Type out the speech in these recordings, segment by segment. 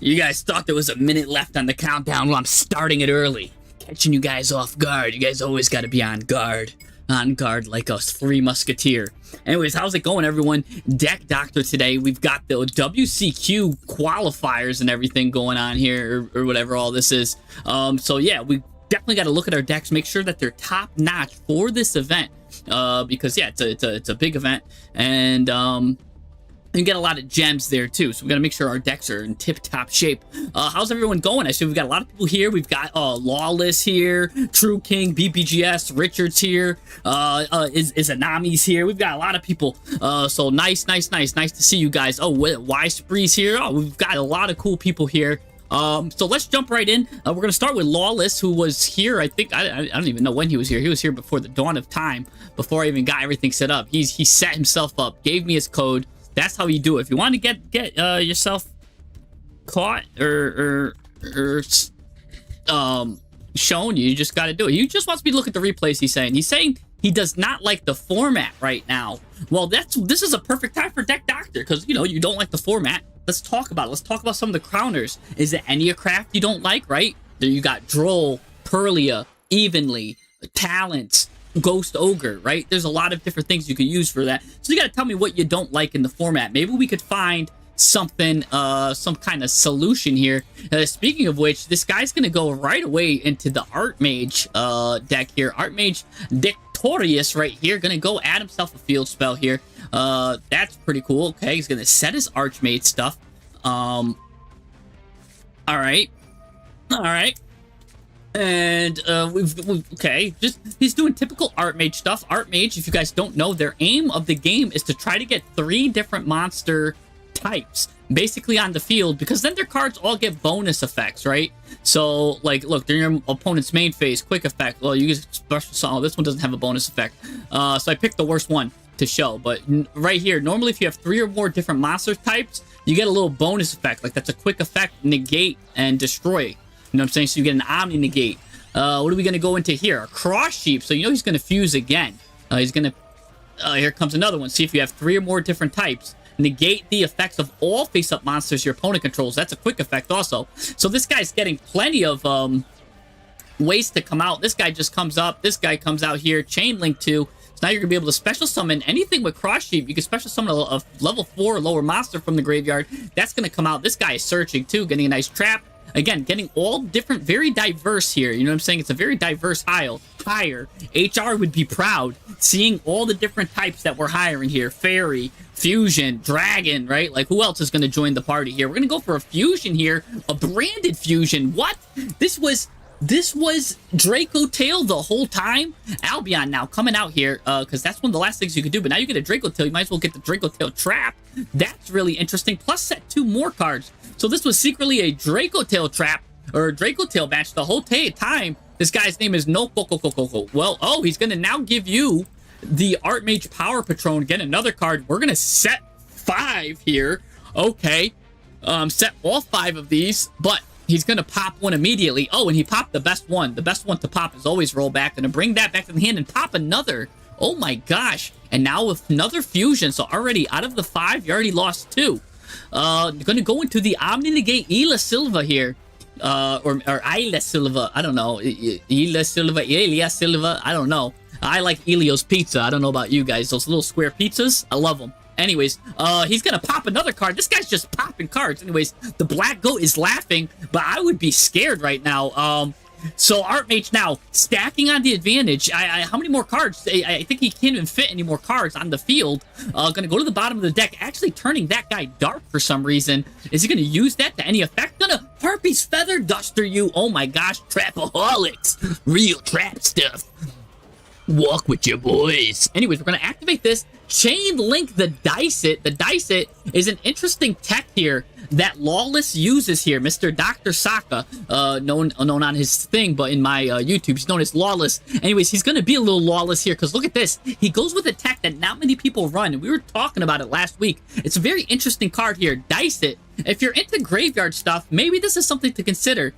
You guys thought there was a minute left on the countdown. Well, I'm starting it early. Catching you guys off guard. You guys always got to be on guard. On guard like a Three Musketeer. Anyways, how's it going, everyone? Deck Doctor today. We've got the WCQ qualifiers and everything going on here, or whatever all this is. So yeah, we definitely got to look at our decks, make sure that they're top notch for this event. Because yeah, it's a big event, and you get a lot of gems there too, so we got to make sure our decks are in tip-top shape. How's everyone going? I see we've got a lot of people here. We've got Lawless here, True King, BPGS, Richard's here, is Anami's here. We've got a lot of people. So nice to see you guys. Oh, Y Spree's here. Oh, we've got a lot of cool people here. So let's jump right in. We're gonna start with Lawless, who was here. I think I don't even know when he was here. He was here before the dawn of time, before I even got everything set up. He set himself up, gave me his code. That's how you do it. If you want to get yourself caught or shown, you just got to do it. He just wants me to look at the replays. He's saying he does not like the format right now. Well, this is a perfect time for Deck Doctor, because you don't like the format. Let's talk about it. Let's talk about some of the crowners. Is it Enneacraft you don't like, right? There you got Droll, Perlia, Evenly, Talents, Ghost Ogre, right? There's a lot of different things you could use for that. So you got to tell me what you don't like in the format. Maybe we could find something, some kind of solution here. Speaking of which, this guy's going to go right away into the Archmage deck here. Archmage Victorious right here. Going to go add himself a field spell here. That's pretty cool. Okay, he's going to set his Archmage stuff. All right. And okay, he's doing typical Archmage stuff. Archmage, if you guys don't know, their aim of the game is to try to get 3 different monster types basically on the field, because then their cards all get bonus effects, right? So like, look, during your opponent's main phase, quick effect. Well, you get special song. This one doesn't have a bonus effect. So I picked the worst one to show, but right here, normally if you have 3 or more different monster types, you get a little bonus effect. Like that's a quick effect, negate, and destroy. You know what I'm saying? So you get an Omni Negate. What are we going to go into here? A Cross Sheep. So he's going to fuse again. He's going to... here comes another one. See if you have 3 or more different types. Negate the effects of all face-up monsters your opponent controls. That's a quick effect also. So this guy's getting plenty of ways to come out. This guy just comes up. This guy comes out here. Chain Link 2. So now you're going to be able to special summon anything with Cross Sheep. You can special summon a level 4 or lower monster from the graveyard. That's going to come out. This guy is searching too, getting a nice trap. Again, getting all different, very diverse here. You know what I'm saying? It's a very diverse hire. HR would be proud seeing all the different types that we're hiring here. Fairy, Fusion, Dragon, right? Like, who else is going to join the party here? We're going to go for a Fusion here. A branded Fusion. What? This was Draco Tail the whole time. Albion now coming out here, because that's one of the last things you could do. But now you get a Draco Tail. You might as well get the Draco Tail Trap. That's really interesting. Plus set 2 more cards. So this was secretly a Draco Tail Trap, or a Draco Tail match the whole time. This guy's name is No Coco. Well, oh, he's going to now give you the Archmage Power Patron. Get another card. We're going to set 5 here. Okay. Set all 5 of these, but he's going to pop one immediately. Oh, and he popped the best one. The best one to pop is always roll back. Going to bring that back to the hand and pop another. Oh my gosh. And now with another Fusion. So already out of the 5, you already lost 2. Going to go into the Omni Negate Ila Silva here. Or Ila Silva. I don't know. Ila Silva. I don't know. I like Elio's Pizza. I don't know about you guys. Those little square pizzas. I love them. Anyways, he's gonna pop another card. This guy's just popping cards. Anyways, the Black Goat is laughing, but I would be scared right now. So Archmage now stacking on the advantage. How many more cards? I think he can't even fit any more cards on the field. Gonna go to the bottom of the deck, actually turning that guy dark for some reason. Is he gonna use that to any effect? Gonna Harpy's Feather Duster you. Oh my gosh, Trapaholics. Real trap stuff. Walk with your boys. Anyways, we're going to activate this. Chain Link the Dice It. The Dice It is an interesting tech here that Lawless uses here. Mr. Dr. Saka, known on his thing, but in my YouTube, he's known as Lawless. Anyways, he's going to be a little Lawless here, because look at this. He goes with a tech that not many people run, and we were talking about it last week. It's a very interesting card here. Dice It. If you're into graveyard stuff, maybe this is something to consider.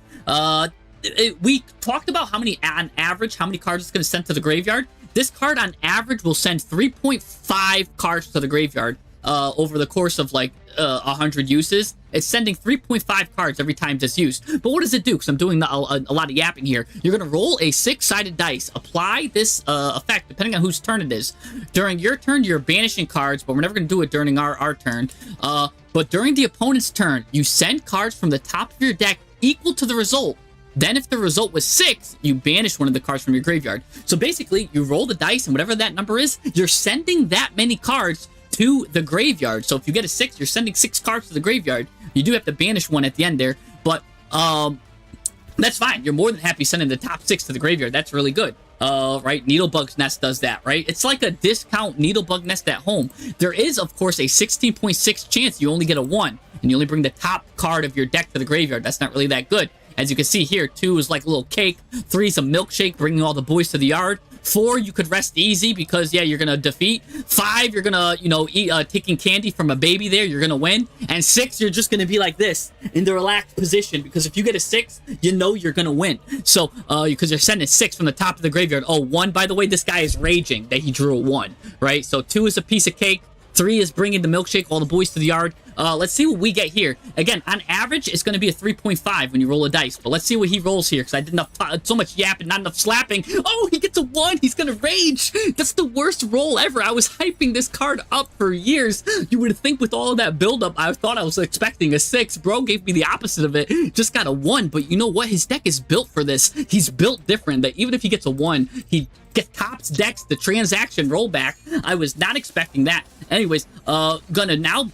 We talked about on average, how many cards it's going to send to the graveyard. This card on average will send 3.5 cards to the graveyard. over the course of like 100 uses. It's sending 3.5 cards every time it's used. But what does it do? Because I'm doing a lot of yapping here. You're going to roll a 6-sided dice. Apply this effect, depending on whose turn it is. During your turn, you're banishing cards, but we're never going to do it during our turn. But during the opponent's turn, you send cards from the top of your deck equal to the result. Then if the result was 6, you banish one of the cards from your graveyard. So basically, you roll the dice, and whatever that number is, you're sending that many cards to the graveyard. So if you get a 6, you're sending 6 cards to the graveyard. You do have to banish one at the end there, but that's fine. You're more than happy sending the top 6 to the graveyard. That's really good. Right? Needlebug's Nest does that, right? It's like a discount Needlebug Nest at home. There is, of course, a 16.6 chance you only get a 1, and you only bring the top card of your deck to the graveyard. That's not really that good. As you can see here, 2 is like a little cake. 3 is a milkshake, bringing all the boys to the yard. 4, you could rest easy because, yeah, you're going to defeat. 5, you're going to, you know, eat taking candy from a baby there. You're going to win. And 6, you're just going to be like this in the relaxed position because if you get a 6, you know you're going to win. So, because you're sending 6 from the top of the graveyard. Oh, 1, by the way, this guy is raging that he drew a 1, right? So 2 is a piece of cake. 3 is bringing the milkshake, all the boys to the yard. Let's see what we get here. Again, on average, it's going to be a 3.5 when you roll a dice. But let's see what he rolls here, because I did enough so much yapping, not enough slapping. Oh, he gets a 1. He's going to rage. That's the worst roll ever. I was hyping this card up for years. You would think with all of that buildup, I thought I was expecting a 6. Bro gave me the opposite of it. Just got a 1. But you know what? His deck is built for this. He's built different. That even if he gets a 1, he tops decks the transaction rollback. I was not expecting that. Anyways, gonna now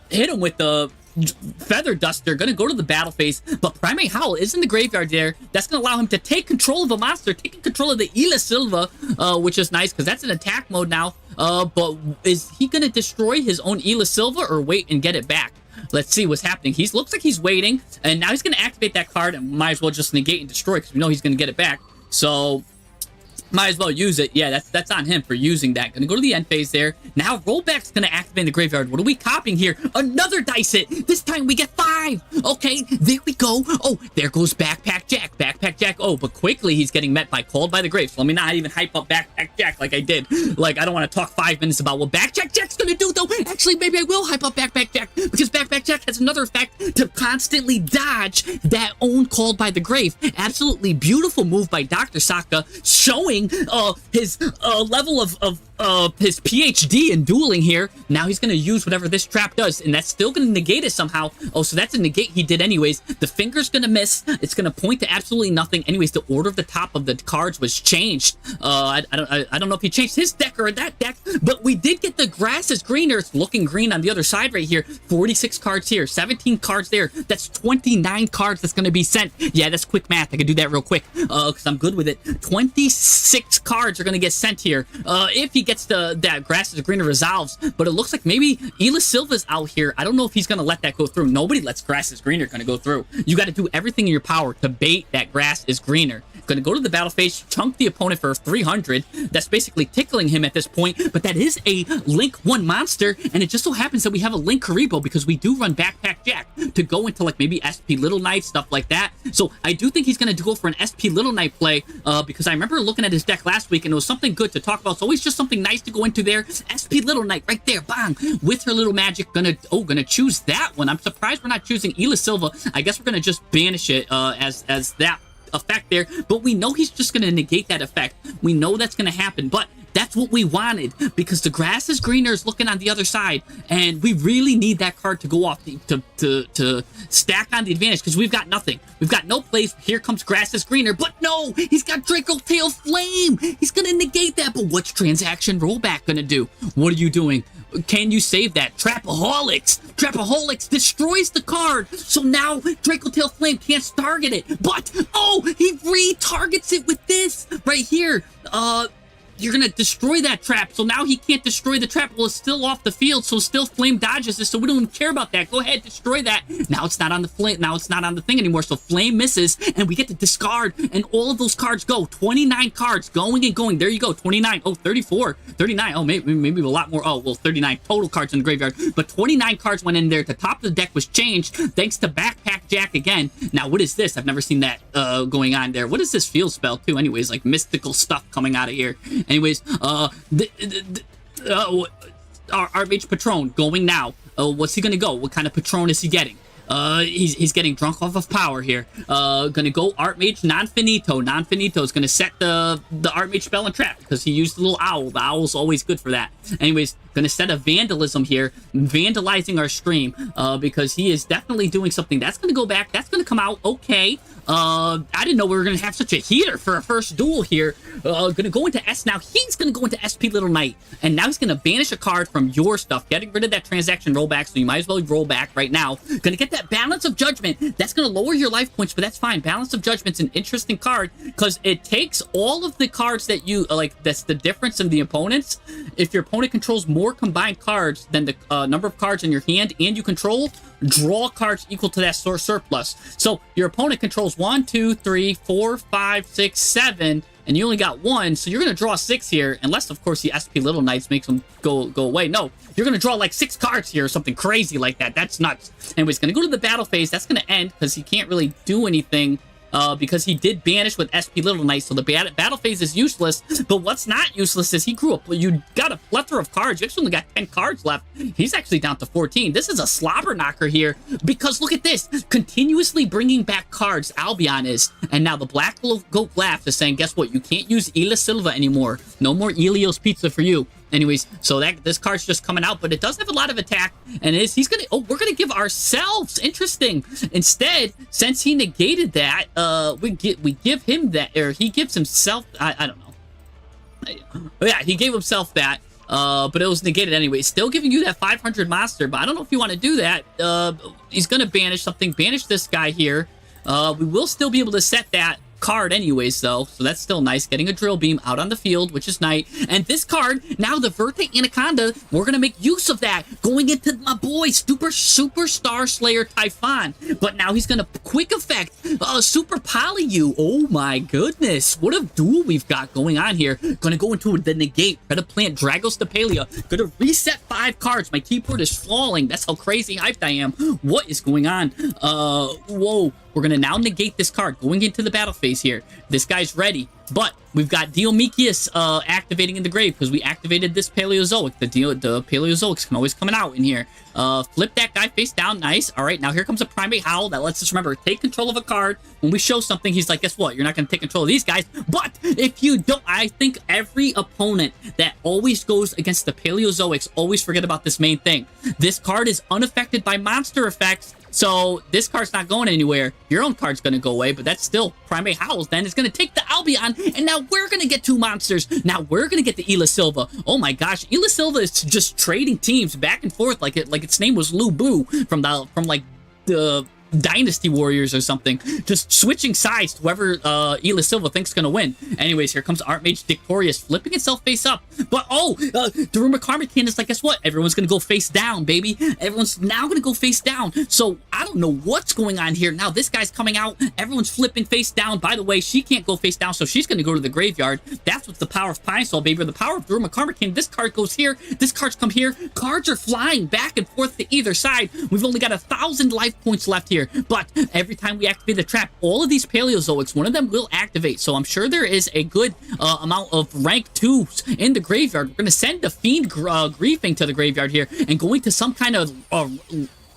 hit him with the Feather Duster. Gonna go to the battle phase, but Primate Howl is in the graveyard there. That's gonna allow him to take control of a monster, taking control of the Ila Silva, which is nice because that's in attack mode now. But is he gonna destroy his own Ila Silva or wait and get it back? Let's see what's happening. He looks like he's waiting, and now he's gonna activate that card and might as well just negate and destroy because we know he's gonna get it back. So might as well use it. Yeah, that's on him for using that. Gonna go to the end phase there. Now rollback's gonna activate in the graveyard. What are we copying here? Another dice hit. This time we get 5. Okay, there we go. Oh, there goes Backpack Jack. Backpack Jack. Oh, but quickly he's getting met by Called by the Grave. So let me not even hype up Backpack Jack like I did. Like, I don't want to talk 5 minutes about what Backpack Jack's gonna do, though. Actually, maybe I will hype up Backpack Jack because Backpack Jack has another effect to constantly dodge that own Called by the Grave. Absolutely beautiful move by Dr. Saka, showing his level of his PhD in dueling here. Now he's gonna use whatever this trap does, and that's still gonna negate it somehow. Oh, so that's a negate he did anyways. The finger's gonna miss. It's gonna point to absolutely nothing. Anyways, the order of the top of the cards was changed. I don't know if he changed his deck or that deck, but we did get the grass is greener. It's looking green on the other side right here. 46 cards here, 17 cards there. That's 29 cards that's gonna be sent. Yeah, that's quick math. I can do that real quick because I'm good with it. 26 cards are gonna get sent here. If he gets that grass is greener resolves, but it looks like maybe Ila Silva's out here. I don't know if he's gonna let that go through. Nobody lets grass is greener gonna go through. You got to do everything in your power to bait that grass is greener. Gonna go to the battle phase, chunk the opponent for 300. That's basically tickling him at this point, but that is a Link 1 monster, and it just so happens that we have a Link Karibo because we do run Backpack Jack to go into like maybe SP Little Knight, stuff like that. So I do think he's gonna go for an SP Little Knight play because I remember looking at his deck last week and it was something good to talk about. It's always just something nice to go into there. SP Little Knight right there, bang, with her little magic. Gonna choose that one. I'm surprised we're not choosing Ila Silva. I guess we're gonna just banish it as that effect there, but we know he's just going to negate that effect. We know that's going to happen, but that's what we wanted because the grass is greener is looking on the other side, and we really need that card to go off to stack on the advantage because we've got nothing. We've got no place. Here comes grass is greener, but no, he's got Draco Tail Flame. He's going to negate that, but what's transaction rollback going to do? What are you doing? Can you save that? Trapaholics! Trapaholics destroys the card, so now Draco Tail Flame can't target it, but, oh, he re-targets it with this right here. You're gonna destroy that trap, so now he can't destroy the trap. Well, it's still off the field, so still Flame dodges this, so we don't even care about that. Go ahead, destroy that. Now it's not on the flame. Now it's not on the thing anymore, so Flame misses, and we get to discard, and all of those cards go. 29 cards going and going. There you go, 29. Oh, 34, 39. Oh, maybe a lot more. Oh, well, 39 total cards in the graveyard, but 29 cards went in there. The top of the deck was changed thanks to Backpack Jack again. Now, what is this? I've never seen that going on there. What is this field spell, too? Anyways, like mystical stuff coming out of here. Anyways, Archmage Patron going now. What's he gonna go? What kind of Patron is he getting? He's getting drunk off of power here. Gonna go Archmage Non-Finito. Non-Finito is gonna set the Archmage spell and trap because he used the little owl. The owl's always good for that. Anyways, gonna set a Vandalism here, vandalizing our stream, because he is definitely doing something. That's gonna go back. That's gonna come out. Okay. I didn't know we were gonna have such a heater for a first duel here. Gonna go into S now. He's gonna go into SP Little Knight, and now he's gonna banish a card from your stuff, getting rid of that transaction rollback. So you might as well roll back right now. Gonna get that Balance of Judgment. That's gonna lower your life points, but that's fine. Balance of Judgment's an interesting card because it takes all of the cards that you like. That's the difference in the opponents. If your opponent controls more combined cards than the number of cards in your hand and you control, draw cards equal to that surplus. So your opponent controls 1, 2, 3, 4, 5, 6, 7, and you only got 1, so you're gonna draw 6 here, unless of course the SP Little Knights makes them go away. No, you're gonna draw like 6 cards here or something crazy like that. That's nuts. Anyways, gonna go to the battle phase. That's gonna end because he can't really do anything. Because he did banish with SP Little Knight, so the battle phase is useless. But what's not useless is he grew up. You got a plethora of cards. You actually only got 10 cards left. He's actually down to 14. This is a slobber knocker here because look at this. Continuously bringing back cards, Albion is. And now the Black Goat Laugh is saying, guess what? You can't use Ila Silva anymore. No more Elio's Pizza for you. Anyways, so this card's just coming out, but it does have a lot of attack, and we're gonna give ourselves, interesting. Instead, since he negated that, we give him that, or he gives himself, I don't know. Yeah, he gave himself that, but it was negated anyway. Still giving you that 500 monster, but I don't know if you want to do that. He's gonna banish something, banish this guy here. We will still be able to set that card anyways though, so that's still nice. Getting a Drill Beam out on the field, which is nice. And this card, now the Verte Anaconda, we're gonna make use of that, going into my boy Superstar Slayer Typhon. But now he's gonna quick effect Super Poly you. Oh my goodness, what a duel we've got going on here. Gonna go into the negate, Predaplant Dragos Stapelia. Gonna reset 5 cards. My keyboard is falling. That's how crazy hyped I am. What is going on? Whoa. We're going to now negate this card going into the battle phase here. This guy's ready. But we've got Diomekius activating in the grave because we activated this Paleozoic. The Paleozoics can always come out in here. Flip that guy face down. Nice. All right, now here comes a Primate Howl. That lets us remember, take control of a card. When we show something, he's like, guess what? You're not going to take control of these guys. But if you don't, I think every opponent that always goes against the Paleozoics always forget about this main thing. This card is unaffected by monster effects. So this card's not going anywhere. Your own card's going to go away, but that's still Primate Howls. Then it's going to take the Albion, and now we're going to get 2 monsters. Now we're going to get the Ila Silva. Oh my gosh, Ila Silva is just trading teams back and forth like its name was Lu Bu from the Dynasty Warriors or something, just switching sides to whoever Ila Silva thinks is gonna win. Anyways, here comes Archmage Victorious, flipping itself face up. But Daruma Karmakin is like, guess what? Everyone's gonna go face down, baby. Everyone's now gonna go face down. So I don't know what's going on here. Now this guy's coming out. Everyone's flipping face down. By the way, she can't go face down, so she's gonna go to the graveyard. That's what's the power of Pine Soul, baby. Or the power of Daruma Karmakin. This card goes here. This card's come here. Cards are flying back and forth to either side. We've only got 1,000 life points left here. But every time we activate the trap, all of these Paleozoics, one of them will activate. So I'm sure there is a good amount of rank 2s in the graveyard. We're going to send the Fiend Griefing to the graveyard here and going to some kind of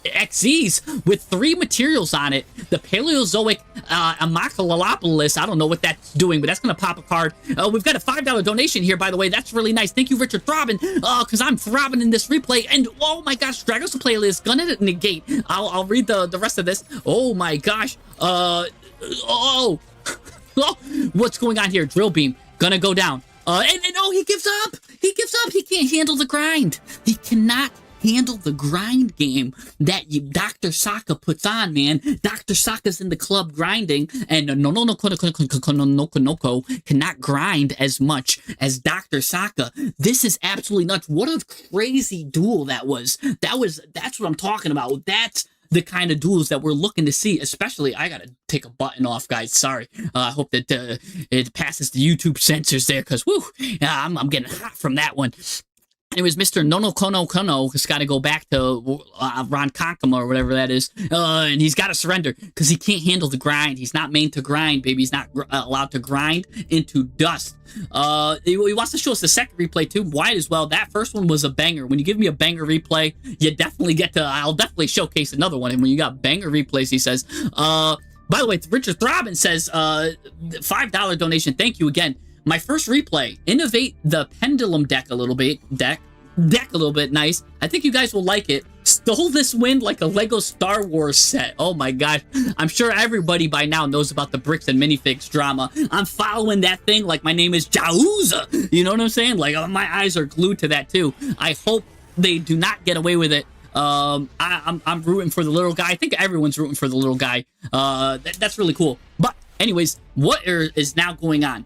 XZs with 3 materials on it. The Paleozoic Amachalalopolis, I don't know what that's doing, but that's going to pop a card. We've got a $5 donation here, by the way. That's really nice. Thank you, Richard Throbbing, because I'm throbbing in this replay. And oh my gosh, Dragos the Playlist going to negate. I'll read the rest of this. Oh my gosh. Oh, what's going on here? Drill Beam gonna go down. And oh, he gives up. He gives up. He can't handle the grind. He cannot handle the grind game that Dr. Saka puts on, man. Dr. Saka's in the club grinding, and Noko cannot grind as much as Dr. Saka. This is absolutely nuts. What a crazy duel that was. That's what I'm talking about. That's the kind of duels that we're looking to see, especially. I gotta take a button off, guys. Sorry. I hope that it passes the YouTube censors there, because whoo, I'm getting hot from that one. Anyways, Mr. Nono Kono Kono has got to go back to Ron Konkama or whatever that is, and he's got to surrender because he can't handle the grind. He's not made to grind, baby. He's not allowed to grind into dust. He wants to show us the second replay too. Might as well. That first one was a banger. When you give me a banger replay, you definitely get to. I'll definitely showcase another one. And when you got banger replays, he says. By the way, Richard Throbbin says, $5 donation. Thank you again. My first replay, innovate the pendulum deck a little bit. Deck a little bit. Nice. I think you guys will like it. Stole this win like a Lego Star Wars set. Oh my god. I'm sure everybody by now knows about the bricks and minifigs drama. I'm following that thing like my name is Jauza. You know what I'm saying? Like, my eyes are glued to that too. I hope they do not get away with it. I'm rooting for the little guy. I think everyone's rooting for the little guy. That's really cool. But anyways, what is now going on?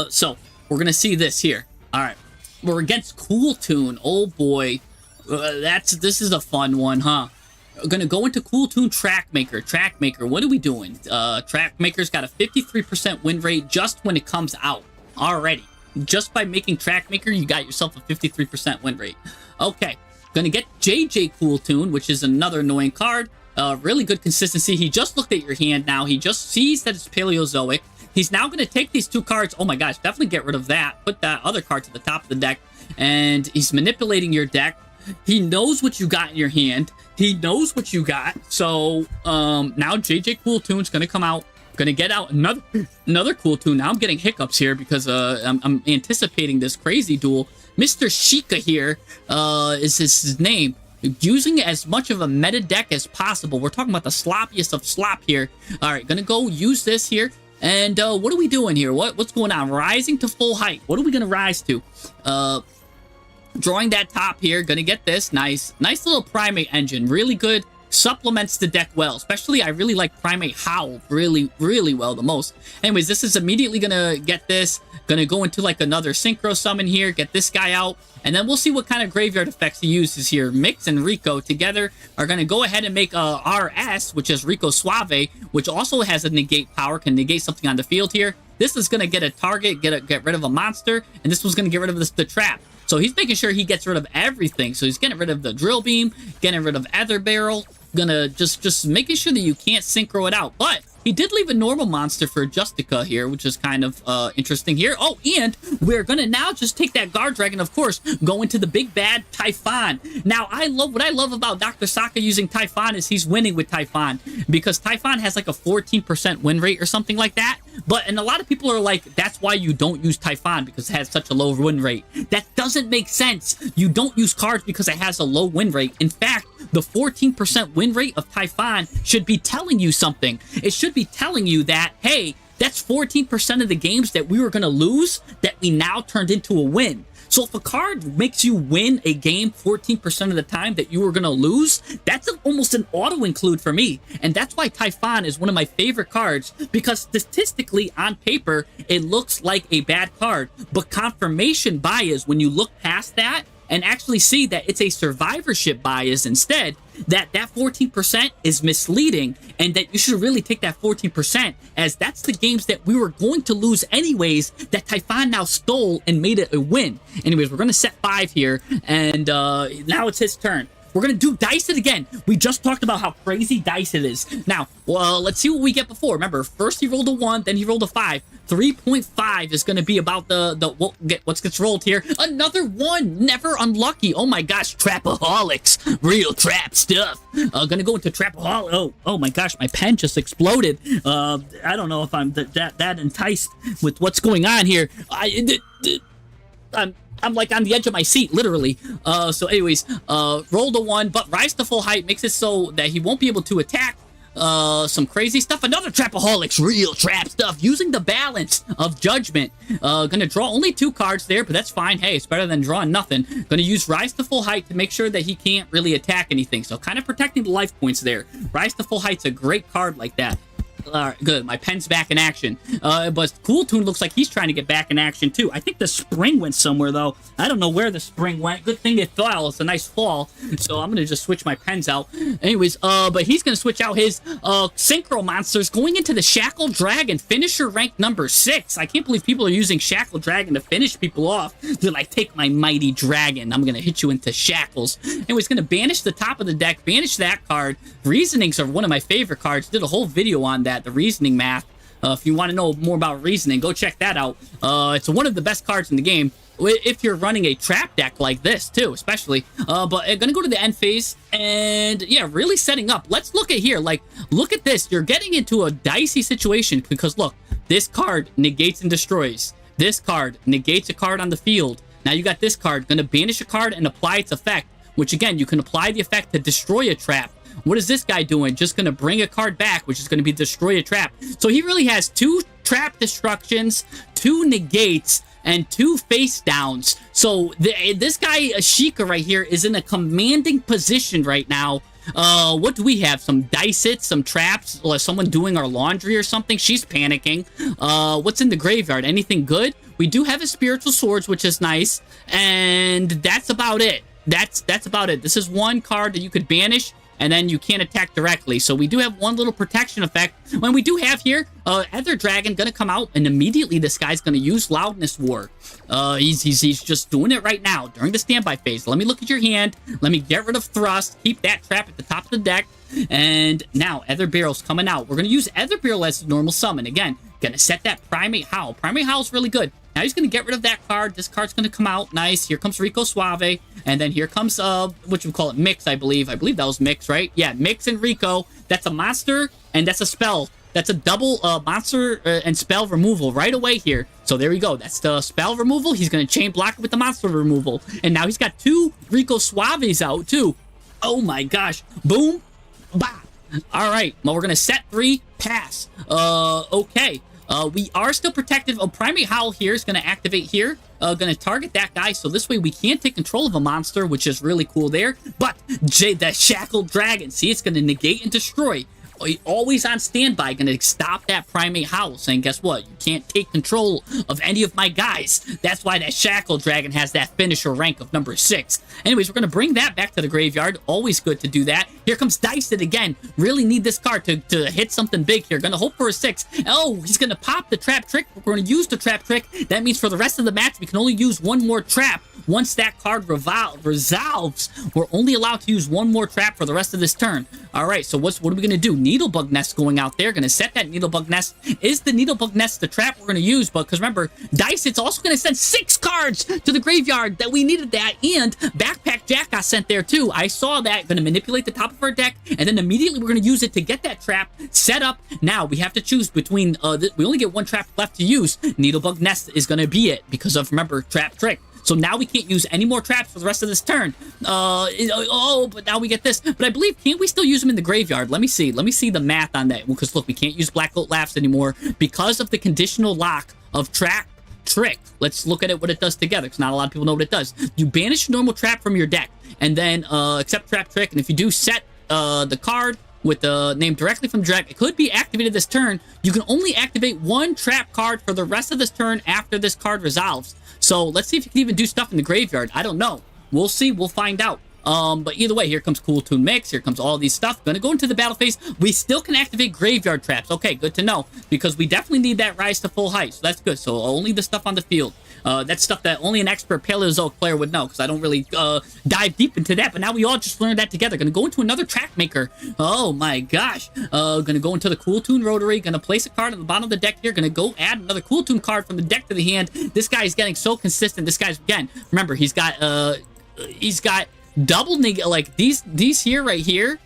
So we're gonna see this here. All right, we're against Cool Tune. Oh boy, this is a fun one, huh? We're gonna go into Cool Tune Trackmaker. Trackmaker, what are we doing? Trackmaker's got a 53% win rate just when it comes out already. Just by making Trackmaker, you got yourself a 53% win rate. Okay, gonna get JJ Cool Tune, which is another annoying card. Really good consistency. He just looked at your hand now. He just sees that it's Paleozoic. He's now going to take these two cards. Oh my gosh, definitely get rid of that. Put that other card to the top of the deck. And he's manipulating your deck. He knows what you got in your hand. He knows what you got. So now JJ Cool Tune's going to come out. Going to get out another Cool Tune. Now I'm getting hiccups here because I'm anticipating this crazy duel. Mr. Sheikah here is his name. Using as much of a meta deck as possible. We're talking about the sloppiest of slop here. All right, going to go use this here. And what are we doing here? What's going on? Rising to full height. What are we going to rise to? Drawing that top here. Going to get this. Nice little Primate engine. Really good. Supplements the deck well. Especially, I really like Primate Howl really well the most. Anyways, this is immediately going to get this. Going to go into like another Synchro Summon here. Get this guy out. And then we'll see what kind of graveyard effects he uses here. Mix and Rico together are going to go ahead and make RS, which is Rico Suave, which also has a negate power, can negate something on the field here. This is going to get a target, get rid of a monster, and this was going to get rid of the trap. So he's making sure he gets rid of everything. So he's getting rid of the Drill Beam, getting rid of Ether Barrel, gonna just making sure that you can't synchro it out. But he did leave a normal monster for Justica here, which is kind of interesting here. Oh, and we're gonna now just take that Guard Dragon, of course, go into the big bad Typhon. Now, what I love about Dr. Saka using Typhon is he's winning with Typhon, because Typhon has like a 14% win rate or something like that. And a lot of people are like, that's why you don't use Typhon, because it has such a low win rate. That doesn't make sense. You don't use cards because it has a low win rate. In fact, the 14% win rate of Typhon should be telling you something. It should be telling you that, hey, that's 14% of the games that we were going to lose that we now turned into a win. So if a card makes you win a game 14% of the time that you were going to lose, that's almost an auto-include for me. And that's why Typhon is one of my favorite cards, because statistically, on paper, it looks like a bad card. But confirmation bias, when you look past that and actually see that it's a survivorship bias instead, that 14% is misleading, and that you should really take that 14% as that's the games that we were going to lose anyways that Typhon now stole and made it a win. Anyways, we're going to set 5 here, and now it's his turn. We're going to do Dice It again. We just talked about how crazy Dice It is. Now, well, let's see what we get before. Remember, first he rolled a 1, then he rolled a 5. 3.5 is going to be about what gets rolled here. Another 1. Never unlucky. Oh my gosh, Trapaholics. Real trap stuff. Gonna go into Trapaholic. Oh my gosh, my pen just exploded. I don't know if I'm that enticed with what's going on here. I'm like on the edge of my seat, literally. So anyways, rolled a 1, but rise to full height makes it so that he won't be able to attack. Some crazy stuff. Another Trapaholics, real trap stuff. Using the balance of Judgment. Gonna draw only 2 cards there, but that's fine. Hey, it's better than drawing nothing. Gonna use Rise to Full Height to make sure that he can't really attack anything. So kind of protecting the life points there. Rise to Full Height's a great card like that. All right, good. My pen's back in action. But Cool Tune looks like he's trying to get back in action too. I think the spring went somewhere though. I don't know where the spring went. Good thing it fell. It's a nice fall. So I'm gonna just switch my pens out. Anyways, but he's gonna switch out his Synchro Monsters going into the Shackle Dragon finisher rank number 6. I can't believe people are using Shackle Dragon to finish people off. They're like, take my mighty dragon. I'm gonna hit you into shackles. Anyways, gonna banish the top of the deck, banish that card. Reasonings are one of my favorite cards. Did a whole video on that, the reasoning math. If you want to know more about reasoning, go check that out. It's one of the best cards in the game if you're running a trap deck like this too, especially. But I'm gonna go to the end phase, and yeah, really setting up. Let's look at here. Like, look at this. You're getting into a dicey situation because look, this card negates and destroys. This card negates a card on the field. Now you got this card gonna banish a card and apply its effect, which again, you can apply the effect to destroy a trap. What is this guy doing? Just gonna bring a card back, which is gonna be destroy a trap. So he really has 2 trap destructions, 2 negates, and 2 face downs. So this guy, Ashika right here, is in a commanding position right now. What do we have? Some dice hits, some traps, or someone doing our laundry or something. She's panicking. What's in the graveyard? Anything good? We do have his spiritual swords, which is nice, and that's about it. That's about it. This is one card that you could banish, and then you can't attack directly. So we do have one little protection effect. When we do have here, Ether Dragon gonna come out, and immediately this guy's gonna use Loudness War. He's just doing it right now during the standby phase. Let me look at your hand. Let me get rid of Thrust. Keep that trap at the top of the deck. And now Ether Barrel's coming out. We're gonna use Ether Barrel as a normal summon. Again, gonna set that Primate Howl. Primate Howl's really good. Now he's going to get rid of that card. This card's going to come out. Nice. Here comes Rico Suave. And then here comes, what you call it? Mix, I believe. I believe that was Mix, right? Yeah, Mix and Rico. That's a monster, and that's a spell. That's a double monster and spell removal right away here. So there we go. That's the spell removal. He's going to chain block it with the monster removal. And now he's got 2 Rico Suaves out, too. Oh, my gosh. Boom. Bah. All right. Well, we're going to set 3. Pass. Okay. We are still protected. Oh, Primate Howl here is going to activate here. Going to target that guy, so this way we can't take control of a monster, which is really cool there. But the Shackled Dragon, see, it's going to negate and destroy. Always on standby, gonna stop that Primate Howl, saying, guess what? You can't take control of any of my guys. That's why that Shackle Dragon has that finisher rank of number 6. Anyways, we're gonna bring that back to the graveyard. Always good to do that. Here comes Dyson again. Really need this card to hit something big here. Gonna hope for a 6. Oh, he's gonna pop the Trap Trick. We're gonna use the Trap Trick. That means for the rest of the match, we can only use one more trap. Once that card resolves, we're only allowed to use one more trap for the rest of this turn. All right, so what are we going to do? Needlebug Nest going out there. Going to set that Needlebug Nest. Is the Needlebug Nest the trap we're going to use? Because remember, Dice, it's also going to send 6 cards to the graveyard that we needed that. And Backpack Jack got sent there too. I saw that. Going to manipulate the top of our deck. And then immediately we're going to use it to get that trap set up. Now, we have to choose between, we only get one trap left to use. Needlebug Nest is going to be it because of, remember, Trap Trick. So now we can't use any more traps for the rest of this turn. But now we get this. But I believe, can't we still use them in the graveyard? Let me see. Let me see the math on that. Because look, we can't use Black Goat Laughs anymore because of the conditional lock of Trap Trick. Let's look at it, what it does together, because not a lot of people know what it does. You banish a normal trap from your deck, and then accept Trap Trick. And if you do set the card with the name directly from deck, it could be activated this turn. You can only activate one trap card for the rest of this turn after this card resolves. So let's see if you can even do stuff in the graveyard. I don't know. We'll see. We'll find out. But either way, here comes Cool Tune Mix. Here comes all these stuff. Gonna go into the battle phase. We still can activate graveyard traps. Okay, good to know. Because we definitely need that rise to full height. So that's good. So only the stuff on the field. That's stuff that only an expert Paleozoic player would know, because I don't really dive deep into that. But now we all just learned that together. Gonna go into another track maker. Oh my gosh. Gonna go into the Cool Tune Rotary. Gonna place a card on the bottom of the deck here. Gonna go add another Cool Tune card from the deck to the hand. This guy is getting so consistent. This guy's, again, remember, he's got double like these here right here.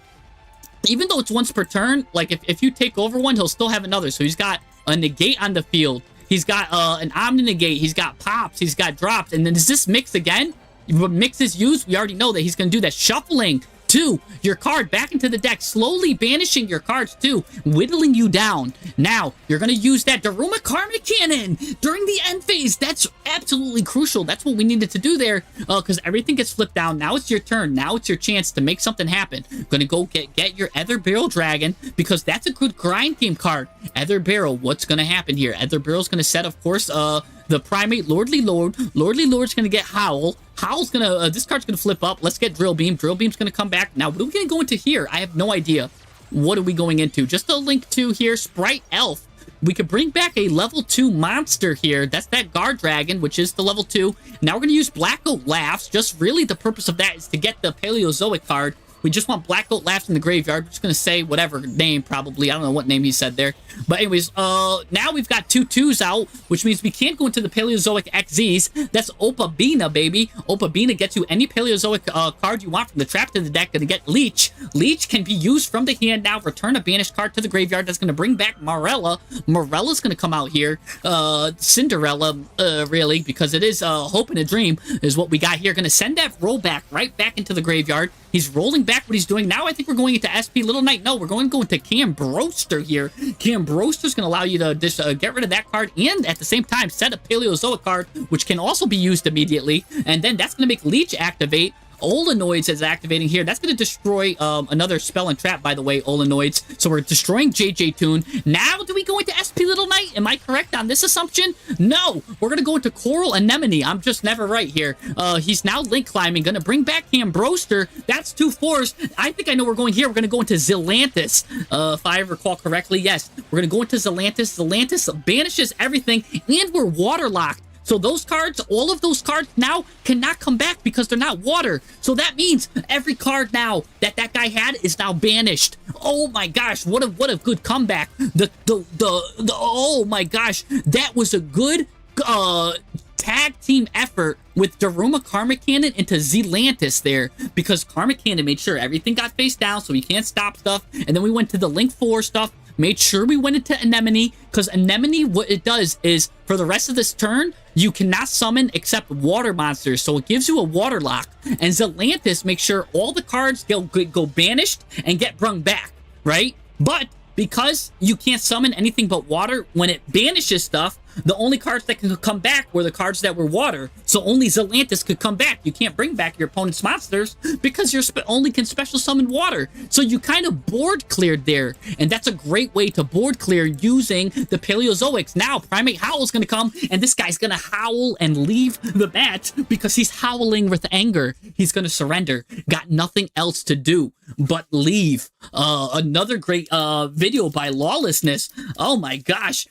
Even though it's once per turn, like if you take over one, he'll still have another. So he's got a negate on the field. He's got an Omni Negate. He's got pops. He's got drops. And then is this Mix again? When Mix is used, we already know that he's going to do that shuffling 2, your card back into the deck, slowly banishing your cards too, whittling you down. Now, you're going to use that Daruma Karmic Cannon during the end phase. That's absolutely crucial. That's what we needed to do there, because everything gets flipped down. Now it's your turn. Now it's your chance to make something happen. Going to go get your Ether Barrel Dragon, because that's a good grind game card. Ether Barrel, what's going to happen here? Ether Barrel's going to set, of course, the Primate Lordly Lord. Lordly Lord's going to get Howl. Howl's going to, this card's going to flip up. Let's get Drill Beam. Drill Beam's going to come back. Now, what are we going to go into here? I have no idea. What are we going into? Just a link to here, Sprite Elf. We could bring back a level 2 monster here. That's that Guard Dragon, which is the level 2. Now we're going to use Black Oat Laughs. Just really the purpose of that is to get the Paleozoic card. We just want Black Oat Laughs in the graveyard. We're just going to say whatever name, probably. I don't know what name he said there. But anyways, now we've got 2 2s out, which means we can't go into the Paleozoic XZs. That's Opabina, baby. Opabina gets you any Paleozoic card you want from the trap to the deck. Going to get Leech. Leech can be used from the hand now. Return a banished card to the graveyard. That's going to bring back Morella. Morella's going to come out here. Cinderella, really, because it is Hope and a Dream is what we got here. Going to send that rollback right back into the graveyard. He's rolling back what he's doing. Now I think we're going into SP Little Knight. No, we're going to go into Cambroster here. Cambroster's going to allow you to just get rid of that card and at the same time set a Paleozoic card, which can also be used immediately. And then that's going to make Leech activate. Olenoids is activating here. That's going to destroy another spell and trap, by the way, Olenoids. So we're destroying JJ Toon. Now, do we go into SP Little Knight? Am I correct on this assumption? No. We're going to go into Coral Anemone. I'm just never right here. He's now link climbing. Going to bring back Cambroster. That's 2 4s. I think I know we're going here. We're going to go into Zelantis. If I recall correctly, yes. We're going to go into Zelantis. Zelantis banishes everything, and we're waterlocked. So those cards, all of those cards now cannot come back because they're not water. So that means every card now that guy had is now banished. Oh my gosh, what a good comeback. Oh my gosh, that was a good tag team effort with Daruma Karmic Cannon into Zelantis there, because Karmic Cannon made sure everything got face down so he can't stop stuff. And then we went to the Link 4 stuff. Made sure we went into Anemone, because Anemone, what it does is, for the rest of this turn, you cannot summon except water monsters, so it gives you a water lock. And Zelantis makes sure all the cards go banished and get brung back, right? But because you can't summon anything but water, when it banishes stuff, the only cards that could come back were the cards that were water. So only Zelantis could come back. You can't bring back your opponent's monsters because you're only can special summon water. So you kind of board cleared there. And that's a great way to board clear using the Paleozoics. Now Primate Howl is going to come, and this guy's going to howl and leave the mat because he's howling with anger. He's going to surrender. Got nothing else to do but leave. Another great video by Lawlessness. Oh my gosh.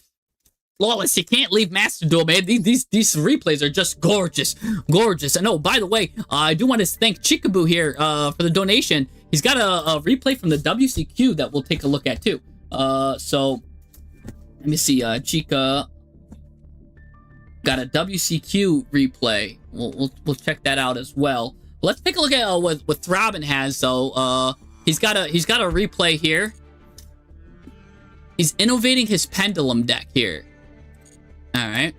Lawless, you can't leave Master Duel, man. These replays are just gorgeous. Gorgeous. And oh, by the way, I do want to thank Chickaboo here for the donation. He's got a replay from the WCQ that we'll take a look at, too. So, let me see. Chica got a WCQ replay. We'll check that out as well. Let's take a look at what Throbbin has, though. He's got a replay here. He's innovating his Pendulum deck here. Alright.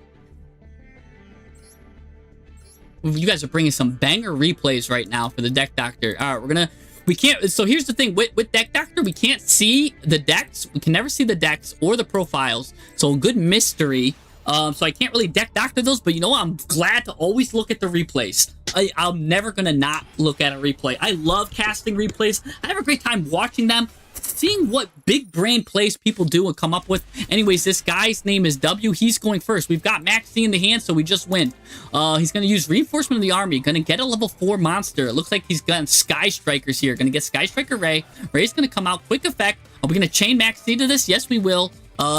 You guys are bringing some banger replays right now for the Deck Doctor. Alright, we can't, so here's the thing, with Deck Doctor, we can't see the decks, we can never see the decks or the profiles, so a good mystery, so I can't really Deck Doctor those, but you know what, I'm glad to always look at the replays. I'm never gonna not look at a replay. I love casting replays, I have a great time watching them, seeing what big brain plays people do and come up with. Anyways, this guy's name is W. He's going first. We've got Max C in the hand, so we just win. He's going to use Reinforcement of the Army. Going to get a level 4 monster. It looks like he's got Sky Strikers here. Going to get Sky Striker Ray. Ray's going to come out. Quick effect. Are we going to chain Max C to this? Yes, we will.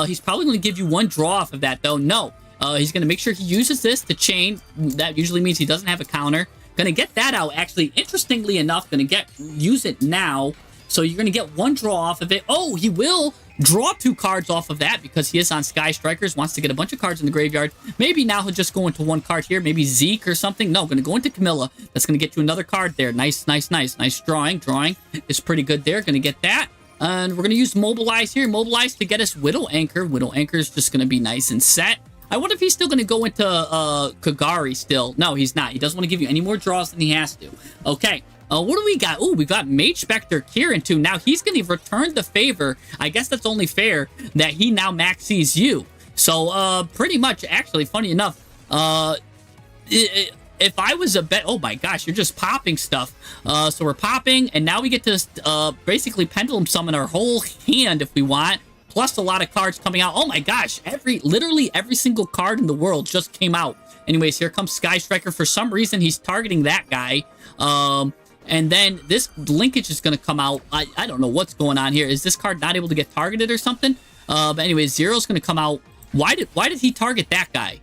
He's probably going to give you 1 draw off of that, though. No. He's going to make sure he uses this to chain. That usually means he doesn't have a counter. Going to get that out. Actually, interestingly enough, going to use it now. So you're going to get 1 draw off of it. Oh, he will draw 2 cards off of that because he is on Sky Strikers, wants to get a bunch of cards in the graveyard. Maybe now he'll just go into 1 card here, maybe Zeke or something. No, going to go into Camilla. That's going to get you another card there. Nice, nice, nice. Nice drawing. Drawing is pretty good there. Going to get that. And we're going to use Mobilize here. Mobilize to get us Widow Anchor. Widow Anchor is just going to be nice and set. I wonder if he's still going to go into Kagari still. No, he's not. He doesn't want to give you any more draws than he has to. Okay. What do we got? Oh, we got Mage Spectre Kieran too. Now he's going to return the favor. I guess that's only fair that he now maxes you. So, pretty much, actually, funny enough, if I was a bet, oh my gosh, you're just popping stuff. So we're popping, and now we get to basically pendulum summon our whole hand if we want. Plus a lot of cards coming out. Oh my gosh, literally every single card in the world just came out. Anyways, here comes Sky Striker. For some reason, he's targeting that guy. And then this linkage is going to come out. I don't know what's going on here. Is this card not able to get targeted or something? But anyways, Zero's going to come out. Why did he target that guy?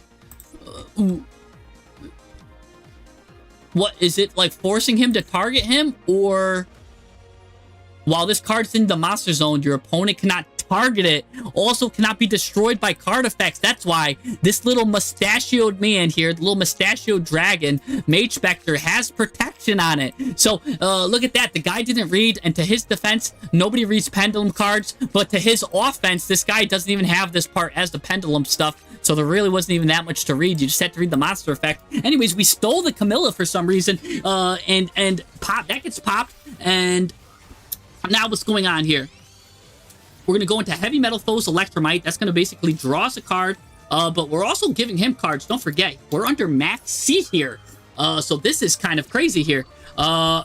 What is it, like forcing him to target him? Or while this card's in the monster zone, your opponent cannot target it, also cannot be destroyed by card effects. That's why this little mustachioed man here, the little mustachioed dragon, Mage Spectre, has protection on it. So look at that. The guy didn't read, and to his defense, nobody reads pendulum cards, but to his offense, this guy doesn't even have this part as the pendulum stuff. So there really wasn't even that much to read. You just had to read the monster effect. Anyways, we stole the Camilla for some reason, and pop, that gets popped. And now what's going on here? We're going to go into Heavy Metal Foes Electromite. That's going to basically draw us a card. But we're also giving him cards. Don't forget, we're under max C here. So this is kind of crazy here. Sky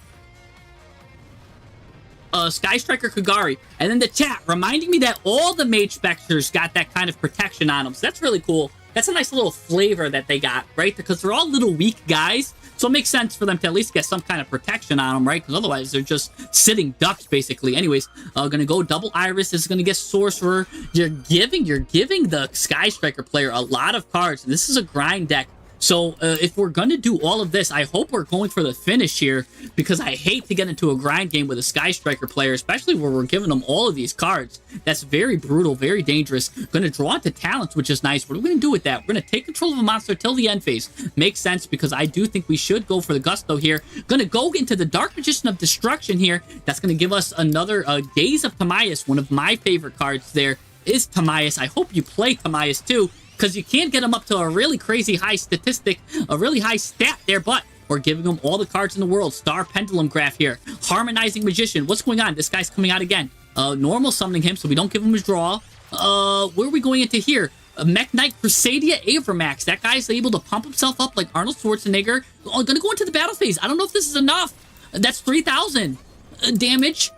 Striker Kagari. And then the chat reminding me that all the Mage Spectres got that kind of protection on them. So that's really cool. That's a nice little flavor that they got, right? Because they're all little weak guys. So it makes sense for them to at least get some kind of protection on them, right? Because otherwise they're just sitting ducks, basically. Anyways, gonna go double Iris. This is gonna get Sorcerer. You're giving the Sky Striker player a lot of cards. And this is a grind deck. So if we're going to do all of this, I hope we're going for the finish here, because I hate to get into a grind game with a Sky Striker player, especially where we're giving them all of these cards. That's very brutal, very dangerous. Going to draw into talents, which is nice. What are we going to do with that? We're going to take control of a monster till the end phase. Makes sense, because I do think we should go for the Gusto here. Going to go into the Dark Magician of Destruction here. That's going to give us another Gaze of Timaeus. One of my favorite cards there is Timaeus. I hope you play Timaeus too, because you can't get him up to a really crazy high statistic, a really high stat there, but we're giving him all the cards in the world. Star Pendulum Graph here. Harmonizing Magician. What's going on? This guy's coming out again. Normal summoning him, so we don't give him his draw. Where are we going into here? Mech Knight Crusadia Avermax. That guy's able to pump himself up like Arnold Schwarzenegger. Gonna go into the battle phase. I don't know if this is enough. That's 3,000 damage.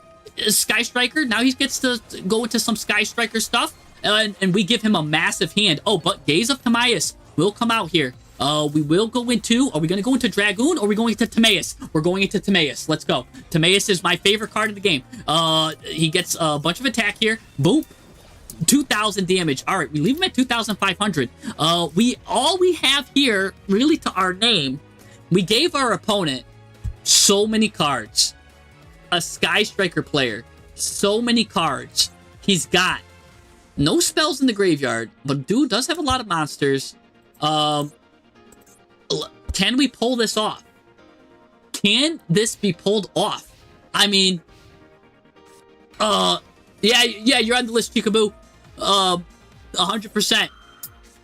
Sky Striker. Now he gets to go into some Sky Striker stuff. And we give him a massive hand. Oh, but Gaze of Timaeus will come out here. We will go into... Are we going to go into Dragoon or are we going into Timaeus? We're going into Timaeus. Let's go. Timaeus is my favorite card in the game. He gets a bunch of attack here. Boom. 2,000 damage. All right, we leave him at 2,500. All we have here, really to our name, we gave our opponent so many cards. A Sky Striker player. So many cards. He's got no spells in the graveyard, but dude does have a lot of monsters. Can we pull this off? Can this be pulled off? I mean, yeah, you're on the list, Chicaboo. 100%.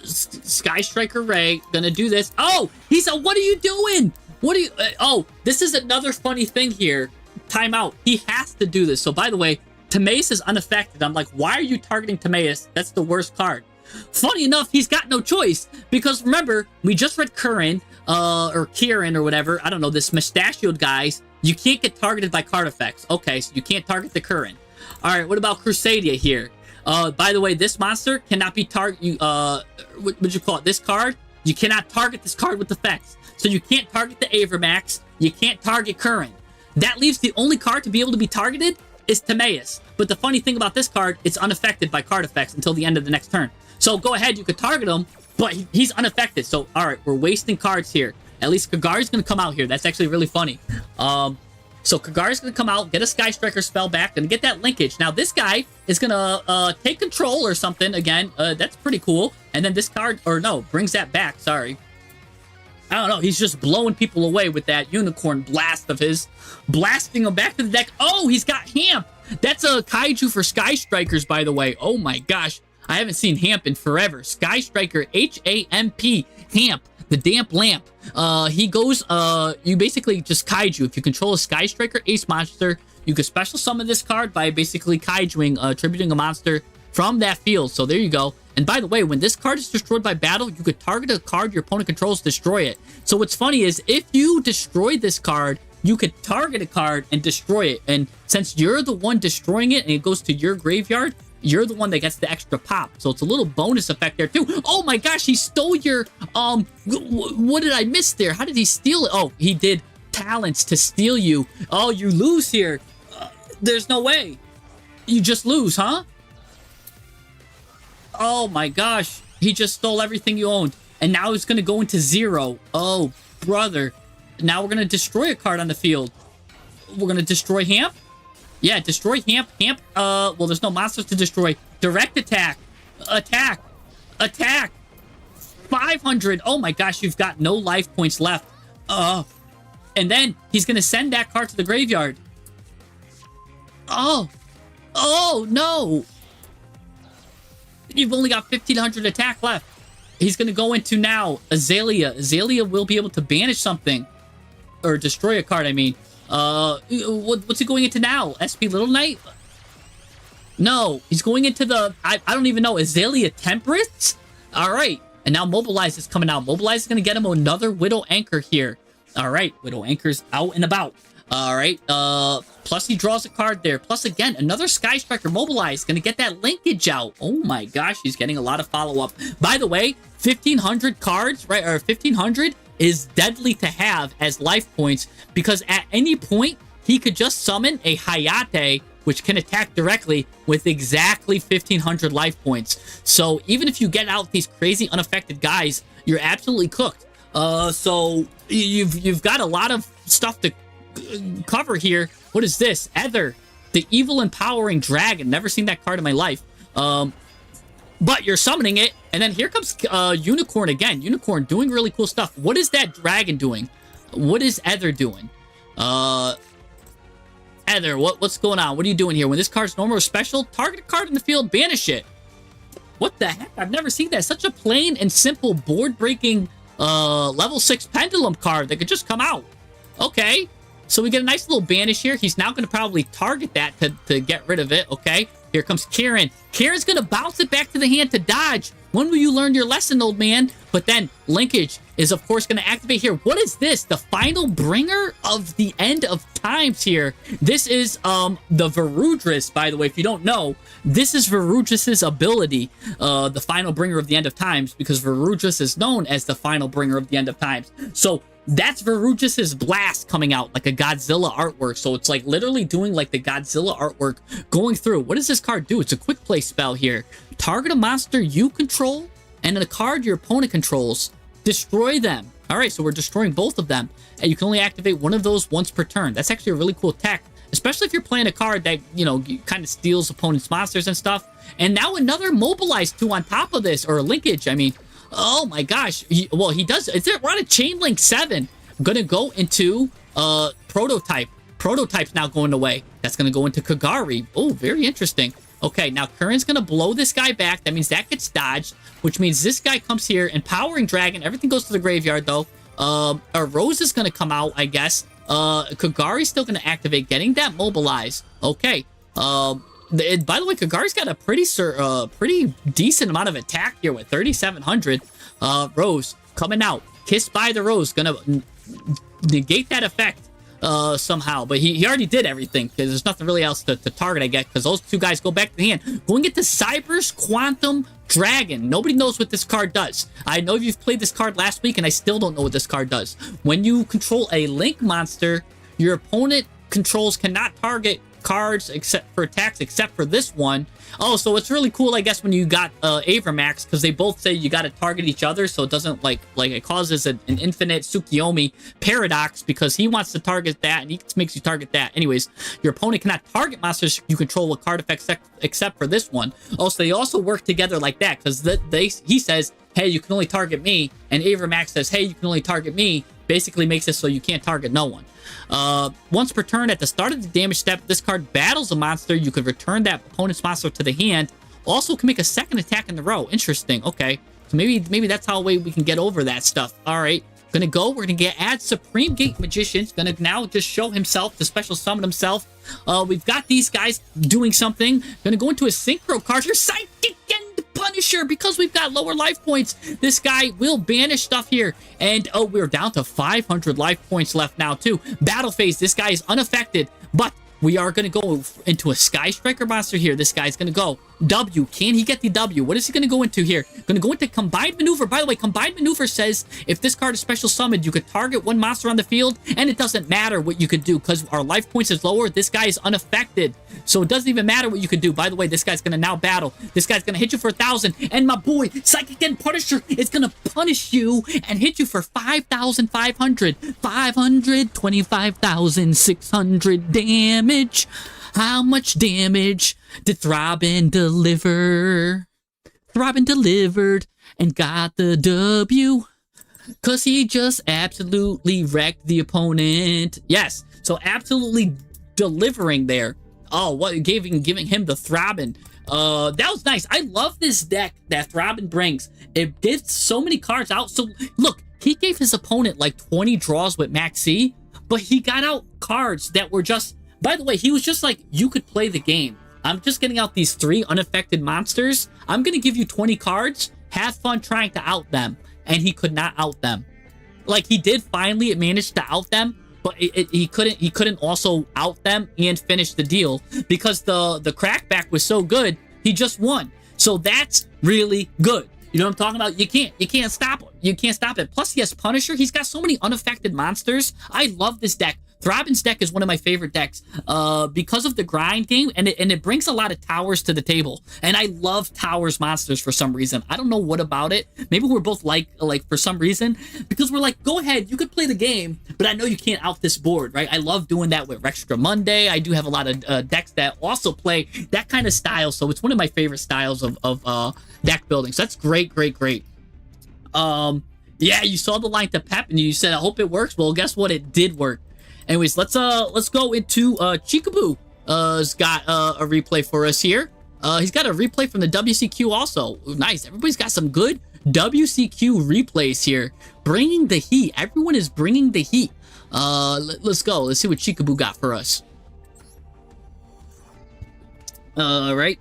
Sky Striker Ray, gonna do this. Oh, what are you doing? What are you, oh, this is another funny thing here. Time out. He has to do this. So by the way, Timaeus is unaffected. I'm like, why are you targeting Timaeus? That's the worst card. Funny enough, he's got no choice, because remember, we just read Curran, or Kieran, or whatever. I don't know, this mustachioed guys. You can't get targeted by card effects. Okay, so you can't target the Curran. All right, what about Crusadia here? By the way, this monster cannot be what would you call it? This card, you cannot target this card with effects. So you can't target the Avermax. You can't target Curran. That leaves the only card to be able to be targeted is Timaeus. But the funny thing about this card, it's unaffected by card effects until the end of the next turn. So go ahead, you could target him, but he's unaffected. So, all right, we're wasting cards here. At least Kagari's going to come out here. That's actually really funny. So Kagari's going to come out, get a Sky Striker spell back, and get that linkage. Now, this guy is going to take control or something. Again, that's pretty cool. And then this card, or no, brings that back. Sorry. I don't know. He's just blowing people away with that unicorn blast of his. Blasting them back to the deck. Oh, he's got Hamp. That's a kaiju for Sky Strikers, by the way. Oh my gosh. I haven't seen Hamp in forever. Sky Striker, H-A-M-P, Hamp. The Damp Lamp. He goes, you basically just kaiju. If you control a Sky Striker Ace monster, you can special summon this card by basically kaijuing, attributing a monster from that field. So there you go. And by the way, when this card is destroyed by battle, you could target a card your opponent controls, destroy it. So what's funny is if you destroy this card, you could target a card and destroy it. And since you're the one destroying it and it goes to your graveyard, you're the one that gets the extra pop. So it's a little bonus effect there too. Oh my gosh, he stole your, what did I miss there? How did he steal it? Oh, he did talents to steal you. Oh, you lose here. There's no way. You just lose, huh? Oh my gosh. He just stole everything you owned. And now it's going to go into 0. Oh, brother. Now we're going to destroy a card on the field. We're going to destroy Hamp? Yeah, destroy Hamp. Hamp, well, there's no monsters to destroy. Direct attack. Attack. Attack. 500. Oh my gosh, you've got no life points left. And then he's going to send that card to the graveyard. Oh. Oh, no. You've only got 1,500 attack left. He's going to go into now Azalea. Azalea will be able to banish something. Or destroy a card, I mean. What's he going into now? SP Little Knight? No, he's going into the... I don't even know. Azalea Temperance? Alright. And now Mobilize is coming out. Mobilize is going to get him another Widow Anchor here. Alright. Widow Anchor's out and about. Alright. Plus he draws a card there. Plus again, another Sky Striker Mobilize. Going to get that linkage out. Oh my gosh, he's getting a lot of follow-up. By the way, 1,500 cards, right? Or 1,500 is deadly to have as life points because at any point, he could just summon a Hayate, which can attack directly with exactly 1,500 life points. So even if you get out these crazy unaffected guys, you're absolutely cooked. So you've got a lot of stuff to cover here. What is this? Ether, the evil empowering dragon. Never seen that card in my life. But you're summoning it, and then here comes Unicorn again. Unicorn doing really cool stuff. What is that dragon doing? What is Ether doing? Ether, what's going on? What are you doing here? When this card's normal or special, target a card in the field, banish it. What the heck? I've never seen that. Such a plain and simple board-breaking level 6 Pendulum card that could just come out. Okay. So we get a nice little banish here. He's now going to probably target that to get rid of it. Okay. Here comes Kieran. Kieran's going to bounce it back to the hand to dodge. When will you learn your lesson, old man? But then Linkage is, of course, going to activate here. What is this? The final bringer of the end of times here. This is the Varudris, by the way. If you don't know, this is Varudris' ability, the final bringer of the end of times, because Varudris is known as the final bringer of the end of times. So that's Varudris' blast coming out like a Godzilla artwork. So it's like literally doing like the Godzilla artwork going through. What does this card do? It's a quick play spell here. Target a monster you control and a card your opponent controls. Destroy them. All right, so we're destroying both of them. And you can only activate one of those once per turn. That's actually a really cool tech, especially if you're playing a card that, you know, kind of steals opponent's monsters and stuff. And now another Mobilize 2 on top of this, or a Linkage, I mean. Oh my gosh. Well, he does. We're on a Chain Link 7. I'm going to go into Prototype. Prototype's now going away. That's going to go into Kagari. Oh, very interesting. Okay, now Curran's going to blow this guy back. That means that gets dodged, which means this guy comes here. Empowering Dragon. Everything goes to the graveyard, though. A Rose is going to come out, I guess. Kagari's still going to activate, getting that Mobilize. Okay. By the way, Kagari's got a pretty decent amount of attack here with 3,700. Rose coming out. Kissed by the Rose. Gonna negate that effect somehow. But he already did everything because there's nothing really else to target, I guess, because those two guys go back to the hand. Going into Cyber's Quantum Dragon. Nobody knows what this card does. I know you've played this card last week, and I still don't know what this card does. When you control a Link monster, your opponent controls cannot target cards except for attacks except for this one. Oh, so it's really cool, I guess, when you got Avramax, because they both say you got to target each other, so it doesn't like it causes an infinite Tsukiyomi paradox, because he wants to target that and he makes you target that. Anyways, your opponent cannot target monsters you control with card effects except for this one. Also, they also work together like that, because he says, hey, you can only target me, and Avramax says, hey, you can only target me. Basically makes it so you can't target no one. Once per turn, at the start of the damage step, this card battles a monster. You could return that opponent's monster to the hand. Also can make a second attack in the row. Interesting. Okay. So maybe that's how we can get over that stuff. All right. We're gonna add Supreme Gate Magician's gonna now just show himself, to special summon himself. We've got these guys doing something. Gonna go into a synchro card here, Psychic and Punisher, because we've got lower life points. This guy will banish stuff here. And oh, we're down to 500 life points left now too. Battle phase, this guy is unaffected, but we are going to go into a Sky Striker monster here. This guy's going to go W. Can he get the W? What is he going to go into here? Going to go into Combined Maneuver. By the way, Combined Maneuver says if this card is special summoned, you could target one monster on the field, and it doesn't matter what you could do because our life points is lower. This guy is unaffected, so it doesn't even matter what you could do. By the way, this guy's going to now battle. This guy's going to hit you for 1,000, and my boy, Psychic and Punisher, is going to punish you and hit you for 5,500. 525,600 damage. How much damage did Throbbing deliver? Throbbing delivered and got the W, cause he just absolutely wrecked the opponent. Yes, so absolutely delivering there. Oh, what giving him the Throbbing. That was nice. I love this deck that Throbbing brings. It did so many cards out. So look, he gave his opponent like 20 draws with Max C, but he got out cards that were just, by the way, he was just like, you could play the game. I'm just getting out these 3 unaffected monsters. I'm going to give you 20 cards. Have fun trying to out them. And he could not out them. Like, he did finally manage to out them, but he couldn't also out them and finish the deal because the crackback was so good, he just won. So that's really good. You know what I'm talking about? You can't stop him. You can't stop it. Plus, he has Punisher. He's got so many unaffected monsters. I love this deck. Throbbing's deck is one of my favorite decks because of the grind game, and it brings a lot of towers to the table. And I love towers monsters for some reason. I don't know what about it. Maybe we're both like for some reason, because we're like, go ahead, you could play the game, but I know you can't out this board, right? I love doing that with Rextra Monday. I do have a lot of decks that also play that kind of style, so it's one of my favorite styles of deck building. So that's great. Yeah, you saw the line to Pep, and you said, I hope it works. Well, guess what? It did work. Anyways, let's go into Chikaboo. Has got a replay for us here. He's got a replay from the WCQ also. Nice. Everybody's got some good WCQ replays here. Bringing the heat. Everyone is bringing the heat. Let's go. Let's see what Chikaboo got for us. All right.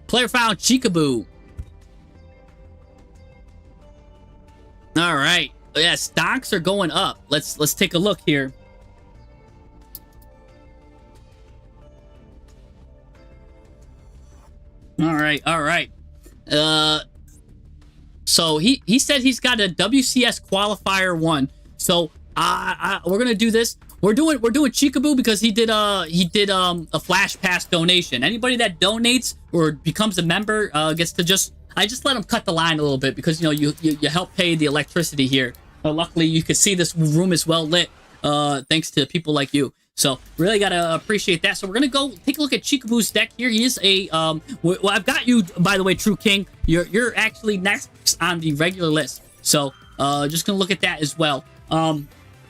Player found Chikaboo. All right. Yeah, stocks are going up. Let's take a look here. All right. So he said he's got a WCS qualifier 1. So we're gonna do this. We're doing Chikaboo because he did a Flash Pass donation. Anybody that donates or becomes a member gets to I just let him cut the line a little bit because, you know, you help pay the electricity here. Luckily, you can see this room is well lit thanks to people like you. So really got to appreciate that. So we're going to go take a look at Chikaboo's deck here. He is a, well, I've got you, by the way, True King. You're actually next on the regular list. So just going to look at that as well.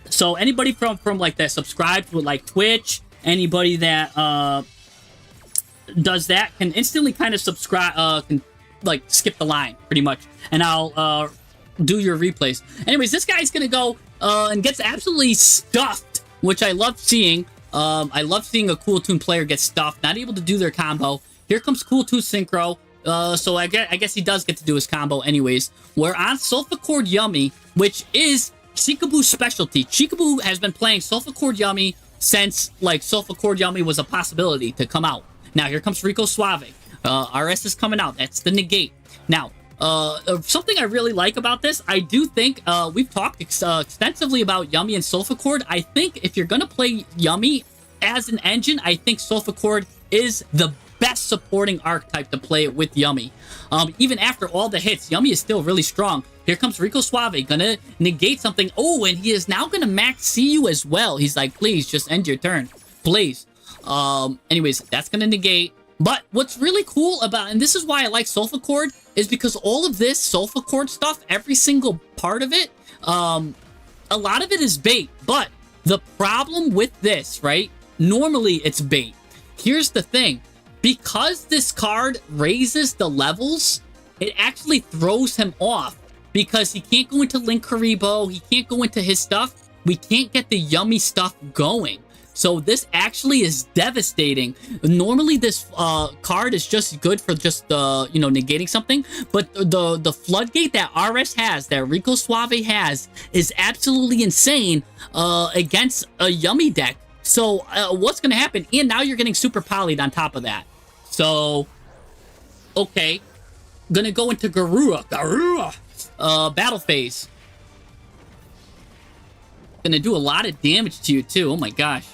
So anybody from like that subscribes with like Twitch, anybody that does that can instantly kind of subscribe, can like skip the line pretty much, and I'll do your replays. Anyways, this guy's gonna go and gets absolutely stuffed, which I love seeing. I love seeing a Cool Toon player get stuffed, not able to do their combo. Here comes Cool Toon Synchro. So I guess he does get to do his combo anyways. We're on Sulfur Yummy, which is Chikaboo's specialty. Chikaboo has been playing Sulfur Yummy since like Sulfur Yummy was a possibility to come out. Now here comes Rico Suave. RS is coming out. That's the negate. Now, something I really like about this, I do think we've talked extensively about Yummy and Sulfur. I think if you're going to play Yummy as an engine, I think Sulfur is the best supporting archetype to play it with Yummy. Even after all the hits, Yummy is still really strong. Here comes Rico Suave, gonna negate something. Oh, and he is now gonna max see you as well. He's like, please, just end your turn. Please. Anyways, that's gonna negate. But what's really cool about, and this is why I like Sulfur, is because all of this Sulfur stuff, every single part of it, a lot of it is bait. But the problem with this, right? Normally it's bait. Here's the thing. because this card raises the levels, it actually throws him off because he can't go into Link Karibo, he can't go into his stuff. We can't get the yummy stuff going. So this actually is devastating. Normally this card is just good for just you know, negating something, but the floodgate that RS has, that Rico Suave has, is absolutely insane against a yummy deck. So what's gonna happen? And now you're getting super polyed on top of that. So okay, gonna go into Garura battle phase. Gonna do a lot of damage to you too. Oh my gosh.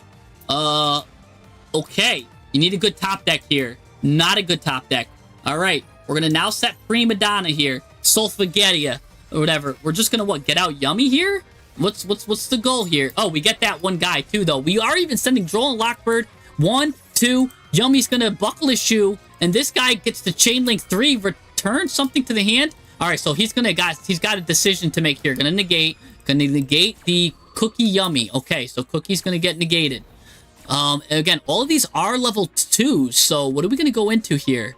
Okay. You need a good top deck here. Not a good top deck. Alright. We're gonna now set Prima Donna here. Sulfageria. Or whatever. We're just gonna, what, get out Yummy here? What's the goal here? Oh, we get that one guy too, though. We are even sending Droll and Lockbird. 1, 2. Yummy's gonna buckle his shoe. And this guy gets the Chain Link 3. Return something to the hand. Alright, so he's gonna, guys, he's got a decision to make here. Gonna negate the Cookie Yummy. Okay, so Cookie's gonna get negated. Again, all of these are level 2s, so what are we gonna go into here?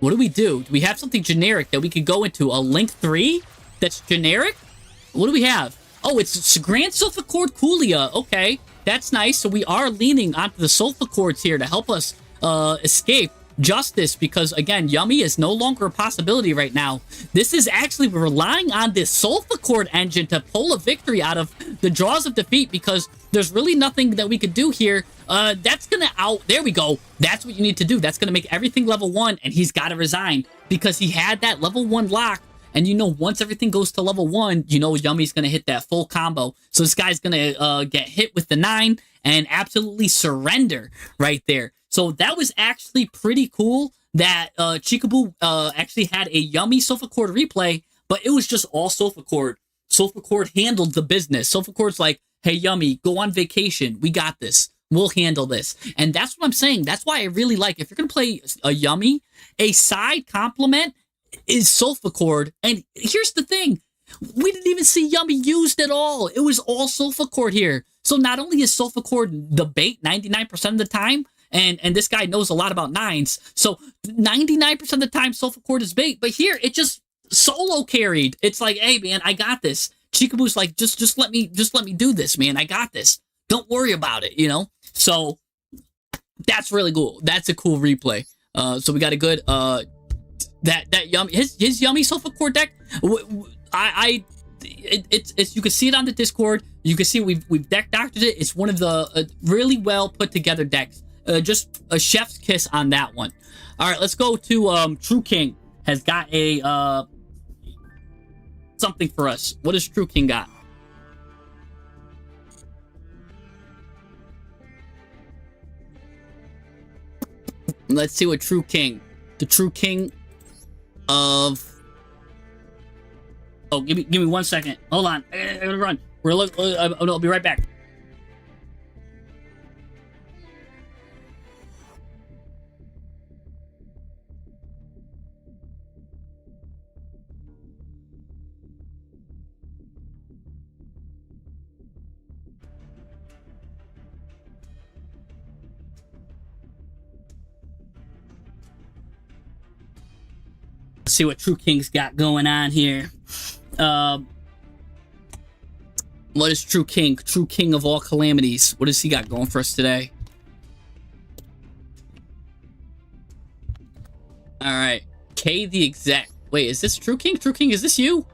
What do? Do we have something generic that we could go into? A Link 3 that's generic? What do we have? Oh, it's Grand Sulfur-Cord Coolia. Okay, that's nice. So we are leaning onto the Sulfur-Cords here to help us escape Justice, because again, Yummy is no longer a possibility right now. This is actually relying on this Sulfur-Cord engine to pull a victory out of the jaws of defeat, because there's really nothing that we could do here. That's gonna there we go. That's what you need to do. That's gonna make everything level 1, and he's got to resign because he had that level 1 lock. And you know, once everything goes to level 1, you know Yummy's gonna hit that full combo. So this guy's gonna get hit with the 9 and absolutely surrender right there. So that was actually pretty cool that Chikaboo actually had a Yummy Sulfur-Cord replay, but it was just all Sulfur-Cord. Sulfur-Cord handled the business. Sulfur-Cord's like, hey, Yummy, go on vacation. We got this. We'll handle this. And that's what I'm saying. That's why I really like, if you're going to play a Yummy, a side complement is Sulfur-Cord. And here's the thing. We didn't even see Yummy used at all. It was all Sulfur-Cord here. So not only is Sulfur-Cord the bait 99% of the time, and this guy knows a lot about 9s, so 99% of the time Sulfur-Cord is bait, but here it just solo carried. It's like, hey man, I got this. Chikaboo's like, just let me do this, man. I got this. Don't worry about it, you know? So that's really cool. That's a cool replay. So we got a good that Yummy, his Yummy Sulfur-Cord deck. It's you can see it on the Discord. You can see we've deck doctored it. It's one of the really well put together decks. Just a chef's kiss on that one. All right, let's go to True King has got a something for us. What does True King got? Let's see what True King, the True King of. Oh, give me 1 second. Hold on. I gotta run. I'll be right back. Let's see what True King's got going on here. What is True King? True King of all calamities. What does he got going for us today? Alright. K the exec. Wait, is this True King? True King, is this you?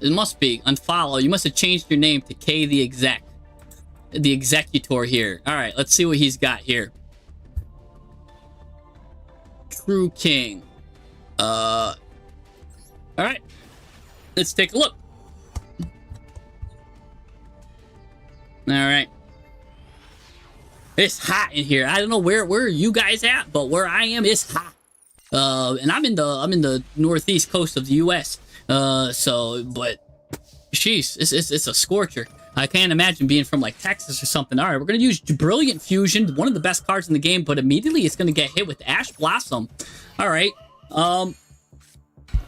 It must be. Unfollow. You must have changed your name to K the exec. The executor here. Alright, let's see what he's got here. True King. Alright. Let's take a look. Alright. It's hot in here. I don't know where you guys at, but where I am, it's hot. And I'm in the northeast coast of the US. So, but jeez, it's a scorcher. I can't imagine being from like Texas or something. All right, we're gonna use Brilliant Fusion, one of the best cards in the game, but immediately it's gonna get hit with Ash Blossom. All right.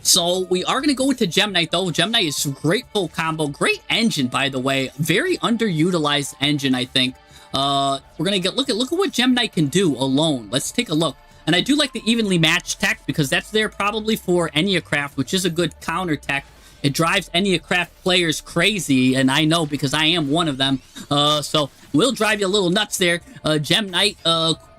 So we are gonna go into Gem Knight though. Gem Knight is a great full combo, great engine by the way, very underutilized engine I think. We're gonna look at what Gem Knight can do alone. Let's take a look. And I do like the evenly matched tech because that's there probably for Enneacraft, which is a good counter tech. It drives Enneacraft players crazy, and I know because I am one of them. So we'll drive you a little nuts there. Gem Knight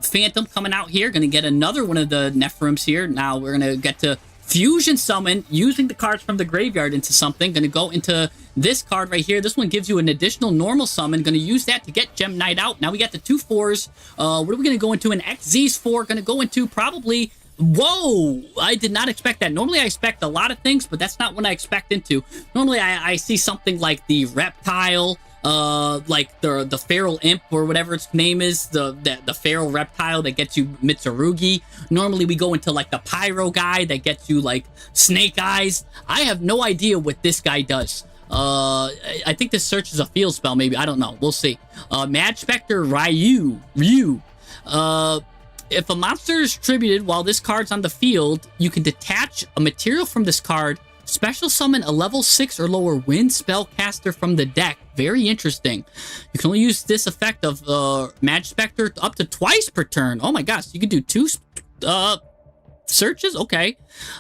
Phantom coming out here. Going to get another one of the Nephrims here. Now we're going to get to Fusion Summon using the cards from the graveyard into something. Going to go into this card right here. This one gives you an additional normal summon. Going to use that to get Gem Knight out. Now we got the 2 4s. What are we going to go into? An XZ's 4. Going to go into probably... Whoa! I did not expect that. Normally I expect a lot of things, but that's not what I expect into. Normally I see something like the Reptile, like the Feral Imp or whatever its name is, the Feral Reptile that gets you Mitsurugi. Normally we go into like the Pyro guy that gets you like Snake Eyes. I have no idea what this guy does. I think this searches a field spell maybe. I don't know. We'll see. Mad Spectre Ryu. If a monster is tributed while this card's on the field, you can detach a material from this card, special summon a level 6 or lower wind spellcaster from the deck. Very interesting. You can only use this effect of Mad Spectre up to twice per turn. Oh my gosh, you can do 2 searches? Okay.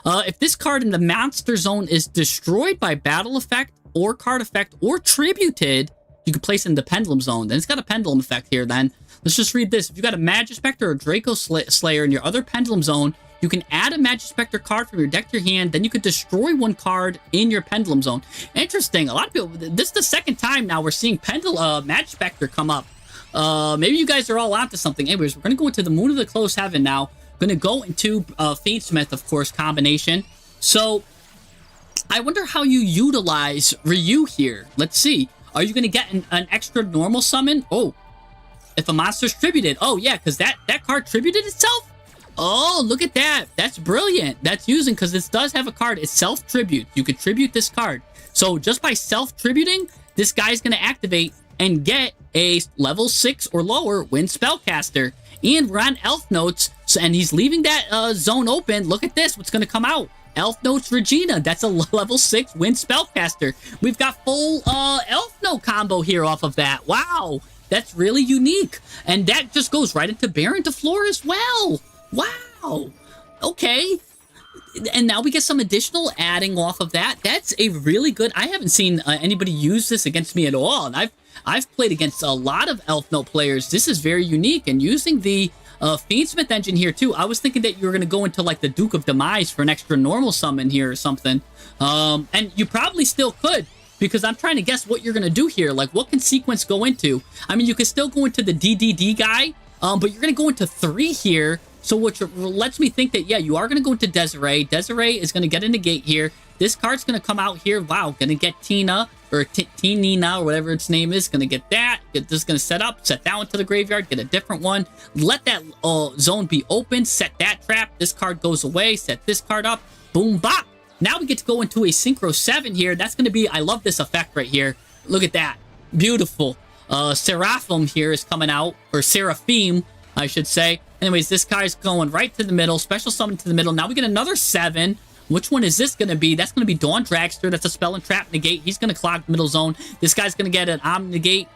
If this card in the monster zone is destroyed by battle effect or card effect or tributed, you can place it in the pendulum zone. Then it's got a pendulum effect here then. Let's just read this. If you got a Magic Spectre or Draco Slayer in your other pendulum zone, you can add a Magic Spectre card from your deck to your hand. Then you could destroy 1 card in your pendulum zone. Interesting. A lot of people... This is the second time now we're seeing Magic Spectre come up. Maybe you guys are all onto something. Anyways, we're going to go into the Moon of the Close Heaven now. Going to go into Fiendsmith, of course, combination. So, I wonder how you utilize Ryu here. Let's see. Are you going to get an extra normal summon? Oh. If a monster's tributed. Oh, yeah, because that card tributed itself? Oh, look at that. That's brilliant. That's using, because this does have a card. It's self-tribute. You could tribute this card. So just by self-tributing, this guy's going to activate and get a level 6 or lower wind spellcaster. And we're on Elf Notes, so, and he's leaving that zone open. Look at this. What's going to come out? Elf Notes Regina. That's a level 6 wind spellcaster. We've got full Elf Note combo here off of that. Wow. That's really unique. And that just goes right into Baron de Fleur as well. Wow. Okay. And now we get some additional adding off of that. That's a really good... I haven't seen anybody use this against me at all. And I've played against a lot of Elf Note players. This is very unique. And using the Fiendsmith engine here too, I was thinking that you were going to go into like the Duke of Demise for an extra normal summon here or something. And you probably still could. Because I'm trying to guess what you're going to do here. Like, what can sequence go into? I mean, you can still go into the DDD guy, but you're going to go into 3 here. So which lets me think that, yeah, you are going to go into Desiree. Desiree is going to get a negate here. This card's going to come out here. Wow, going to get Tina, or Tinina, or whatever its name is. Going to get that. This is going to set that one to the graveyard, get a different one. Let that zone be open. Set that trap. This card goes away. Set this card up. Boom, bop. Now we get to go into a Synchro 7 here. That's going to be... I love this effect right here. Look at that. Beautiful. Seraphim here is coming out. Or Seraphim, I should say. Anyways, this guy's going right to the middle. Special summon to the middle. Now we get another 7. Which one is this going to be? That's going to be Dawn Dragster. That's a spell and trap negate. He's going to clog the middle zone. This guy's going to get an Omni negate.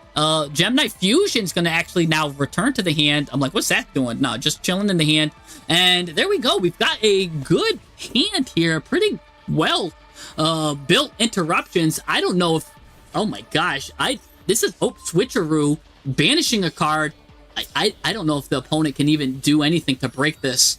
Gem Knight Fusion's going to actually now return to the hand. I'm like, what's that doing? No, just chilling in the hand. And there we go. We've got a good hand here. Pretty well built interruptions. I don't know if... Oh my gosh. This is Switcheroo banishing a card. I don't know if the opponent can even do anything to break this.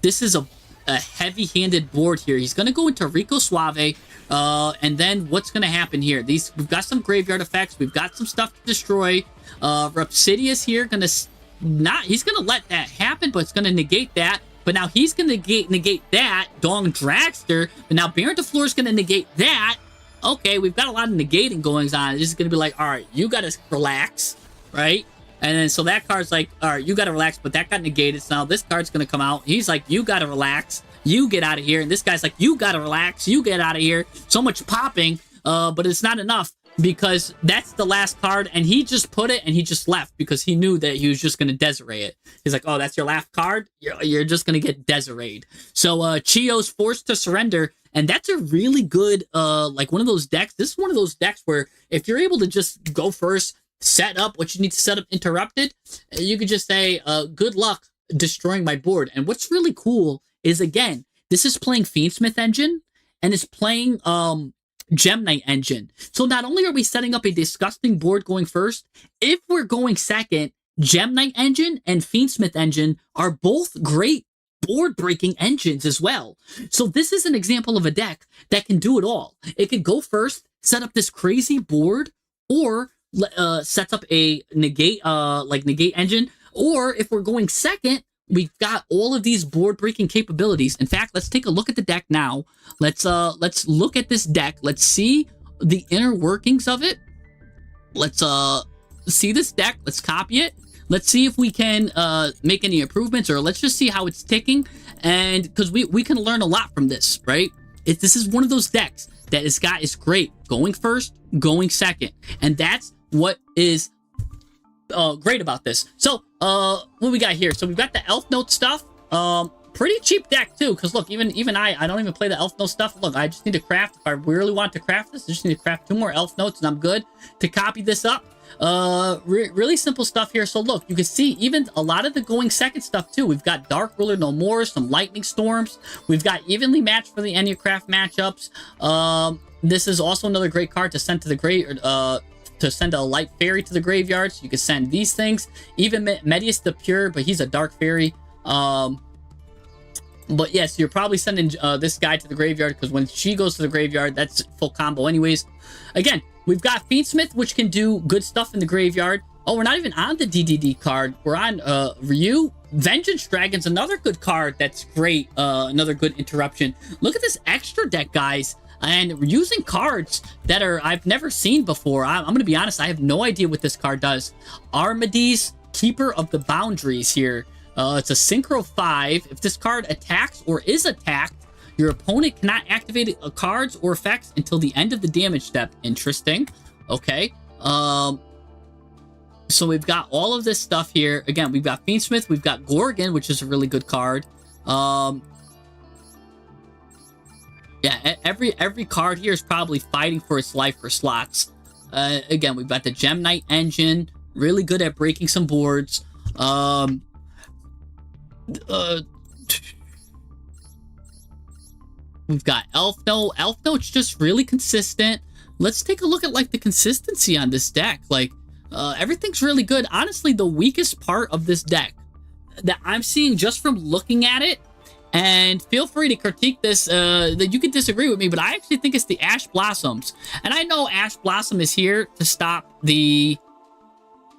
This is a heavy-handed board here. He's going to go into Rico Suave. And then what's going to happen here? We've got some graveyard effects. We've got some stuff to destroy. Rhapsodius here going to... He's going to let that happen, but it's going to negate that. But now he's going to negate that. Dawn Dragster. But now Baron de Fleur is going to negate that. Okay, we've got a lot of negating going on. This is going to be like, all right, you got to relax, right? And then so that card's like, all right, you got to relax, but that got negated. So now this card's going to come out. He's like, you got to relax. You get out of here. And this guy's like, you got to relax. You get out of here. So much popping, but it's not enough. Because that's the last card, and he just put it, and he just left because he knew that he was just going to Desiree it. He's like, oh, that's your last card? You're just going to get Desireed. So Chio's forced to surrender, and that's a really good, like one of those decks. This is one of those decks where if you're able to just go first, set up what you need to set up interrupted, you could just say, good luck destroying my board. And what's really cool is, again, this is playing Fiendsmith engine and it's playing Gem Knight engine. So not only are we setting up a disgusting board going first, if we're going second, Gem Knight engine and Fiendsmith engine are both great board-breaking engines as well. So this is an example of a deck that can do it all. It could go first, set up this crazy board, or sets up a negate engine. Or if we're going second, we've got all of these board-breaking capabilities. In fact, let's take a look at the deck now. Let's look at this deck. Let's see the inner workings of it. Let's see this deck. Let's copy it. Let's see if we can make any improvements, or let's just see how it's ticking. And because we can learn a lot from this, right? This is one of those decks that is great going first, going second, and that's what is great about this. So what we got here? So we've got the Elf Note stuff. Pretty cheap deck too, because look, even I don't even play the Elf Note stuff. Look, I just need to craft. If I really want to craft this, I just need to craft 2 more Elf Notes and I'm good to copy this up. Really simple stuff here. So look, you can see even a lot of the going second stuff too. We've got Dark Ruler No More, some Lightning Storms. We've got evenly matched for the Enneacraft matchups. This is also another great card to send to the grave, to send a light fairy to the graveyard. So you can send these things. Even Medius the Pure, but he's a dark fairy. But yes, you're probably sending this guy to the graveyard, because when she goes to the graveyard, that's full combo anyways. Again, we've got Fiendsmith, which can do good stuff in the graveyard. Oh, we're not even on the DDD card. We're on Ryu. Vengeance Dragon's another good card that's great. Another good interruption. Look at this extra deck, guys. And we're using cards that I've never seen before. I'm going to be honest, I have no idea what this card does. Armades, Keeper of the Boundaries here. It's a Synchro 5. If this card attacks or is attacked, your opponent cannot activate cards or effects until the end of the damage step. Interesting. Okay. So we've got all of this stuff here. Again, we've got Fiendsmith. We've got Gorgon, which is a really good card. Yeah, every card here is probably fighting for its life for slots. Again, we've got the Gem Knight engine. Really good at breaking some boards. We've got Elf Note. Elf Note's just really consistent. Let's take a look at like the consistency on this deck. Like everything's really good. Honestly, the weakest part of this deck that I'm seeing just from looking at it, and feel free to critique this, that you could disagree with me, but I actually think it's the Ash Blossoms. And I know Ash Blossom is here to stop the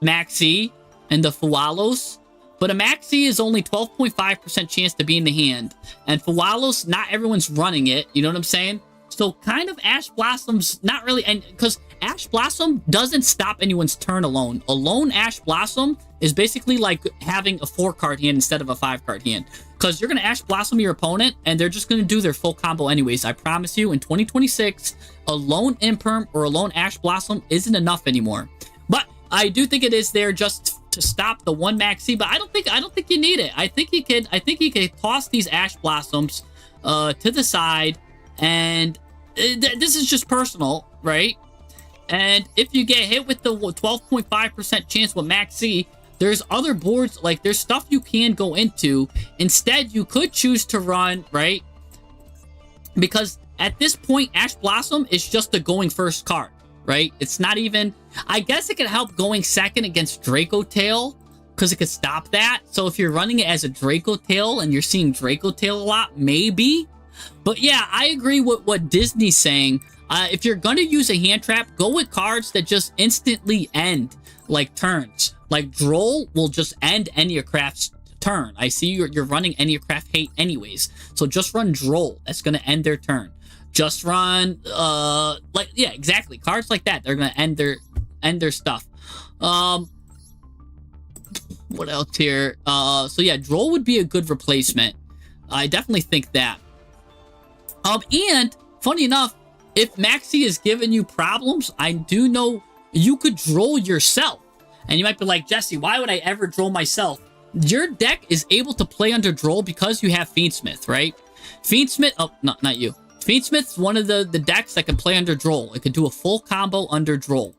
Maxi and the Fualos, but a Maxi is only 12.5% chance to be in the hand. And Fualos, not everyone's running it. You know what I'm saying? So kind of Ash Blossom's not really, and because Ash Blossom doesn't stop anyone's turn alone. A lone Ash Blossom is basically like having a 4-card hand instead of a 5-card hand. Because you're going to Ash Blossom your opponent, and they're just going to do their full combo anyways. I promise you, in 2026, a lone Imperm or a lone Ash Blossom isn't enough anymore. But I do think it is there just to stop the one Maxi, but I don't think you need it. I think you could toss these Ash Blossoms to the side, and this is just personal, right? And if you get hit with the 12.5% chance with Maxi, there's other boards, like there's stuff you can go into. Instead, you could choose to run, right? Because at this point, Ash Blossom is just a going first card, right? It's not even, I guess it could help going second against Draco Tail, because it could stop that. So if you're running it as a Draco Tail and you're seeing Draco Tail a lot, maybe. But yeah, I agree with what Disney's saying. If you're going to use a hand trap, go with cards that just instantly end, like turns. Like Droll will just end Enneacraft's turn. I see you're running Enneacraft hate anyways. So just run Droll. That's going to end their turn. Just run, like, yeah, exactly. Cards like that, they're going to end their stuff. What else here? So yeah, Droll would be a good replacement. I definitely think that. And funny enough, if Maxi is giving you problems, I do know you could Droll yourself. And you might be like, Jesse, why would I ever Droll myself? Your deck is able to play under Droll because you have Fiendsmith, right? Fiendsmith, oh, not you. Fiendsmith's one of the decks that can play under Droll. It could do a full combo under Droll.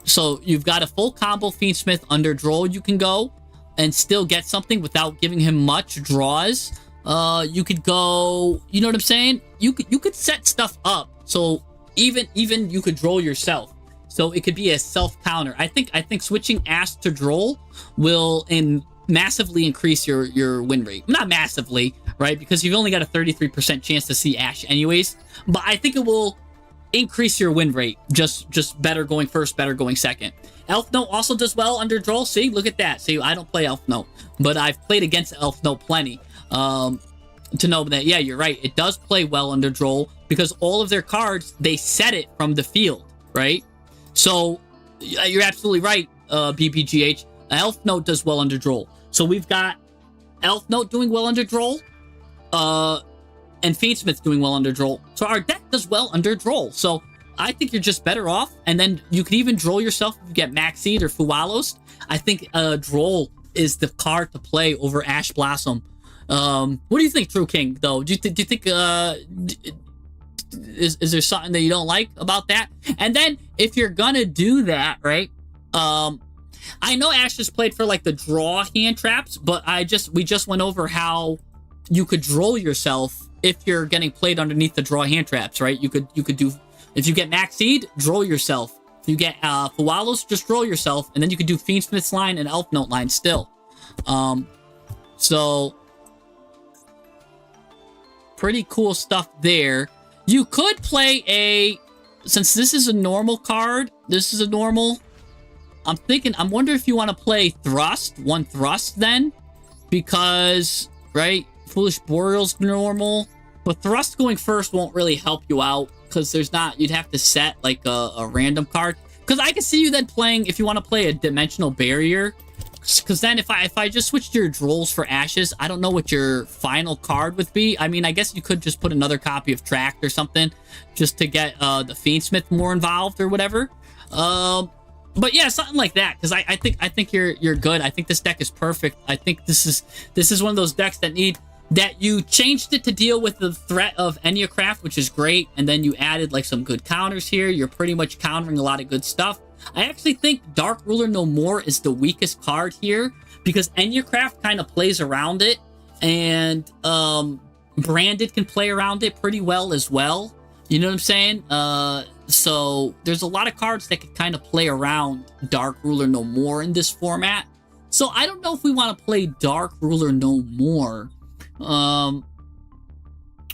So you've got a full combo Fiendsmith under Droll you can go and still get something without giving him much draws. You could go, you know what I'm saying? You could set stuff up so even you could Droll yourself. So it could be a self counter. I think switching Ash to Droll will massively increase your win rate. Not massively, right? Because you've only got a 33% chance to see Ash anyways. But I think it will increase your win rate. Just better going first, better going second. Elf Note also does well under Droll. See, look at that. See, I don't play Elf Note, but I've played against Elf Note plenty. To know that, yeah, you're right. It does play well under Droll because all of their cards, they set it from the field, right? So you're absolutely right, BPGH. Elf Note does well under Droll. So we've got Elf Note doing well under Droll, and Fiendsmith doing well under Droll. So our deck does well under Droll. So I think you're just better off. And then you could even Droll yourself if you get Maxied or Fuwalos. I think Droll is the card to play over Ash Blossom. What do you think, True King, though? Do you think is there something that you don't like about that? And then if you're gonna do that, right? I know Ash just played for like the draw hand traps, but we just went over how you could Droll yourself if you're getting played underneath the draw hand traps, right? You could do, if you get Maxied, Droll yourself. If you get Fuwalos, just Droll yourself, and then you could do Fiendsmith's line and Elf Note line still. So pretty cool stuff there. You could play since this is a normal card, I'm wondering if you want to play Thrust, one Thrust then, because, right, Foolish Boreal's normal, but Thrust going first won't really help you out, because you'd have to set, like, a random card, because I can see you then playing, if you want to play a Dimensional Barrier, because then if I just switched your Drolls for Ashes, I don't know what your final card would be. I mean, I guess you could just put another copy of Tract or something just to get the Fiendsmith more involved or whatever. But yeah, something like that, because I think you're good. I think this deck is perfect. I think this is one of those decks that you changed it to deal with the threat of Enneacraft, which is great, and then you added like some good counters here. You're pretty much countering a lot of good stuff. I actually think Dark Ruler No More is the weakest card here because Enneacraft kind of plays around it, and Branded can play around it pretty well as well. You know what I'm saying? So there's a lot of cards that could kind of play around Dark Ruler No More in this format. So I don't know if we want to play Dark Ruler No More.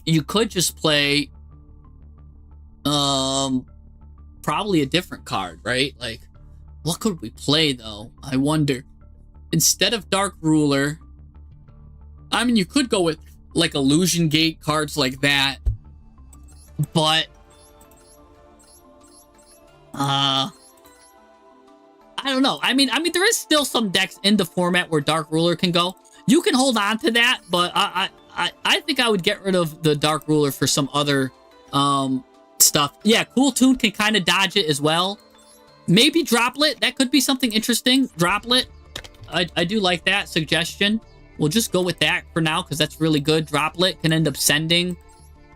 You could just play probably a different card, right? Like, what could we play though? I wonder. Instead of Dark Ruler, I mean, you could go with like Illusion Gate, cards like that, but I don't know. I mean, there is still some decks in the format where Dark Ruler can go. You can hold on to that, but I think I would get rid of the Dark Ruler for some other stuff. Yeah, Cool Tune can kind of dodge it as well. Maybe Droplet. That could be something interesting. Droplet. I do like that suggestion. We'll just go with that for now because that's really good. Droplet can end up sending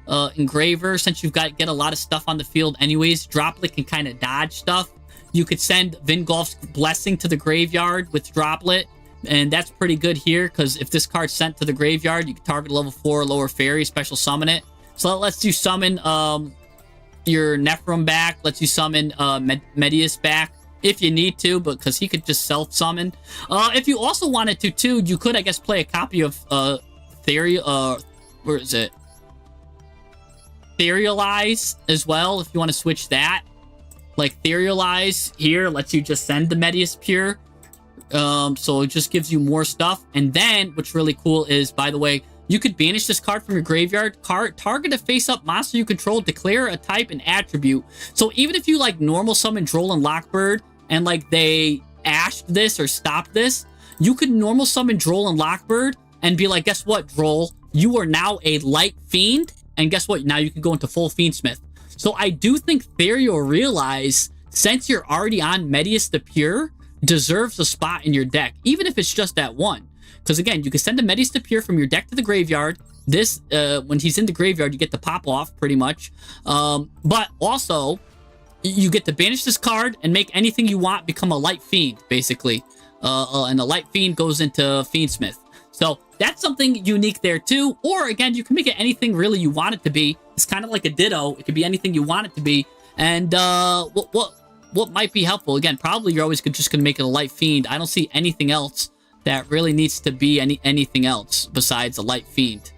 Engraver, since you've get a lot of stuff on the field anyways. Droplet can kind of dodge stuff. You could send Vingolf's Blessing to the graveyard with Droplet, and that's pretty good here because if this card's sent to the graveyard, you can target level 4 or lower fairy, special summon it. So that lets you summon your Nephrim back, lets you summon Medius back if you need to, but because he could just self-summon. If you also wanted to too, you could, I guess, play a copy of where is it? Etherealize as well, if you want to switch that. Like, Etherealize here lets you just send the Medius Pure. So it just gives you more stuff. And then, what's really cool is, by the way, you could banish this card from your graveyard. Target a face-up monster you control, declare a type and attribute. So even if you, like, normal summon Droll and Lockbird, and, like, they ashed this or stopped this, you could normal summon Droll and Lockbird and be like, guess what, Droll? You are now a light fiend. And guess what? Now you can go into full Fiendsmith. So I do think Etherealize, since you're already on Medius the Pure, deserves a spot in your deck, even if it's just that one. Because again, you can send a Medius the Pure from your deck to the graveyard. This, when he's in the graveyard, you get the pop off pretty much. But also, you get to banish this card and make anything you want become a Light Fiend, basically. And the Light Fiend goes into Fiendsmith. So that's something unique there too. Or again, you can make it anything really you want it to be. It's kind of like a Ditto. It could be anything you want it to be. And what might be helpful? Again, probably you're always just going to make it a Light Fiend. I don't see anything else that really needs to be anything else besides a Light Fiend.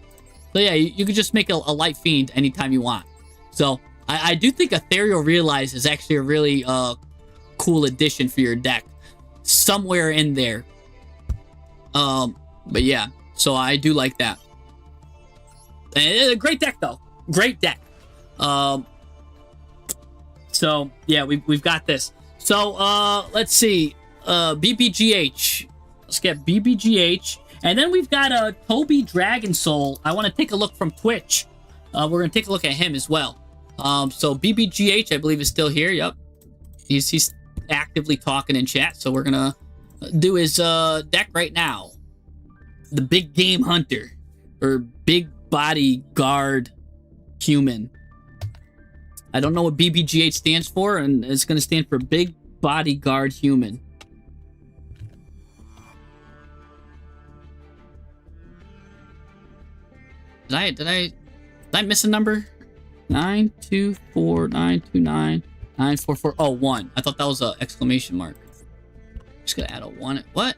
So yeah, you could just make a Light Fiend anytime you want. So I do think Ethereal Realize is actually a really cool addition for your deck. Somewhere in there. But yeah, so I do like that. And a great deck though. Great deck. So yeah, we've got this. So let's see. BBGH. Let's get BBGH. And then we've got Toby Dragon Soul. I want to take a look from Twitch. We're going to take a look at him as well. So BBGH, I believe, is still here. Yep. He's actively talking in chat. So we're going to do his deck right now. The Big Game Hunter. Or Big Body Guard Human. I don't know what BBGH stands for. And it's going to stand for Big Body Guard Human. Did I miss a number? 924929944. Oh, 1. I thought that was an exclamation mark. Just gonna add a 1. What?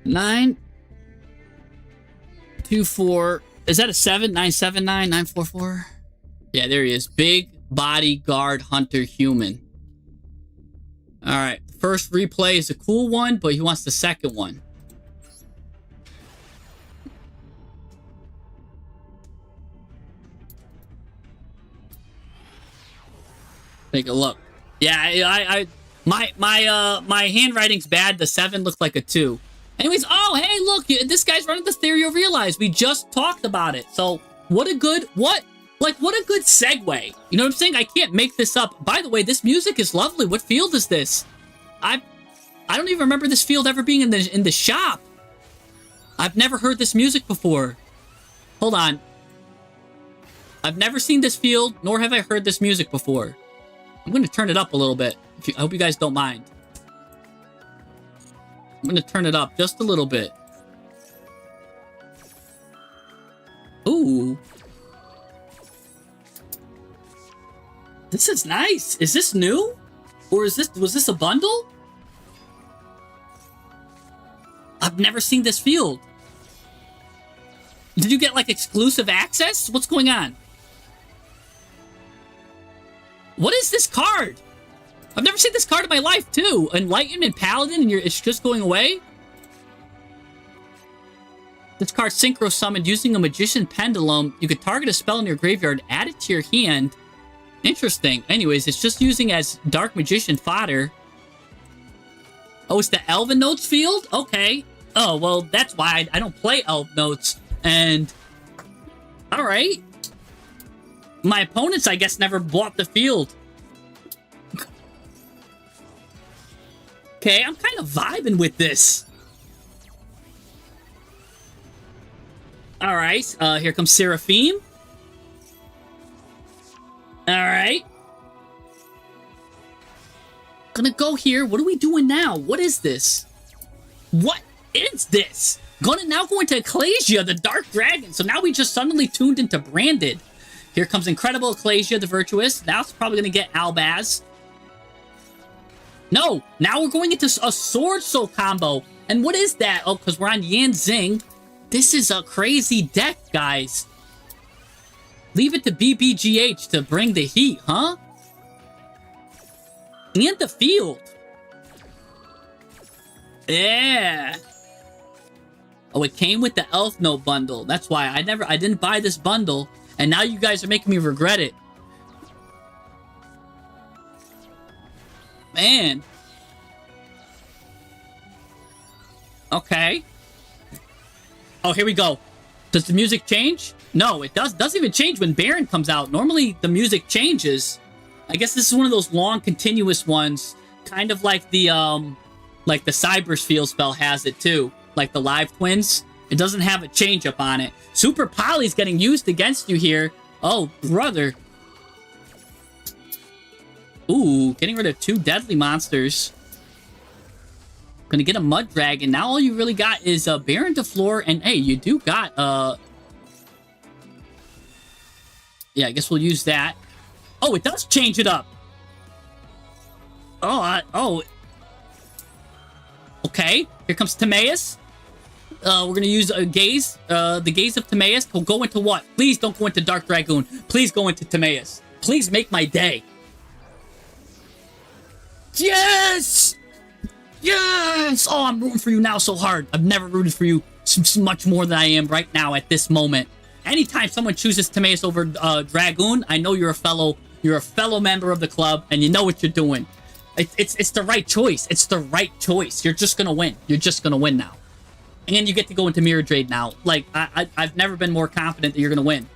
924. Is that a 7? 979944? Yeah, there he is. Big Body Guard Hunter Human. Alright. First replay is a cool one, but he wants the second one. Take a look. Yeah, my handwriting's bad. The 7 looked like a 2. Anyways, oh hey, look, this guy's running the Stereo Realize. We just talked about it. So what a good what a good segue. You know what I'm saying? I can't make this up. By the way, this music is lovely. What field is this? I don't even remember this field ever being in the shop. I've never heard this music before. Hold on. I've never seen this field, nor have I heard this music before. I'm going to turn it up a little bit. I hope you guys don't mind. I'm going to turn it up just a little bit. Ooh. This is nice. Is this new? Or was this a bundle? I've never seen this field. Did you get like exclusive access? What's going on? What is this card? I've never seen this card in my life, too. Enlightenment Paladin, and it's just going away? This card synchro summoned using a Magician Pendulum. You could target a spell in your graveyard, add it to your hand. Interesting. Anyways, it's just using as Dark Magician fodder. Oh, it's the Elven Notes field? Okay. Oh, well, that's why I don't play Elven Notes. And... alright. My opponents, I guess, never bought the field. Okay, I'm kind of vibing with this. Alright, here comes Seraphim. Alright. Gonna go here. What are we doing now? What is this? What is this? Now go into Ecclesia, the Dark Dragon. So now we just suddenly tuned into Branded. Here comes Incredible Ecclesia, the Virtuous. Now it's probably going to get Albaz. No, now we're going into a Sword Soul combo. And what is that? Oh, because we're on Yan Zing. This is a crazy deck, guys. Leave it to BBGH to bring the heat, huh? And the field. Yeah. Oh, it came with the Elf Note bundle. That's why I didn't buy this bundle. And now you guys are making me regret it. Man. Okay. Oh, here we go. Does the music change? No, it doesn't even change when Baron comes out. Normally, the music changes. I guess this is one of those long, continuous ones. Kind of like the Cyber's Field spell has it, too. Like the Live Twins. It doesn't have a change up on it. Super Poly's getting used against you here. Oh, brother. Ooh, getting rid of 2 deadly monsters. Gonna get a Mud Dragon. Now all you really got is Baron DeFleur, and hey, you do got yeah, I guess we'll use that. Oh, it does change it up. Oh, okay. Here comes Timaeus. We're gonna use a gaze. The gaze of Timaeus will go into what? Please don't go into Dark Dragoon. Please go into Timaeus. Please make my day. Yes! Yes! Oh, I'm rooting for you now so hard. I've never rooted for you so much more than I am right now at this moment. Anytime someone chooses Timaeus over Dragoon, I know you're a fellow member of the club, and you know what you're doing. It's the right choice. It's the right choice. You're just gonna win. You're just gonna win now. And you get to go into Mirror Trade now. Like, I've never been more confident that you're gonna win.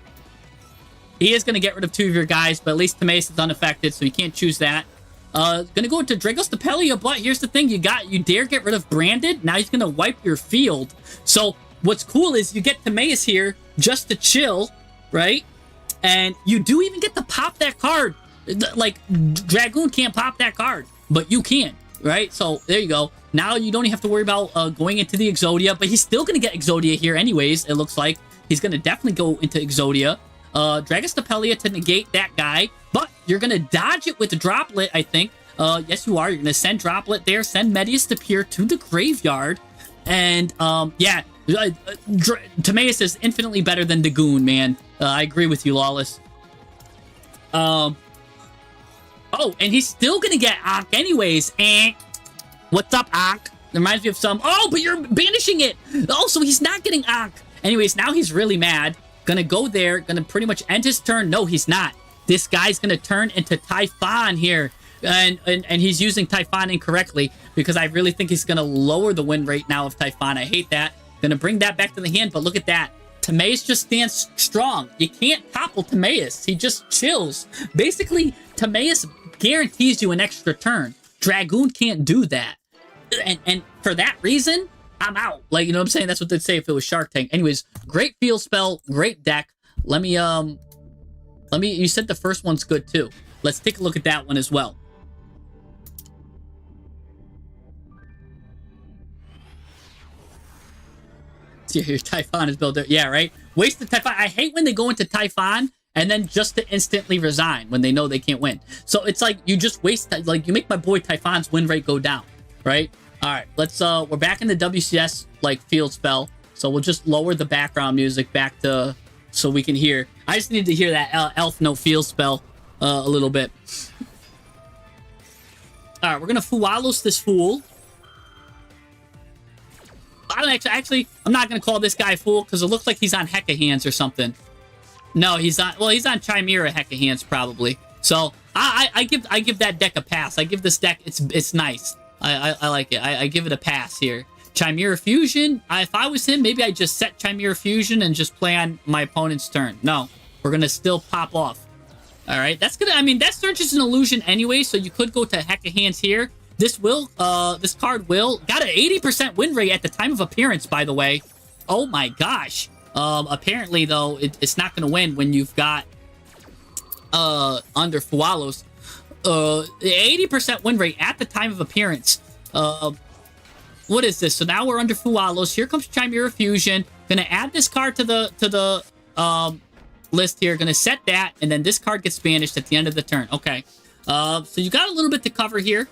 He is gonna get rid of 2 of your guys, but at least Timaeus is unaffected, so you can't choose that. Gonna go into Dragos Tapelia, but here's the thing. You dare get rid of Branded. Now he's gonna wipe your field. So what's cool is you get Timaeus here just to chill, right? And you do even get to pop that card. Like, Dragoon can't pop that card, but you can, right? So there you go. Now you don't even have to worry about going into the Exodia, but he's still gonna get Exodia here anyways, it looks like. He's gonna definitely go into Exodia. Dragos Tapelia to negate that guy, but you're gonna dodge it with the Droplet, I think. Yes, you are. You're gonna send Droplet there, send Medius to Pier to the graveyard, and yeah, Timaeus is infinitely better than Dagoon, man. I agree with you, Lawless. Oh, and he's still gonna get Ankh anyways. What's up, Ankh? Reminds me of some. Oh, but you're banishing it. Oh, so he's not getting Ankh. Anyways, now he's really mad. Gonna go there, gonna pretty much end his turn. No, he's not. This guy's gonna turn into Typhon here. And he's using Typhon incorrectly because I really think he's gonna lower the win rate now of Typhon. I hate that. Gonna bring that back to the hand, but look at that. Timaeus just stands strong. You can't topple Timaeus. He just chills. Basically, Timaeus guarantees you an extra turn. Dragoon can't do that. And for that reason, I'm out. Like, you know what I'm saying? That's what they'd say if it was Shark Tank. Anyways, great field spell, great deck. Let me, you said the first one's good too. Let's take a look at that one as well. See, here, Typhon is built there. Yeah, right? Wasted Typhon. I hate when they go into Typhon and then just to instantly resign when they know they can't win. So it's like you just waste, like you make my boy Typhon's win rate go down, right? All right, let's, we're back in the WCS, like, field spell. So we'll just lower the background music back to, so we can hear. I just need to hear that elf note field spell a little bit. All right, we're going to Fualos this fool. I don't actually, I'm not going to call this guy a fool because it looks like he's on Hecka Hands or something. No, he's on, well, he's on Chimera Hecka Hands probably. So I give that deck a pass. I give this deck, it's nice. I like it. I give it a pass here. Chimera Fusion. If I was him, maybe I'd just set Chimera Fusion and just play on my opponent's turn. No, we're going to still pop off. All right. That's going to, I mean, that Surge is an illusion anyway, so you could go to Hecka Hands here. This card will. Got an 80% win rate at the time of appearance, by the way. Oh my gosh. Apparently, though, it's not going to win when you've got under Fualos. 80% win rate at the time of appearance. What is this? So now we're under Fualos. Here comes Chimera Fusion. Gonna add this card to the list here. Gonna set that, and then this card gets banished at the end of the turn. Okay. So you got a little bit to cover here.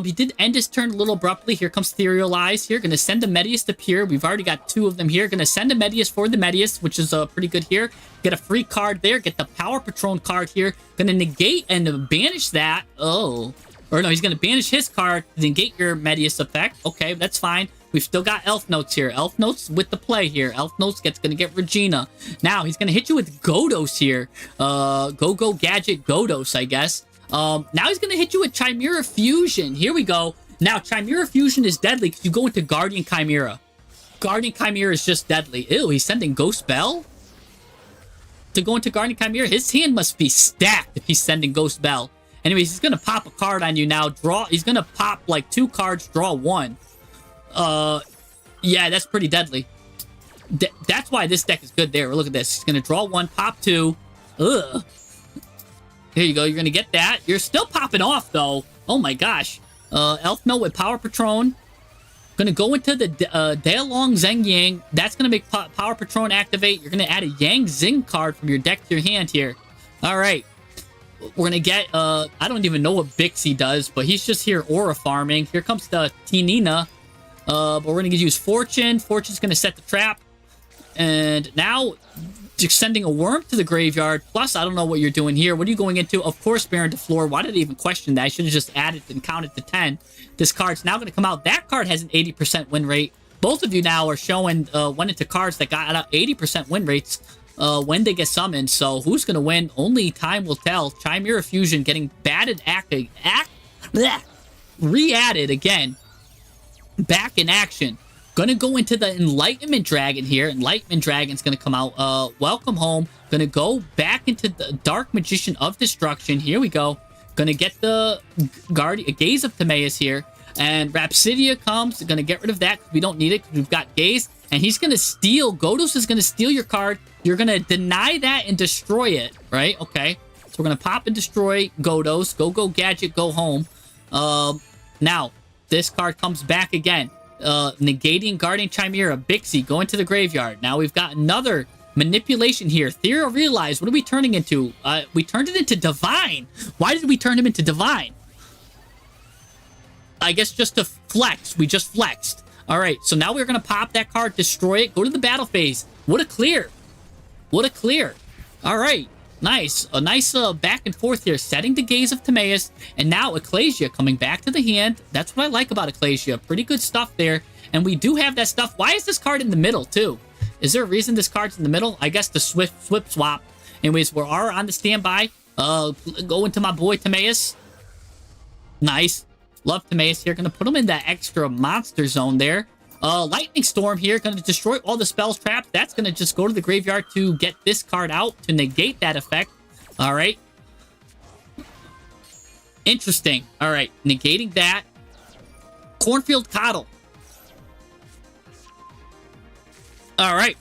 He did end his turn a little abruptly. Here comes Etherealize here. Gonna send a Medius to Pier. We've already got 2 of them here. Gonna send a Medius for the Medius, which is pretty good here. Get a free card there. Get the Power Patron card here. Gonna negate and banish that. Oh. Or no, he's gonna banish his card to negate your Medius effect. Okay, that's fine. We've still got Elf Notes here. Elf Notes with the play here. Elf Notes gonna get Regina. Now, he's gonna hit you with Godos here. Go Gadget Godos, I guess. Now he's gonna hit you with Chimera Fusion. Here we go. Now, Chimera Fusion is deadly because you go into Guardian Chimera. Guardian Chimera is just deadly. Ew, he's sending Ghost Bell to go into Guardian Chimera. His hand must be stacked if he's sending Ghost Bell. Anyways, he's gonna pop a card on you now. He's gonna pop like 2 cards, draw 1. Yeah, that's pretty deadly. That's why this deck is good there. Look at this. He's gonna draw 1, pop 2. Ugh. Here you go. You're going to get that. You're still popping off, though. Oh, my gosh. Elf Mill with Power Patron. Going to go into the Daelong Zheng Yang. That's going to make Power Patron activate. You're going to add a Yang Zing card from your deck to your hand here. All right. We're going to get, I don't even know what Bixie does, but he's just here aura farming. Here comes the Tinina. But we're going to use Fortune. Fortune's going to set the trap. And now, just sending a worm to the graveyard. Plus, I don't know what you're doing here. What are you going into? Of course, Baron de Fleur. Why did I even question that? I should have just added and counted to 10. This card's now going to come out. That card has an 80% win rate. Both of you now are showing went into cards that got 80% win rates when they get summoned. So who's going to win? Only time will tell. Chimera Fusion getting batted, re-added again. Back in action. Gonna go into the Enlightenment Dragon here. Enlightenment Dragon's gonna come out. Welcome home. Gonna go back into the Dark Magician of Destruction. Here we go. Gonna get the Gaze of Timaeus here. And Rhapsodia comes. Gonna get rid of that because we don't need it because we've got Gaze. And he's gonna steal. Godos is gonna steal your card. You're gonna deny that and destroy it. Right? Okay. So we're gonna pop and destroy Godos. Go Gadget, go home. Now, this card comes back again. Negating Guardian Chimera. Bixie, go into the graveyard. Now we've got another manipulation here. Theora Realize. What are we turning into? We turned it into Divine. Why did we turn him into Divine? I guess just to flex. We just flexed. Alright, so now we're going to pop that card, destroy it, go to the battle phase. What a clear. What a clear. Alright. Nice. A nice back and forth here. Setting the Gaze of Timaeus. And now Ecclesia coming back to the hand. That's what I like about Ecclesia. Pretty good stuff there. And we do have that stuff. Why is this card in the middle, too? Is there a reason this card's in the middle? I guess the Swift Swap. Anyways, we're on the standby. Go into my boy Timaeus. Nice. Love Timaeus here. Gonna put him in that extra monster zone there. Lightning Storm here, going to destroy all the spells trapped. That's going to just go to the graveyard to get this card out to negate that effect. All right. Interesting. All right, negating that. Cornfield Coddle. All right.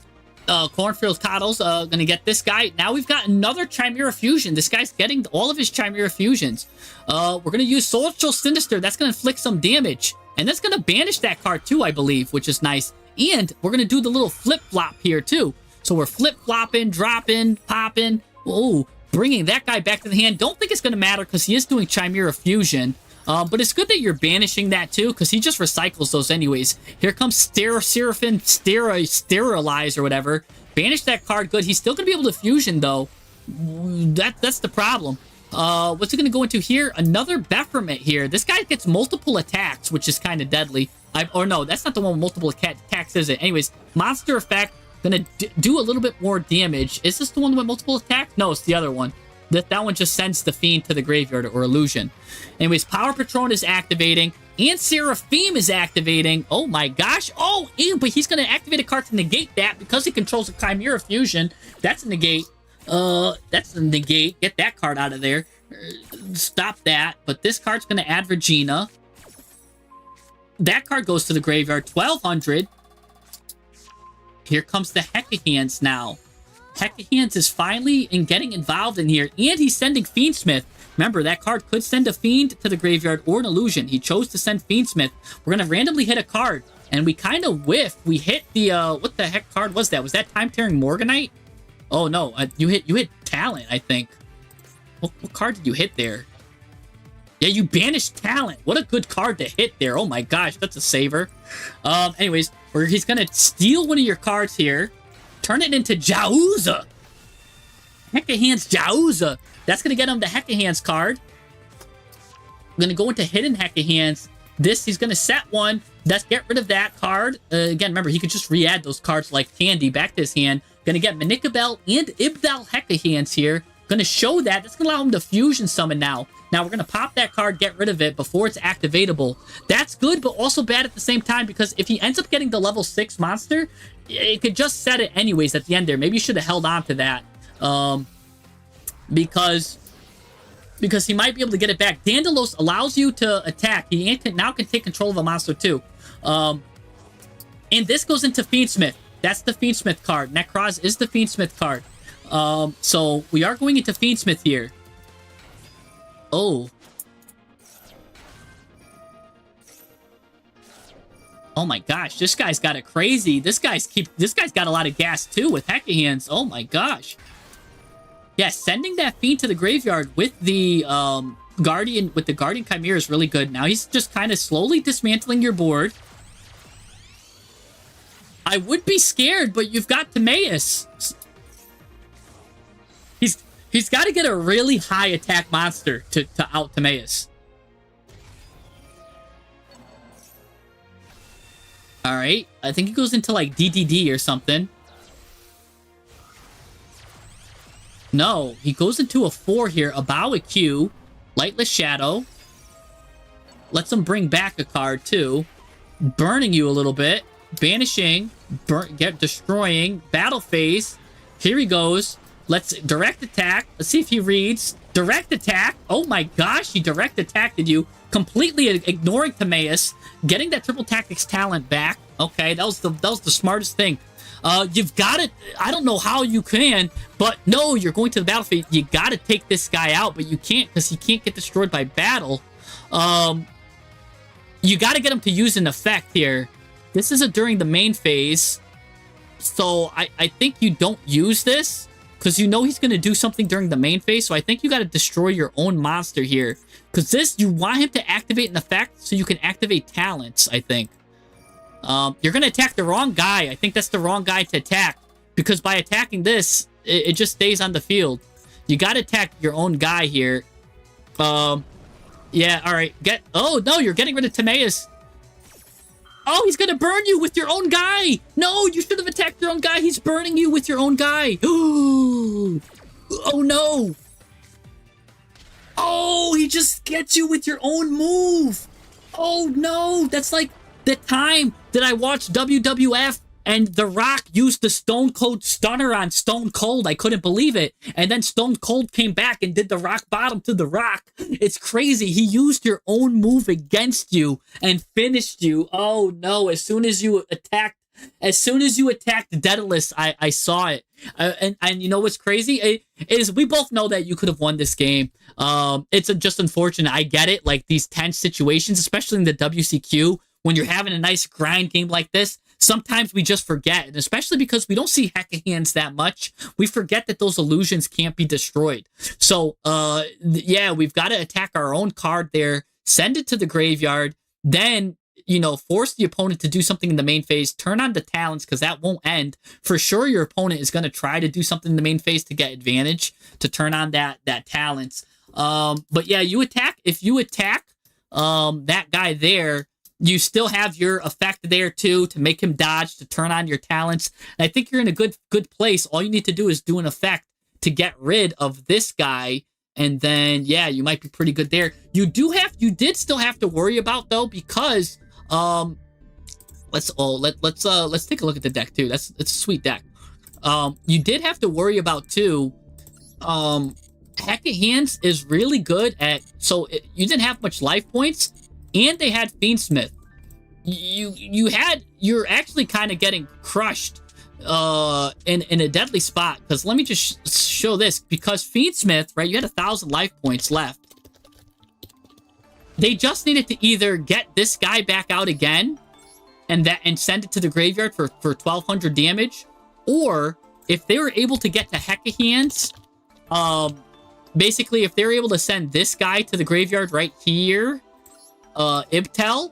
Cornfield Coddle's going to get this guy. Now we've got another Chimera Fusion. This guy's getting all of his Chimera Fusions. We're going to use Social Sinister. That's going to inflict some damage. And that's going to banish that card too, I believe, which is nice. And we're going to do the little flip-flop here too. So we're flip-flopping, dropping, popping. Oh, bringing that guy back to the hand. Don't think it's going to matter because he is doing Chimera Fusion. But it's good that you're banishing that too because he just recycles those anyways. Here comes Seraphim, Sterilize or whatever. Banish that card. Good. He's still going to be able to fusion though. That's the problem. What's it going to go into here? Another Bephromit here. This guy gets multiple attacks, which is kind of deadly. Or no, that's not the one with multiple attacks, is it? Anyways, monster effect. Going to do a little bit more damage. Is this the one with multiple attacks? No, it's the other one. That one just sends the Fiend to the graveyard or Illusion. Anyways, Power Patron is activating. And Seraphim is activating. Oh my gosh. Oh, ew, but he's going to activate a card to negate that because he controls a Chimera Fusion. That's a negate. That's a negate. Get that card out of there. Stop that. But this card's going to add Regina. That card goes to the graveyard. 1,200. Here comes the Hecahands now. Hecahands is finally getting involved in here. And he's sending Fiendsmith. Remember, that card could send a Fiend to the graveyard or an Illusion. He chose to send Fiendsmith. We're going to randomly hit a card. And we kind of whiff. We hit the, what the heck card was that? Was that Time Tearing Morganite? Oh no, you hit Talent, I think. What card did you hit there? Yeah, you banished Talent. What a good card to hit there. Oh my gosh, that's a saver. Anyways, he's gonna steal one of your cards here, turn it into Jauza. Hecahands Jauza. That's gonna get him the Hecahands card. I'm gonna go into Hidden Hecahands. He's gonna set one. Let's get rid of that card. Again, remember, he could just re-add those cards like candy back to his hand. Gonna get Manikabel and Ibdal Hecahands here. Gonna show that. That's gonna allow him to fusion summon now. Now we're gonna pop that card, get rid of it before it's activatable. That's good, but also bad at the same time because if he ends up getting the level 6 monster, it could just set it anyways at the end there. Maybe you should have held on to that. Because he might be able to get it back. Dandalos allows you to attack. He now can take control of a monster too. And this goes into Fiendsmith. That's the Fiendsmith card. Necroz is the Fiendsmith card. So we are going into Fiendsmith here. Oh. Oh my gosh, this guy's got it crazy. This guy's got a lot of gas too with Hecka Hands. Oh my gosh. Yeah, sending that Fiend to the graveyard with the Guardian Chimera is really good. Now he's just kind of slowly dismantling your board. I would be scared, but you've got Timaeus. He's got to get a really high attack monster to out Timaeus. All right, I think he goes into like DDD or something. No, he goes into a 4 here, a WCQ, Lightless Shadow. Lets him bring back a card too. Burning you a little bit. Banishing, destroying, battle phase. Here he goes. Let's direct attack. Let's see if he reads. Direct attack. Oh my gosh, he direct attacked you. Completely ignoring Timaeus. Getting that triple tactics talent back. Okay, that was the smartest thing. You've got it. I don't know how you can, but no, you're going to the battlefield. You got to take this guy out, but you can't because he can't get destroyed by battle. You got to get him to use an effect here. This is during the main phase, so I think you don't use this because you know he's going to do something during the main phase, so I think you got to destroy your own monster here because this, you want him to activate an effect so you can activate talents, I think. You're going to attack the wrong guy. I think that's the wrong guy to attack because by attacking this, it just stays on the field. You got to attack your own guy here. Yeah, all right. Oh, no, you're getting rid of Timaeus. Oh, he's going to burn you with your own guy. No, you should have attacked your own guy. He's burning you with your own guy. Oh, no. Oh, he just gets you with your own move. Oh, no. That's like the time that I watched WWF and The Rock used the Stone Cold Stunner on Stone Cold. I couldn't believe it. And then Stone Cold came back and did the rock bottom to The Rock. It's crazy. He used your own move against you and finished you. Oh no, as soon as you attacked Daedalus, I saw it. And you know what's crazy? Is we both know that you could have won this game. It's just unfortunate. I get it. Like these tense situations, especially in the WCQ, when you're having a nice grind game like this, sometimes we just forget, and especially because we don't see Hecka Hands that much, we forget that those illusions can't be destroyed. So, yeah, we've got to attack our own card there, send it to the graveyard, then, you know, force the opponent to do something in the main phase, turn on the talents, because that won't end. For sure, your opponent is going to try to do something in the main phase to get advantage, to turn on that talents. But yeah, you attack. If you attack that guy there, you still have your effect there too to make him dodge, to turn on your talents. And I think you're in a good place. All you need to do is do an effect to get rid of this guy, and then yeah, you might be pretty good there. You did still have to worry about though, because let's take a look at the deck too. It's a sweet deck. You did have to worry about too. Hecka Hands is really good at, you didn't have much life points. And they had Fiendsmith. You're actually kind of getting crushed in a deadly spot. Because let me just show this. Because Fiendsmith, right, you had 1,000 life points left. They just needed to either get this guy back out again and send it to the graveyard for 1,200 damage, or if they were able to get to Hecka Hands, basically if they were able to send this guy to the graveyard right here. Ibtel,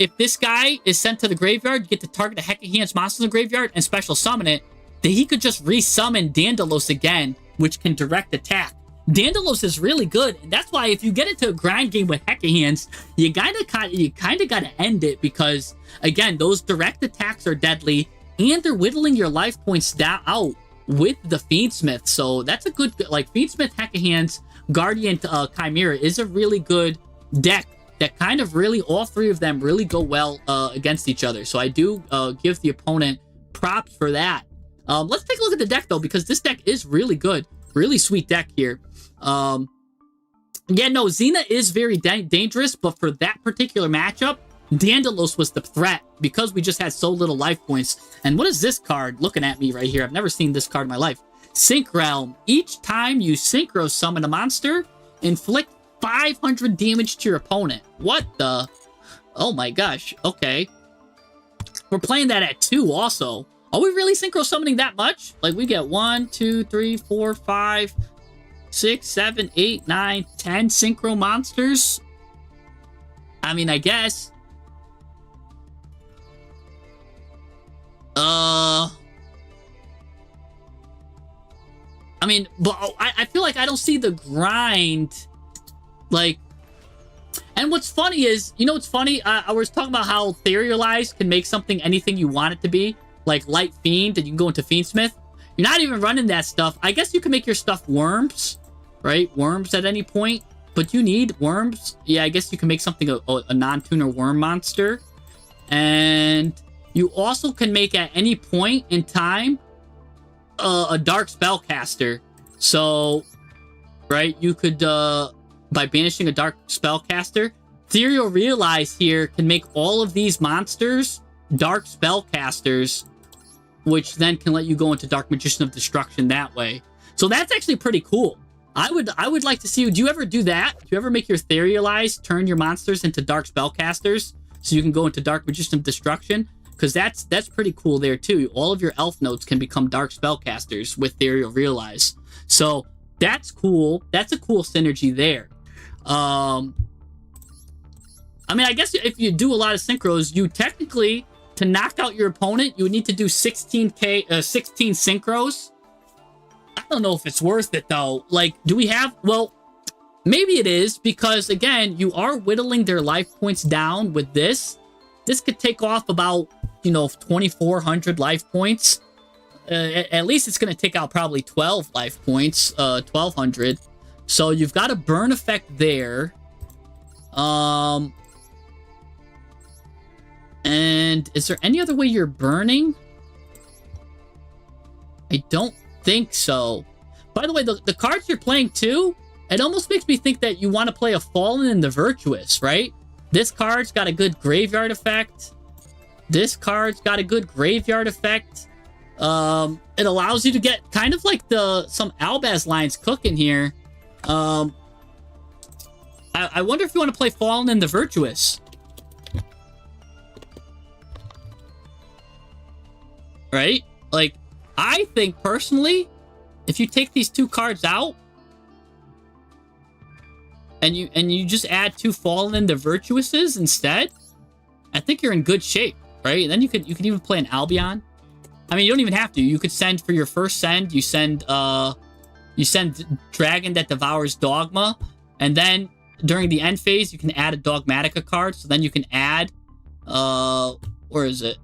if this guy is sent to the graveyard, you get to target a Hecka Hands monster in the graveyard and special summon it, then he could just resummon Daedalus again, which can direct attack. Daedalus is really good, and that's why if you get into a grind game with Hecka Hands, you kind of got to end it, because again, those direct attacks are deadly, and they're whittling your life points down out with the Fiendsmith. So that's a good, like, Fiendsmith, Hecka Hands, Guardian Chimera is a really good deck. That kind of really, all three of them really go well against each other. So I do give the opponent props for that. Let's take a look at the deck, though, because this deck is really good. Really sweet deck here. Yeah, no, Xena is very dangerous, but for that particular matchup, Daedalus was the threat because we just had so little life points. And what is this card looking at me right here? I've never seen this card in my life. Sync Realm. Each time you synchro summon a monster, inflict 500 damage to your opponent. What the? Oh my gosh. Okay. We're playing that at 2 also. Are we really synchro summoning that much? Like, we get 1, 2, 3, 4, 5, 6, 7, 8, 9, 10 synchro monsters? I mean, I guess. I mean, but I feel like I don't see the grind. Like, and what's funny is, you know what's funny? I was talking about how Etherealize can make something anything you want it to be. Like Light Fiend, and you can go into Fiendsmith. You're not even running that stuff. I guess you can make your stuff worms, right? Worms at any point. But you need worms. Yeah, I guess you can make something a non-tuner worm monster. And you also can make at any point in time a dark spellcaster. So, right, you could, by banishing a dark spellcaster, Ethereal Realize here can make all of these monsters dark spellcasters, which then can let you go into Dark Magician of Destruction that way. So that's actually pretty cool. I would like to see, do you ever do that? Do you ever make your Etherealize turn your monsters into dark spellcasters so you can go into Dark Magician of Destruction? Because that's pretty cool there too. All of your elf notes can become dark spellcasters with Ethereal Realize. So that's cool. That's a cool synergy there. I mean, I guess if you do a lot of synchros, you technically, to knock out your opponent, you would need to do 16 synchros. I don't know if it's worth it though. Like, do we have, well, maybe it is, because again, you are whittling their life points down with this. This could take off about, 2,400 life points. At least it's going to take out probably 12 life points, 1,200. So you've got a burn effect there. And is there any other way you're burning? I don't think so. By the way, the cards you're playing too, it almost makes me think that you want to play a Fallen and the Virtuous, right? This card's got a good graveyard effect. This card's got a good graveyard effect. It allows you to get kind of like some Albaz lines cooking here. I wonder if you want to play Fallen and the Virtuous. Right? Like, I think personally, if you take these 2 cards out and you just add 2 Fallen and the Virtuouses instead, I think you're in good shape, right? And then you could even play an Albion. I mean, you don't even have to. You could send for your first send, you send Dragon that Devours Dogma, and then during the end phase, you can add a Dogmatica card. So then you can add, where is it?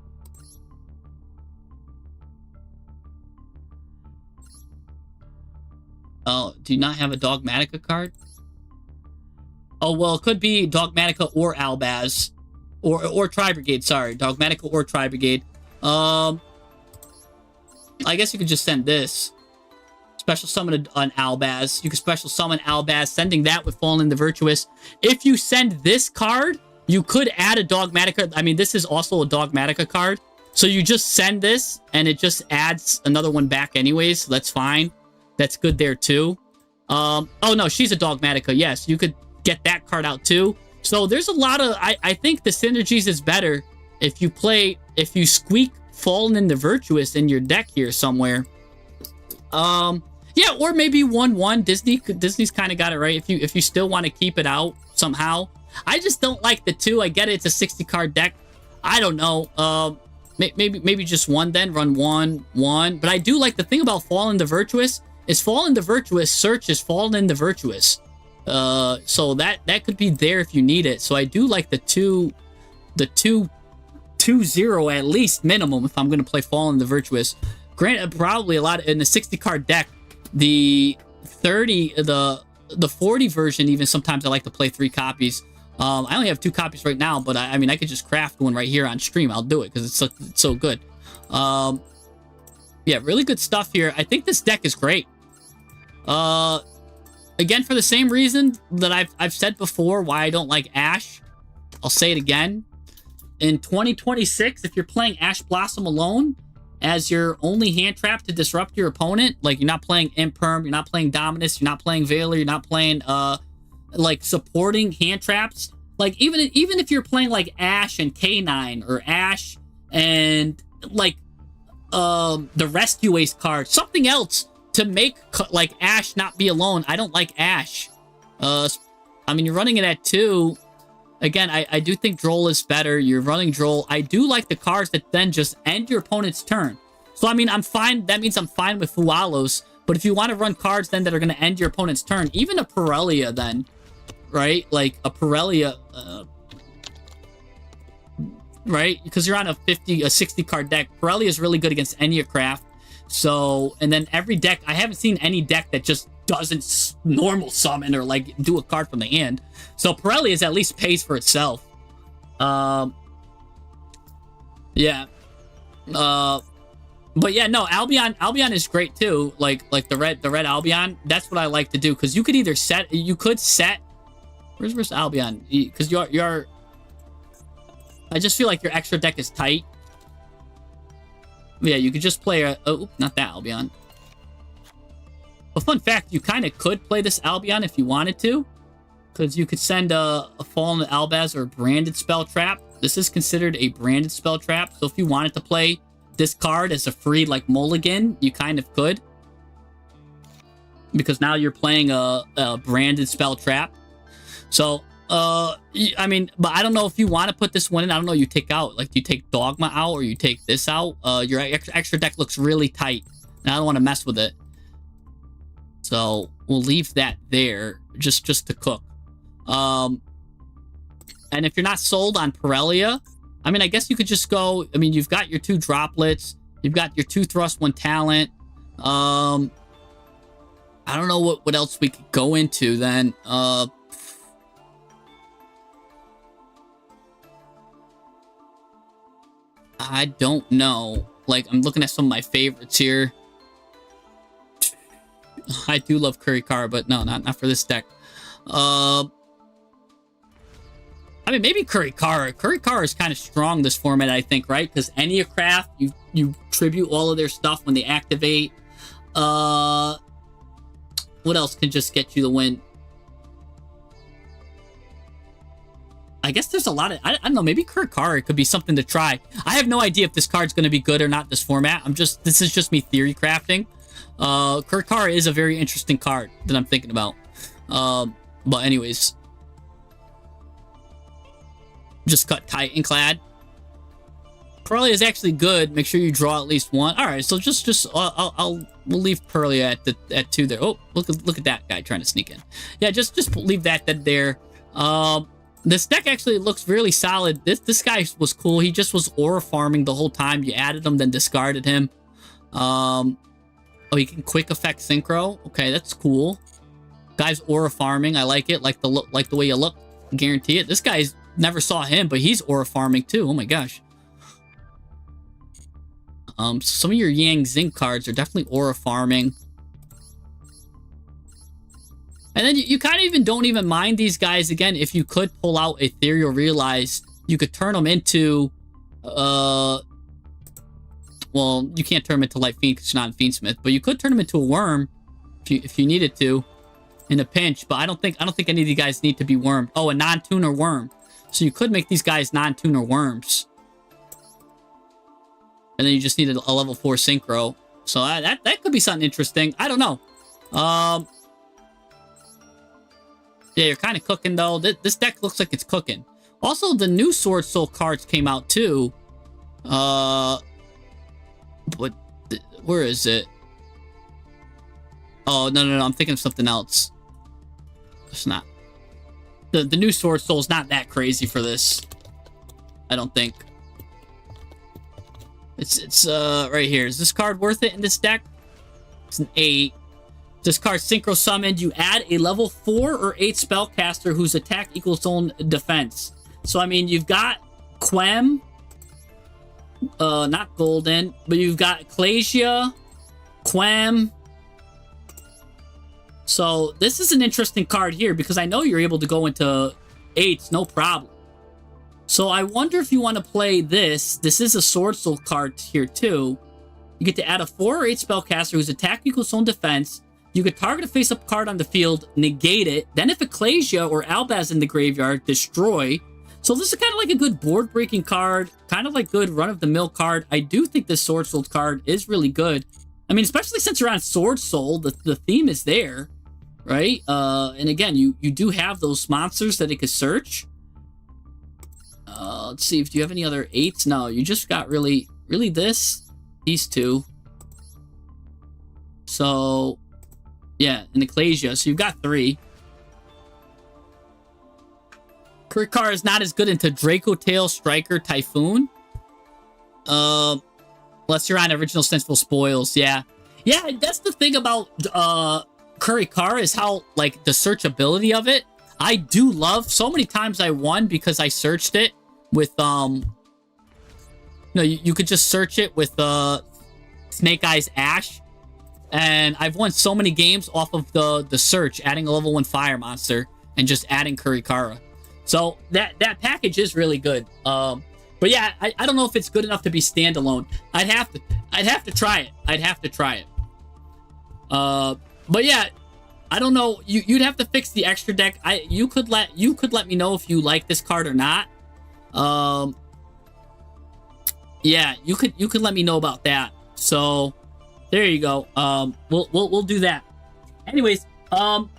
Oh, do you not have a Dogmatica card? Oh, well, it could be Dogmatica or Albaz. Or Tri-Brigade, sorry. Dogmatica or Tri-Brigade. I guess you could just send this. Special summon an Albaz. You can special summon Albaz, sending that with Fallen the Virtuous. If you send this card, you could add a Dogmatica. I mean, this is also a Dogmatica card. So you just send this, and it just adds another one back anyways. So that's fine. That's good there, too. Oh, no, she's a Dogmatica. Yes, you could get that card out, too. So there's a lot of... I think the synergies is better if you squeak Fallen in the Virtuous in your deck here somewhere. Yeah, or maybe 1/1. Disney's kind of got it right. If you still want to keep it out somehow. I just don't like the 2. I get it. It's a 60 card deck. I don't know. Maybe just 1 then. Run 1/1. But I do like the thing about Fallen the Virtuous is Fallen the Virtuous searches Fallen in the Virtuous. So that could be there if you need it. So I do like the 2-0 at least minimum if I'm going to play Fallen the Virtuous. Granted, probably a lot in the 60 card deck. The 40 version, even sometimes I like to play 3 copies. I only have 2 copies right now, but I mean I could just craft one right here on stream. I'll do it because it's so good. Yeah, really good stuff here. I think this deck is great. Again, for the same reason that I've said before why I don't like Ash. I'll say it again. In 2026, if you're playing Ash Blossom alone as your only hand trap to disrupt your opponent, like you're not playing Imperm, you're not playing Dominus, you're not playing Veiler, you're not playing like supporting hand traps. Like even if you're playing like Ash and K9 or Ash and like the Rescue Ace card, something else to make like Ash not be alone. I don't like Ash. I mean, you're running it at 2. Again, I do think Droll is better. You're running Droll. I do like the cards that then just end your opponent's turn. So, I mean, I'm fine. That means I'm fine with Fualos. But if you want to run cards then that are going to end your opponent's turn, even a Pirellia then, right? Like a Pirellia, right? Because you're on a 60 card deck. Pirellia is really good against Enneacraft. So, and then every deck, I haven't seen any deck that just doesn't normal summon or like do a card from the hand. So Pirellia's at least pays for itself. Yeah. But yeah, no, Albion is great too. Like the red Albion. That's what I like to do, because you could either set, where's Albion? Because you're I just feel like your extra deck is tight. Yeah, you could just play not that Albion. A fun fact, you kind of could play this Albion if you wanted to, because you could send a Fallen Albaz or a branded spell trap. This is considered a branded spell trap, so if you wanted to play this card as a free like mulligan, you kind of could, because now you're playing a branded spell trap. So I mean, but I don't know if you want to put this one in. I don't know, you take out, like, you take Dogma out or you take this out. Your extra deck looks really tight, and I don't want to mess with it. So we'll leave that there just to cook. And if you're not sold on Pirellia, I mean, I guess you could just go, I mean, you've got your 2 droplets, you've got your 2 thrust, 1 talent. I don't know what else we could go into then. I don't know. Like, I'm looking at some of my favorites here. I do love Kurikara, but no, not for this deck. I mean, maybe Kurikara. Kurikara is kind of strong this format, I think, right? Because Enneacraft, you tribute all of their stuff when they activate. What else can just get you the win? I guess there's a lot of, I don't know, maybe Kurikara could be something to try. I have no idea if this card's going to be good or not, this format. This is just me theory crafting. Kurikara is a very interesting card that I'm thinking about. But anyways, just cut Titanclad. Pirellia is actually good. Make sure you draw at least 1. All right, so we'll leave Pirellia at 2 there. Oh, look at that guy trying to sneak in. Yeah, just leave that there. This deck actually looks really solid. This guy was cool. He just was aura farming the whole time. You added him, then discarded him. Oh, he can quick effect synchro. Okay, that's cool. Guy's aura farming. I like it. Like the way you look. Guarantee it. This guy's never saw him, but he's aura farming too. Oh my gosh. Some of your Yang Zing cards are definitely aura farming. And then you kind of even don't even mind these guys. Again, if you could pull out Ethereal Realize, you could turn them into, well, you can't turn them into Light Fiend because you're not in Fiendsmith, but you could turn them into a worm if you needed to in a pinch. But I don't think any of these guys need to be wormed. Oh, a non-tuner worm. So you could make these guys non-tuner worms. And then you just need a level 4 synchro. So that could be something interesting. I don't know. Yeah, you're kind of cooking, though. This deck looks like it's cooking. Also, the new Sword Soul cards came out, too. But where is it? Oh, no. I'm thinking of something else. It's not. The new Sword Soul is not that crazy for this. I don't think. It's right here. Is this card worth it in this deck? It's an 8. This card synchro summoned. You add a level 4 or 8 spellcaster whose attack equals own defense. So I mean, you've got Quem, not Golden, but you've got Ecclesia, Quem. So this is an interesting card here because I know you're able to go into 8s, no problem. So I wonder if you want to play this. This is a Sword Soul card here too. You get to add a 4 or 8 spellcaster whose attack equals own defense. You could target a face-up card on the field, negate it, then if Ecclesia or Albaz in the graveyard, destroy. So this is kind of like a good board-breaking card, kind of like good run-of-the-mill card. I do think this Sword Soul card is really good. I mean, especially since you're on Sword Soul, the theme is there, right? And again, you do have those monsters that it could search. Let's see, if do you have any other 8s? No, you just got really these 2. So, yeah, and Ecclesia. So you've got 3. Kurikara is not as good into Draco Tail, Striker, Typhoon. Unless you're on Original Sensible Spoils, yeah. Yeah, that's the thing about Kurikara is how, like, the searchability of it. I do love, so many times I won because I searched it with, you could just search it with, Snake Eyes Ash. And I've won so many games off of the search, adding a level 1 fire monster and just adding Kurikara. So that package is really good. But yeah, I don't know if it's good enough to be standalone. I'd have to try it. I'd have to try it. But yeah, I don't know. You'd have to fix the extra deck. You could let me know if you like this card or not. Yeah, you could let me know about that. So there you go. We'll do that. Anyways, from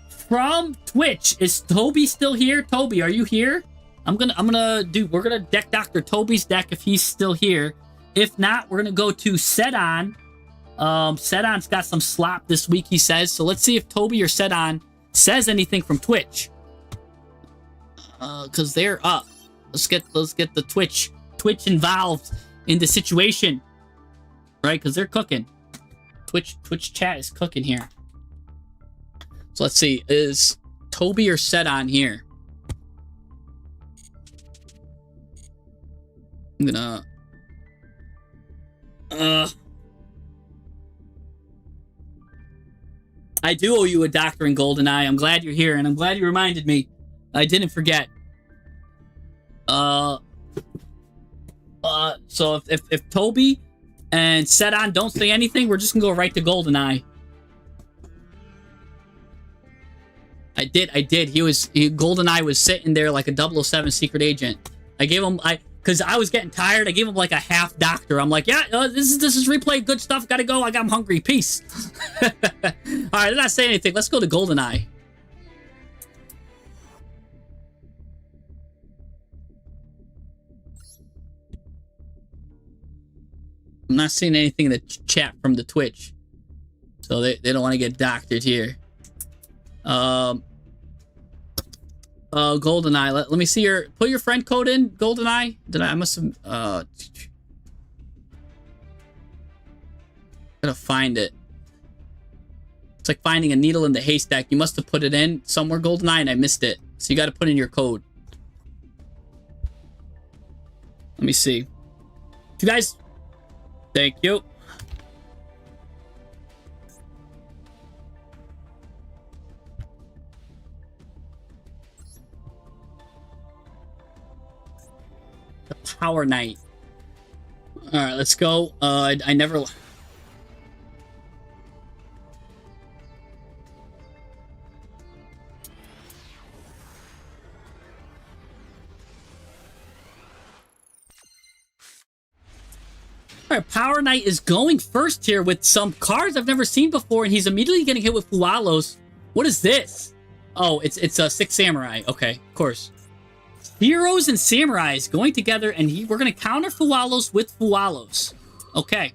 Twitch, is Toby still here? Toby, are you here? We're gonna deck Dr. Toby's deck if he's still here. If not, we're gonna go to Sedon. Sedon's got some slop this week, he says. So let's see if Toby or Sedon says anything from Twitch. Cause they're up. Let's get the Twitch involved in the situation. Right? Cause they're cooking. Twitch chat is cooking here. So let's see, is Toby or Sedon here? I'm gonna... I do owe you a doctor in GoldenEye. I'm glad you're here, and I'm glad you reminded me. I didn't forget. So if Toby and Sedon don't say anything, we're just gonna go right to GoldenEye. I did. GoldenEye was sitting there like a 007 secret agent. I gave him, because I was getting tired, I gave him like a half doctor. I'm like, yeah, this is replay, good stuff, gotta go, I'm hungry, peace. Alright, they're not saying anything, let's go to GoldenEye. I'm not seeing anything in the chat from the Twitch. So they don't want to get doctored here. GoldenEye. Let me see put your friend code in, GoldenEye. I must have, gotta find it. It's like finding a needle in the haystack. You must have put it in somewhere, GoldenEye, and I missed it. So you gotta put in your code. Let me see. You guys, thank you. Power Knight. All right, let's go. I never. All right, Power Knight is going first here with some cards I've never seen before, and he's immediately getting hit with Fualos. What is this? Oh, it's a 6 Samurai. Okay, of course. Heroes and Samurais going together, and we're going to counter Fualos with Fualos. Okay.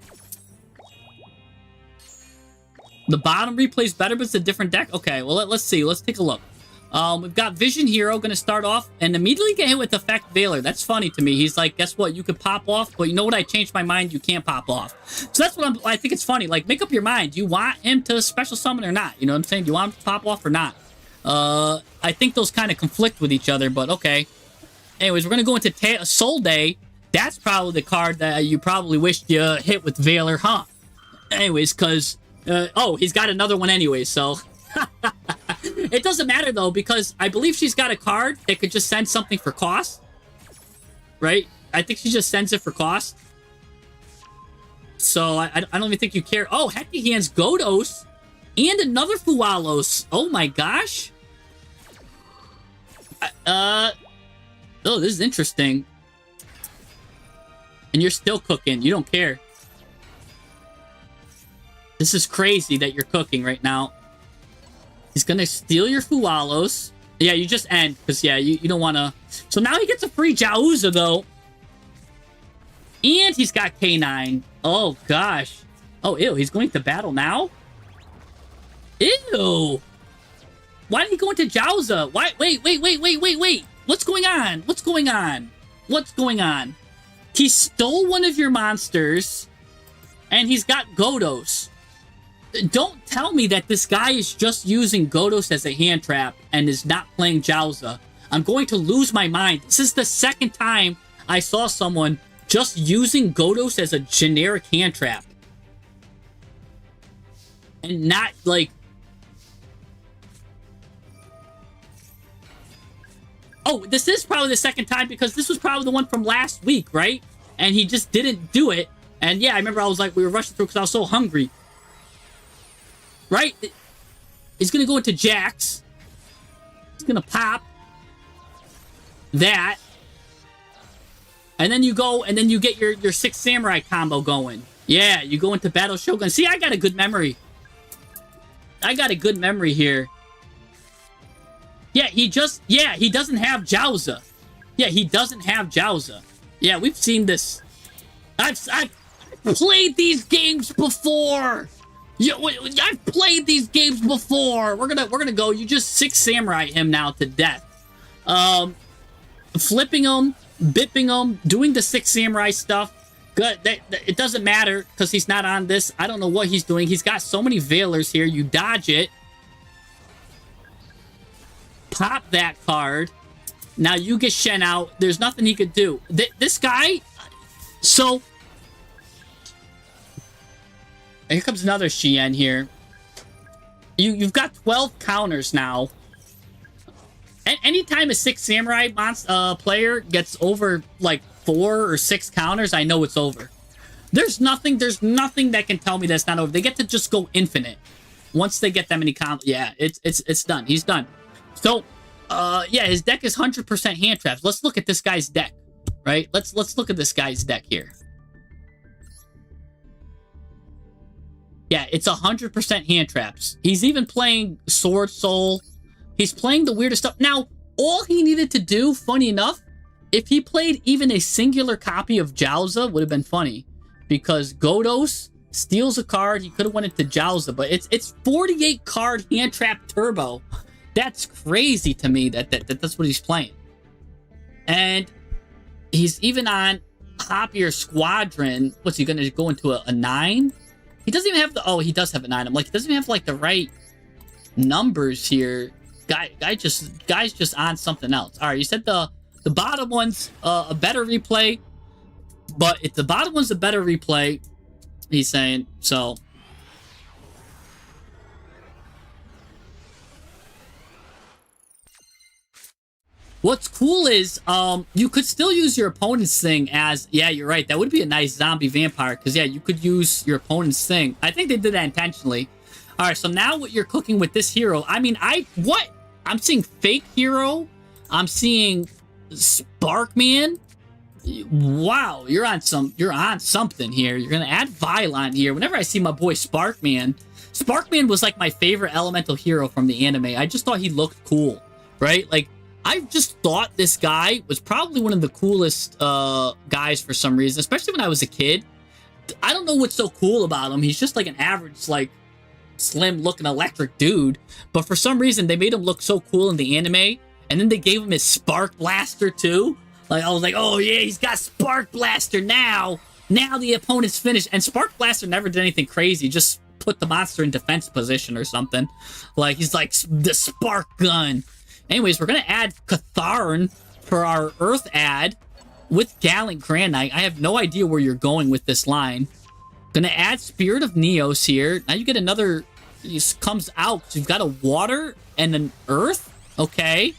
The bottom replays better, but it's a different deck? Okay, well, let's see. Let's take a look. We've got Vision Hero going to start off and immediately get hit with Effect Veiler. That's funny to me. He's like, guess what? You could pop off, but you know what? I changed my mind. You can't pop off. So that's what I think it's funny. Like, make up your mind. Do you want him to special summon or not? You know what I'm saying? Do you want him to pop off or not? I think those kind of conflict with each other, but okay. Anyways, we're going to go into Soul Day. That's probably the card that you probably wished you hit with Veiler, huh? Anyways, because... oh, he's got another one anyway, so... It doesn't matter, though, because I believe she's got a card that could just send something for cost. Right? I think she just sends it for cost. So, I don't even think you care. Oh, heck, he hands Godos. And another Fualos. Oh my gosh. Oh, this is interesting. And you're still cooking. You don't care. This is crazy that you're cooking right now. He's gonna steal your Fualos. Yeah, you just end. Because, yeah, you don't want to... So now he gets a free Jauza, though. And he's got K9. Oh, gosh. Oh, ew. He's going to battle now? Ew. Why did he go into Jauza? Why? Wait. What's going on? What's going on? What's going on? He stole one of your monsters, and he's got Godos. Don't tell me that this guy is just using Godos as a hand trap and is not playing Jauza. I'm going to lose my mind. This is the second time I saw someone just using Godos as a generic hand trap. And not, like... Oh, this is probably the second time because this was probably the one from last week, right? And he just didn't do it. And yeah, I remember I was like, we were rushing through because I was so hungry. Right? He's going to go into Jax. He's going to pop that. And then you go, and then you get your 6 Samurai combo going. Yeah, you go into Battle Shogun. See, I got a good memory. I got a good memory here. Yeah, he doesn't have Jauza. Yeah, he doesn't have Jauza. Yeah, we've seen this. I've played these games before. Yeah, I've played these games before. We're gonna go. You just 6 Samurai him now to death. Flipping him, bipping him, doing the 6 Samurai stuff. Good. It doesn't matter because he's not on this. I don't know what he's doing. He's got so many Veilers here. You dodge it. Pop that card. Now you get Shen out. There's nothing he could do. This guy... So... Here comes another Shien here. You've got 12 counters now. Anytime a 6 Samurai player gets over, like, 4 or 6 counters, I know it's over. There's nothing that can tell me that's not over. They get to just go infinite. Once they get that many counters, yeah, it's done. He's done. So, yeah, his deck is 100% hand traps. Let's look at this guy's deck, right? Let's look at this guy's deck here. Yeah, it's 100% hand traps. He's even playing Sword Soul. He's playing the weirdest stuff. Now, all he needed to do, funny enough, if he played even a singular copy of Jauza, would have been funny. Because Godos steals a card. He could have went into Jauza, but it's 48 card hand trap turbo. That's crazy to me that's what he's playing. And he's even on Hoppier Squadron. What's he going to go into a 9? He doesn't even have the... Oh, he does have a 9. I'm like, he doesn't even have, like, the right numbers here. Guy's just on something else. All right, you said the bottom one's a better replay. But if the bottom one's a better replay, he's saying, so... What's cool is, you could still use your opponent's thing as... Yeah, you're right. That would be a nice zombie vampire. Because, yeah, you could use your opponent's thing. I think they did that intentionally. All right, so now what you're cooking with this hero... I mean, what? I'm seeing fake hero. I'm seeing Sparkman. Wow, you're on something here. You're going to add Vylon here. Whenever I see my boy Sparkman was like my favorite elemental hero from the anime. I just thought he looked cool, right? Like, I just thought this guy was probably one of the coolest guys for some reason, especially when I was a kid. I don't know what's so cool about him. He's just like an average, like, slim-looking electric dude. But for some reason, they made him look so cool in the anime. And then they gave him his Spark Blaster, too. Like, I was like, oh, yeah, he's got Spark Blaster now. Now the opponent's finished. And Spark Blaster never did anything crazy. Just put the monster in defense position or something. Like, he's like the Spark Gun. Anyways, we're going to add Catharn for our Earth ad with Gallant Granite. I have no idea where you're going with this line. Going to add Spirit of Neos here. Now you get another... It comes out. So you've got a Water and an Earth. Okay.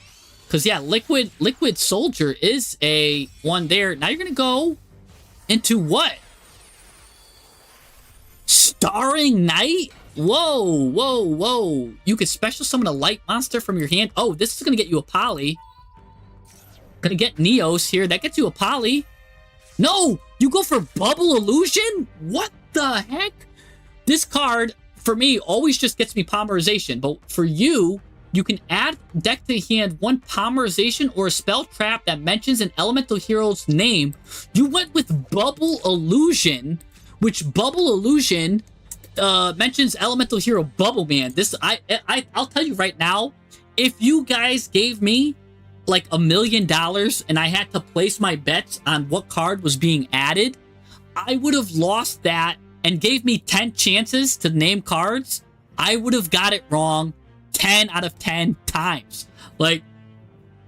Because, yeah, Liquid Soldier is a one there. Now you're going to go into what? Starring Knight? Whoa, whoa, whoa. You can special summon a light monster from your hand. Oh, this is going to get you a poly. Gonna get Neos here. That gets you a poly. No, you go for Bubble Illusion? What the heck? This card, for me, always just gets me Polymerization. But for you, you can add deck to hand one Polymerization or a spell trap that mentions an elemental hero's name. You went with Bubble Illusion, which Bubble Illusion mentions elemental hero Bubble Man. This I'll tell you right now, if you guys gave me like $1 million and I had to place my bets on what card was being added, I would have lost that, and gave me 10 chances to name cards, I would have got it wrong 10 out of 10 times. Like,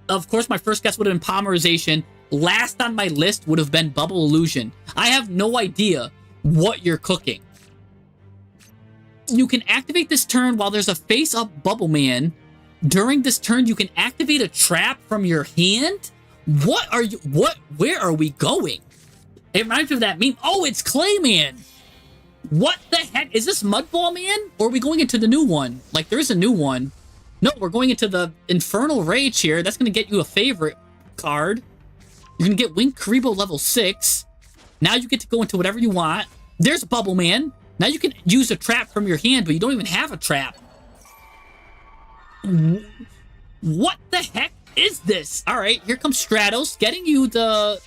of course, my first guess would have been Polymerization. Last on my list would have been Bubble Illusion. I have no idea what you're cooking. You can activate this turn while there's a face-up Bubble Man. During this turn, you can activate a trap from your hand? Where are we going? It reminds me of that meme. Oh, it's Clayman! What the heck? Is this Mudball Man? Or are we going into the new one? Like, there is a new one. No, we're going into the Infernal Rage here. That's going to get you a favorite card. You're going to get Winged Karibo level 6. Now you get to go into whatever you want. There's Bubble Man. Now you can use a trap from your hand, but you don't even have a trap. What the heck is this? All right, here comes Stratos, getting you the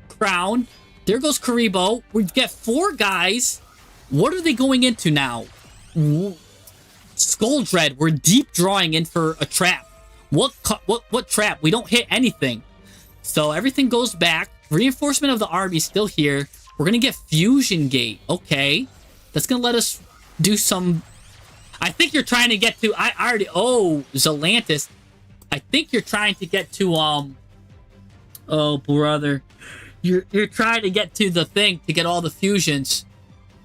crown. There goes Karibo. We get 4 guys. What are they going into now? Skull Dread. We're deep drawing in for a trap. What trap? We don't hit anything. So everything goes back. Reinforcement of the army still here. We're gonna get Fusion Gate. Okay, that's gonna let us do some. I think you're trying to get to. I already. Oh, Zelantis. I think you're trying to get to. Oh, brother. You're trying to get to the thing to get all the fusions.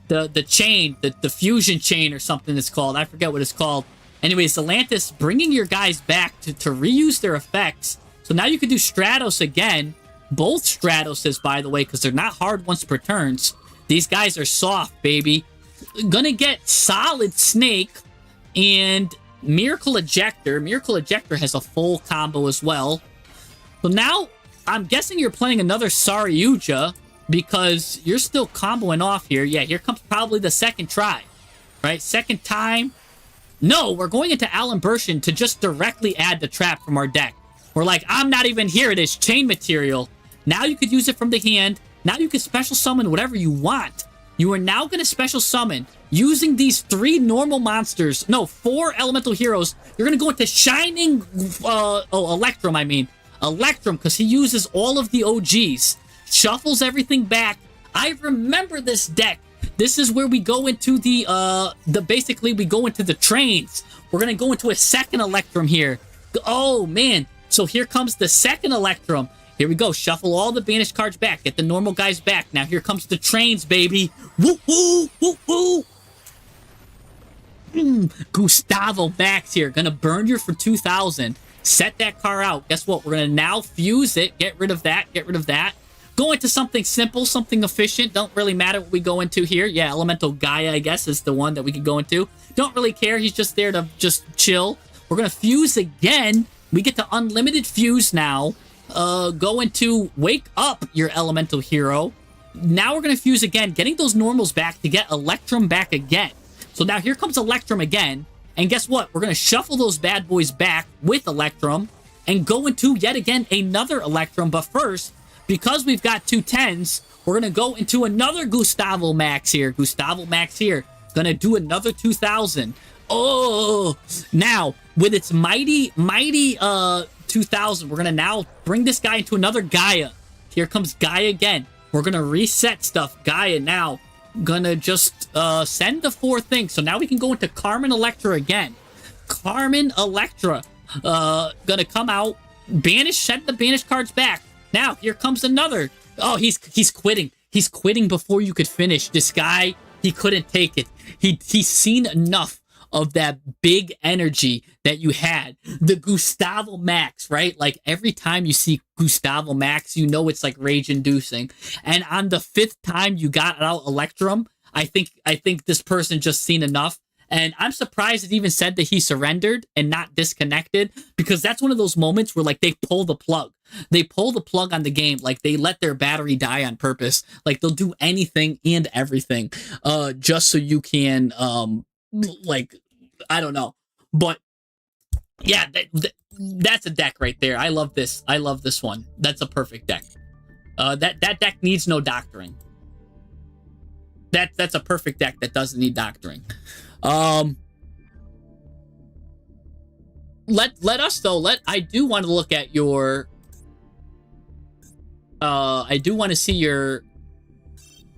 The chain, the fusion chain or something it's called. I forget what it's called. Anyways, Zelantis bringing your guys back to reuse their effects. So now you can do Stratos again. Both Stratoses, by the way, because they're not hard once per turns. These guys are soft, baby. Gonna get Solid Snake and Miracle Ejector. Miracle Ejector has a full combo as well. So now, I'm guessing you're playing another Saryuja because you're still comboing off here. Yeah, here comes probably the second try. Right? Second time. No, we're going into Alan Bershin to just directly add the trap from our deck. We're like, I'm not even here. It is chain material. Now you could use it from the hand. Now you can special summon whatever you want. You are now going to special summon using these 3 normal monsters. No, 4 elemental heroes. You're going to go into Shining... Electrum, I mean. Electrum, because he uses all of the OGs. Shuffles everything back. I remember this deck. This is where we go into basically, we go into the trains. We're going to go into a second Electrum here. Oh, man. So here comes the second Electrum. Here we go. Shuffle all the banished cards back. Get the normal guys back. Now here comes the trains, baby. Woo, woo, woo, woo. Gustavo Max here. Gonna burn you for 2,000. Set that car out. Guess what? We're gonna now fuse it. Get rid of that. Get rid of that. Go into something simple, something efficient. Don't really matter what we go into here. Yeah, Elemental Gaia, I guess, is the one that we could go into. Don't really care. He's just there to just chill. We're gonna fuse again. We get to unlimited fuse now. Go into Wake Up your elemental hero. Now we're going to fuse again, getting those normals back to get Electrum back again. So now here comes Electrum again. And guess what? We're going to shuffle those bad boys back with Electrum and go into yet again another Electrum. But first, because we've got 2 10s, we're going to go into another Gustavo Max here. Gustavo Max here. Going to do another 2,000. Oh, now with its mighty 2,000, we're gonna now bring this guy into another Gaia. Here comes Gaia again. We're gonna reset stuff. Gaia now gonna just send the 4 things. So now we can go into Carmen Electra again. Carmen Electra gonna come out, banish, send the banished cards back. Now here comes another. Oh, he's quitting. He's quitting before you could finish. This guy, he couldn't take it. He's seen enough of that big energy that you had. The Gustavo Max, right? Like every time you see Gustavo Max, you know it's like rage inducing. And on the 5th time you got out Electrum, I think this person just seen enough. And I'm surprised it even said that he surrendered and not disconnected, because that's one of those moments where like they pull the plug. They pull the plug on the game. Like they let their battery die on purpose. Like they'll do anything and everything just so you can like, I don't know. But yeah, that's a deck right there. I love this. I love this one. That's a perfect deck. That deck needs no doctoring. That's a perfect deck that doesn't need doctoring. Let us though. I do want to look at your. I do want to see your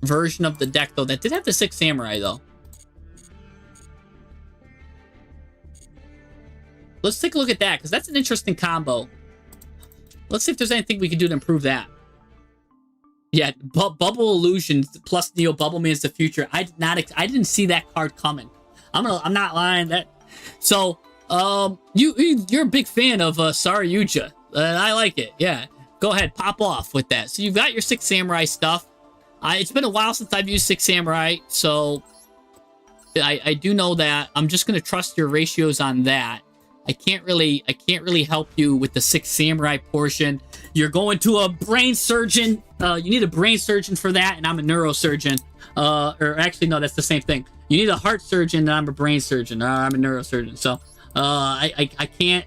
version of the deck though. That did have the 6 samurai though. Let's take a look at that, because that's an interesting combo. Let's see if there's anything we can do to improve that. Yeah, Bubble Illusions plus Neo Bubble Man's the future. I didn't see that card coming. I'm not lying. So you're a big fan of Saryuja. I like it. Yeah, go ahead, pop off with that. So you've got your 6 samurai stuff. It's been a while since I've used 6 samurai, so I do know that. I'm just gonna trust your ratios on that. I can't really help you with the 6 samurai portion. You're going to a brain surgeon. You need a brain surgeon for that, and I'm a neurosurgeon. Or actually, no, that's the same thing. You need a heart surgeon, and I'm a brain surgeon. I'm a neurosurgeon. So I can't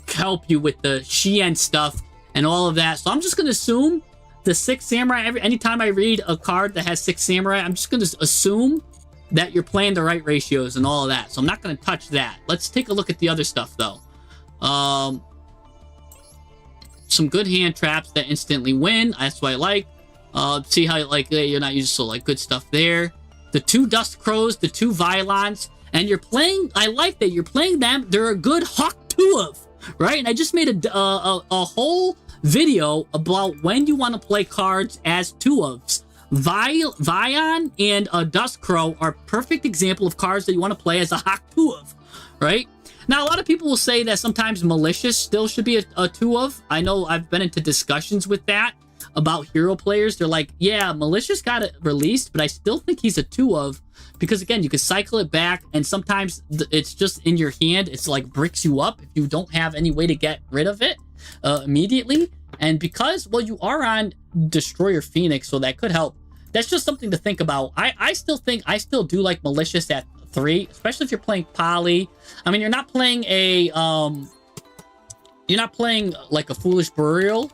help you with the Shien stuff and all of that. So I'm just gonna assume the 6 samurai. Anytime I read a card that has 6 samurai, I'm just gonna assume that you're playing the right ratios and all of that. So I'm not going to touch that. Let's take a look at the other stuff, though. Some good hand traps that instantly win. That's what I like. See how, like, you're not using so, like, good stuff there. The 2 Dust Crows, the 2 Violons, and you're playing, I like that you're playing them. They're a good Hawk 2 of, right? And I just made a whole video about when you want to play cards as 2 ofs. Vion and Dust Crow are perfect example of cards that you want to play as a Hawk 2 of, right? Now, a lot of people will say that sometimes Malicious still should be a 2 of. I know I've been into discussions with that about hero players. They're like, yeah, Malicious got it released, but I still think he's a 2 of, because again, you can cycle it back, and sometimes it's just in your hand. It's like bricks you up if you don't have any way to get rid of it immediately. And because, well, you are on Destroyer Phoenix, so that could help. That's just something to think about. I still do like Malicious at 3, especially if you're playing Poly. I mean, you're not playing like a Foolish Burial.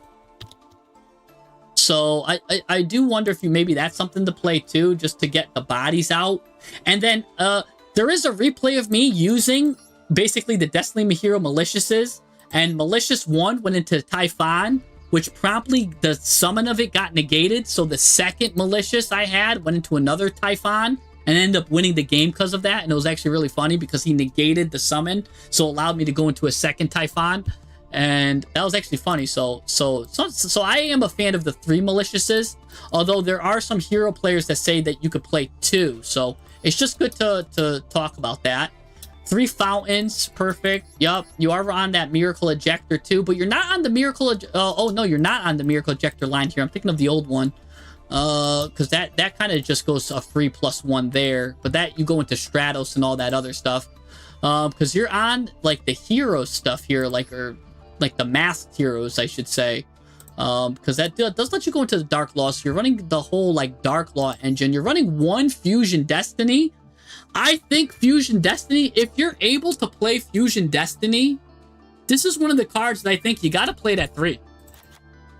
So I do wonder if maybe that's something to play too, just to get the bodies out. And then there is a replay of me using basically the Destiny Hero Maliciouses, and Malicious 1 went into Typhon, which promptly the summon of it got negated. So the second Malicious I had went into another Typhon and ended up winning the game because of that. And it was actually really funny because he negated the summon, so it allowed me to go into a second Typhon. And that was actually funny. So I am a fan of the 3 Maliciouses, although there are some hero players that say that you could play 2. So it's just good to talk about that. 3 Fountains, perfect. Yup, you are on that Miracle Ejector too, but you're not on the Miracle. Oh no, you're not on the Miracle Ejector line here. I'm thinking of the old one, because that kind of just goes a free +1 there. But that you go into Stratos and all that other stuff, because you're on like the hero stuff here, like the masked heroes, I should say, because that does let you go into the Dark Law. So you're running the whole like Dark Law engine. You're running 1 Fusion Destiny. I think Fusion Destiny, if you're able to play Fusion Destiny, this is one of the cards that I think you got to play it at 3.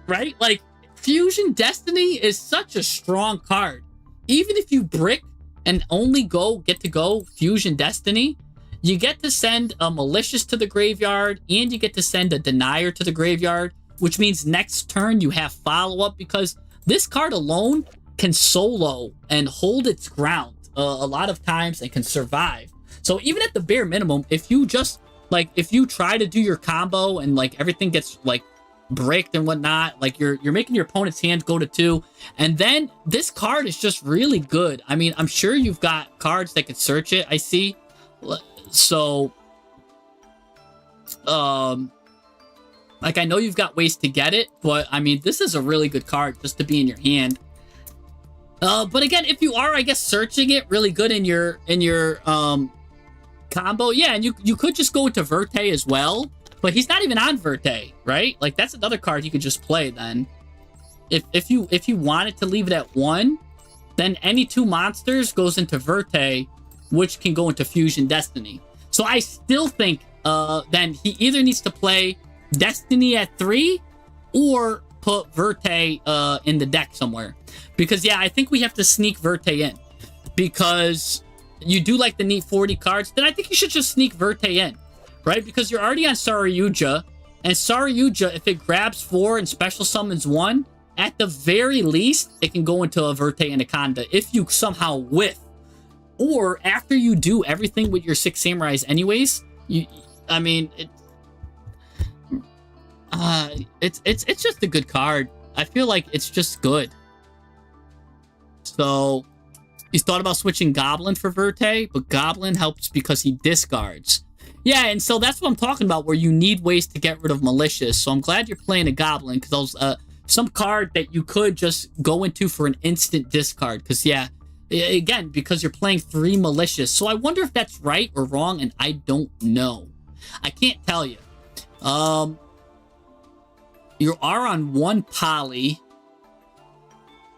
Right? Like, Fusion Destiny is such a strong card. Even if you brick and only get to go Fusion Destiny, you get to send a Malicious to the graveyard, and you get to send a Denier to the graveyard, which means next turn you have follow-up, because this card alone can solo and hold its ground a lot of times and can survive. So even at the bare minimum, if you just like, if you try to do your combo and like everything gets like bricked and whatnot, like you're making your opponent's hand go to 2, and then this card is just really good. I mean, I'm sure you've got cards that could search it, I see. So like, I know you've got ways to get it, but I mean, this is a really good card just to be in your hand. But again, if you are, I guess, searching it really good in your combo, yeah, and you could just go into Verte as well. But he's not even on Verte, right? Like, that's another card you could just play then. If you wanted to leave it at 1, then any 2 monsters goes into Verte, which can go into Fusion Destiny. So I still think then he either needs to play Destiny at 3 or put Verte in the deck somewhere. Because, yeah, I think we have to sneak Verte in. Because you do like the neat 40 cards, then I think you should just sneak Verte in. Right? Because you're already on Saryuja, and Saryuja, if it grabs 4 and special summons 1, at the very least, it can go into a Verte Anaconda if you somehow whiff. Or after you do everything with your 6 Samurais anyways, I mean, it's just a good card. I feel like it's just good. So, he's thought about switching Goblin for Verte, but Goblin helps because he discards. Yeah, and so that's what I'm talking about, where you need ways to get rid of Malicious. So I'm glad you're playing a Goblin, because those some card that you could just go into for an instant discard. Because, yeah, again, because you're playing 3 Malicious. So I wonder if that's right or wrong, and I don't know. I can't tell you. You are on 1 Poly,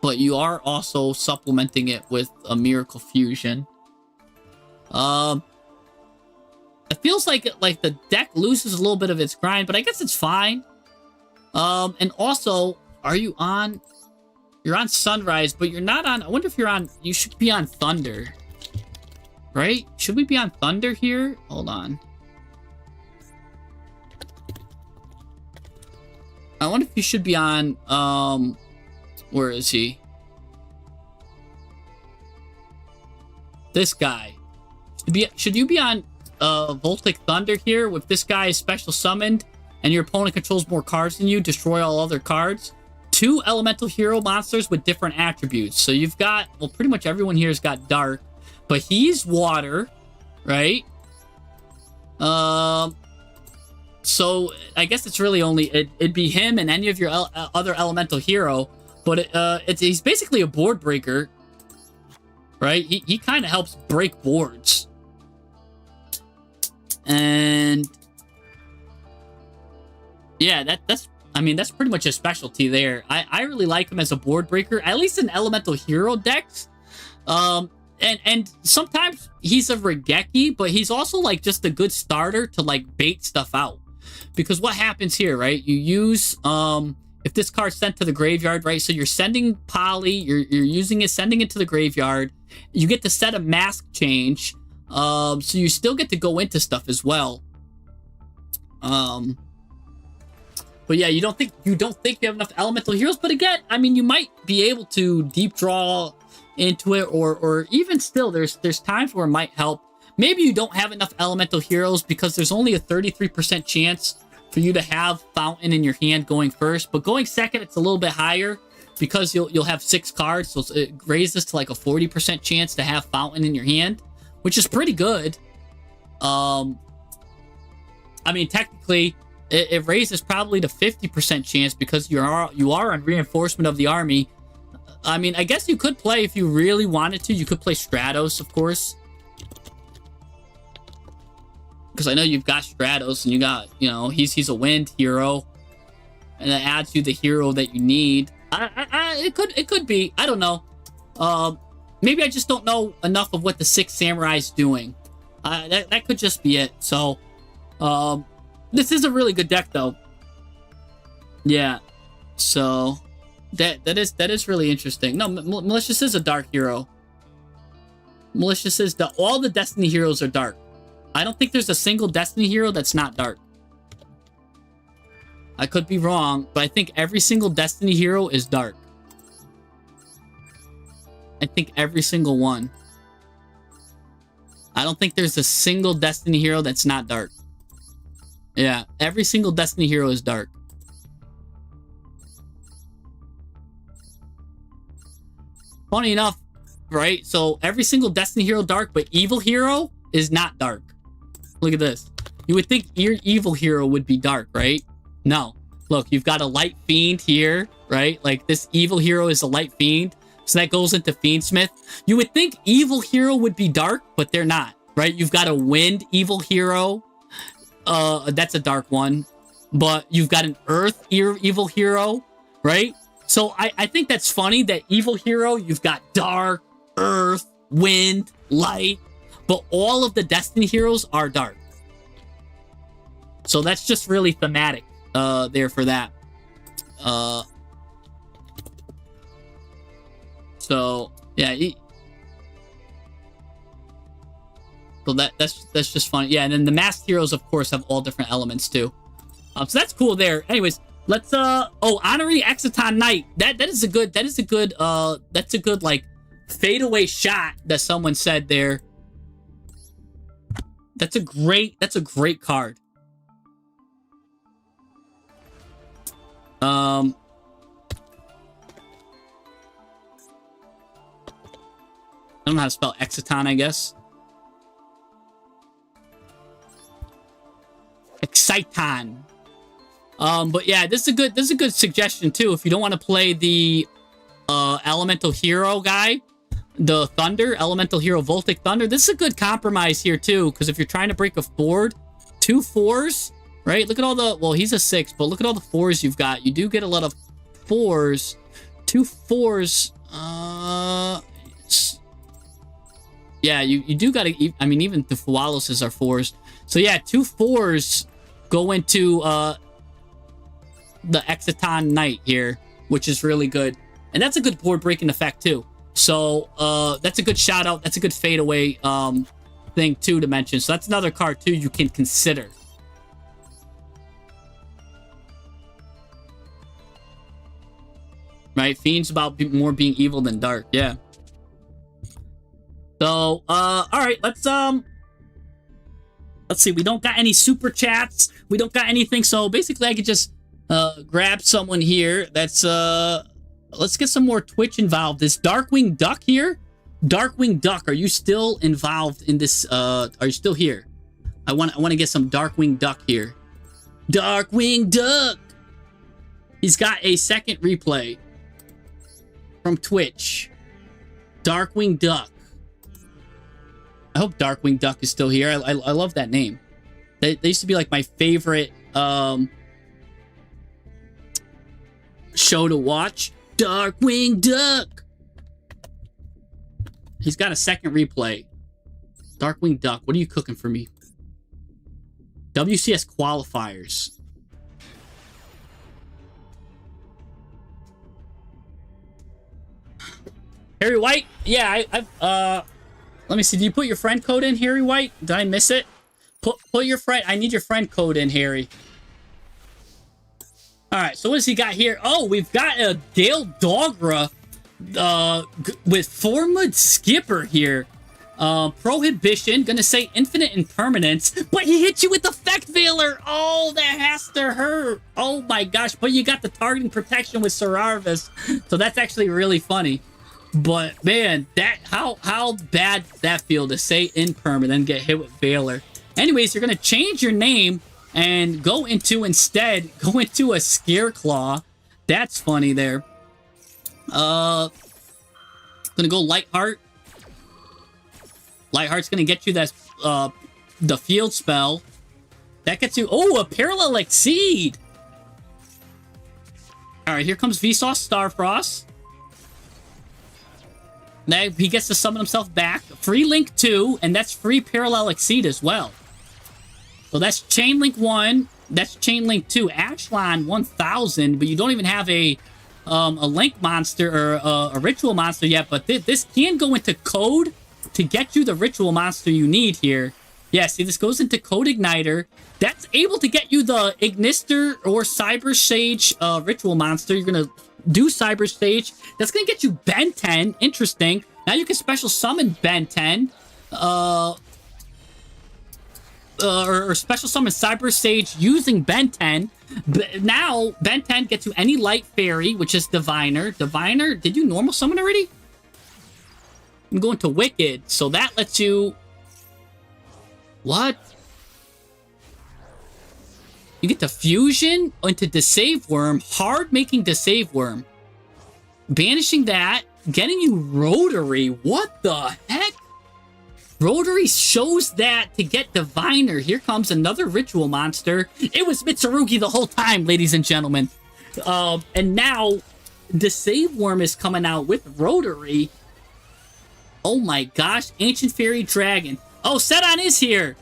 but you are also supplementing it with a Miracle Fusion. It feels like the deck loses a little bit of its grind, but I guess it's fine. And also, you're on Sunrise, but you're not on, I wonder if you should be on Thunder. Right? Should we be on Thunder here? Hold on. I wonder if you should be on, where is he? This guy. Should you be on Voltic Thunder here with this guy special summoned and your opponent controls more cards than you, destroy all other cards? 2 elemental hero monsters with different attributes. So you've got, well, pretty much everyone here has got dark, but he's water, right? So I guess it's really only, it'd be him and any of your other elemental hero, but he's basically a board breaker, right? He kind of helps break boards. And yeah, that's pretty much a specialty there. I really like him as a board breaker, at least in elemental hero decks. And sometimes he's a Regeki, but he's also like just a good starter to like bait stuff out. Because what happens here, right? You use if this card's sent to the graveyard, right? So you're sending Poly, you're using it, sending it to the graveyard. You get to set a mask change. So you still get to go into stuff as well. But yeah, you don't think you have enough elemental heroes, but again, I mean, you might be able to deep draw into it, or even still, there's times where it might help. Maybe you don't have enough elemental heroes because there's only a 33% chance for you to have Fountain in your hand going first, but going second, it's a little bit higher because you'll have 6 cards, so it raises to like a 40% chance to have Fountain in your hand, which is pretty good. I mean, technically, it raises probably to 50% chance because you are on Reinforcement of the Army. I mean, I guess you could play, if you really wanted to, you could play Stratos, of course. Because I know you've got Stratos, and you got, he's a wind hero. And that adds you the hero that you need. It could be. I don't know. Maybe I just don't know enough of what the 6 Samurai is doing. That could just be it. So, this is a really good deck, though. Yeah. So, that is really interesting. No, Malicious is a dark hero. Malicious is all the Destiny heroes are dark. I don't think there's a single Destiny hero that's not dark. I could be wrong, but I think every single Destiny hero is dark. I think every single one. I don't think there's a single Destiny hero that's not dark. Yeah, every single Destiny hero is dark. Funny enough, right? So every single Destiny hero dark, but evil hero is not dark. Look at this. You would think your evil hero would be dark, right? No. Look, you've got a light fiend here, right? Like, this evil hero is a light fiend. So that goes into Fiendsmith. You would think Evil Hero would be dark, but they're not, right? You've got a Wind Evil Hero. That's a dark one. But you've got an Earth Evil Hero, right? So I think that's funny that Evil Hero, you've got dark, Earth, Wind, Light, but all of the Destiny heroes are dark. So that's just really thematic there for that. So yeah, so that's just fun. Yeah, and then the masked heroes, of course, have all different elements too. So that's cool there. Anyways, let's Honorary Exciton Knight. That's a good like fadeaway shot that someone said there. That's a great card. I don't know how to spell Exciton, I guess. Exciton. But yeah, this is a good suggestion too. If you don't want to play the elemental hero guy, the Thunder, elemental hero Voltic Thunder, this is a good compromise here too. Because if you're trying to break a board, 2 4s, right? Look at all the, well, he's a 6, but look at all the 4s you've got. You do get a lot of 4s. 2 4s. Yeah, you do got to, I mean, even the Fualoses are 4s. So yeah, 2 4s go into the Exciton Knight here, which is really good. And that's a good board breaking effect too. So that's a good shout out. That's a good fadeaway thing too to mention. So that's another card too you can consider. Right? Fiend's about more being evil than dark. Yeah. So, all right, let's see. We don't got any super chats. We don't got anything. So basically I could just grab someone here. That's let's get some more Twitch involved. Is Darkwing Duck here? Darkwing Duck, are you still involved in this? Are you still here? I want to get some Darkwing Duck here. Darkwing Duck. He's got a second replay from Twitch. Darkwing Duck. I hope Darkwing Duck is still here. I love that name. They used to be like my favorite show to watch. Darkwing Duck. He's got a second replay. Darkwing Duck, what are you cooking for me? WCS qualifiers. Harry White? Yeah, I've let me see. Did you put your friend code in, Harry White? Did I miss it? Put your friend. I need your friend code in, Harry. All right. So what does he got here? Oh, we've got a Gale Dogra with Formwood Skipper here. Prohibition. Gonna say infinite impermanence, but he hit you with Effect Veiler. Oh, that has to hurt. Oh my gosh. But you got the targeting protection with Serarvis, so that's actually really funny. But man, that how bad that feel to say imperm and get hit with Veiler. Anyways, you're gonna change your name and go into a Scareclaw. That's funny there. Gonna go Lightheart. Lightheart's gonna get you that the field spell. That gets you, oh, a Parallel Exceed. Alright, here comes Vsauce Starfrost. Now he gets to summon himself back. Free Link 2, and that's free Parallel Exceed as well. So that's Chain Link 1. That's Chain Link 2. Ashline 1000, but you don't even have a Link monster or a Ritual monster yet. But this can go into Code to get you the Ritual monster you need here. Yeah, see, this goes into Code Igniter. That's able to get you the Ignister or Cyber Sage Ritual monster. You're going to do Cyber Sage. That's going to get you Ben 10. Interesting. Now you can special summon Ben 10. Or special summon Cyber Sage using Ben 10. Now, Ben 10 gets you any Light Fairy, which is Diviner. Diviner, did you normal summon already? I'm going to Wicked. So that lets you... What? You get the Fusion into Deceive Worm. Hard making Deceive Worm. Banishing that. getting you Rotary. What the heck? Rotary shows that to get Diviner. Here comes another Ritual monster. It was Mitsurugi the whole time, ladies and gentlemen. And now the Save Worm is coming out with Rotary. Oh my gosh, Ancient Fairy Dragon. Oh, Sedan is here.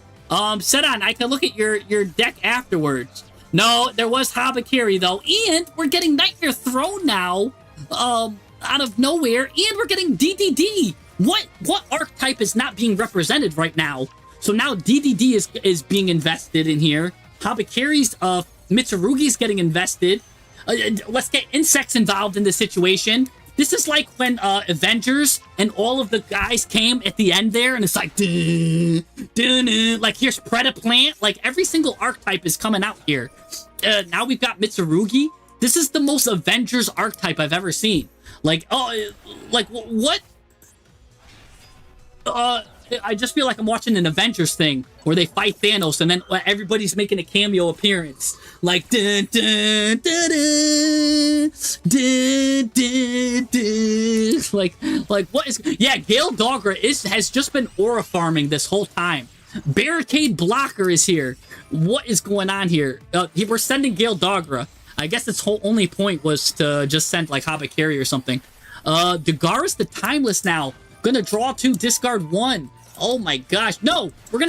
Sedan, I can look at your deck afterwards. No, there was Habakiri though, and we're getting Nightmare Throne now. Out of nowhere, and we're getting DDD. What archetype is not being represented right now? So now DDD is being invested in here. Habakiri's Mitsurugi's getting invested. Let's get insects involved in the situation. This is like when Avengers and all of the guys came at the end there, and it's like, like here's Predaplant. Like every single archetype is coming out here. Now we've got Mitsurugi. This is the most Avengers archetype I've ever seen. Like, oh, like what? I just feel like I'm watching an Avengers thing where they fight Thanos and then everybody's making a cameo appearance. Like, dun, dun, dun, dun, dun, dun, dun. Like what is? Yeah, Gale Dogra has just been aura farming this whole time. Barricade Blocker is here. What is going on here? We're sending Gale Dogra. I guess its whole only point was to just send like Habakiri or something. Dagara's the Timeless now. Gonna draw 2, discard 1. Oh my gosh. No, we're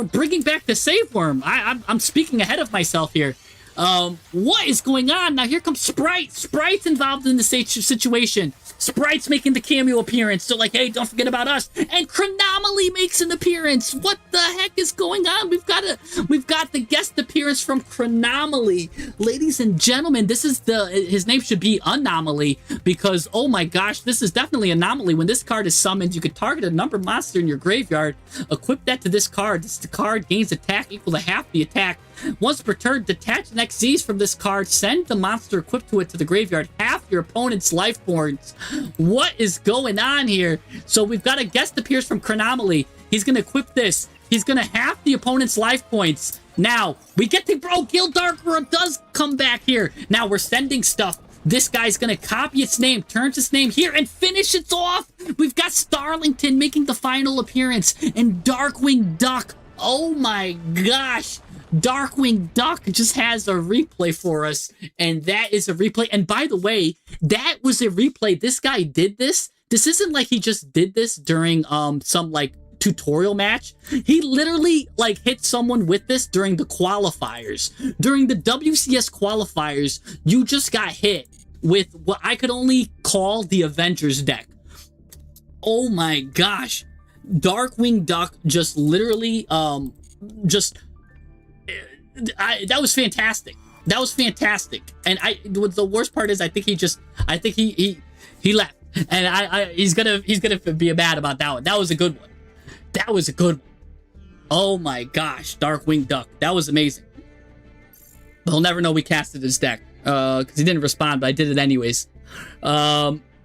bringing back the Save Worm. I'm speaking ahead of myself here. What is going on? Now here comes Sprite. Sprite's involved in the situation. Sprite's making the cameo appearance. So like, hey, don't forget about us. And Chronomaly makes an appearance. What the heck is going on? We've got the guest appearance from Chronomaly. Ladies and gentlemen, his name should be Anomaly, because oh my gosh, this is definitely Anomaly. When this card is summoned, you could target a numbered monster in your graveyard, equip that to this card. This card gains attack equal to half the attack. Once per turn, detach an Xyz from this card, send the monster equipped to it to the graveyard, half your opponent's life points. What is going on here? So we've got a guest appears from Chronomaly. He's going to equip this. He's going to half the opponent's life points. Now, we get to, bro, Gildarkra does come back here. Now, we're sending stuff. This guy's going to copy its name, turns its name here, and finish it off. We've got Starlington making the final appearance, and Darkwing Duck. Oh my gosh. Darkwing Duck just has a replay for us, and that is a replay. And by the way, that was a replay. This guy did this. This isn't like he just did this during some like tutorial match. He literally like hit someone with this during the qualifiers. During the WCS qualifiers, you just got hit with what I could only call the Avengers deck. Oh my gosh. Darkwing Duck just literally that was fantastic. That was fantastic. And the worst part is I think he left. And he's gonna be mad about that one. That was a good one. That was a good one. Oh my gosh, Darkwing Duck. That was amazing. But he'll never know we casted his deck. Because he didn't respond, but I did it anyways.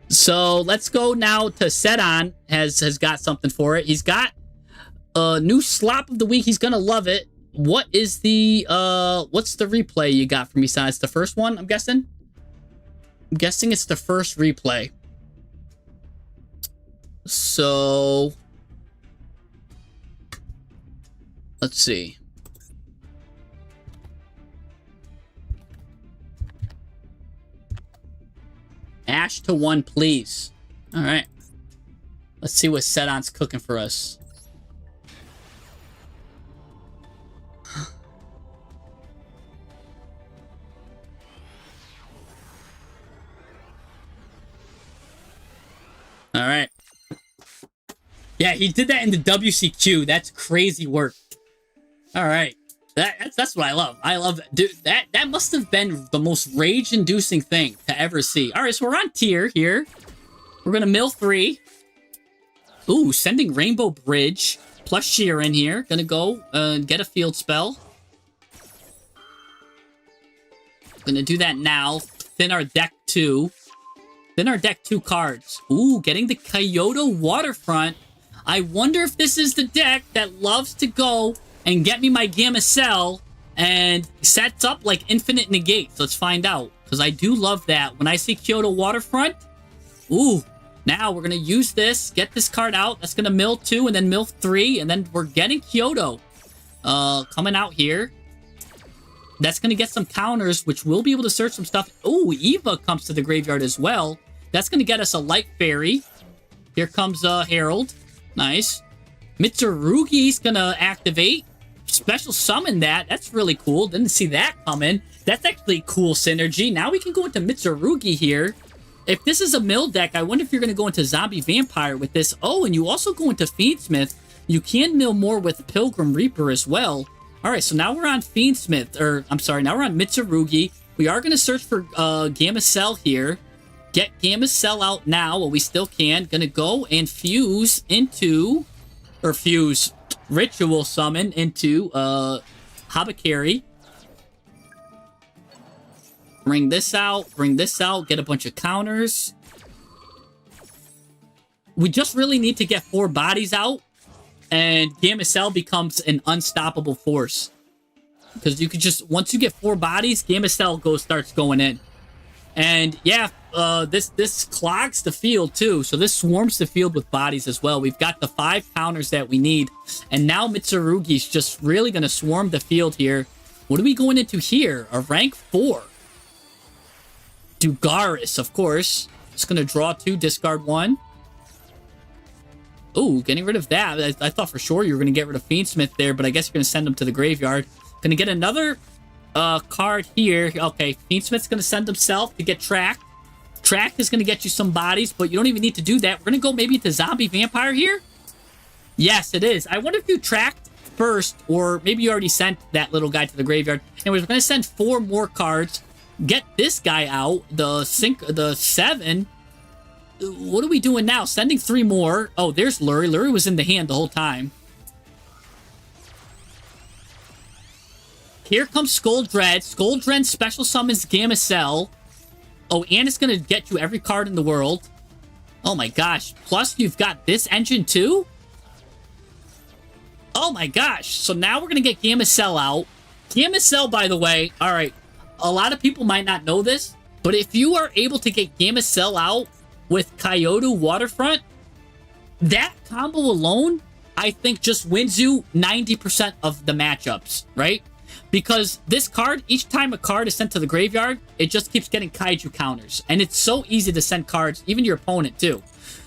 So let's go now to Sedan. Has got something for it. He's got a new slop of the week. He's gonna love it. What is the what's the replay you got for me, Sedan? It's the first one, I'm guessing? I'm guessing it's the first replay. So let's see. Ash to 1, please. All right. Let's see what Sedan's cooking for us. All right. Yeah, he did that in the WCQ. That's crazy work. All right. That's what I love. I love that. Dude, that must have been the most rage-inducing thing to ever see. All right, so we're on tier here. We're going to mill 3. Ooh, sending Rainbow Bridge plus Sheer in here. Going to go and get a field spell. Going to do that now. Thin our deck 2. Thin our deck 2 cards. Ooh, getting the Kyoto Waterfront. I wonder if this is the deck that loves to go and get me my Gamma Cell and sets up like infinite negates. Let's find out. Because I do love that. When I see Kyoto Waterfront, ooh, Now we're going to use this, get this card out. That's going to mill 2 and then mill 3. And then we're getting Kyoto coming out here. That's going to get some counters, which we'll be able to search some stuff. Oh, Eva comes to the graveyard as well. That's going to get us a Light Fairy. Here comes Herald. Nice. Mitsurugi's going to activate. Special summon that. That's really cool. Didn't see that coming. That's actually cool synergy. Now we can go into Mitsurugi here. If this is a mill deck, I wonder if you're going to go into Zombie Vampire with this. Oh, and you also go into Fiendsmith. You can mill more with Pilgrim Reaper as well. All right, so now we're on Fiendsmith, or I'm sorry, now we're on Mitsurugi. We are going to search for Gamma Cell here. Get Gamma Cell out now while we still can. Going to go and fuse into, or fuse, Ritual Summon into Habakiri. Bring this out, get a bunch of counters. We just really need to get 4 bodies out, and Gamma Cell becomes an unstoppable force. Because you could just, once you get 4 bodies, Gamma Cell starts going in. And yeah, this clogs the field too, so this swarms the field with bodies as well. We've got the 5 counters that we need, and now Mitsurugi's just really going to swarm the field here. What are we going into here? A rank 4. Dugaris, of course. Just going to draw 2, discard 1. Oh, getting rid of that. I thought for sure you were going to get rid of Fiendsmith there, but I guess you're going to send him to the graveyard. Going to get another card here. Okay, Fiendsmith's going to send himself to get Track. Track is going to get you some bodies, but you don't even need to do that. We're going to go maybe to Zombie Vampire here? Yes, it is. I wonder if you tracked first, or maybe you already sent that little guy to the graveyard. Anyways, we're going to send 4 more cards. Get this guy out, the 7. What are we doing now? Sending 3 more. Oh, there's Lurie. Lurie was in the hand the whole time. Here comes Skuldred. Skuldred special summons Gamma Cell. Oh, and it's going to get you every card in the world. Oh my gosh. Plus, you've got this engine too? Oh my gosh. So now we're going to get Gamma Cell out. Gamma Cell, by the way, all right. A lot of people might not know this, but if you are able to get Gamma Cell out with Kyoto Waterfront, that combo alone, I think, just wins you 90% of the matchups, right? Because this card, each time a card is sent to the graveyard, it just keeps getting Kaiju counters. And it's so easy to send cards, even your opponent too.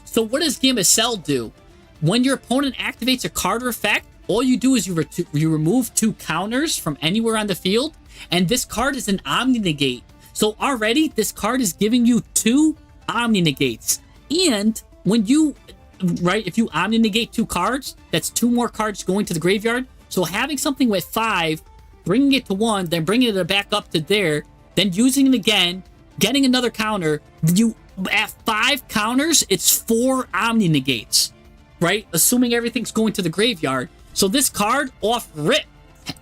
So what does Gamma Cell do? When your opponent activates a card or effect, all you do is you remove 2 counters from anywhere on the field, and this card is an Omni Negate. So already, this card is giving you 2 Omni Negates. And when you, right, if you Omni Negate 2 cards, that's 2 more cards going to the graveyard. So having something with 5, bringing it to 1, then bringing it back up to there, then using it again, getting another counter, you at 5 counters, it's 4 Omni Negates, right? Assuming everything's going to the graveyard. So this card off rip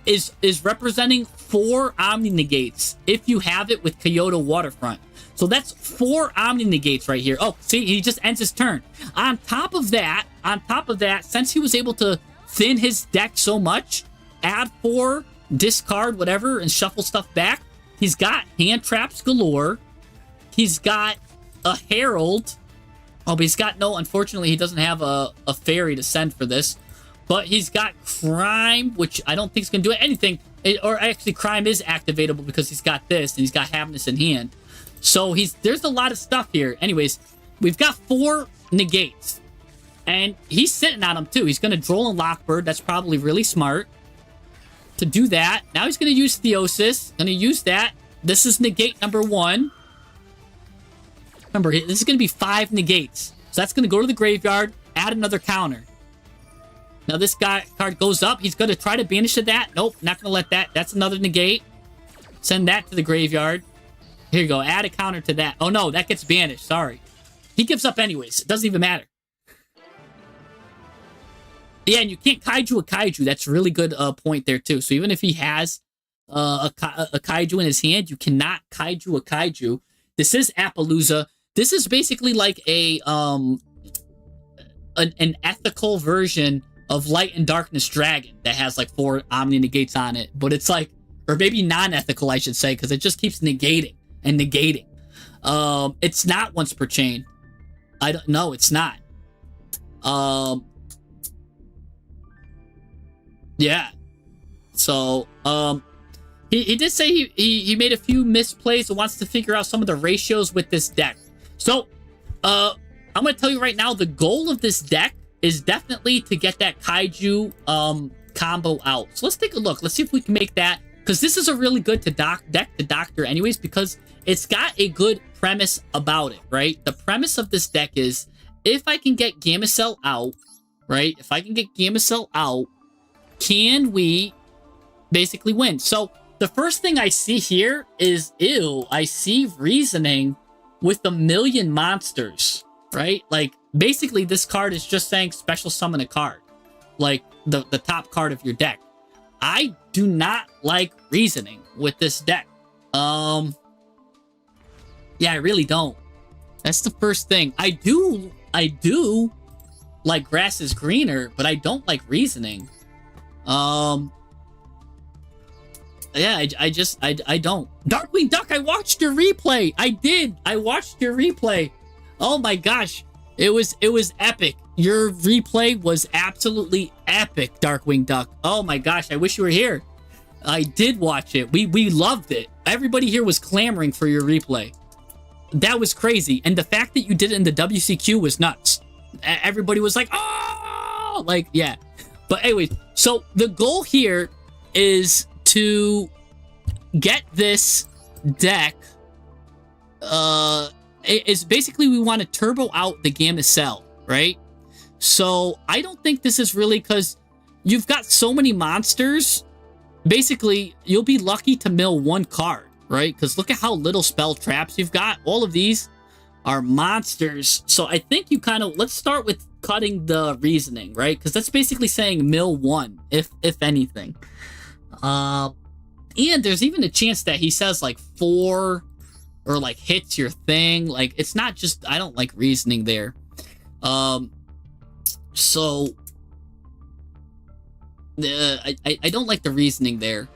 is representing 4 Omni Negates if you have it with Kyoto Waterfront. So that's 4 Omni Negates right here. Oh, see, he just ends his turn. On top of that, since he was able to thin his deck so much, add 4, discard whatever, and shuffle stuff back, he's got hand traps galore. He's got a Herald. Oh, but he's got no, unfortunately, he doesn't have a fairy to send for this. But he's got Crime, which I don't think is going to do anything. Or actually, Crime is activatable because he's got this, and he's got Havness in hand. So there's a lot of stuff here. Anyways, we've got 4 negates. And he's sitting on them, too. He's going to Droll and Lockbird. That's probably really smart to do that. Now he's going to use Theosis. Going to use that. This is negate number 1. Remember, this is going to be 5 negates. So that's going to go to the graveyard, add another counter. Now this card goes up. He's going to try to banish that. Nope, not going to let that. That's another negate. Send that to the graveyard. Here you go. Add a counter to that. Oh no, that gets banished. Sorry. He gives up anyways. It doesn't even matter. Yeah, and you can't Kaiju a Kaiju. That's a really good point there too. So even if he has a Kaiju in his hand, you cannot Kaiju a Kaiju. This is Appaloosa. This is basically like an ethical version of Light and Darkness Dragon that has like 4 Omni Negates on it. But it's like, or maybe non-ethical, I should say, because it just keeps negating and negating. It's not once per chain. I don't know. It's not. Yeah. So, he did say he made a few misplays and wants to figure out some of the ratios with this deck. So, I'm going to tell you right now, the goal of this deck is definitely to get that Kaiju, combo out. So let's take a look. Let's see if we can make that, because this is a really good deck to doctor anyways, because it's got a good premise about it, right? The premise of this deck is, if I can get Gamma Cell out, right? If I can get Gamma Cell out, can we basically win? So the first thing I see here is, ew, I see reasoning with a million monsters, right? Like, basically this card is just saying special summon a card, like the top card of your deck. I do not like reasoning with this deck. Yeah, I really don't. That's the first thing. I do like grass is greener, but I don't like reasoning. Yeah, I don't. Darkwing Duck, I watched your replay. I did. I watched your replay. Oh my gosh. It was epic. Your replay was absolutely epic, Darkwing Duck. Oh my gosh, I wish you were here. I did watch it. We loved it. Everybody here was clamoring for your replay. That was crazy. And the fact that you did it in the WCQ was nuts. Everybody was like, oh, like, yeah. But anyways, so the goal here is to get this deck, is basically we want to turbo out the Gamma Cell, right? So I don't think this is really, because you've got so many monsters, basically you'll be lucky to mill one card, right? Because look at how little spell traps you've got. All of these are monsters. So I think you kind of, let's start with cutting the reasoning, right? Because that's basically saying mill one, if anything. And there's even a chance that he says like 4 or like hits your thing. Like, it's not just, I don't like reasoning there. So I don't like the reasoning there.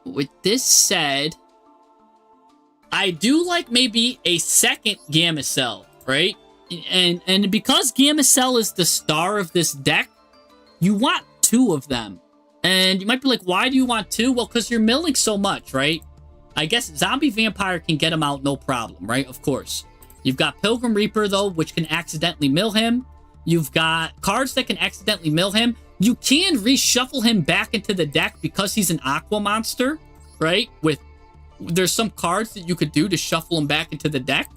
With this said, I do like maybe a second Gamma Cell, right? And because Gamma Cell is the star of this deck, you want 2 of them. And you might be like, why do you want 2? Well, because you're milling so much, right? I guess Zombie Vampire can get him out no problem, right? Of course. You've got Pilgrim Reaper, though, which can accidentally mill him. You've got cards that can accidentally mill him. You can reshuffle him back into the deck because he's an Aqua monster, right? There's some cards that you could do to shuffle him back into the deck.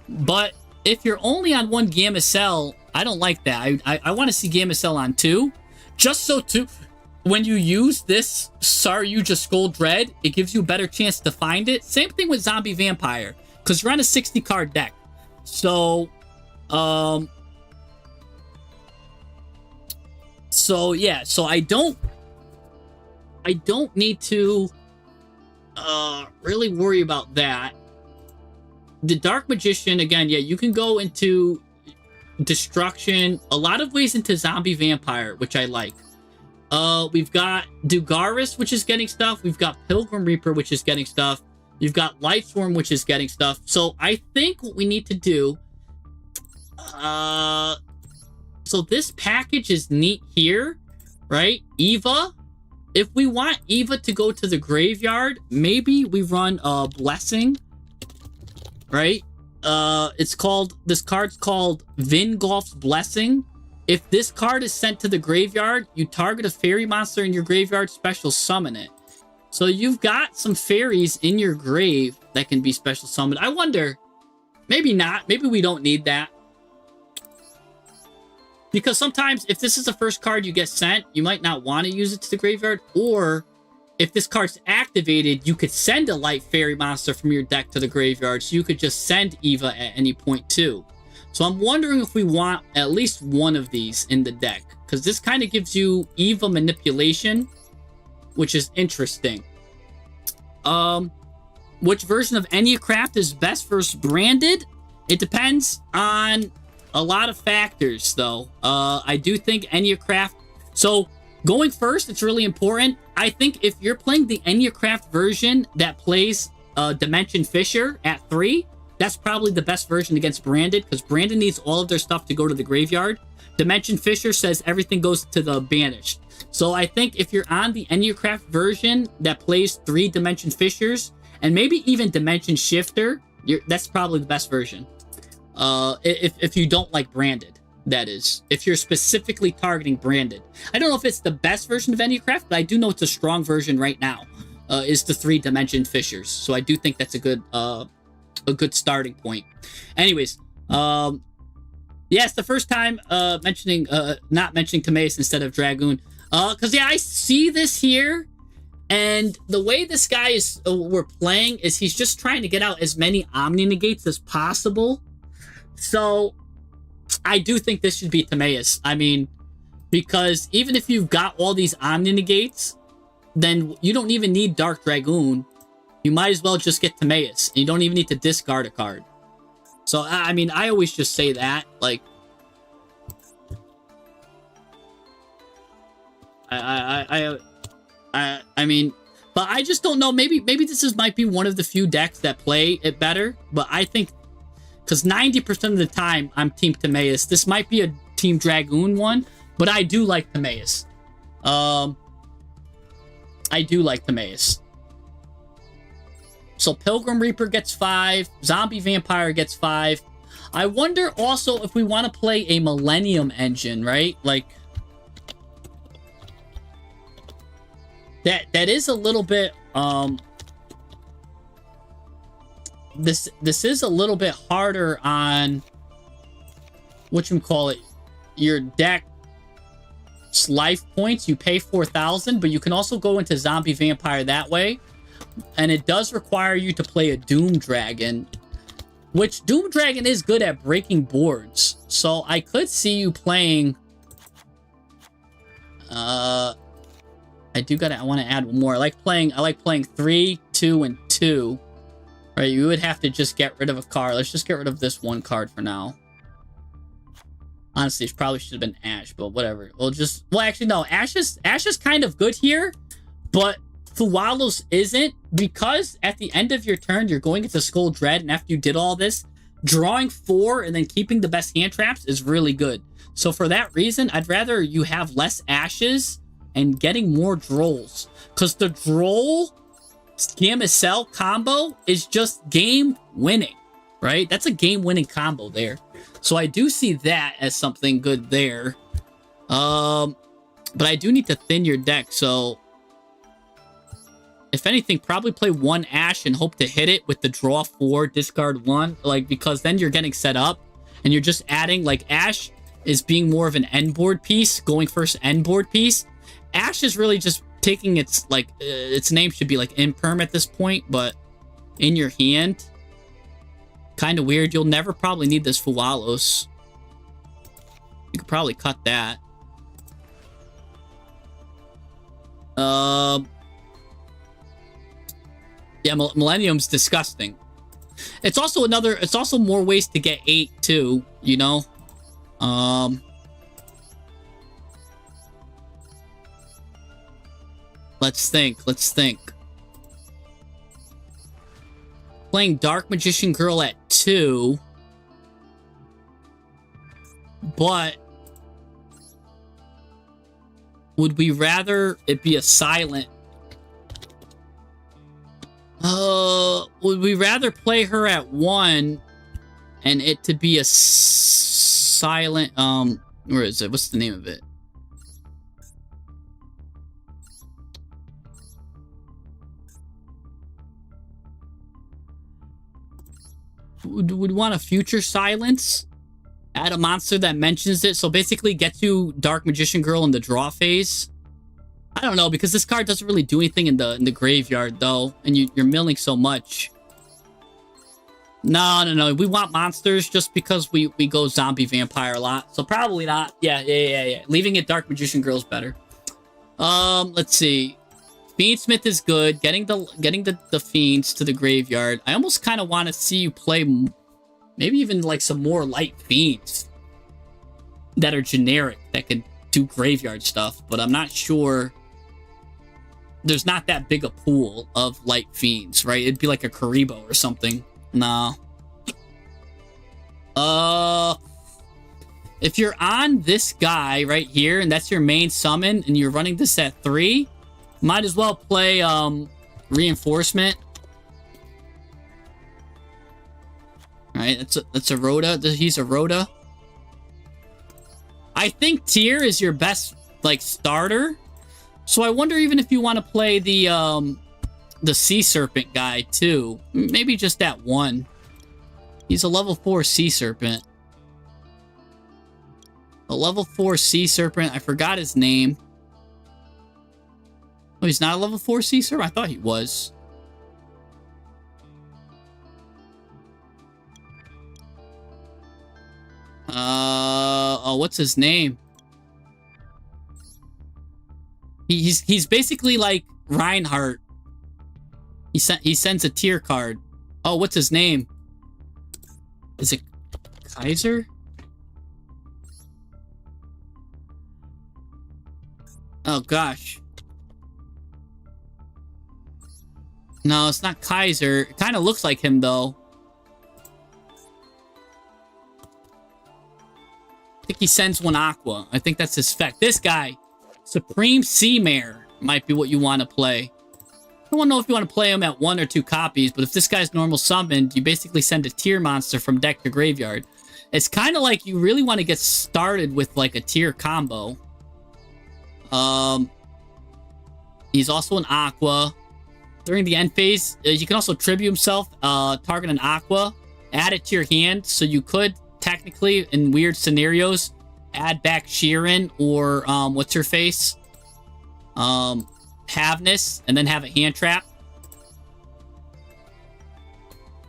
But if you're only on 1 Gamma Cell, I don't like that. I want to see Gamma Cell on 2. Just so, too, when you use this Saryuja Skull Dread, it gives you a better chance to find it. Same thing with Zombie Vampire, because you're on a 60-card deck. So, yeah. So I don't need to really worry about that. The Dark Magician, again, yeah, you can go into Destruction, a lot of ways into Zombie Vampire, which I like. We've got Dugaris, which is getting stuff. We've got Pilgrim Reaper, which is getting stuff. You've got Lightsworm, which is getting stuff. So I think what we need to do, so this package is neat here, right? Eva. If we want Eva to go to the graveyard, maybe we run a Blessing, right? This card's called Vingolf's Blessing. If this card is sent to the graveyard, you target a fairy monster in your graveyard, special summon it. So you've got some fairies in your grave that can be special summoned. I wonder, maybe not. Maybe we don't need that. Because sometimes if this is the first card you get sent, you might not want to use it to the graveyard. Or if this card's activated, you could send a light fairy monster from your deck to the graveyard. So you could just send Eva at any point too. So I'm wondering if we want at least one of these in the deck. Because this kind of gives you Eva manipulation, which is interesting. Which version of Enneacraft is best versus branded? It depends on a lot of factors, though. I do think Enneacraft... So, Going first, it's really important. I think if you're playing the Enneacraft version that plays Dimension Fisher at 3, that's probably the best version against Branded, because Branded needs all of their stuff to go to the graveyard. Dimension Fisher says everything goes to the Banished. So I think if you're on the Enneacraft version that plays 3 Dimension Fishers, and maybe even Dimension Shifter, that's probably the best version. If you don't like Branded, that is. If you're specifically targeting Branded. I don't know if it's the best version of Enneacraft, but I do know it's a strong version right now, is the 3 Dimension Fishers. So I do think that's a good starting point. Anyways, yes, the first time not mentioning Timaeus instead of Dragoon. Because, yeah, I see this here, and the way this guy is we're playing is he's just trying to get out as many Omni Negates as possible. So I do think this should be Timaeus. I mean, because even if you've got all these Omni Negates, then you don't even need Dark Dragoon. You might as well just get Timaeus. You don't even need to discard a card. So, I mean, I always just say that, like, I mean, but I just don't know. Maybe this might be one of the few decks that play it better. But I think, because 90% of the time I'm Team Timaeus. This might be a Team Dragoon one, but I do like Timaeus. I do like Timaeus. So Pilgrim Reaper gets 5. Zombie Vampire gets 5. I wonder also if we want to play a Millennium Engine, right? Like, that is a little bit, this is a little bit harder on, whatchamacallit, your deck's life points. You pay 4,000, but you can also go into Zombie Vampire that way. And it does require you to play a Doom Dragon, which Doom Dragon is good at breaking boards. So I could see you playing, I want to add one more. I like playing 3, 2, and 2. Right, you would have to just get rid of a card. Let's just get rid of this one card for now. Honestly, it probably should have been Ash, but whatever. Well, actually, no. Ash is kind of good here, but Fuwalos isn't, because at the end of your turn, you're going into Skull Dread, and after you did all this, drawing 4 and then keeping the best hand traps is really good. So for that reason, I'd rather you have less Ashes and getting more Drolls. Because the Droll Scamacell combo is just game-winning, right? That's a game-winning combo there. So I do see that as something good there. But I do need to thin your deck, so if anything, probably play 1 Ash and hope to hit it with the draw 4, discard 1, like, because then you're getting set up and you're just adding, like, Ash is being more of an end board piece, going first end board piece. Ash is really just taking its, like, its name should be like Imperm at this point, but in your hand. Kind of weird. You'll never probably need this Fuwalos. You could probably cut that. Yeah, Millennium's disgusting. It's also more ways to get 8 too, you know? Let's think. Playing Dark Magician Girl at 2. But would we rather it be a silent? Would we rather play her at 1 and it to be a silent, where is it? What's the name of it? Would want a future silence? Add a monster that mentions it, so basically get you Dark Magician Girl in the draw phase. I don't know, because this card doesn't really do anything in the graveyard though, and you're milling so much. No. We want monsters just because we go Zombie Vampire a lot, so probably not. Yeah. Leaving it Dark Magician Girl is better. Let's see. Fiendsmith is good. Getting the Fiends to the graveyard. I almost kind of want to see you play maybe even like some more light Fiends that are generic that can do graveyard stuff, but I'm not sure. There's not that big a pool of light fiends, right? It'd be like a Karibo or something. No. If you're on this guy right here, and that's your main summon, and you're running this at 3, might as well play Reinforcement. Alright, that's a Rhoda. He's a Rhoda. I think Tier is your best, like, starter. So I wonder even if you want to play the Sea Serpent guy, too. Maybe just that one. He's a level 4 Sea Serpent. A level 4 Sea Serpent. I forgot his name. Oh, he's not a level 4 Sea Serpent? I thought he was. Oh, what's his name? He's basically like Reinhardt. He sends a tier card. Oh, what's his name? Is it Kaiser? Oh gosh. No, it's not Kaiser. It kind of looks like him though. I think he sends one Aqua. I think that's his spec. This guy, Supreme Sea Mare, might be what you want to play. I don't know if you want to play him at 1 or 2 copies, but if this guy's normal summoned, you basically send a tier monster from deck to graveyard. It's kind of like you really want to get started with like a tier combo. He's also an Aqua. During the end phase, you can also tribute himself, target an Aqua, add it to your hand, so you could technically, in weird scenarios, add back Sheeran or what's her face? Havness, and then have a hand trap.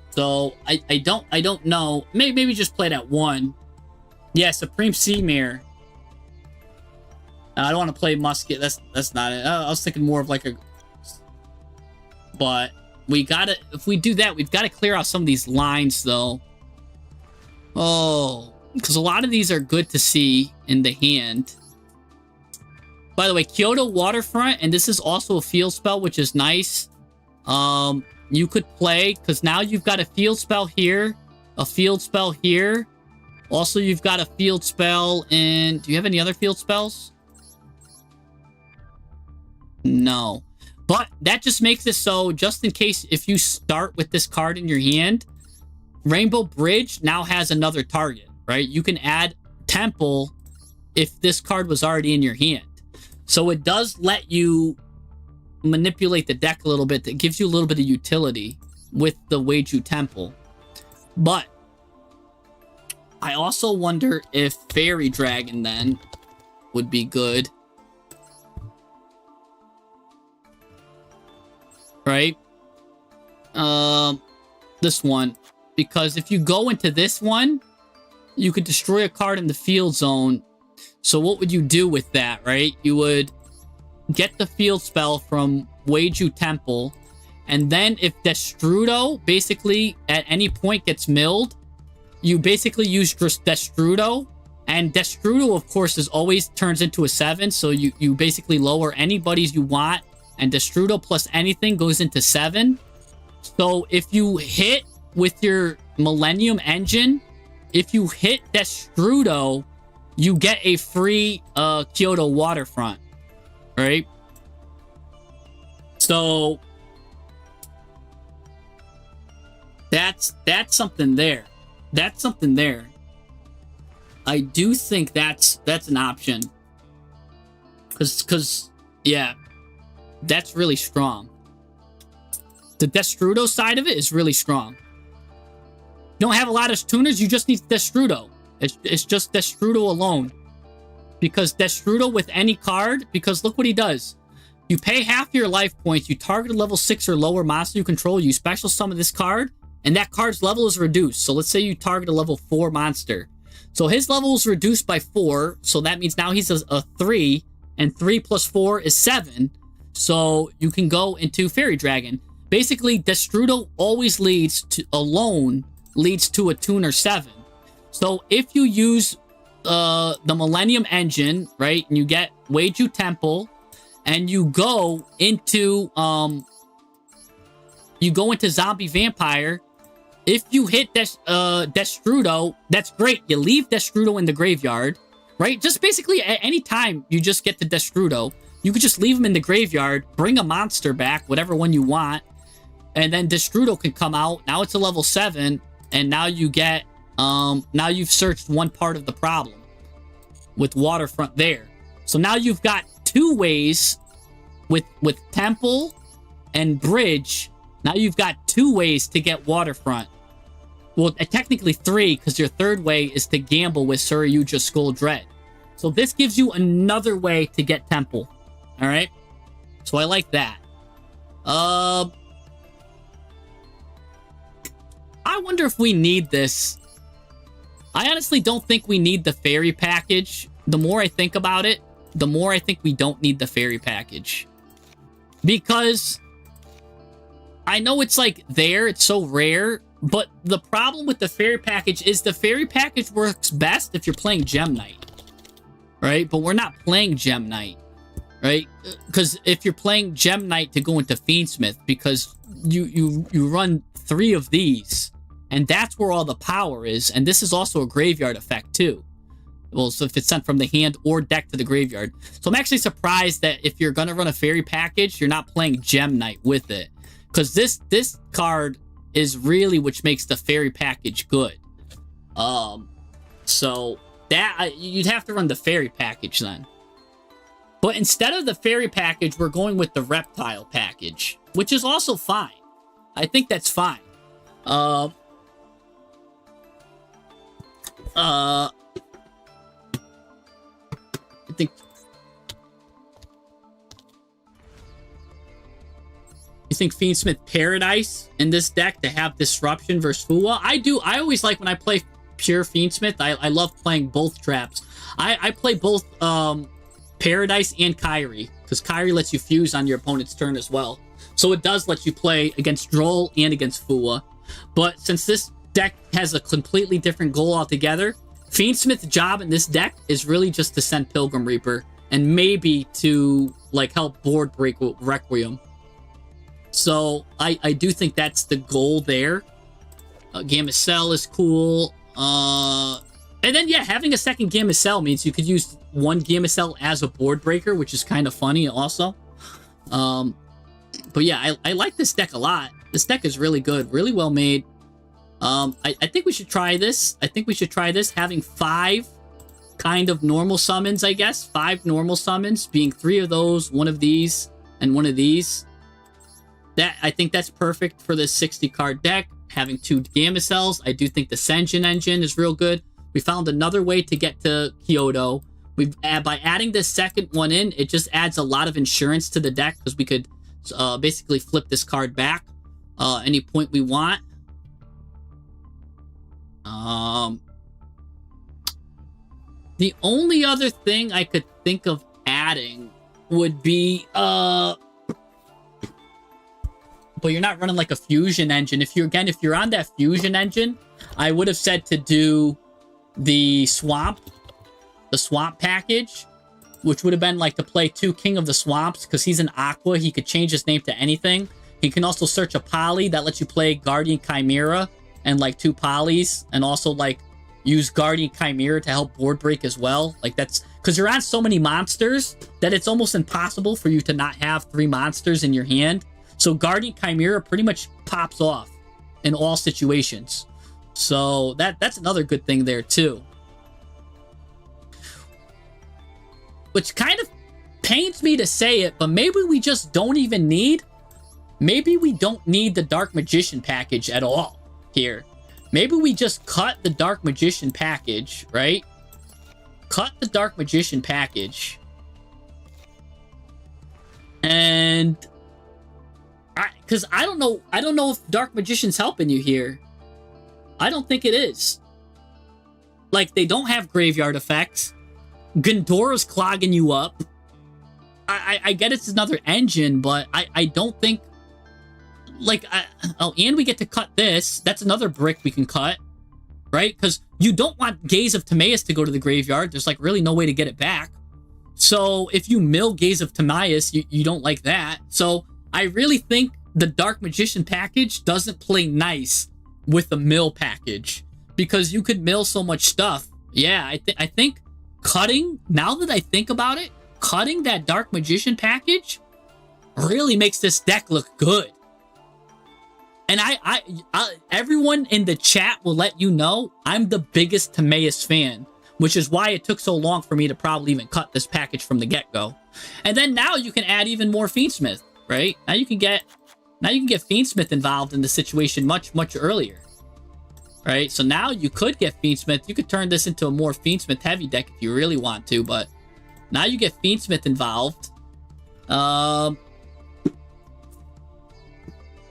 So I don't know. Maybe just play it at 1. Yeah, Supreme Sea Mare. I don't want to play Musket. That's not it. I was thinking more of like a. But we gotta. If we do that, we've got to clear out some of these lines though. Oh, because a lot of these are good to see in the hand. By the way, Kyoto Waterfront, and this is also a field spell, which is nice. You could play, because now you've got a field spell here, a field spell here. Also, you've got a field spell in... Do you have any other field spells? No. But that just makes it so, just in case if you start with this card in your hand, Rainbow Bridge now has another target, right? You can add Temple if this card was already in your hand. So it does let you manipulate the deck a little bit. That gives you a little bit of utility with the Weiju Temple. But I also wonder if Fairy Dragon then would be good. Right? This one. Because if you go into this one, you could destroy a card in the field zone. So what would you do with that, right? You would get the field spell from Weiju Temple, and then if Destrudo basically at any point gets milled, you basically use Destrudo, and Destrudo, of course, is always turns into a 7, so you basically lower anybody's you want, and Destrudo plus anything goes into 7. So if you hit with your Millennium Engine, if you hit Destrudo, you get a free Kyoto Waterfront, right? So that's something there. That's something there. I do think that's an option. Cause yeah, that's really strong. The Destrudo side of it is really strong. You don't have a lot of tuners, you just need Destrudo. It's just Destrudo alone. Because Destrudo with any card, because look what he does. You pay half your life points, you target a level 6 or lower monster you control, you special summon this card, and that card's level is reduced. So let's say you target a level 4 monster. So his level is reduced by 4, so that means now he's a 3, and 3 plus 4 is 7. So you can go into Fairy Dragon. Basically, Destrudo always leads to, alone, leads to a tuner 7. So if you use the Millennium Engine, right? And you get Weiju Temple, and you go into Zombie Vampire. If you hit Destrudo, that's great. You leave Destrudo in the graveyard, right? Just basically at any time you just get to Destrudo, you could just leave him in the graveyard, bring a monster back, whatever one you want, and then Destrudo can come out. Now it's a level 7, and now you get, now you've searched one part of the problem with Waterfront there. So now you've got 2 ways with Temple and Bridge. Now you've got 2 ways to get Waterfront. Well, technically 3, because your 3rd way is to gamble with Suryuja Skull Dread. So this gives you another way to get Temple. All right? So I like that. I wonder if we need this. I honestly don't think we need the fairy package. The more I think about it, the more I think we don't need the fairy package. Because I know it's like there, it's so rare, but the problem with the fairy package is the fairy package works best if you're playing Gem Knight, right? But we're not playing Gem Knight, right? Because if you're playing Gem Knight to go into Fiendsmith, because you run 3 of these, and that's where all the power is, and this is also a graveyard effect too. Well, so if it's sent from the hand or deck to the graveyard. So I'm actually surprised that if you're gonna run a fairy package, you're not playing Gem Knight with it. Because this card is really which makes the fairy package good. So that you'd have to run the fairy package then. But instead of the fairy package, we're going with the reptile package, which is also fine. I think that's fine. I think. You think Fiendsmith Paradise in this deck to have Disruption versus Fuwa? I do. I always like when I play pure Fiendsmith. I love playing both traps. I play both Paradise and Kyrie, because Kyrie lets you fuse on your opponent's turn as well. So it does let you play against Droll and against Fuwa. But since this deck has a completely different goal altogether, Fiendsmith's job in this deck is really just to send Pilgrim Reaper and maybe to like help board break Requiem. So I do think that's the goal there. Gamma-Cell is cool. And then, yeah, having a second Gamma-Cell means you could use one Gamma-Cell as a board breaker, which is kind of funny also. But yeah, I like this deck a lot. This deck is really good, really well made. I think we should try this. I think we should try this, having 5 kind of normal summons, I guess. 5 normal summons, being 3 of those, 1 of these, and 1 of these. I think that's perfect for this 60 card deck. Having 2 Gamma-Cells, I do think the Senjin engine is real good. We found another way to get to Kyoto. By adding this second one in, it just adds a lot of insurance to the deck, because we could basically flip this card back any point we want. The only other thing I could think of adding would be but you're not running like a fusion engine. If you're on that fusion engine, I would have said to do the swamp package, which would have been like to play 2 King of the Swamps, because he's an Aqua. He could change his name to anything. He can also search a poly that lets you play Guardian Chimera and like 2 polys, and also like use Guardian Chimera to help board break as well. Like that's because you're on so many monsters that it's almost impossible for you to not have 3 monsters in your hand. So Guardian Chimera pretty much pops off in all situations. So that's another good thing there too. Which kind of pains me to say it, but maybe we just don't even need... Maybe we don't need the Dark Magician package at all here. Maybe we just cut the Dark Magician package, right? Cut the Dark Magician package. And... Because I don't know if Dark Magician's helping you here. I don't think it is. Like, they don't have graveyard effects. Gondora's clogging you up. I get it's another engine, but I don't think... Like, oh, and we get to cut this. That's another brick we can cut. right? Because you don't want Gaze of Timaeus to go to the graveyard. There's like really no way to get it back. So if you mill Gaze of Timaeus, you don't like that. So I really think the Dark Magician package doesn't play nice with the mill package, because you could mill so much stuff. Yeah, I think cutting, now that I think about it, cutting that Dark Magician package really makes this deck look good. And I everyone in the chat will let you know I'm the biggest Timaeus fan, which is why it took so long for me to probably even cut this package from the get-go. And then now you can add even more Fiendsmith, right? Now you can get Fiendsmith involved in the situation much earlier. Right? So now you could get Fiendsmith. You could turn this into a more Fiendsmith heavy deck if you really want to, but now you get Fiendsmith involved.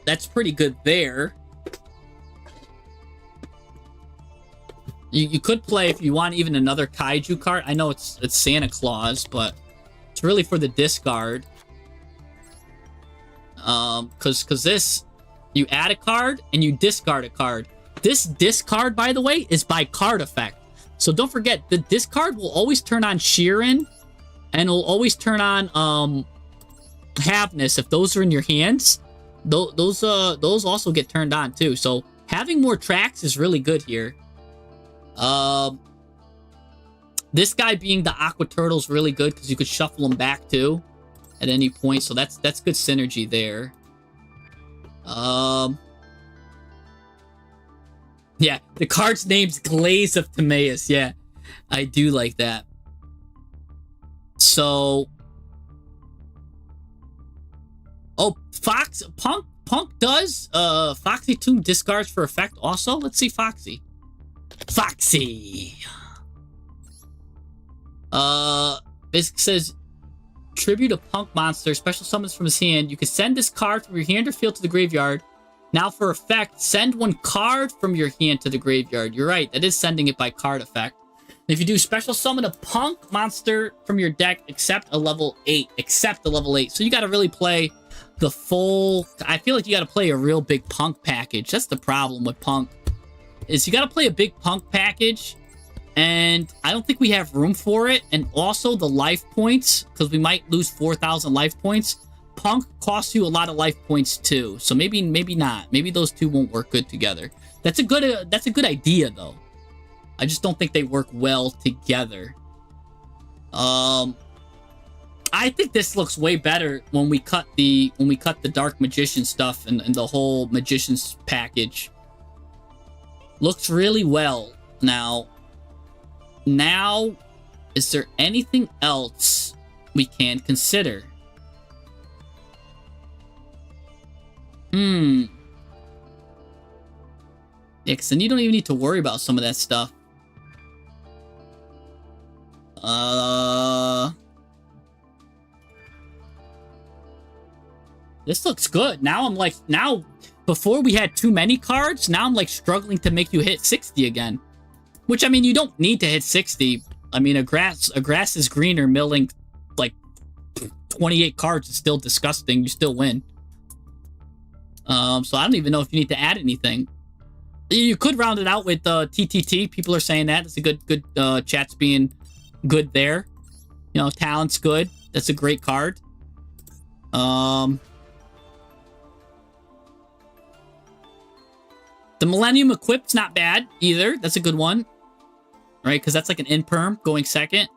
That's pretty good there. You could play, if you want, even another Kaiju card. I know it's Santa Claus, but it's really for the discard. Because this, you add a card and you discard a card. This discard, by the way, is by card effect. So don't forget, the discard will always turn on Sheeran, and it'll always turn on Havness if those are in your hands. Those also get turned on too. So having more tracks is really good here. This guy being the Aqua Turtle is really good because you could shuffle them back too at any point. So that's good synergy there. Yeah, the card's name's Glaze of Timaeus. Yeah, I do like that. So, oh, Punk does Foxy Tomb discards for effect also. Let's see Foxy. Bisque says tribute a Punk monster, special summons from his hand. You can send this card from your hand or field to the graveyard. Now for effect, send one card from your hand to the graveyard. You're right, that is sending it by card effect. If you do special summon a Punk monster from your deck, except a level 8. So you gotta really play the full... I feel like you gotta play a real big Punk package. That's the problem with Punk. Is you gotta play a big Punk package, and I don't think we have room for it. And also the life points, because we might lose 4,000 life points. Punk costs you a lot of life points too, so maybe not. Maybe those two won't work good together. That's a good idea though. I just don't think they work well together. I think this looks way better when we cut the Dark Magician stuff and the whole Magician's package. Looks really well. Now, is there anything else we can consider? Yeah, because then you don't even need to worry about some of that stuff. This looks good. Now before we had too many cards, now I'm like struggling to make you hit 60 again. Which, I mean, you don't need to hit 60. I mean, a grass is greener milling like 28 cards is still disgusting. You still win. So I don't even know if you need to add anything. You could round it out with TTT. People are saying that. It's a good chat's being good there. You know, talent's good. That's a great card. The Millennium Equip's not bad either. That's a good one. Right? Because that's like an in-perm going second.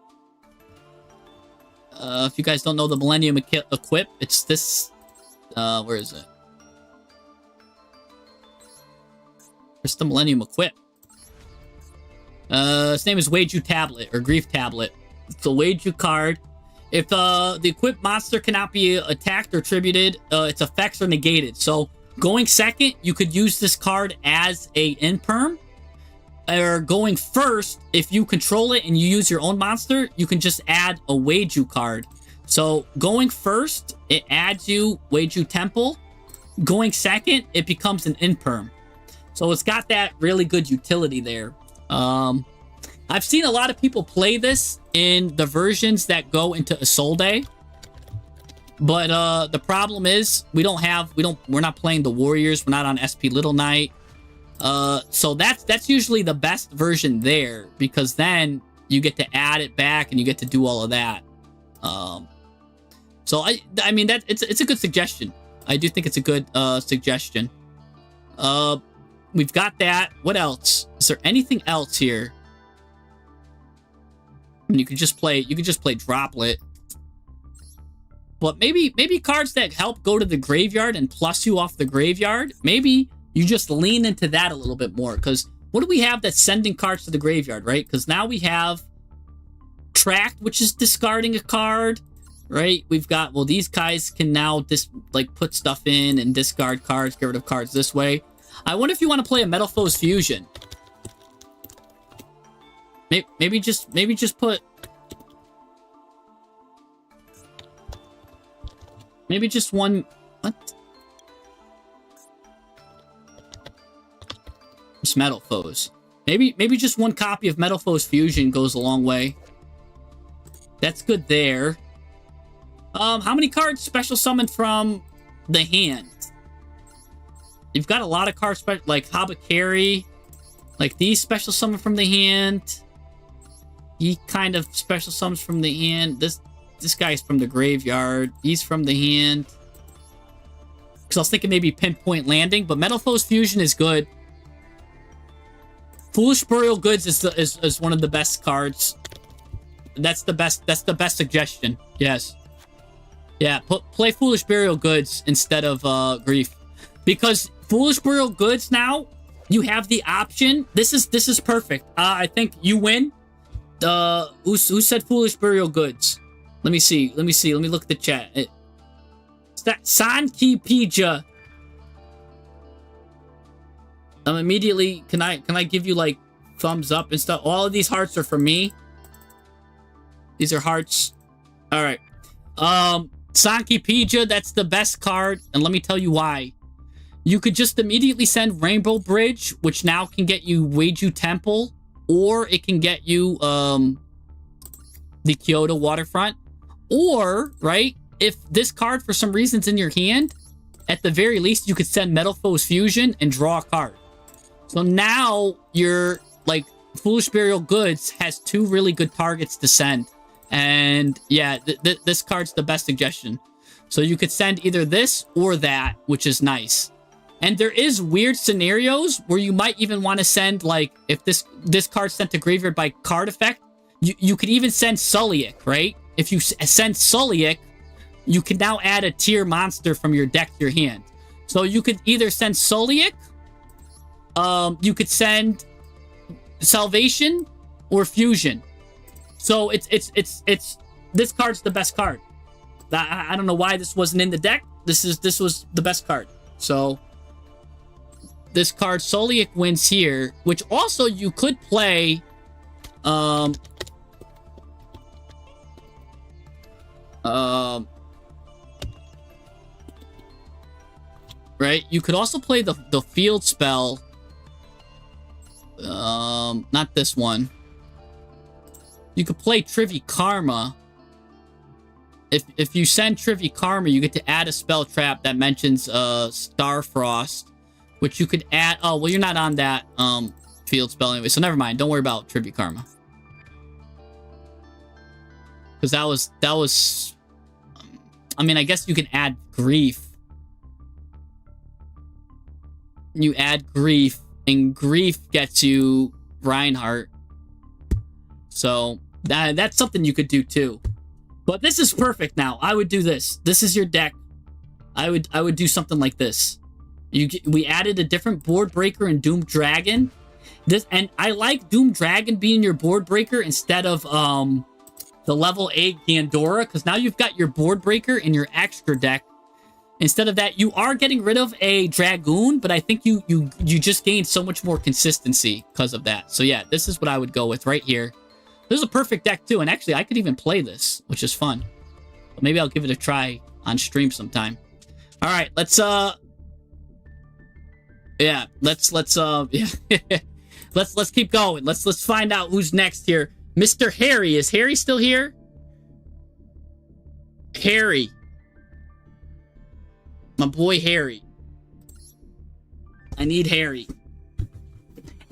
If you guys don't know the Millennium Equip, it's this... where is it? Where's the Millennium Equip? His name is Weiju Tablet, or Grief Tablet. It's a Weiju card. If the equipped monster cannot be attacked or tributed, its effects are negated. So, going second, you could use this card as a in-perm. Or going first, if you control it and you use your own monster, you can just add a Weiju card. So, going first, it adds you Weiju Temple. Going second, it becomes an in-perm. So it's got that really good utility there. I've seen a lot of people play this in the versions that go into Isolde. But the problem is we're not playing the Warriors. We're not on SP Little Knight. So that's usually the best version there, because then you get to add it back and you get to do all of that. So I mean that it's a good suggestion. I do think it's a good suggestion. We've got that. What else? Is there anything else here? I mean, you could just play Droplet. But maybe cards that help go to the graveyard and plus you off the graveyard, maybe you just lean into that a little bit more. Because what do we have that's sending cards to the graveyard, right? Because now we have Tracked, which is discarding a card, right? We've got, well, these guys can now put stuff in and discard cards, get rid of cards this way. I wonder if you want to play a Metal Foes Fusion. Maybe just put... Maybe just one... What? It's Metal Foes. Maybe just one copy of Metal Foes Fusion goes a long way. That's good there. How many cards special summoned from the hand? You've got a lot of cards, like Habakari. Like these special summon from the hand. He kind of special summons from the hand. This guy's from the graveyard. He's from the hand. Because I was thinking maybe Pinpoint Landing, but Metal Foes Fusion is good. Foolish Burial Goods is one of the best cards. That's the best suggestion. Yes. Yeah, play Foolish Burial Goods instead of Grief. Because Foolish Burial Goods now, you have the option. This is perfect. I think you win. Who said Foolish Burial Goods? Let me see. Let me look at the chat. Sanki Pija. Immediately, can I give you like thumbs up and stuff? All of these hearts are for me. These are hearts. All right. Sanki Pija, that's the best card, and let me tell you why. You could just immediately send Rainbow Bridge, which now can get you Weiju Temple, or it can get you the Kyoto Waterfront. Or, right, if this card for some reason's in your hand, at the very least you could send Metal Foes Fusion and draw a card. So now your like Foolish Burial Goods has two really good targets to send. And yeah, this card's the best suggestion. So you could send either this or that, which is nice. And there is weird scenarios where you might even want to send, like, if this card's sent to graveyard by card effect, you could even send Sulliek, right? If you send Sulliek, you can now add a tier monster from your deck to your hand. So you could either send Sulliek, you could send Salvation or Fusion. So it's this card's the best card. I don't know why this wasn't in the deck. This was the best card. So this card Sulliek wins here, which also you could play right? You could also play the field spell. Not this one. You could play Trivi Karma. If you send Trivi Karma, you get to add a spell trap that mentions Starfrost, which you could add. Oh, well, you're not on that field spell anyway, so never mind. Don't worry about Trivi Karma. Because that was I mean, I guess you can add Grief. You add Grief, and Grief gets you Reinhardt. So that's something you could do too. But this is perfect now. I would do this. This is your deck. I would do something like this. We added a different board breaker in Doom Dragon. And I like Doom Dragon being your board breaker instead of the level 8 Gandora, because now you've got your board breaker in your extra deck. Instead of that, you are getting rid of a Dragoon, but I think you just gained so much more consistency because of that. So yeah, this is what I would go with right here. This is a perfect deck too, and actually I could even play this, which is fun. But maybe I'll give it a try on stream sometime. All right, let's yeah, let's keep going. Let's find out who's next here. Mr. Harry, is Harry still here? Harry. My boy Harry. I need Harry.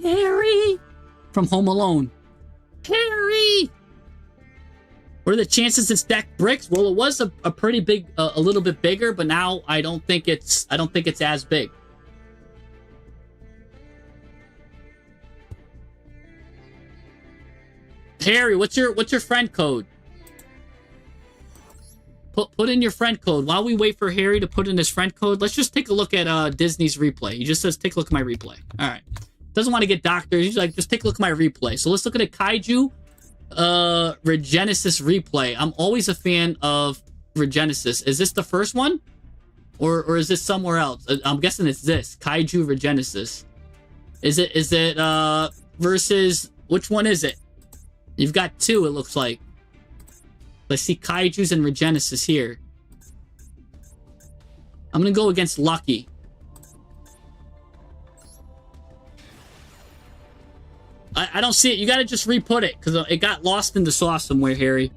Harry from Home Alone. Harry! What are the chances it's deck bricks? Well, it was a pretty big, a little bit bigger, but now I don't think it's as big. Harry, what's your friend code? Put in your friend code. While we wait for Harry to put in his friend code, let's just take a look at Disney's replay. He just says, take a look at my replay. All right. Doesn't want to get doctors. He's like, just take a look at my replay. So let's look at a Kaiju Regenesis replay. I'm always a fan of Regenesis. Is this the first one? Or is this somewhere else? I'm guessing it's this. Kaiju Regenesis. Is it versus, which one is it? You've got two, it looks like. Let's see Kaijus and Regenesis here. I'm gonna go against Lucky. I don't see it. You gotta just re-put it, because it got lost in the sauce somewhere, Harry.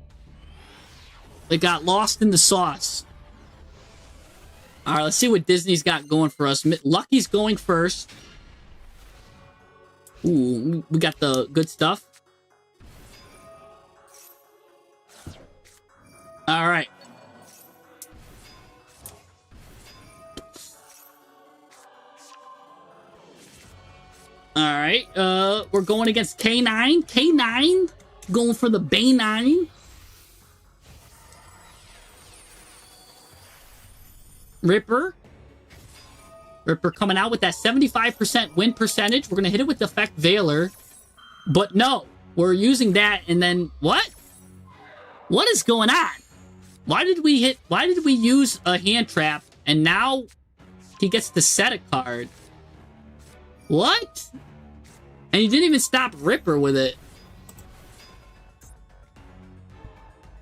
It got lost in the sauce. Alright, let's see what Disney's got going for us. Lucky's going first. Ooh, we got the good stuff. Alright. Alright, we're going against K9. K9 going for the Bay9. Ripper. Ripper coming out with that 75% win percentage. We're going to hit it with Effect Veiler. But no, we're using that and then... What? What is going on? Why did we use a hand trap and now he gets to set a card? What? And you didn't even stop Ripper with it.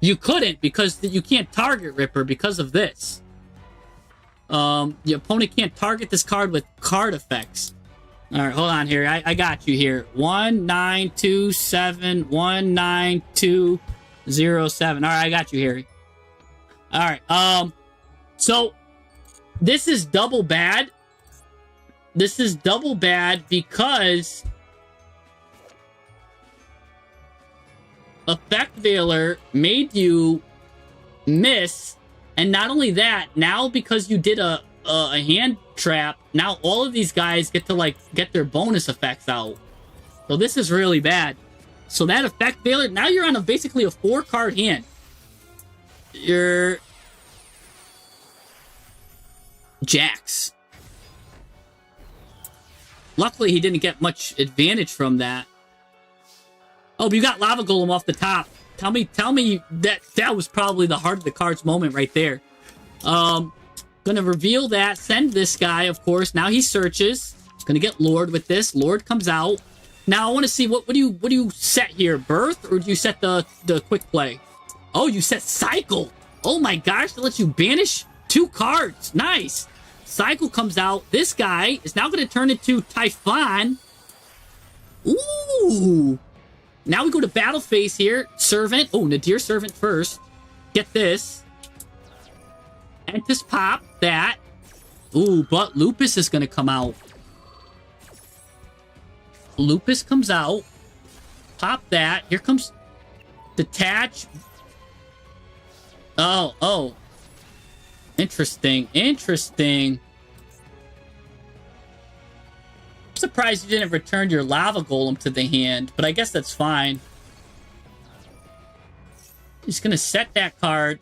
You couldn't because you can't target Ripper because of this. The opponent can't target this card with card effects. Alright, hold on here. I got you here. 1927 19207. Alright, I got you, Harry. Alright, so this is double bad. This is double bad because Effect Veiler made you miss, and not only that, now because you did a hand trap, now all of these guys get to like get their bonus effects out. So this is really bad. So that Effect Veiler, now you're on basically a 4-card hand. You're Jax. Luckily, he didn't get much advantage from that. Oh, but you got Lava Golem off the top. Tell me that was probably the heart of the cards moment right there. Gonna reveal that. Send this guy, of course. Now he searches. Gonna get Lord with this. Lord comes out. Now I want to see what do you set here? Birth or do you set the quick play? Oh, you set Cycle. Oh my gosh, that lets you banish 2 cards. Nice. Cycle comes out. This guy is now going to turn into Typhon. Ooh. Now we go to Battle Phase here. Servant. Oh, Nadir Servant first. Get this. Entis pop. That. Ooh, but Lupus is going to come out. Lupus comes out. Pop that. Here comes Detach. Oh. Interesting. I'm surprised you didn't return your Lava Golem to the hand, but I guess that's fine. He's gonna set that card.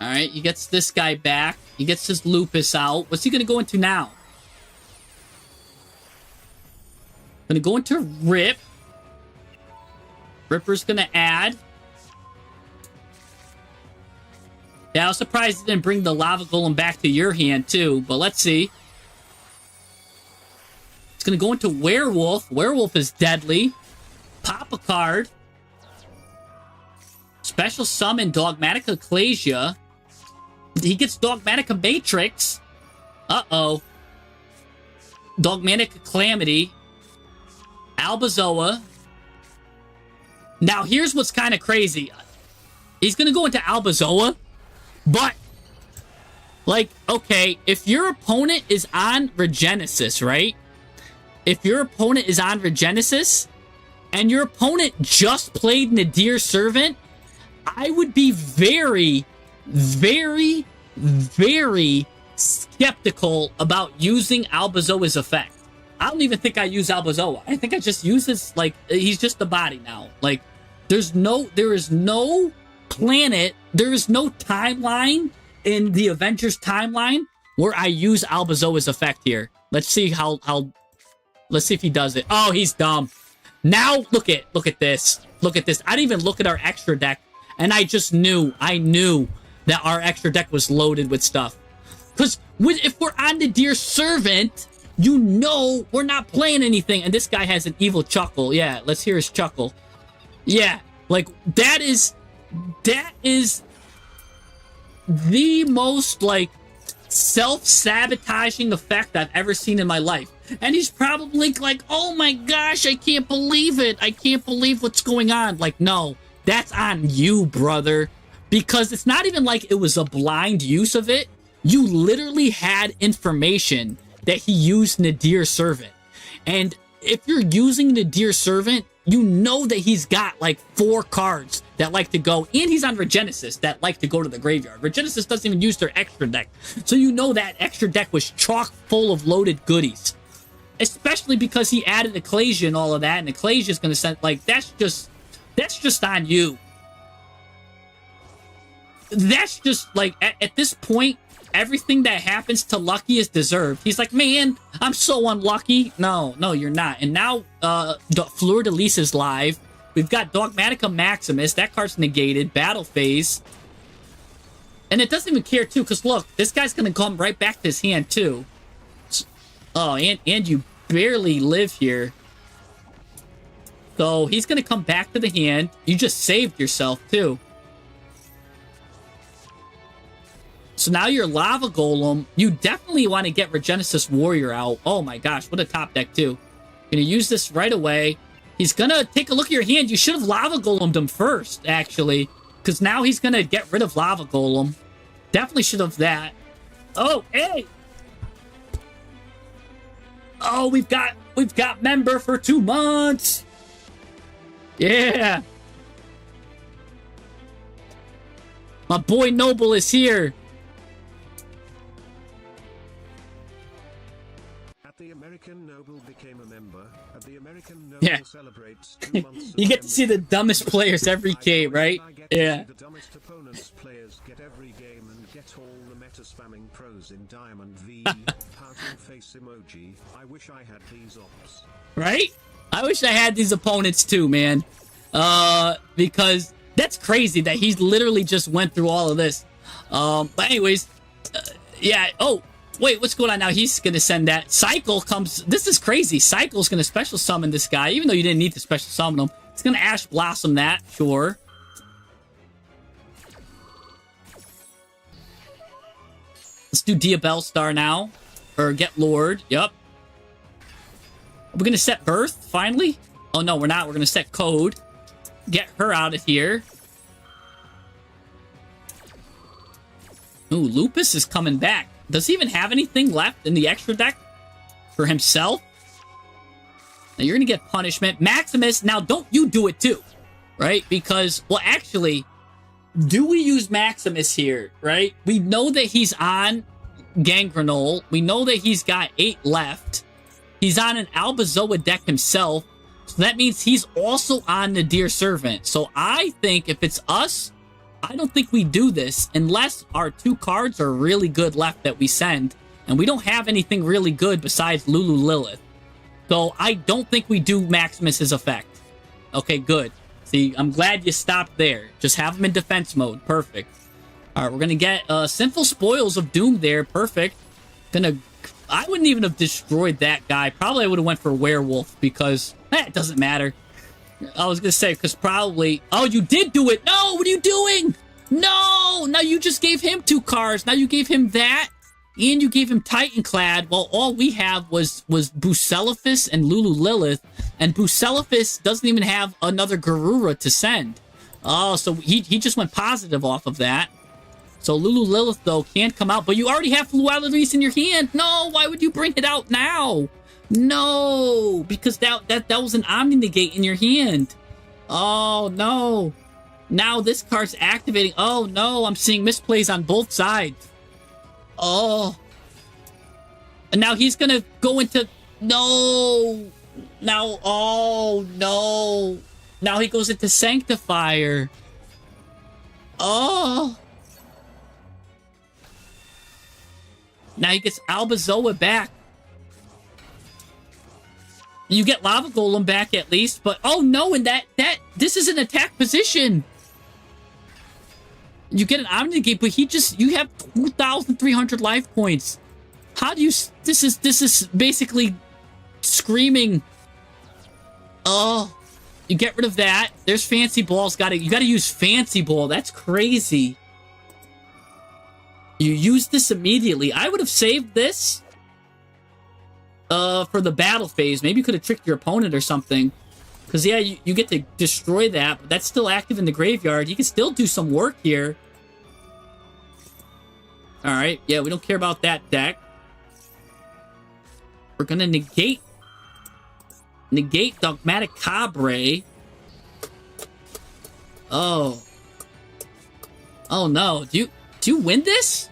Alright, he gets this guy back. He gets his Lupus out. What's he gonna go into now? Gonna go into Rip. Ripper's gonna add. Yeah, I was surprised he didn't bring the Lava Golem back to your hand, too. But let's see. It's gonna go into Werewolf. Werewolf is deadly. Pop a card. Special summon Dogmatic Ecclesia. He gets Dogmatic Matrix. Uh-oh. Dogmatic Calamity. Albazoa. Now, here's what's kind of crazy. He's going to go into Albazoa, but Like, okay, if your opponent is on Regenesis, right? If your opponent is on Regenesis, and your opponent just played Nadir Servant, I would be very, very, very skeptical about using Albazoa's effect. I don't even think I use Albazoa. I think I just use this, like, he's just the body now. Like, there is no planet, there is no timeline in the Avengers timeline where I use Albazoa's effect here. Let's see let's see if he does it. Oh, he's dumb. Now, look at this. Look at this. I didn't even look at our extra deck, and I knew that our extra deck was loaded with stuff. Because if we're on the Dear Servant, you know we're not playing anything. And this guy has an evil chuckle. Yeah, let's hear his chuckle. Yeah, like, that is the most, like, self-sabotaging effect I've ever seen in my life. And he's probably like, oh my gosh, I can't believe it. I can't believe what's going on. Like, no, that's on you, brother. Because it's not even like it was a blind use of it. You literally had information that he used Nadir Servant. And if you're using Nadir Servant, you know that he's got like 4 cards that like to go, and he's on Regenesis that like to go to the graveyard. Regenesis doesn't even use their extra deck. So you know that extra deck was chock full of loaded goodies. Especially because he added Ecclesia and all of that, and Ecclesia is going to send, like, that's just on you. That's just, like, at this point, everything that happens to Lucky is deserved. He's like, man, I'm so unlucky. No, you're not. And now, Fleur de Lis is live. We've got Dogmatica Maximus. That card's negated. Battle Phase. And it doesn't even care, too, because, look, this guy's going to come right back to his hand, too. Oh, and you barely live here. So he's going to come back to the hand. You just saved yourself, too. So now your Lava Golem, you definitely want to get Regenesis Warrior out. Oh my gosh, what a top deck, too. Going to use this right away. He's going to take a look at your hand. You should have Lava Golemed him first, actually. Because now he's going to get rid of Lava Golem. Definitely should have that. Oh, hey! Oh, we've got member for 2 months. Yeah. My boy Noble is here. The American Noble became a member, and the American Noble celebrates 2 months. You get to see the dumbest players every game, right? Yeah. The dumbest opponents players get every game and get all the meta spamming pros in Diamond V. Pouting face emoji. I wish I had these ops. Right? I wish I had these opponents too, man. Because that's crazy that he's literally just went through all of this. But anyways, yeah. Oh. Wait, what's going on now? He's going to send that. Cycle comes... This is crazy. Cycle's going to special summon this guy, even though you didn't need to special summon him. It's going to Ash Blossom that, sure. Let's do Diabell Star now. Or get Lord. Yup. Are we going to set Birth, finally? Oh, no, we're not. We're going to set Code. Get her out of here. Ooh, Lupus is coming back. Does he even have anything left in the extra deck for himself? Now you're going to get punishment. Maximus, now don't you do it too, right? Because, well, actually, do we use Maximus here, right? We know that he's on Gangrenol. We know that he's got 8 left. He's on an Albazoa deck himself. So that means he's also on the Dear Servant. So I think if it's us, I don't think we do this unless our 2 cards are really good left that we send. And we don't have anything really good besides Lulu Lilith. So I don't think we do Maximus's effect. Okay, good. See, I'm glad you stopped there. Just have him in defense mode. Perfect. Alright, we're going to get Sinful Spoils of Doom there. Perfect. I wouldn't even have destroyed that guy. Probably I would have went for Werewolf because it doesn't matter. I was going to say, because probably... Oh, you did do it! No! What are you doing? No! Now you just gave him 2 cards. Now you gave him that, and you gave him Titanclad, while all we have was Bucelephus and Lulu Lilith, and Bucelephus doesn't even have another Garura to send. Oh, so he just went positive off of that. So Lulu Lilith, though, can't come out. But you already have Flualadries in your hand. No, why would you bring it out now? No, because that was an Omni-Negate in your hand. Oh, no. Now this card's activating. Oh, no, I'm seeing misplays on both sides. Oh. And now he's going to go into... No. Now, oh, no. Now he goes into Sanctifier. Oh. Now he gets Albazoa back. You get Lava Golem back at least, but oh no, and this is an attack position. You get an Omni-Negate, but you have 2,300 life points. How do you, this is basically screaming. Oh, you get rid of that. There's Fancy Ball's you gotta use Fancy Ball. That's crazy. You use this immediately. I would have saved this for the battle phase. Maybe you could have tricked your opponent or something. Because, yeah, you get to destroy that, but that's still active in the graveyard. You can still do some work here. Alright, yeah, we don't care about that deck. We're going to negate Dogmatic Cabre. Oh. Oh, no. Do you win this?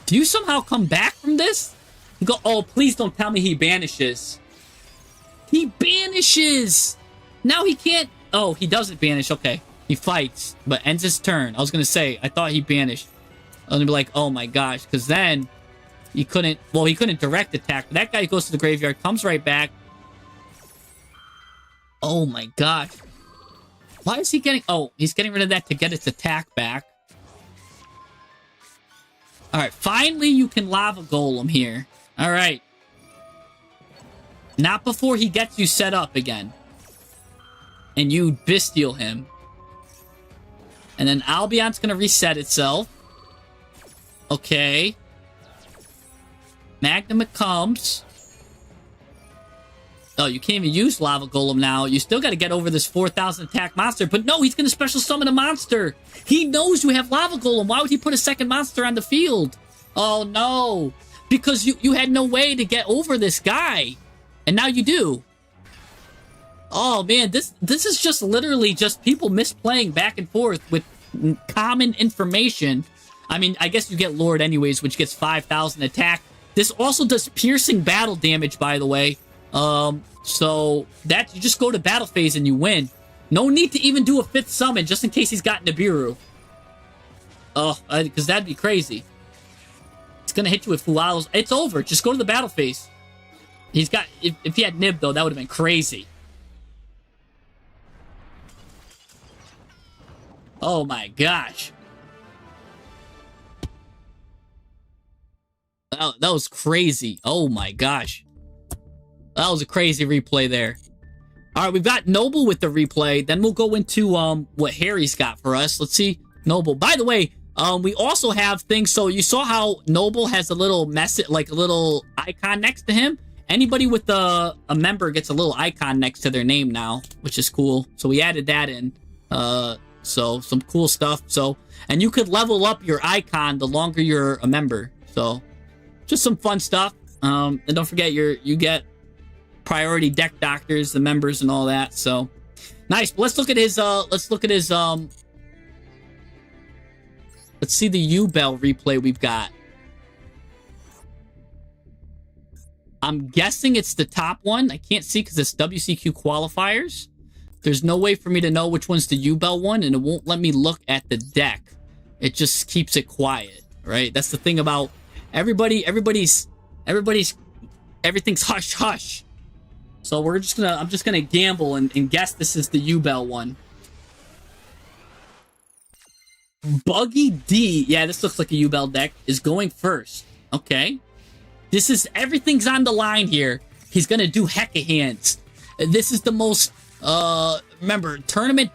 Do you somehow come back from this? You go, oh, please don't tell me he banishes. He banishes! Now he can't... Oh, he doesn't banish. Okay. He fights, but ends his turn. I was going to say, I thought he banished. I was going to be like, oh my gosh. Because then he couldn't... Well, he couldn't direct attack. But that guy goes to the graveyard, comes right back. Oh my gosh. Why is he getting... Oh, he's getting rid of that to get its attack back. Alright, finally you can Lava Golem here. Alright. Not before he gets you set up again. And you Bestial him. And then Albion's gonna reset itself. Okay. Magnum it comes. Oh, you can't even use Lava Golem now. You still gotta get over this 4,000 attack monster. But no, he's gonna special summon a monster. He knows you have Lava Golem. Why would he put a second monster on the field? Oh, no. Because you had no way to get over this guy. And now you do. Oh, man. This is just literally just people misplaying back and forth with common information. I mean, I guess you get Lord anyways, which gets 5,000 attack. This also does piercing battle damage, by the way. So that you just go to battle phase and you win. No need to even do a 5th summon just in case he's got Nibiru. Oh, because that'd be crazy. It's gonna hit you with Fualos. It's over. Just go to the battle phase. He's got... If he had Nib, though, that would have been crazy. Oh my gosh. That was crazy. Oh my gosh. That was a crazy replay there. All right, we've got Noble with the replay. Then we'll go into what Harry's got for us. Let's see. Noble. By the way, we also have things. So you saw how Noble has a little message, like a little icon next to him. Anybody with a member gets a little icon next to their name now, which is cool. So we added that in. So some cool stuff. So, and you could level up your icon the longer you're a member. So just some fun stuff. And don't forget you get priority deck doctors, the members, and all that. So nice. But let's look at his let's see the U-Bell replay we've got. I'm guessing it's the top one. I can't see because it's WCQ qualifiers. There's no way for me to know which one's the U-Bell one, and it won't let me look at the deck. It just keeps it quiet, right? That's the thing about everything's hush hush. So I'm just gonna gamble and guess this is the U-Bell one. Buggy D, yeah, this looks like a U-Bell deck, is going first. Okay. This is, everything's on the line here. He's gonna do Hecka Hands. This is the most, remember, tournament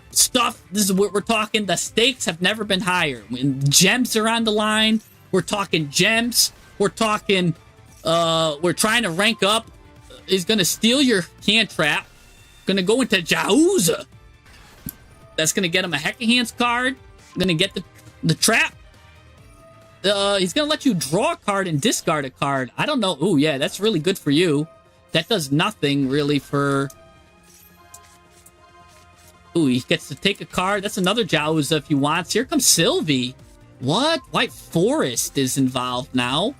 stuff, this is what we're talking. The stakes have never been higher. When gems are on the line, we're talking gems. We're talking, we're trying to rank up. He's gonna steal your hand trap. Gonna go into Jauza. That's going to get him a Heck of Hands card. Going to get the trap. He's going to let you draw a card and discard a card. I don't know. Ooh, yeah, that's really good for you. That does nothing, really, for... Ooh, he gets to take a card. That's another Jowza if he wants. Here comes Sylvie. What? White Forest is involved now.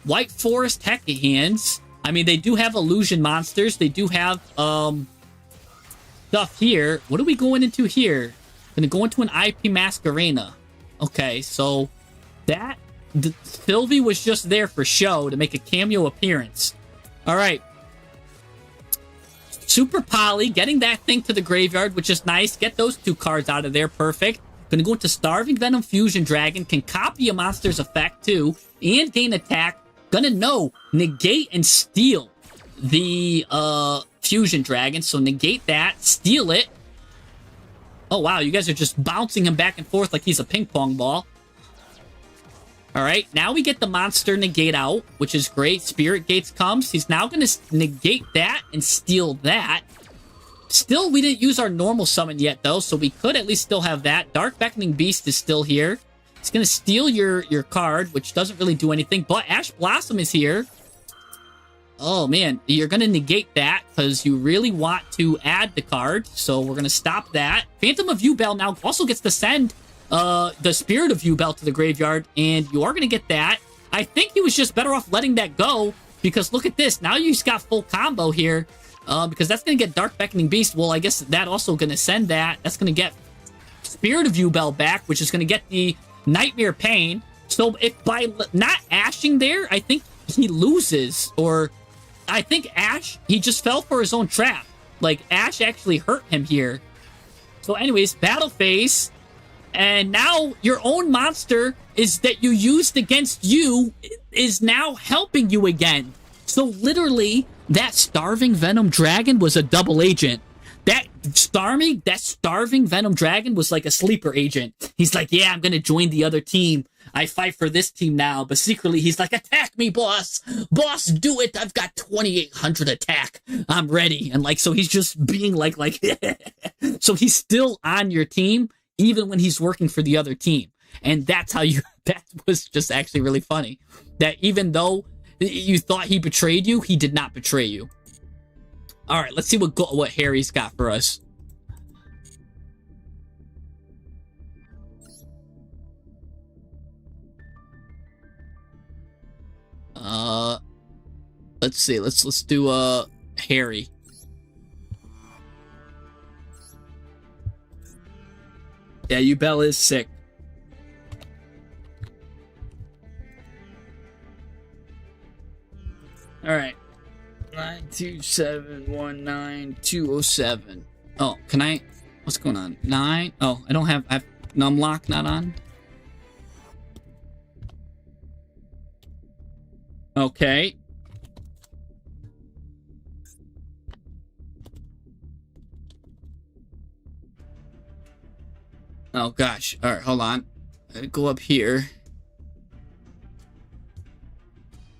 White Forest Heck of Hands. I mean, they do have illusion monsters. They do have stuff here. What are we going into here? Gonna go into an IP Masquerena. Okay, so that Sylvie was just there for show to make a cameo appearance. All right. Super Poly, getting that thing to the graveyard, which is nice. Get those 2 cards out of there. Perfect. Gonna go into Starving Venom Fusion Dragon. Can copy a monster's effect, too. And gain attack. Gonna negate and steal the Fusion Dragon. So negate that. Steal it. Oh, wow. You guys are just bouncing him back and forth like he's a ping pong ball. All right. Now we get the monster negate out, which is great. Spirit Gates comes. He's now going to negate that and steal that. Still, we didn't use our normal summon yet, though, so we could at least still have that. Dark Beckoning Beast is still here. It's going to steal your card, which doesn't really do anything, but Ash Blossom is here. Oh, man. You're going to negate that because you really want to add the card, so we're going to stop that. Phantom of Yubel now also gets to send the Spirit of Yubel to the graveyard, and you are going to get that. I think he was just better off letting that go, because look at this. Now you've got full combo here, because that's going to get Dark Beckoning Beast. Well, I guess that also going to send that. That's going to get Spirit of Yubel back, which is going to get the Nightmare Pain. So if by not ashing there, I think he loses, or I think Ash, he just fell for his own trap. Like, Ash actually hurt him here. So anyways, battle phase. And now your own monster is that you used against you is now helping you again. So literally, that Starving Venom Dragon was a double agent. That Starving Venom Dragon was like a sleeper agent. He's like, yeah, I'm going to join the other team. I fight for this team now. But secretly, he's like, attack me, boss. Boss, do it. I've got 2,800 attack. I'm ready. And like, so he's just being like, so he's still on your team, even when he's working for the other team. And that's how that was just actually really funny. That even though you thought he betrayed you, he did not betray you. All right, let's see what Harry's got for us. Let's see. Let's do Harry. Yeah, Yubel is sick. All right. 92719-207. Oh, can I? What's going on? 9. Oh, I don't have. I have numlock not on. Okay. Oh gosh. All right, hold on. Go up here.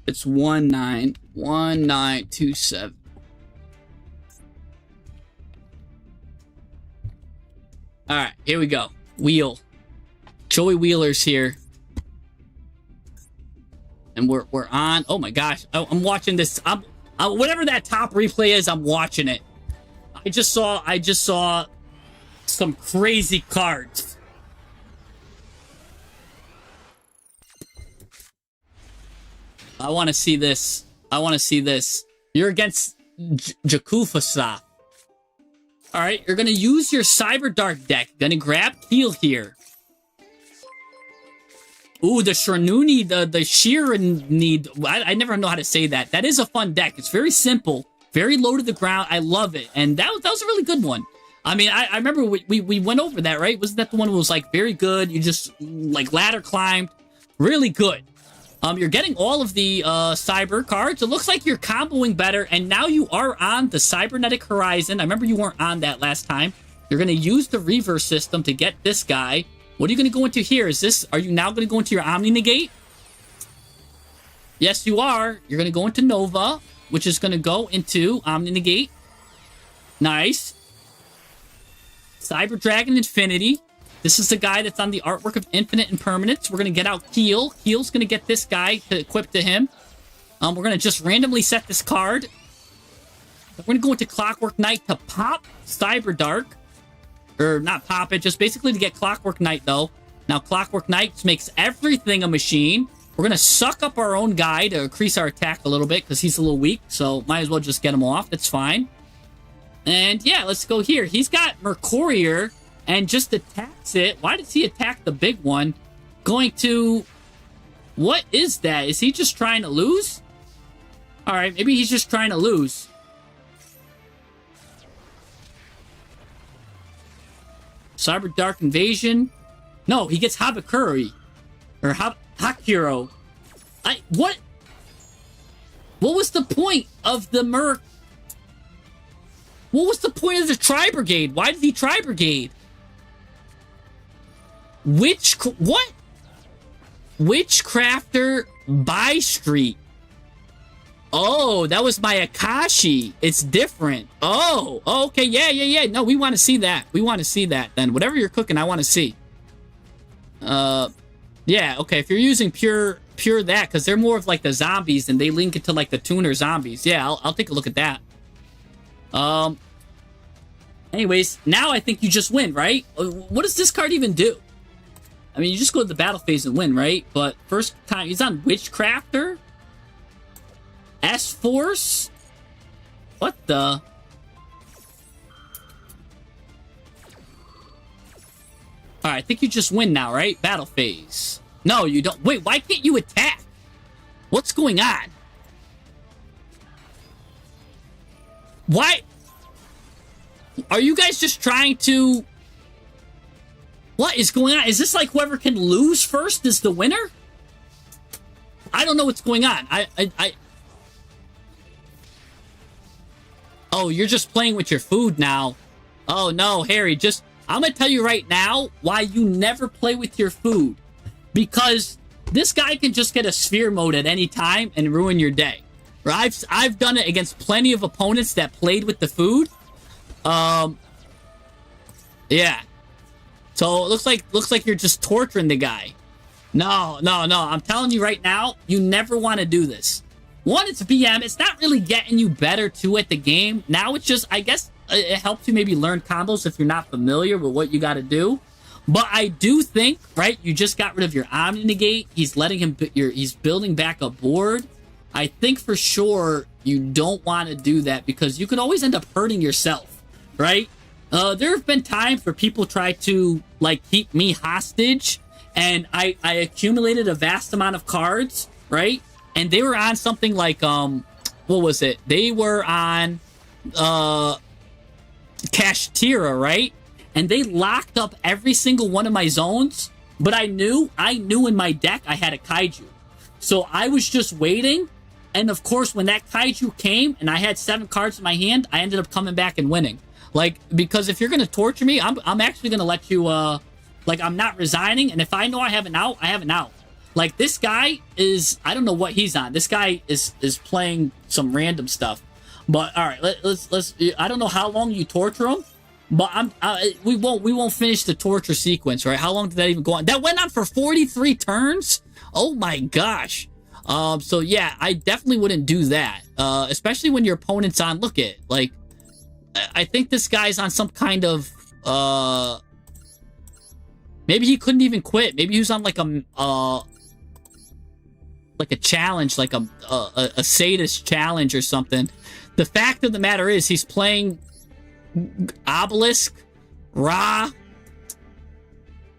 It's 191927. All right, here we go. Wheel. Joey Wheeler's here. And we're on. Oh my gosh. I'm watching this. Whatever that top replay is, I'm watching it. I just saw some crazy cards. I want to see this. I want to see this. You're against Jakufasa. All right, you're going to use your Cyber Dark deck. Going to grab Keel here. Ooh, the Shranuni, the Shiranid. I never know how to say that. That is a fun deck. It's very simple, very low to the ground. I love it. And that was a really good one. I mean, I remember we went over that, right? Wasn't that the one that was like very good? You just like ladder climbed. Really good. You're getting all of the cyber cards. It looks like you're comboing better, and now you are on the Cybernetic Horizon. I remember you weren't on that last time. You're going to use the reverse system to get this guy. What are you going to go into here? Are you now going to go into your Omni Negate? Yes, you are. You're going to go into Nova, which is going to go into Omni Negate. Nice. Cyber Dragon Infinity. This is the guy that's on the artwork of Infinite Impermanence. We're going to get out Keel. Keel's going to get this guy to equip to him. We're going to just randomly set this card. We're going to go into Clockwork Knight to pop Cyber Dark. Or not pop it, just basically to get Clockwork Knight, though. Now, Clockwork Knight makes everything a machine. We're going to suck up our own guy to increase our attack a little bit because he's a little weak. So, might as well just get him off. That's fine. And, yeah, let's go here. He's got Mercurier and just attacks it. Why does he attack the big one? Going to... What is that? Is he just trying to lose? Alright, maybe he's just trying to lose. Cyber Dark Invasion. No, he gets Habakuri. Or Hakuro. What? What was the point of the Merc? What was the point of the Tri-Brigade? Why did he Tri-Brigade? What? Witchcrafter by Street. Oh, that was my Akashi. It's different. Oh, okay. Yeah. No, we want to see that. We want to see that then. Whatever you're cooking, I want to see. Yeah, okay. If you're using pure that, because they're more of like the zombies and they link it to like the tuner zombies. Yeah, I'll take a look at that. Anyways, now I think you just win, right? What does this card even do? I mean, you just go to the battle phase and win, right? But first time, he's on Witchcrafter? S-Force? What the? Alright, I think you just win now, right? Battle phase. No, you don't. Wait, why can't you attack? What's going on? Why? Are you guys just trying to... What is going on? Is this like whoever can lose first is the winner? I don't know what's going on. Oh, you're just playing with your food now. Oh, no, Harry, I'm going to tell you right now why you never play with your food. Because this guy can just get a sphere mode at any time and ruin your day. I've done it against plenty of opponents that played with the food. Yeah. So it looks like you're just torturing the guy. No. I'm telling you right now, you never want to do this. One, it's BM. It's not really getting you better, too, at the game. Now it's just, I guess, it helps you maybe learn combos if you're not familiar with what you got to do. But I do think, right, you just got rid of your Omni Negate. He's letting him, he's building back a board. I think for sure you don't want to do that because you could always end up hurting yourself, right? There have been times where people try to, like, keep me hostage, and I accumulated a vast amount of cards, right? And they were on something like, what was it? They were on, Kashtira, right? And they locked up every single one of my zones, but I knew in my deck I had a Kaiju. So I was just waiting, and of course, when that Kaiju came, and I had 7 cards in my hand, I ended up coming back and winning. Like, because if you're gonna torture me, I'm actually gonna let you, like, I'm not resigning, and if I know I have an out, I have an out. Like, this guy is, I don't know what he's on. This guy is playing some random stuff. But, alright, let's, I don't know how long you torture him, but we won't finish the torture sequence, right? How long did that even go on? That went on for 43 turns? Oh my gosh. So yeah, I definitely wouldn't do that. Especially when your opponent's on, look at, like, I think this guy's on some kind of, maybe he couldn't even quit. Maybe he was on like a challenge, like a sadist challenge or something. The fact of the matter is he's playing Obelisk, Ra,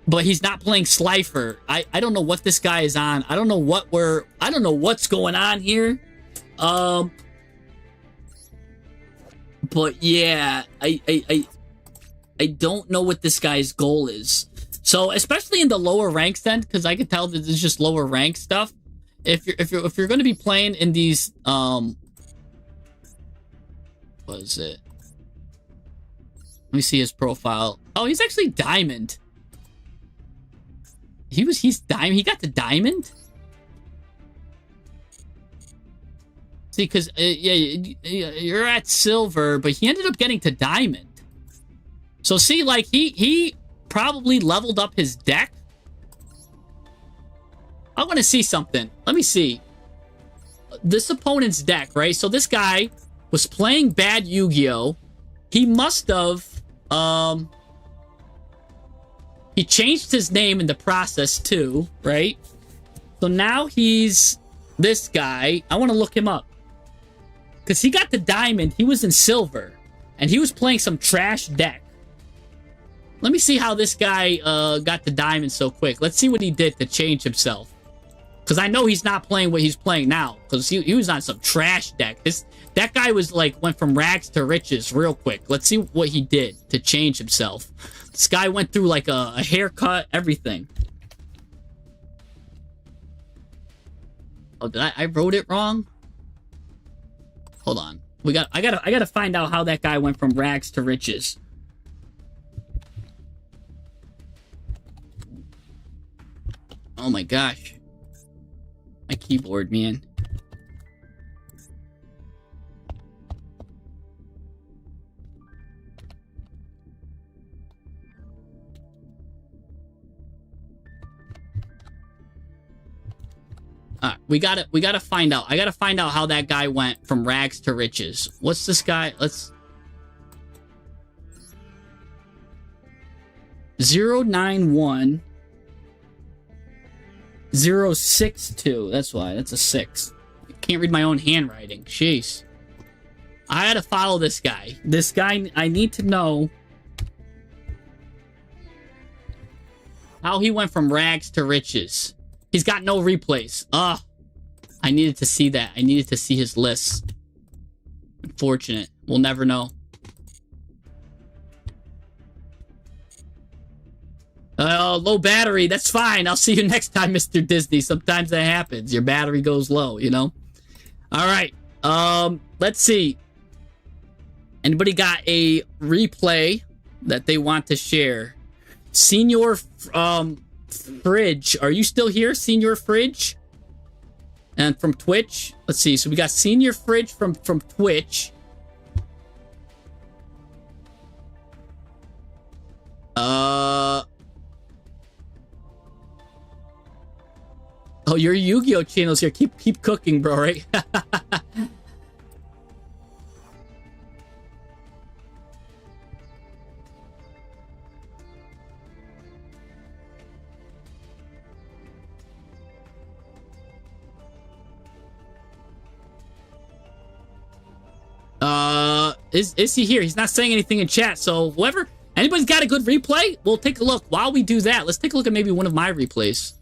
but he's not playing Slifer. I don't know what this guy is on. I don't know what's going on here. But yeah, I don't know what this guy's goal is. So especially in the lower ranks then, because I can tell that this is just lower rank stuff. If you're going to be playing in these what is it? Let me see his profile. Oh, he's actually diamond. He's diamond. He got the diamond. See, because yeah, you're at silver, but he ended up getting to diamond. So see, like, he probably leveled up his deck. I want to see something. Let me see. This opponent's deck, right? So this guy was playing bad Yu-Gi-Oh! He must have, he changed his name in the process too, right? So now he's this guy. I want to look him up. Because he got the diamond. He was in silver. And he was playing some trash deck. Let me see how this guy got the diamond so quick. Let's see what he did to change himself. Because I know he's not playing what he's playing now. Because he was on some trash deck. That guy was like, went from rags to riches real quick. Let's see what he did to change himself. This guy went through like a haircut, everything. Oh, did I wrote it wrong? Hold on. I gotta find out how that guy went from rags to riches. Oh my gosh. My keyboard, man. We gotta find out. I gotta find out how that guy went from rags to riches. What's this guy? Let's 091 062. That's why. That's a 6. I can't read my own handwriting. Jeez. I gotta follow this guy. This guy, I need to know how he went from rags to riches. He's got no replays. Ugh. I needed to see that. I needed to see his list. Unfortunate. We'll never know. Low battery. That's fine. I'll see you next time, Mr. Disney. Sometimes that happens. Your battery goes low, you know? All right. Let's see. Anybody got a replay that they want to share? Senior, Fridge. Are you still here, Senior Fridge? And from Twitch. Let's see. So we got Senior Fridge from Twitch. Oh, your Yu-Gi-Oh channel's here. Keep cooking, bro, right? Is he here? He's not saying anything in chat, so whoever, anybody's got a good replay? We'll take a look. While we do that, let's take a look at maybe one of my replays.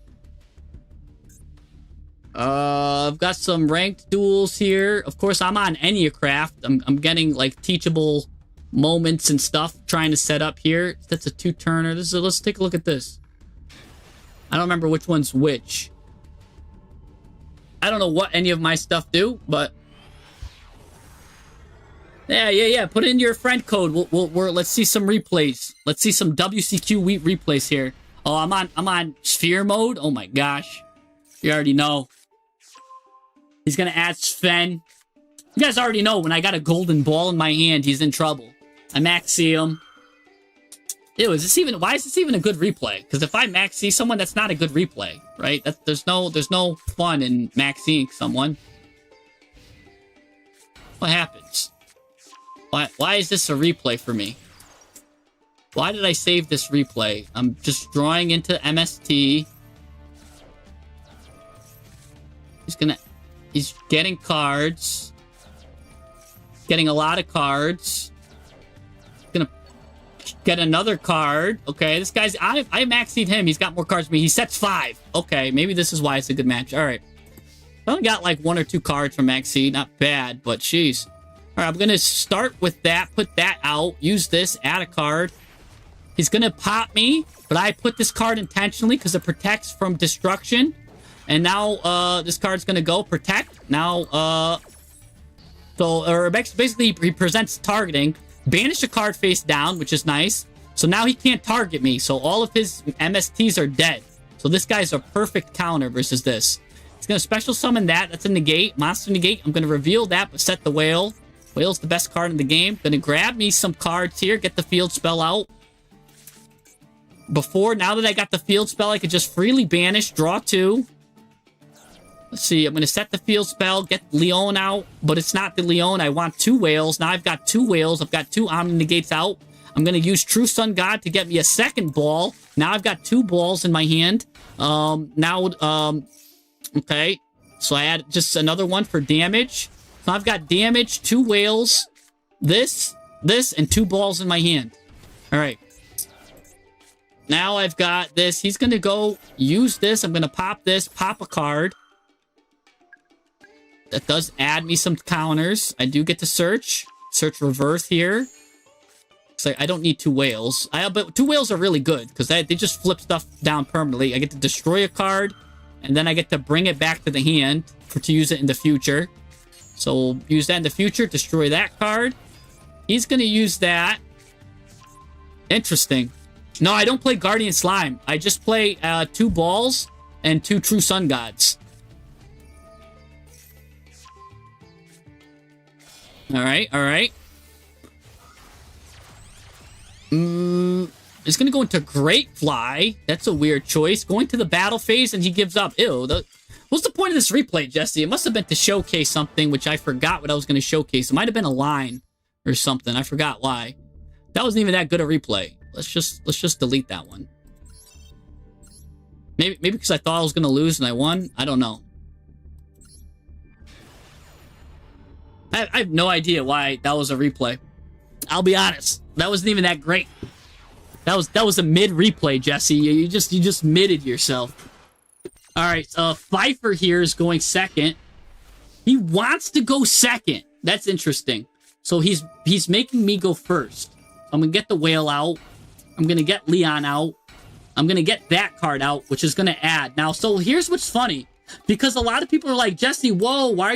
I've got some ranked duels here. Of course, I'm on Enneacraft. I'm getting, like, teachable moments and stuff, trying to set up here. That's a 2-turner. Let's take a look at this. I don't remember which one's which. I don't know what any of my stuff do, but yeah. Put in your friend code. Let's see some replays. Let's see some WCQ Wheat replays here. Oh, I'm on sphere mode. Oh my gosh, you already know. He's gonna add Sven. You guys already know when I got a golden ball in my hand, he's in trouble. I maxi him. Ew, why is this even a good replay? Because if I maxi someone, that's not a good replay, right? There's no fun in maxing someone. What happens? Why is this a replay for me? Why did I save this replay? I'm just drawing into MST. He's getting cards. Getting a lot of cards. Gonna get another card. Okay, this guy's, I maxied him. He's got more cards than me. He sets 5. Okay, maybe this is why it's a good match. All right. I only got like 1 or 2 cards from Maxi. Not bad, but jeez. All right, I'm going to start with that. Put that out. Use this. Add a card. He's going to pop me, but I put this card intentionally because it protects from destruction. And now this card's going to go protect. Now, basically he presents targeting. Banish a card face down, which is nice. So now he can't target me. So all of his MSTs are dead. So this guy's a perfect counter versus this. He's going to special summon that. That's a negate. Monster negate. I'm going to reveal that, but set the whale. Whale's the best card in the game. Gonna grab me some cards here. Get the field spell out. Now that I got the field spell, I could just freely banish. Draw 2. Let's see. I'm gonna set the field spell. Get Leon out. But it's not the Leon. I want 2 whales. Now I've got 2 whales. I've got 2 Omni Negates out. I'm gonna use True Sun God to get me a second ball. Now I've got 2 balls in my hand. Okay. So I add just another one for damage. So I've got damage, 2 whales, this, and 2 balls in my hand. All right. Now I've got this. He's going to go use this. I'm going to pop this, pop a card. That does add me some counters. I do get to search. Search reverse here. So I don't need 2 whales. But 2 whales are really good because they just flip stuff down permanently. I get to destroy a card, and then I get to bring it back to the hand to use it in the future. So we'll use that in the future. Destroy that card. He's going to use that. Interesting. No, I don't play Guardian Slime. I just play 2 balls and 2 True Sun Gods. Alright, alright. He's going to go into Great Fly. That's a weird choice. Going to the battle phase and he gives up. Ew. What's the point of this replay, Jesse? It must have been to showcase something, which I forgot what I was going to showcase. It might have been a line or something. I forgot why. That wasn't even that good a replay. Let's just delete that one. Maybe because I thought I was going to lose and I won. I don't know. I have no idea why that was a replay. I'll be honest. That wasn't even that great. That was a mid replay, Jesse. You just midded yourself. All right, Pfeiffer here is going second. He wants to go second. That's interesting. So he's making me go first. I'm gonna get the whale out. I'm gonna get Leon out. I'm gonna get that card out, which is gonna add. Now, so here's what's funny. Because a lot of people are like, Jesse, whoa, why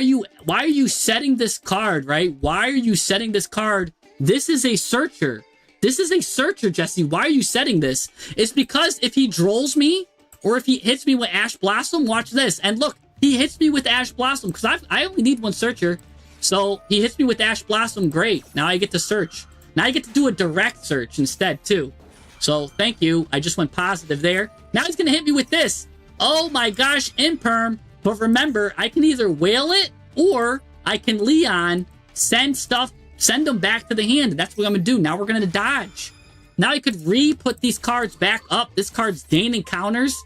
are you setting this card, right? Why are you setting this card? This is a searcher. This is a searcher, Jesse. Why are you setting this? It's because if he drolls me, or if he hits me with Ash Blossom, watch this. And look, he hits me with Ash Blossom, because I only need 1 searcher. So he hits me with Ash Blossom, great. Now I get to search. Now I get to do a direct search instead, too. So thank you. I just went positive there. Now he's going to hit me with this. Oh my gosh, Imperm. But remember, I can either whale it, or I can Leon, send them back to the hand. That's what I'm going to do. Now we're going to dodge. Now I could re-put these cards back up. This card's gaining counters.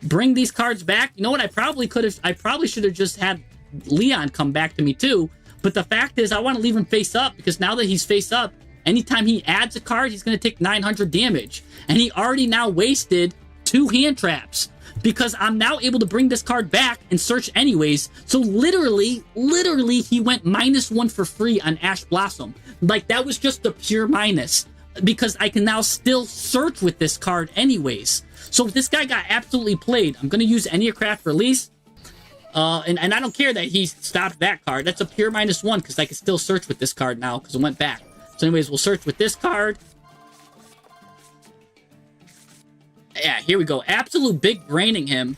Bring these cards back. You know what? I probably should have just had Leon come back to me too. But the fact is, I want to leave him face up, because now that he's face up, anytime he adds a card, he's going to take 900 damage. And he already now wasted 2 hand traps, because I'm now able to bring this card back and search anyways. So literally, he went -1 for free on Ash Blossom. Like, that was just the pure minus, because I can now still search with this card anyways. So this guy got absolutely played. I'm going to use Enneacraft Release. And I don't care that he stopped that card. That's a pure -1, because I can still search with this card now, because it went back. So anyways, we'll search with this card. Yeah, here we go. Absolute big braining him.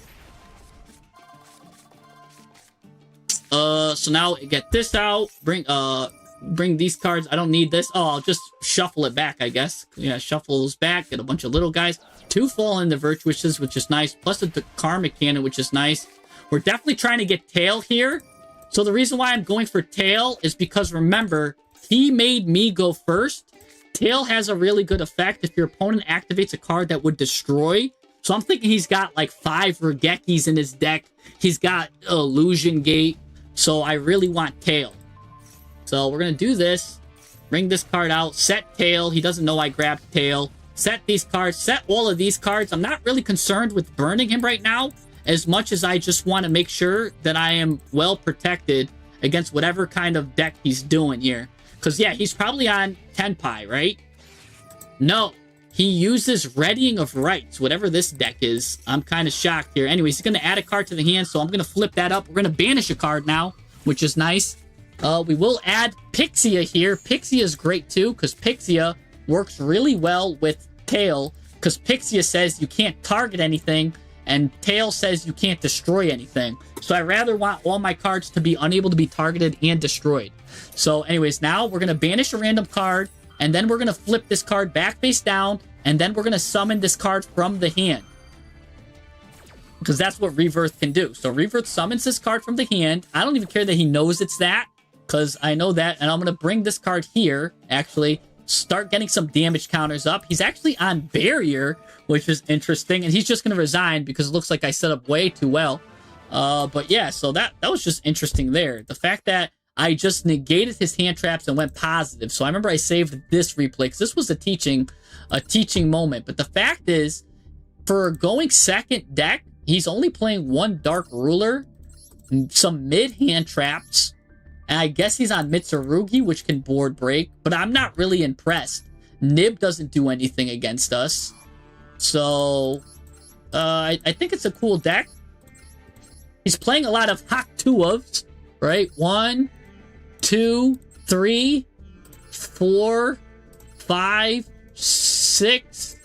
So now get this out. Bring these cards. I don't need this. Oh, I'll just shuffle it back, I guess. Yeah, shuffle those back. Get a bunch of little guys. 2 fall in the Virtuouses, which is nice. Plus a Karmic Cannon, which is nice. We're definitely trying to get Tail here. So the reason why I'm going for Tail is because, remember, he made me go first. Tail has a really good effect if your opponent activates a card that would destroy. So I'm thinking he's got like 5 Regekis in his deck. He's got Illusion Gate. So I really want Tail. So we're going to do this. Bring this card out. Set Tail. He doesn't know I grabbed Tail. Set these cards. Set all of these cards. I'm not really concerned with burning him right now, as much as I just want to make sure that I am well protected against whatever kind of deck he's doing here. Because, yeah, he's probably on Tenpai, right? No. He uses Readying of Rights, whatever this deck is. I'm kind of shocked here. Anyways, he's going to add a card to the hand, so I'm going to flip that up. We're going to banish a card now, which is nice. We will add Pixia here. Pixia is great, too, because Pixia works really well with Tail, because Pixia says you can't target anything, and Tail says you can't destroy anything. So I rather want all my cards to be unable to be targeted and destroyed. So anyways, now we're going to banish a random card, and then we're going to flip this card back face down, and then we're going to summon this card from the hand. Because that's what Rebirth can do. So Rebirth summons this card from the hand. I don't even care that he knows it's that, because I know that. And I'm going to bring this card here, actually, start getting some damage counters up. He's actually on barrier, which is interesting. And he's just going to resign because it looks like I set up way too well. But yeah, so that was just interesting there. The fact that I just negated his hand traps and went positive. So I remember I saved this replay because this was a teaching moment. But the fact is, for going second deck, he's only playing one Dark Ruler, some mid-hand traps, and I guess he's on Mitsurugi, which can board break, but I'm not really impressed. Nib doesn't do anything against us. So, I think it's a cool deck. He's playing a lot of Walkthroughs, right? 1, 2, 3, 4, 5, 6,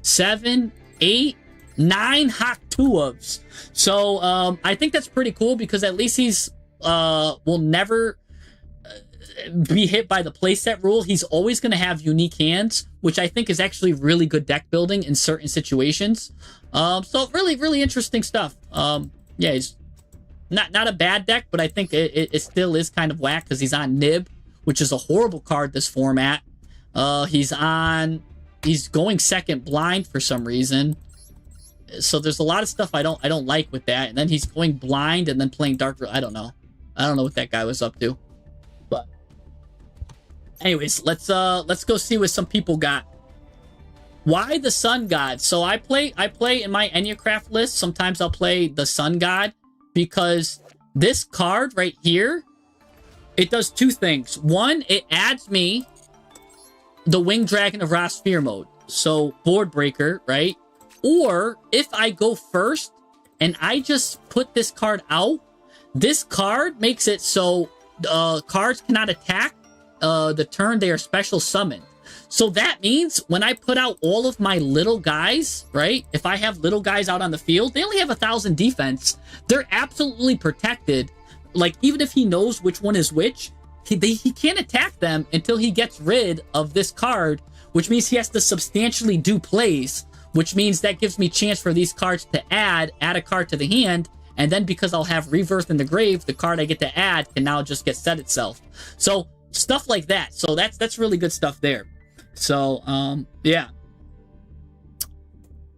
7, 8, 9 Walkthroughs. So I think that's pretty cool because at least he's will never be hit by the playset rule. He's always going to have unique hands, which I think is actually really good deck building in certain situations. So really interesting stuff. Yeah, he's not a bad deck, but I think it still is kind of whack because he's on Nib, which is a horrible card this format. He's going second blind for some reason. So there's a lot of stuff I don't like with that. And then he's going blind and then playing Dark. I don't know what that guy was up to. But anyways, let's go see what some people got. Why the Sun God? So I play in my Enneacraft list. Sometimes I'll play the Sun God because this card right here, it does two things. One, it adds me the Winged Dragon of Ra Sphere mode. So board breaker, right? Or if I go first and I just put this card out, this card makes it so cards cannot attack the turn they are special summoned. So that means when I put out all of my little guys, right? If I have little guys out on the field, they only have 1,000 defense. They're absolutely protected. Like, even if he knows which one is which, he can't attack them until he gets rid of this card, which means he has to substantially do plays, which means that gives me chance for these cards to add a card to the hand, and then because I'll have Rebirth in the grave, the card I get to add can now just get set itself. So stuff like that. So that's really good stuff there. So yeah.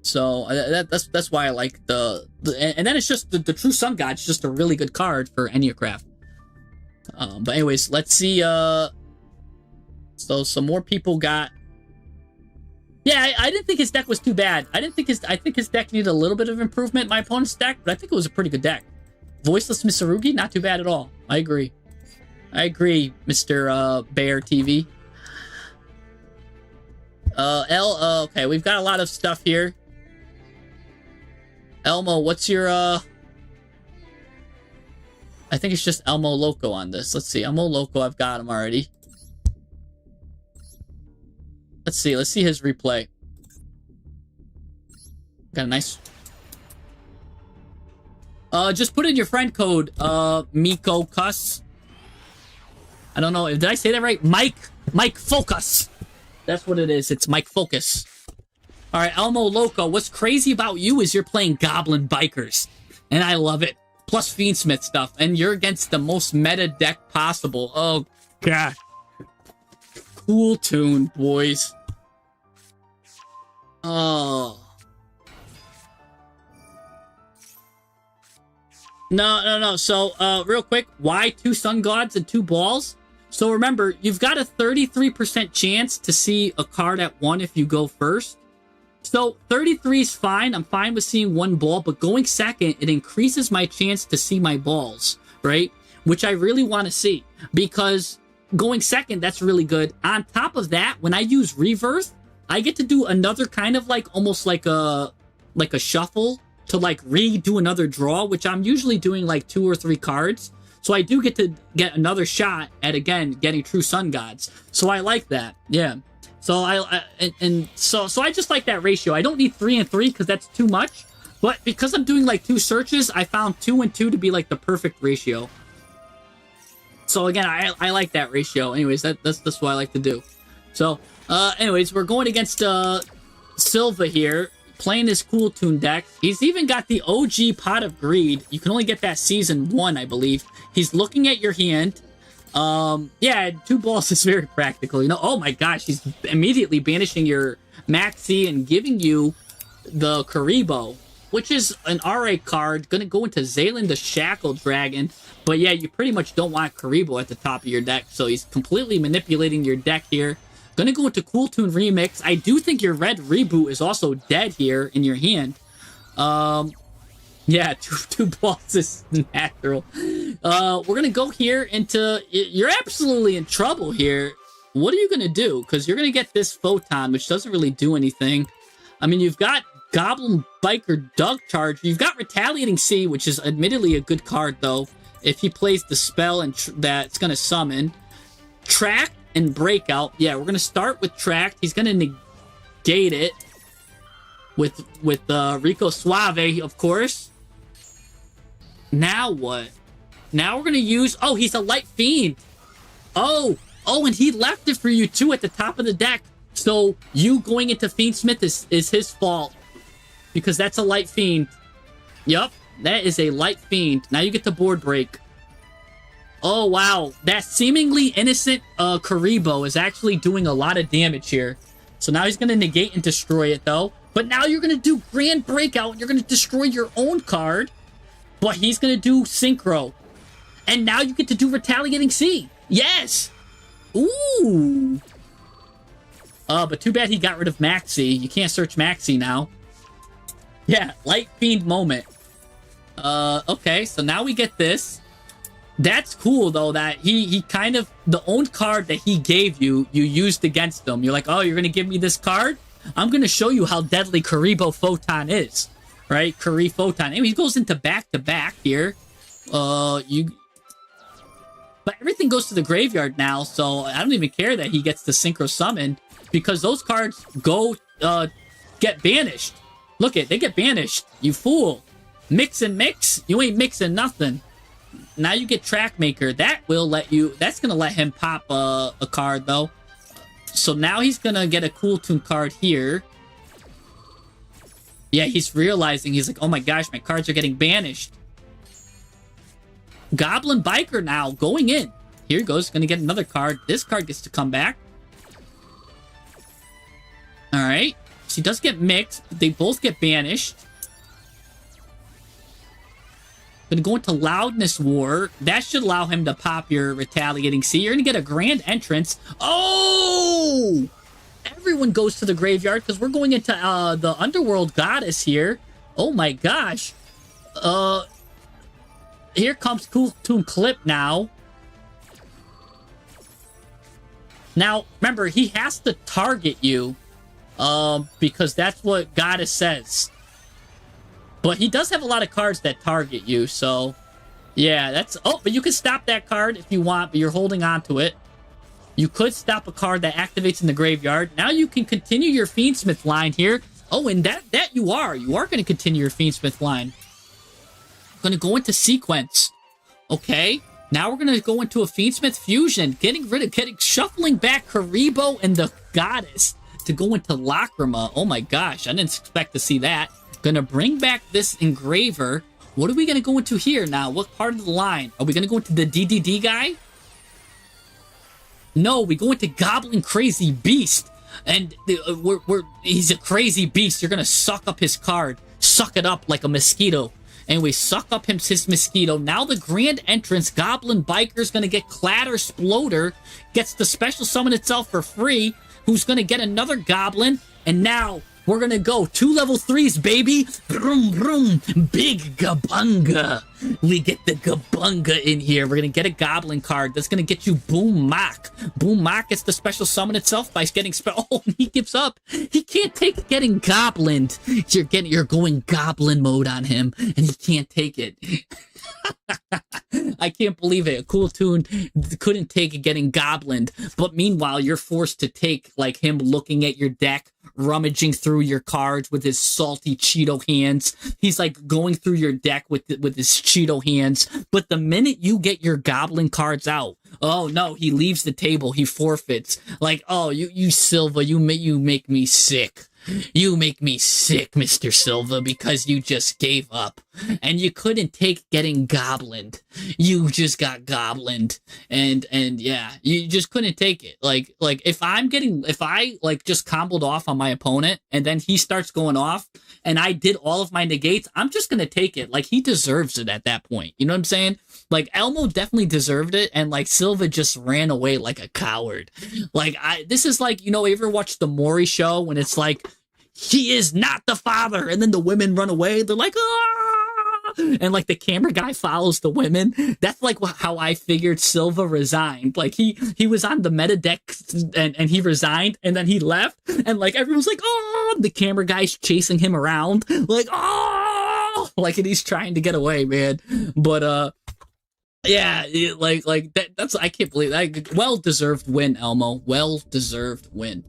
So that's why I like and then it's just the True Sun God's just a really good card for Enneacraft. But anyways, let's see. So some more people got. Yeah, I didn't think his deck was too bad. I think his deck needed a little bit of improvement, my opponent's deck, but I think it was a pretty good deck. Voiceless Mitsurugi, not too bad at all. I agree, Mr. Bear TV. Okay, we've got a lot of stuff here. Elmo, what's your, I think it's just Elmo Loco on this. Let's see, Elmo Loco, I've got him already. Let's see his replay. Got a nice... just put in your friend code, Miko Cuss. I don't know, did I say that right? Mike Focus. That's what it is, it's Mike Focus. Alright, Elmo Loco, what's crazy about you is you're playing Goblin Bikers. And I love it. Plus Fiendsmith stuff. And you're against the most meta deck possible. Oh, God. Cool tune, boys. Oh. No. So, real quick, why 2 Sun Gods and 2 balls? So remember, you've got a 33% chance to see a card at 1 if you go first. So 33 is fine. I'm fine with seeing 1 ball, but going second, it increases my chance to see my balls, right? Which I really want to see because going second, that's really good. On top of that, when I use Rebirth, I get to do another kind of like almost like a shuffle to like redo another draw, which I'm usually doing like 2 or 3 cards. So I do get to get another shot at, again, getting True Sun Gods. So I like that. Yeah. So so I just like that ratio. I don't need 3 and 3 because that's too much. But because I'm doing like 2 searches, I found 2 and 2 to be like the perfect ratio. So again, I like that ratio. Anyways, that's what I like to do. So, anyways, we're going against Silva here, playing his Cool Tune deck. He's even got the OG Pot of Greed. You can only get that Season 1, I believe. He's looking at your hand. Yeah, 2 balls is very practical. You know, oh my gosh, he's immediately banishing your Maxi and giving you the Karibo, which is an RA card. Gonna go into Zaylan the Shackle Dragon. But yeah, you pretty much don't want Karibo at the top of your deck. So he's completely manipulating your deck here. Gonna go into Cool Tune Remix. I do think your red reboot is also dead here in your hand. Yeah, two balls is natural. We're gonna go here into... You're absolutely in trouble here. What are you gonna do? Because you're gonna get this Photon, which doesn't really do anything. I mean, you've got Goblin Biker Dug Charge. You've got Retaliating Sea, which is admittedly a good card, though. If he plays the spell and that's gonna summon. Track and Breakout. Yeah, we're gonna start with Tracked. He's gonna negate it with Rico Suave, of course. Now what? Now we're gonna use... Oh, he's a Light Fiend. Oh, and he left it for you too at the top of the deck. So you going into Fiendsmith is his fault, because that's a Light Fiend. Yup, that is a Light Fiend. Now you get the board break. Oh wow, that seemingly innocent Karibo is actually doing a lot of damage here. So now he's gonna negate and destroy it though. But now you're gonna do Grand Breakout and you're gonna destroy your own card. But he's gonna do Synchro. And now you get to do Retaliating Sea. Yes! Ooh! But too bad he got rid of Maxi. You can't search Maxi now. Yeah, Light Fiend moment. Okay, so now we get this. That's cool, though, that he kind of... The own card that he gave you, you used against him. You're like, oh, you're gonna give me this card? I'm gonna show you how deadly Karibo Photon is. Right? Kari Photon. And he goes into back-to-back here. But everything goes to the graveyard now, so I don't even care that he gets the Synchro Summon, because those cards go, get banished. Look it, they get banished. You fool. Mix and mix? You ain't mixing nothing. Now you get Trackmaker. That will let you... That's gonna let him pop a card, though. So now he's gonna get a Cool Tune card here. Yeah, he's realizing, he's like, oh my gosh, my cards are getting banished. Goblin Biker now, going in. Here he goes, gonna get another card. This card gets to come back. Alright, so he does get mixed, but they both get banished. Gonna go into Loudness War. That should allow him to pop your Retaliating Sea. You're gonna get a Grand Entrance. Oh! Everyone goes to the graveyard because we're going into the Underworld Goddess here. Oh my gosh. Here comes Cool Tune Clip now. Now, remember, he has to target you because that's what Goddess says. But he does have a lot of cards that target you, so... Yeah, that's... Oh, but you can stop that card if you want, but you're holding on to it. You could stop a card that activates in the graveyard. Now you can continue your Fiendsmith line here. Oh, and that you are. You are going to continue your Fiendsmith line. Going to go into Sequence. Okay. Now we're going to go into a Fiendsmith Fusion. Shuffling back Karibo and the Goddess to go into Lacrima. Oh my gosh. I didn't expect to see that. Going to bring back this Engraver. What are we going to go into here now? What part of the line? Are we going to go into the DDD guy? No, we go into Goblin Crazy Beast. And he's a crazy beast. You're going to suck up his card. Suck it up like a mosquito. Anyway, suck up his mosquito. Now the Grand Entrance, Goblin Biker's going to get Clatter Sploder. Gets the special summon itself for free. Who's going to get another Goblin. And now... We're gonna go 2 level 3s, baby. Vroom, vroom. Big Gabunga. We get the Gabunga in here. We're gonna get a Goblin card. That's gonna get you Boom Mock. Boom Mock gets the special summon itself by getting Oh, he gives up. He can't take getting Goblined. You're going Goblin mode on him, and he can't take it. I can't believe it. A Cool Tune couldn't take getting Goblined, but meanwhile, you're forced to take like him looking at your deck, rummaging through your cards with his salty Cheeto hands. He's like going through your deck with his Cheeto hands. But the minute you get your Goblin cards out, Oh no, he leaves the table. He forfeits. Like, oh, you Silva, you make me sick. You make me sick, Mr. Silva, because you just gave up. And you couldn't take getting goblined. You just got goblined. And yeah, you just couldn't take it. Like if I like just comboed off on my opponent and then he starts going off and I did all of my negates, I'm just gonna take it. Like he deserves it at that point. You know what I'm saying? Like Elmo definitely deserved it, and like Silva just ran away like a coward. Like this is like, you ever watch the Maury show when it's like, he is not the father, and then the women run away. They're like, ah, and like the camera guy follows the women. That's like how I figured Silva resigned. Like he was on the meta deck and he resigned, and then he left, and like everyone's like, oh, the camera guy's chasing him around, like, oh, like, and he's trying to get away, man. But yeah, that's I can't believe that. Well deserved win, Elmo. Well deserved win.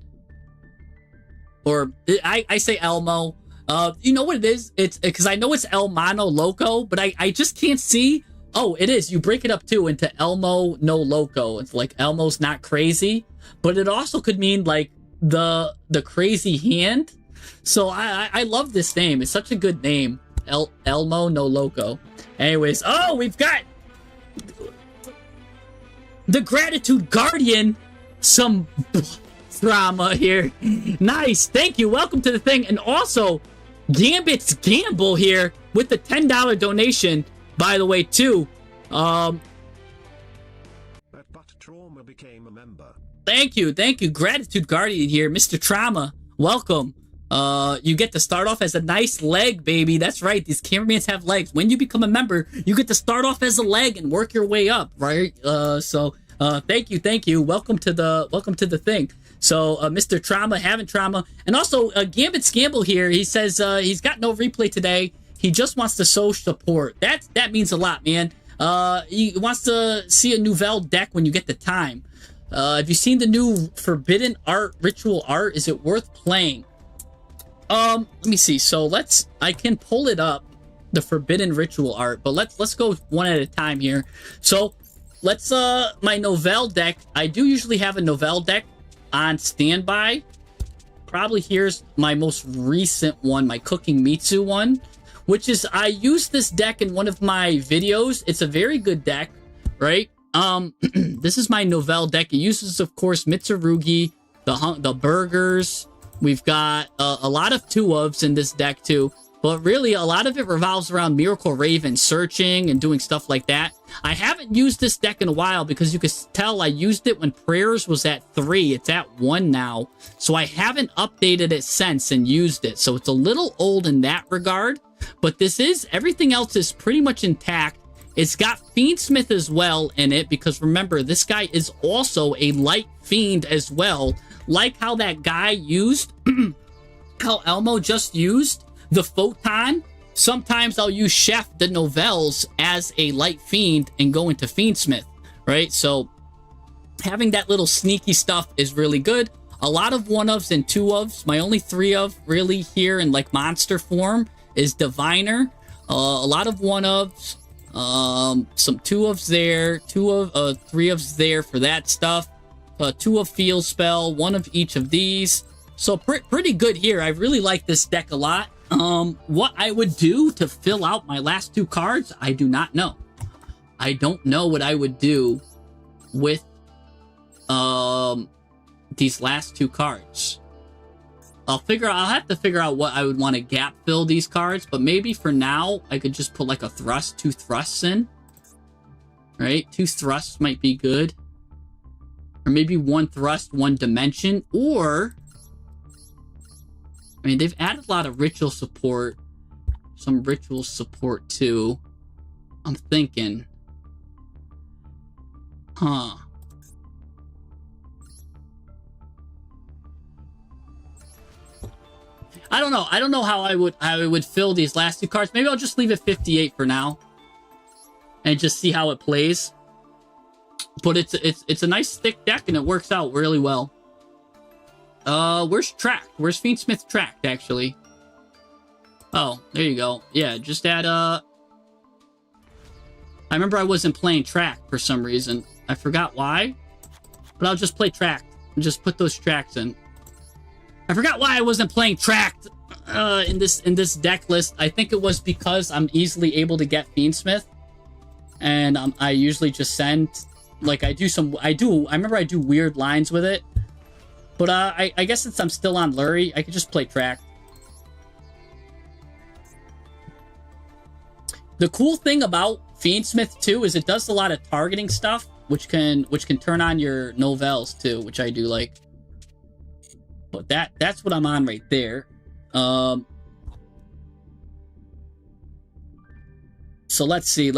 Or I say Elmo. You know what it is? It's because I know it's El Mono Loco, but I just can't see. Oh, it is. You break it up too into Elmo No Loco. It's like Elmo's not crazy, but it also could mean like the crazy hand. So I love this name. It's such a good name. Elmo No Loco. Anyways, oh, we've got the Gratitude Guardian. Some drama here. Nice. Thank you. Welcome to the thing. And also, Gambit's Gamble here with the $10 donation, by the way, too. But Trauma became a member. Thank you. Thank you. Gratitude Guardian here. Mr. Trauma, welcome. You get to start off as a nice leg, baby. That's right. These cameramans have legs. When you become a member, you get to start off as a leg and work your way up, right? So thank you. Thank you. Welcome to the thing. So, Mr. Trauma, having trauma. And also, Gambit's Gamble here, he says he's got no replay today. He just wants to show support. That means a lot, man. He wants to see a Nouvelle deck when you get the time. Have you seen the new Forbidden Art, Ritual Art? Is it worth playing? Let me see. So, I can pull it up, the Forbidden Ritual Art, but let's go one at a time here. So, my Nouvelle deck, I do usually have a Nouvelle deck on standby. Probably here's my most recent one, my Cooking Mitsu one, which is, I used this deck in one of my videos. It's a very good deck, right? This is my Nouvelle deck. It uses, of course, Mitsurugi, the burgers. We've got a lot of 2-ofs in this deck too, but really a lot of it revolves around Miracle Raven searching and doing stuff like that. I haven't used this deck in a while because you can tell I used it when Prayers was at 3. It's at 1 now. So I haven't updated it since and used it. So it's a little old in that regard. But everything else is pretty much intact. It's got Fiendsmith as well in it because remember, this guy is also a light fiend as well. Like how that guy used, how Elmo just used the Photon. Sometimes I'll use Chef the Novels as a light fiend and go into Fiendsmith, right? So having that little sneaky stuff is really good. A lot of 1-ofs and 2-ofs. My only 3-of really here in like monster form is Diviner. A lot of 1-ofs. Some 2-ofs there. 3-ofs there for that stuff. 2-of Field Spell. 1 of each of these. So pretty good here. I really like this deck a lot. What I would do to fill out my last 2 cards, I do not know. I don't know what I would do with these last 2 cards. I'll have to figure out what I would want to gap fill these cards, but maybe for now I could just put like a thrust, 2 thrusts in. Right? 2 thrusts might be good. Or maybe 1 thrust, 1 dimension, or I mean, they've added a lot of ritual support. Some ritual support, too. I'm thinking. Huh. I don't know. I don't know how I would fill these last 2 cards. Maybe I'll just leave it 58 for now. And just see how it plays. But it's a nice thick deck, and it works out really well. Where's Tracked? Where's Fiendsmith Tracked, actually? Oh, there you go. Yeah, just add, I remember I wasn't playing Track for some reason. I forgot why. But I'll just play tracked. And just put those tracks in. I forgot why I wasn't playing tracked in this deck list. I think it was because I'm easily able to get Fiendsmith. And I usually just send... Like, I remember I do weird lines with it. But I guess since I'm still on Lurie, I could just play tracked. The cool thing about Fiendsmith too is it does a lot of targeting stuff, which can turn on your novels too, which I do like. But that's what I'm on right there. So let's see.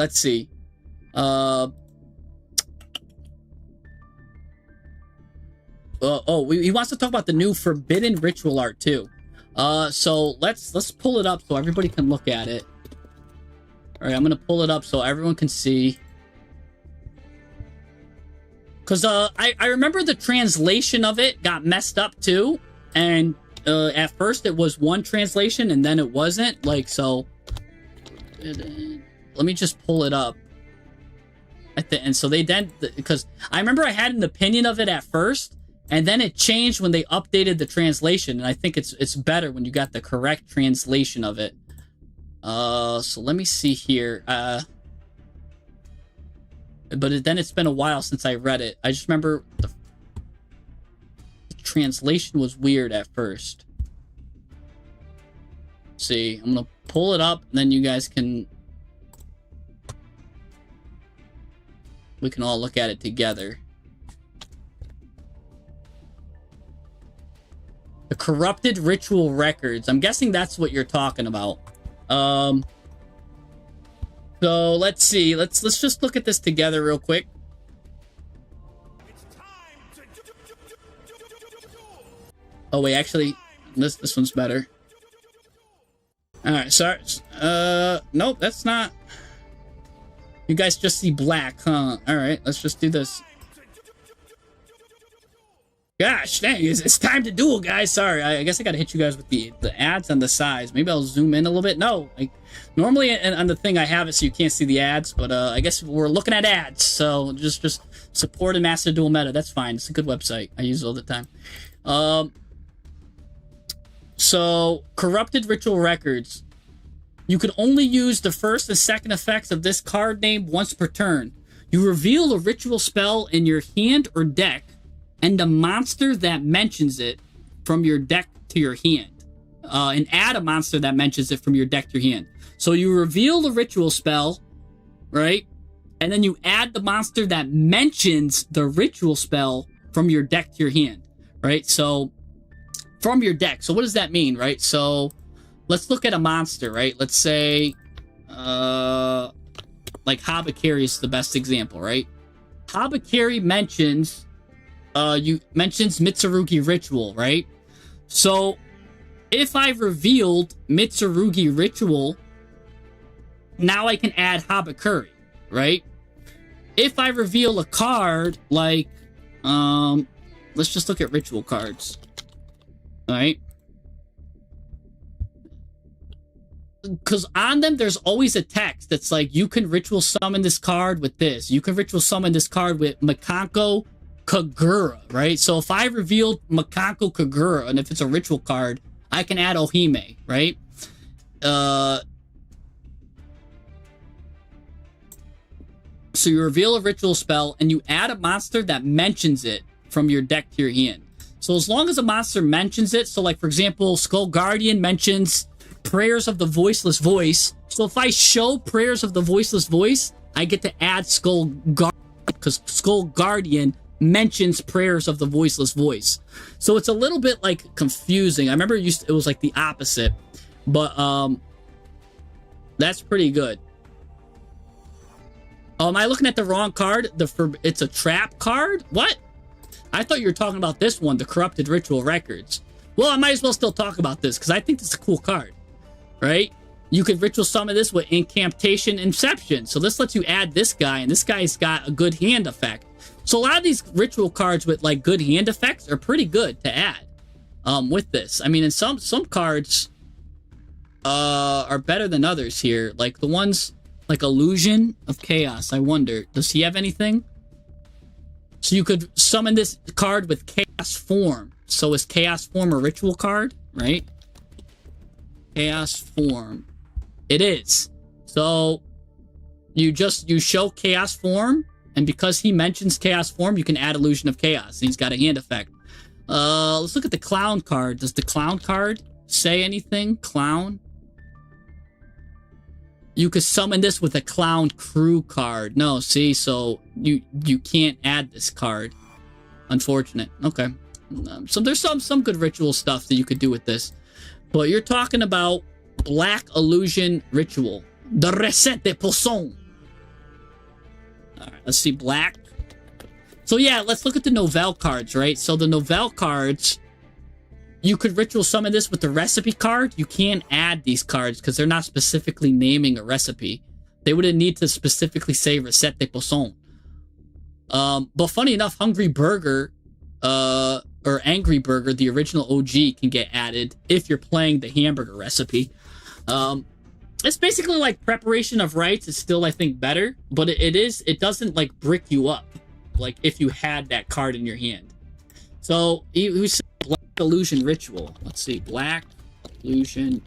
He wants to talk about the new Forbidden Ritual Art too. So let's pull it up so everybody can look at it. All right, I'm gonna pull it up so everyone can see. Cause I remember the translation of it got messed up too, and at first it was one translation and then it wasn't. Like, so let me just pull it up. And so they then, because I remember I had an opinion of it at first, and then it changed when they updated the translation, and I think it's better when you got the correct translation of it. So let me see here. But then it's been a while since I read it. I just remember the translation was weird at first. Let's see, I'm gonna pull it up, and then you guys can... We can all look at it together. The Corrupted Ritual Records. I'm guessing that's what you're talking about. So let's see. Let's just look at this together real quick. Oh wait, actually, this one's better. All right, sorry. Nope, that's not. You guys just see black, huh? All right, let's just do this. Gosh, dang, it's time to duel, guys. Sorry, I guess I gotta hit you guys with the ads on the size. Maybe I'll zoom in a little bit. No, normally on the thing I have it so you can't see the ads, but I guess we're looking at ads. So just support a Master Duel Meta. That's fine. It's a good website. I use it all the time. So Corrupted Ritual Records. You can only use the first and second effects of this card name once per turn. You reveal a ritual spell in your hand or deck, and the monster that mentions it from your deck to your hand. And add a monster that mentions it from your deck to your hand. So you reveal the ritual spell, right? And then you add the monster that mentions the ritual spell from your deck to your hand, right? So, from your deck. So what does that mean, right? So, let's look at a monster, right? Let's say, like Habakiri is the best example, right? Habakiri mentions Mitsurugi Ritual, right? So, if I revealed Mitsurugi Ritual, now I can add Habakiri, right? If I reveal a card like, let's just look at ritual cards, alright? Because on them, there's always a text that's like, you can ritual summon this card with this. You can ritual summon this card with Makanko Kagura, right? So if I revealed Makanko Kagura, and if it's a ritual card, I can add Ohime, right? So you reveal a ritual spell, and you add a monster that mentions it from your deck to your hand. So as long as a monster mentions it, so like, for example, Skull Guardian mentions Prayers of the Voiceless Voice. So if I show Prayers of the Voiceless Voice, I get to add Skull Guardian, because Skull Guardian mentions Prayers of the Voiceless Voice. So it's a little bit like confusing. I remember it was like the opposite, but that's pretty good. Oh, am I looking at the wrong card? It's a trap card? What? I thought you were talking about this one, the Corrupted Ritual Records. Well, I might as well still talk about this, because I think it's a cool card, right? You could ritual summon this with Incantation Inception. So this lets you add this guy, and this guy's got a good hand effect. So a lot of these ritual cards with like good hand effects are pretty good to add with this. I mean, and some cards are better than others here. Like the ones like Illusion of Chaos. I wonder, does he have anything? So you could summon this card with Chaos Form. So is Chaos Form a ritual card, right? Chaos Form. It is. So you show Chaos Form, and because he mentions Chaos Form, you can add Illusion of Chaos. And he's got a hand effect. Let's look at the Clown card. Does the Clown card say anything? Clown? You could summon this with a Clown Crew card. No, see, so you can't add this card. Unfortunate. Okay. So there's some good ritual stuff that you could do with this. But you're talking about Black Illusion Ritual. The Recette de Poisson. Alright, let's see. Black. So yeah, let's look at the Novelle cards, right? So the Novelle cards, you could ritual summon this with the recipe card. You can't add these cards because they're not specifically naming a recipe. They wouldn't need to specifically say Recette de Poisson. But funny enough, Hungry Burger, or Angry Burger, the original OG, can get added if you're playing the hamburger recipe. It's basically like Preparation of Rites. It's still, I think, better, but it doesn't like brick you up like if you had that card in your hand. So he said Black Illusion Ritual. Let's see, Black Illusion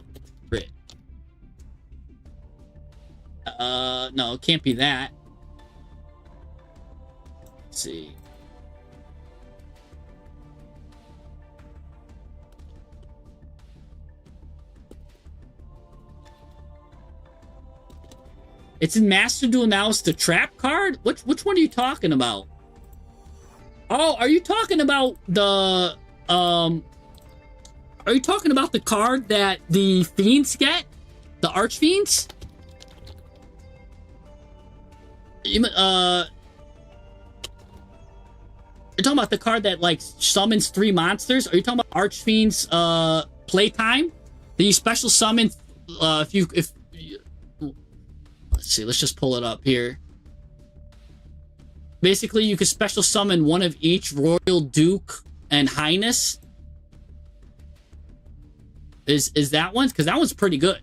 Rit. No, it can't be that. Let's see. It's in Master Duel now. It's the trap card? Which one are you talking about? Oh, are you talking about the are you talking about the card that the fiends get? The Archfiends? You're talking about the card that like summons 3 monsters? Are you talking about Archfiends playtime? The special summon let's see, let's just pull it up here. Basically, you could special summon one of each Royal, Duke, and Highness. Is that one? Because that one's pretty good.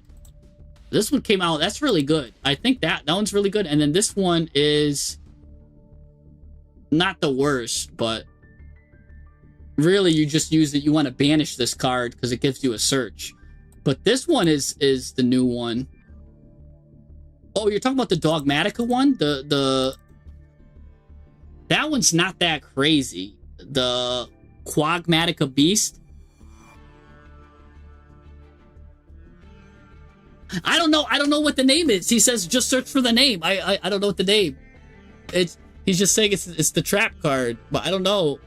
This one came out. That's really good. I think that one's really good. And then this one is not the worst, but really you just use it. You want to banish this card because it gives you a search. But this one is the new one. Oh, you're talking about the Dogmatica one? That one's not that crazy. The Quagmatica Beast. I don't know what the name is. He says just search for the name. I don't know what the name. He's just saying it's the trap card, but I don't know.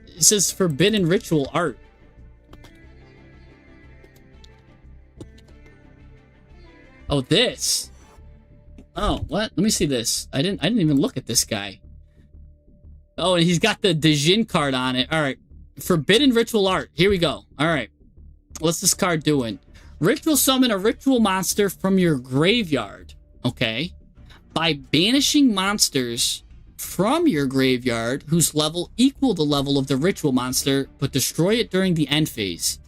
It says Forbidden Ritual Art. Oh, this. Oh, what? Let me see this. I didn't even look at this guy. Oh, and he's got the Djinn card on it. All right. Forbidden Ritual Art. Here we go. All right. What's this card doing? Ritual summon a ritual monster from your graveyard. Okay. By banishing monsters from your graveyard whose level equal the level of the ritual monster, but destroy it during the end phase.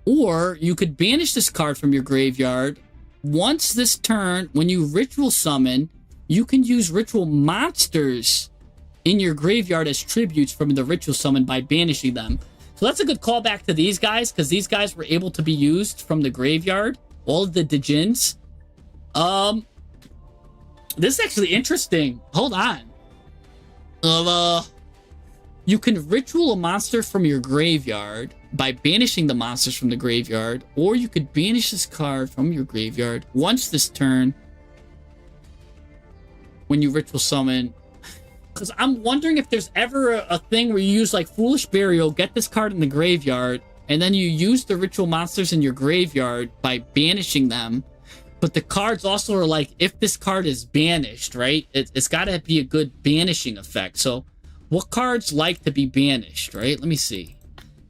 Or you could banish this card from your graveyard. Once this turn, when you ritual summon, you can use ritual monsters in your graveyard as tributes from the ritual summon by banishing them. So that's a good callback to these guys, because these guys were able to be used from the graveyard. All of the Djinns. This is actually interesting. Hold on. You can ritual a monster from your graveyard by banishing the monsters from the graveyard, or you could banish this card from your graveyard once this turn when you ritual summon. Because I'm wondering if there's ever a thing where you use like Foolish Burial, get this card in the graveyard, and then you use the ritual monsters in your graveyard by banishing them. But the cards also are like, if this card is banished, right? It's got to be a good banishing effect. So what cards like to be banished, right? Let me see.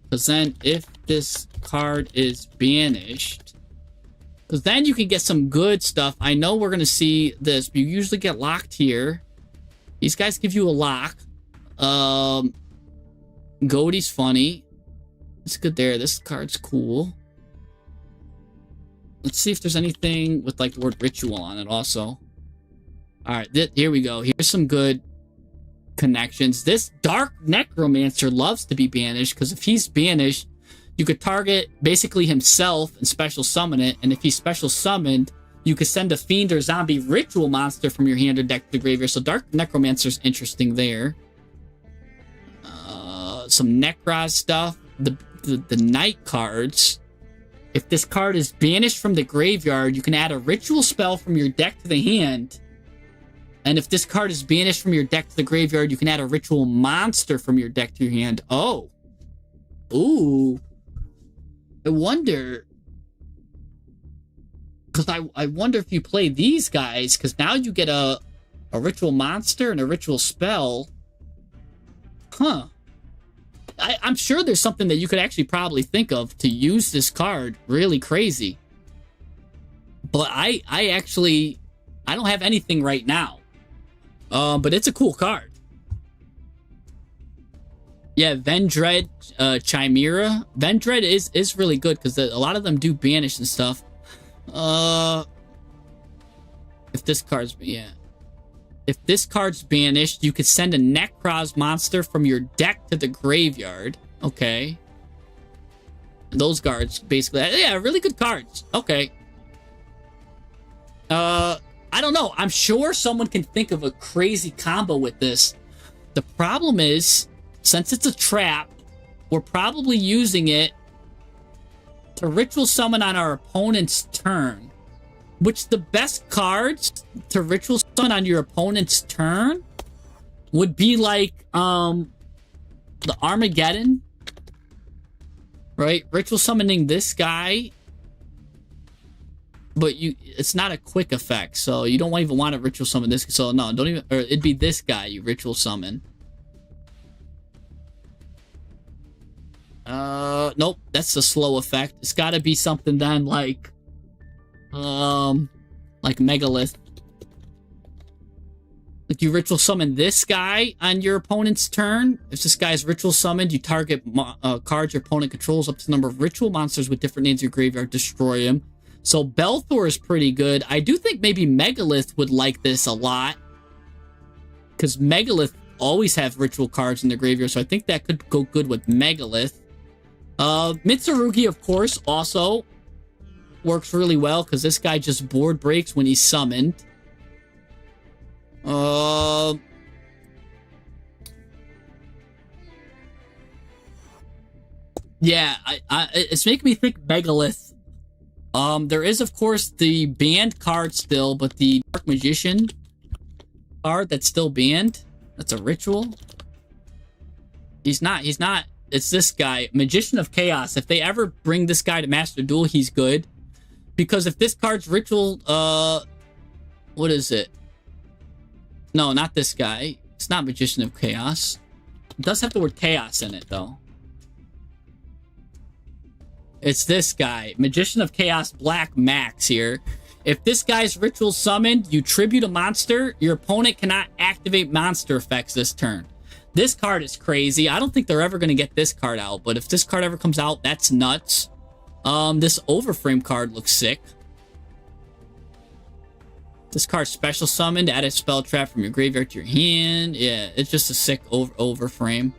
Because then if this card is banished, because then you can get some good stuff. I know we're going to see this, but you usually get locked here. These guys give you a lock. Goatee's funny. It's good there. This card's cool. Let's see if there's anything with like the word ritual on it also. All right, here we go. Here's some good connections. This Dark Necromancer loves to be banished, because if he's banished, you could target basically himself and special summon it, and if he's special summoned, you could send a fiend or zombie ritual monster from your hand or deck to the graveyard. So Dark Necromancer's interesting there. Some Necroz stuff. The night cards. If this card is banished from the graveyard, you can add a ritual spell from your deck to the hand. And if this card is banished from your deck to the graveyard, you can add a ritual monster from your deck to your hand. Oh. Ooh. I wonder. Because I wonder if you play these guys, because now you get a ritual monster and a ritual spell. Huh. I'm sure there's something that you could actually probably think of to use this card really crazy. But I don't have anything right now. But it's a cool card. Yeah, Vendread Chimera. Vendread is really good because a lot of them do banish and stuff. If this card's If this card's banished, you could send a Necroz monster from your deck to the graveyard. Okay. Those cards, basically. Yeah, really good cards. Okay. I don't know. I'm sure someone can think of a crazy combo with this. The problem is, since it's a trap, we're probably using it to ritual summon on our opponent's turn. Which the best cards to ritual summon on your opponent's turn would be like the Armageddon. Right? Ritual summoning this guy. But it's not a quick effect, so you don't even want to ritual summon this. So no, don't even, or it'd be this guy you ritual summon. Nope, that's the slow effect. It's gotta be something then like Megalith. Like you ritual summon this guy on your opponent's turn. If this guy's ritual summoned, you target cards your opponent controls up to the number of ritual monsters with different names in your graveyard, destroy him. So Belthor is pretty good. I do think maybe Megalith would like this a lot, because Megalith always have ritual cards in the graveyard, so I think that could go good with Megalith. Mitsurugi, of course, also works really well, because this guy just board breaks when he's summoned. Yeah, it's making me think Megalith. There is, of course, the banned card still, but the Dark Magician card that's still banned. That's a ritual. He's not. It's this guy, Magician of Chaos. If they ever bring this guy to Master Duel, he's good. Because if this card's ritual, what is it? No, not this guy. It's not Magician of Chaos. It does have the word chaos in it, though. It's this guy, Magician of Chaos Black Max here. If this guy's ritual summoned, you tribute a monster. Your opponent cannot activate monster effects this turn. This card is crazy. I don't think they're ever going to get this card out, but if this card ever comes out, that's nuts. This Overframe card looks sick. This card special summoned, add a spell trap from your graveyard to your hand. Yeah, it's just a sick Overframe.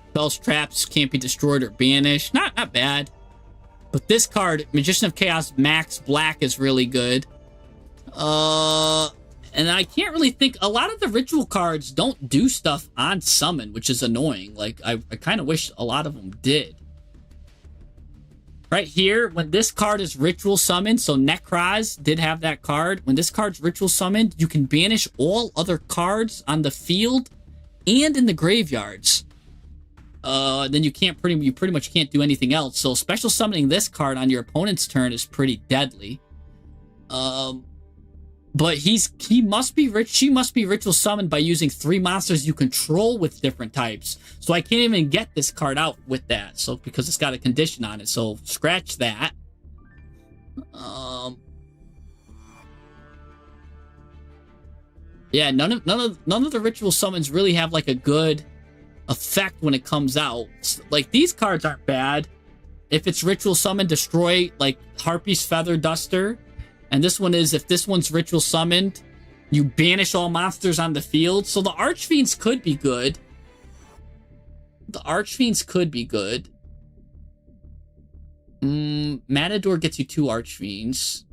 Spells, traps can't be destroyed or banished. Not bad. But this card, Magician of Chaos Max Black, is really good. And I can't really think... A lot of the ritual cards don't do stuff on summon, which is annoying. Like, I kind of wish a lot of them did. Right here, when this card is ritual summoned, so Necroz did have that card. When this card's ritual summoned, you can banish all other cards on the field and in the graveyards. Then you pretty much can't do anything else. So special summoning this card on your opponent's turn is pretty deadly. But she must be ritual summoned by using 3 monsters you control with different types. So I can't even get this card out with that. So because it's got a condition on it. So scratch that. Yeah, none of the ritual summons really have like a good effect when it comes out. Like, these cards aren't bad. If it's ritual summon, destroy like Harpy's Feather Duster And this one is, if this one's ritual summoned, you banish all monsters on the field. So the Archfiends could be good. The Archfiends could be good. Matador gets you 2 Archfiends.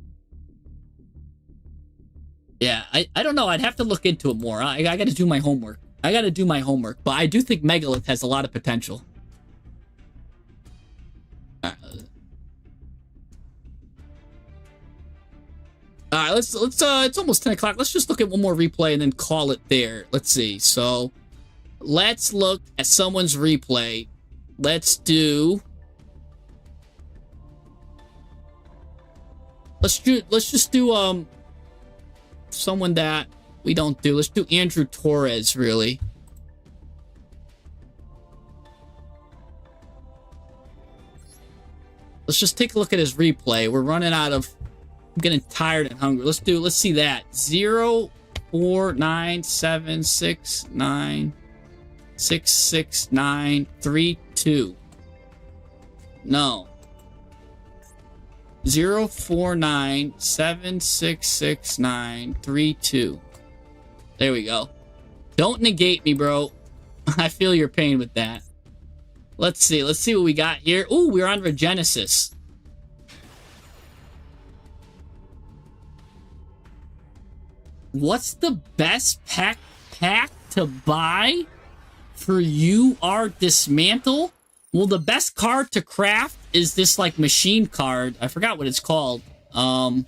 Yeah, I don't know. I'd have to look into it more. I got to do my homework. But I do think Megalith has a lot of potential. All right, let's it's almost 10 o'clock. Let's just look at one more replay and then call it there. Let's see. So let's look at someone's replay. Let's just do someone that we don't do. Let's do Andrew Torres, really. Let's just take a look at his replay. We're running out of... I'm getting tired and hungry. Let's see that. 0, 4, 9, 7, 6, 9, 6, 6, 9, 3, 2. No. 0, 4, 9, 7, 6, 6, 9, 3, 2. There we go. Don't negate me, bro. I feel your pain with that. Let's see what we got here. Ooh, we're on Regenesis. What's the best pack to buy for UR Dismantle? Well, the best card to craft is this, like, machine card. I forgot what it's called. Because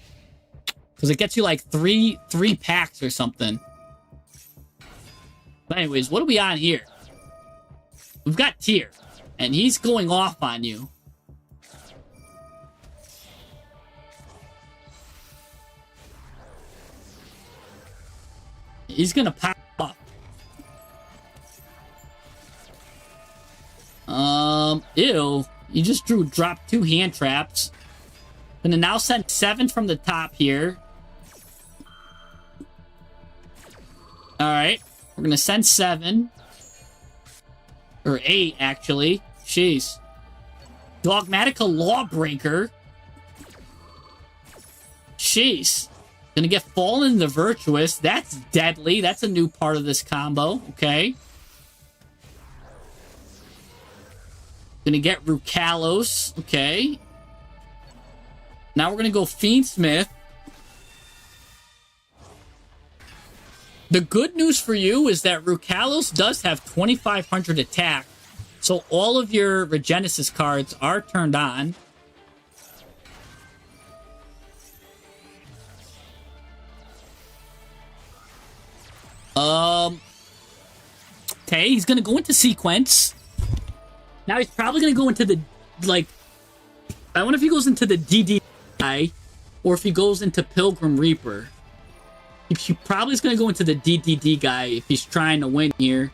it gets you, like, three packs or something. But anyways, what are we on here? We've got Tyr, and he's going off on you. He's gonna pop up. Ew. You just dropped 2 hand traps. Gonna now send 7 from the top here. Alright. We're gonna send 7. Or 8, actually. Jeez. Dogmatica Lawbreaker. Jeez. Gonna get Fallen the Virtuous. That's deadly. That's a new part of this combo. Okay. Gonna get Rukalos. Okay. Now we're gonna go Fiendsmith. The good news for you is that Rukalos does have 2,500 attack. So all of your Regenesis cards are turned on. Okay, he's gonna go into sequence. Now he's probably gonna go into the, like, I wonder if he goes into the DD guy, or if he goes into Pilgrim Reaper. He probably is gonna go into the DDD guy if he's trying to win here.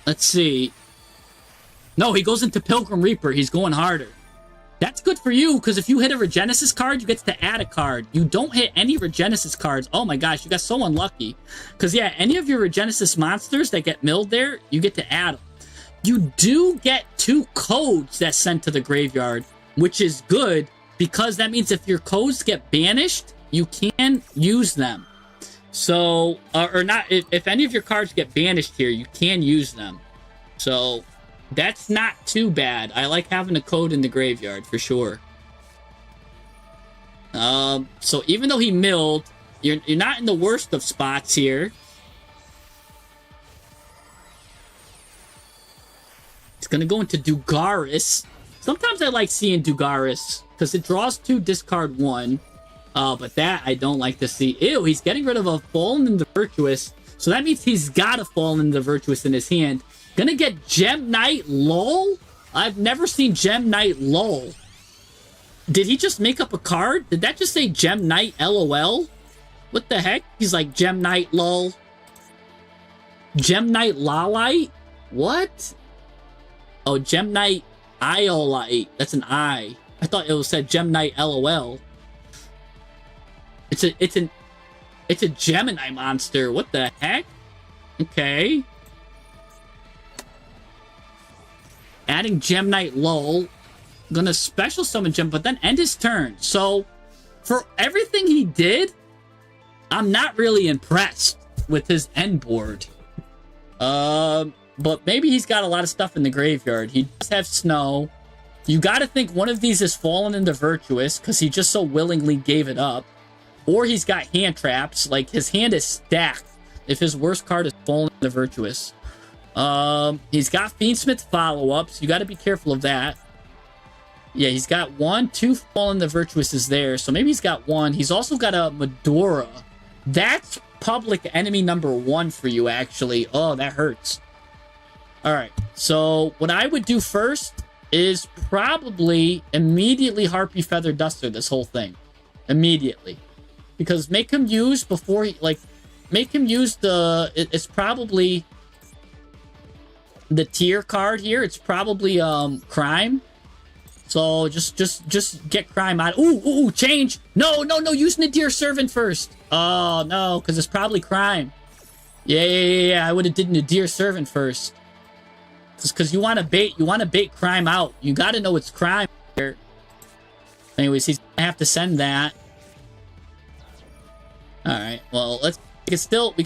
Let's see. No, he goes into Pilgrim Reaper. He's going harder. That's good for you, because if you hit a Regenesis card, you get to add a card. You don't hit any Regenesis cards. Oh my gosh, you got so unlucky. Because, yeah, any of your Regenesis monsters that get milled there, you get to add them. You do get 2 codes that's sent to the graveyard, which is good, because that means if your codes get banished, you can use them. So, or not, if any of your cards get banished here, you can use them. So... that's not too bad. I like having a code in the graveyard, for sure. So even though he milled, you're not in the worst of spots here. It's gonna go into Dugaris. Sometimes I like seeing Dugaris, because it draws 2, discard 1. But that I don't like to see. Ew, he's getting rid of a Fallen in the Virtuous. So that means he's got a Fallen in the Virtuous in his hand. Gonna get Gem Knight LOL? I've never seen Gem Knight LOL. Did he just make up a card? Did that just say Gem Knight LOL? What the heck? He's like Gem Knight LOL. Gem Knight Lolite? What? Oh, Gem Knight Iolite. That's an I. I thought it was said Gem Knight LOL. It's a Gemini monster. What the heck? Okay. Adding Gem Knight LOL. gonna special summon Gem, but then end his turn. So, for everything he did, I'm not really impressed with his end board. But maybe he's got a lot of stuff in the graveyard. He does have Snow. You gotta think one of these has fallen into Virtuous, because he just so willingly gave it up. Or he's got hand traps. Like, his hand is stacked if his worst card is fallen into Virtuous. He's got Fiendsmith follow-ups. You gotta be careful of that. Yeah, he's got 1, 2 fallen into Virtuous is there. So maybe he's got 1. He's also got a Medora. That's public enemy number 1 for you, actually. Oh, that hurts. Alright, so what I would do first is probably immediately Harpy Feather Duster this whole thing. Immediately. Because make him use before he, like, make him use the, it's probably the tier card here. It's probably, Crime. So, just get Crime out. Ooh, change! No, use Nadir Servant first! Oh, no, because it's probably Crime. Yeah, I would have did Nadir Servant first. Because you want to bait Crime out. You got to know it's Crime here. Anyways, he's gonna have to send that. Alright, well, we can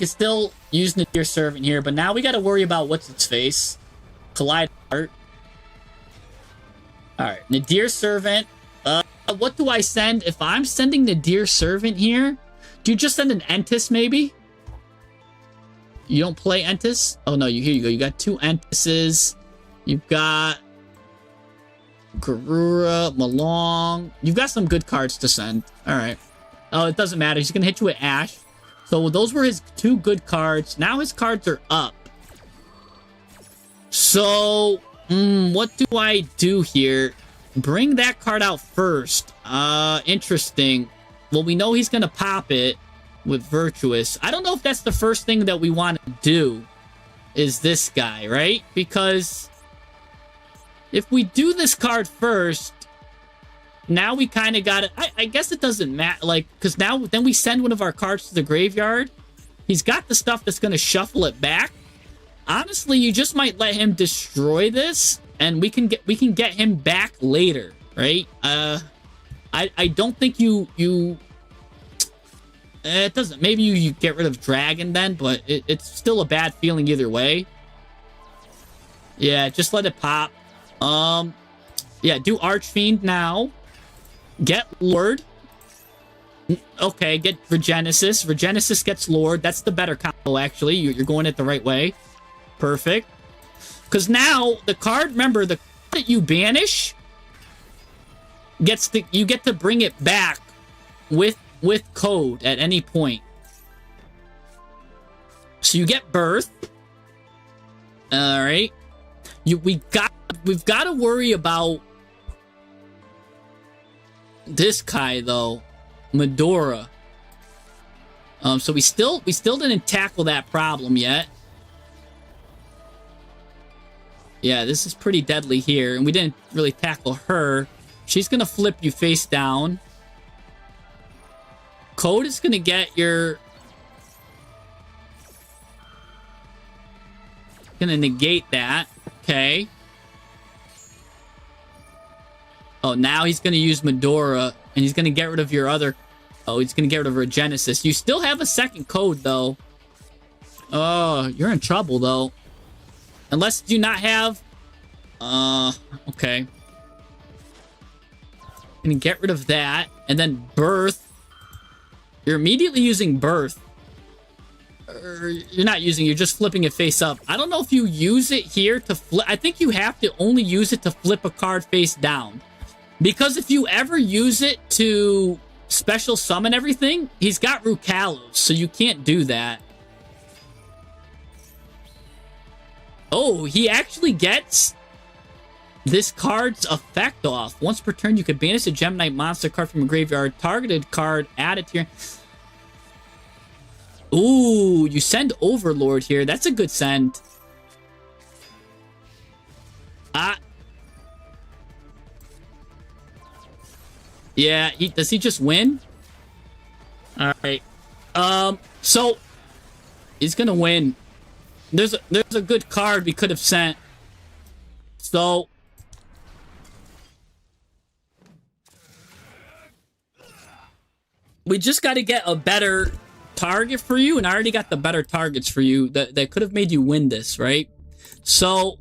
still use Nadir Servant here, but now we got to worry about what's its face. Collide Heart. Alright, Nadir Servant. What do I send? If I'm sending Nadir Servant here, do you just send an Entis, maybe? You don't play Entis? Oh, no, here you go. You got 2 Entises. You've got Garura, Malong. You've got some good cards to send. Alright. Oh, it doesn't matter. He's going to hit you with Ash. So those were his 2 good cards. Now his cards are up. So, what do I do here? Bring that card out first. Interesting. Well, we know he's going to pop it with Virtuous. I don't know if that's the first thing that we want to do, is this guy, right? Because if we do this card first, now we kind of got it. I guess it doesn't matter, like, because then we send one of our cards to the graveyard. He's got the stuff that's going to shuffle it back. Honestly, you just might let him destroy this, and we can get him back later, right? I don't think you it doesn't. Maybe you get rid of Dragon then, but it's still a bad feeling either way. Yeah, just let it pop. Yeah, do Archfiend now. Get Lord. Okay, get Regenesis. Regenesis gets Lord. That's the better combo, actually. You're going it the right way. Perfect. Because now, the card, remember, the card that you banish you get to bring it back with code at any point. So you get Birth. Alright. We've got to worry about this guy, though. Medora. So we still didn't tackle that problem yet. Yeah, this is pretty deadly here, and we didn't really tackle her. She's gonna flip you face down. Code is gonna get your... Gonna negate that. Okay. Oh, now he's gonna use Medora, and he's gonna get rid of your other... Oh, he's gonna get rid of Regenesis. You still have a second code, though. Oh, you're in trouble, though. Unless you not have... okay. Gonna get rid of that. And then Birth. You're immediately using Birth. You're not using, you're just flipping it face up. I don't know if you use it here to flip. I think you have to only use it to flip a card face down. Because if you ever use it to special summon everything, he's got Rukalos, so you can't do that. Oh, he actually gets this card's effect off. Once per turn, you can banish a Gem Knight monster card from a graveyard. Targeted card, add it to your... Ooh, you send Overlord here. That's a good send. Yeah, does he just win? Alright. So, he's gonna win. There's a good card we could have sent. So, We just got to get a better target for you, and I already got the better targets for you that could have made you win this, right? So,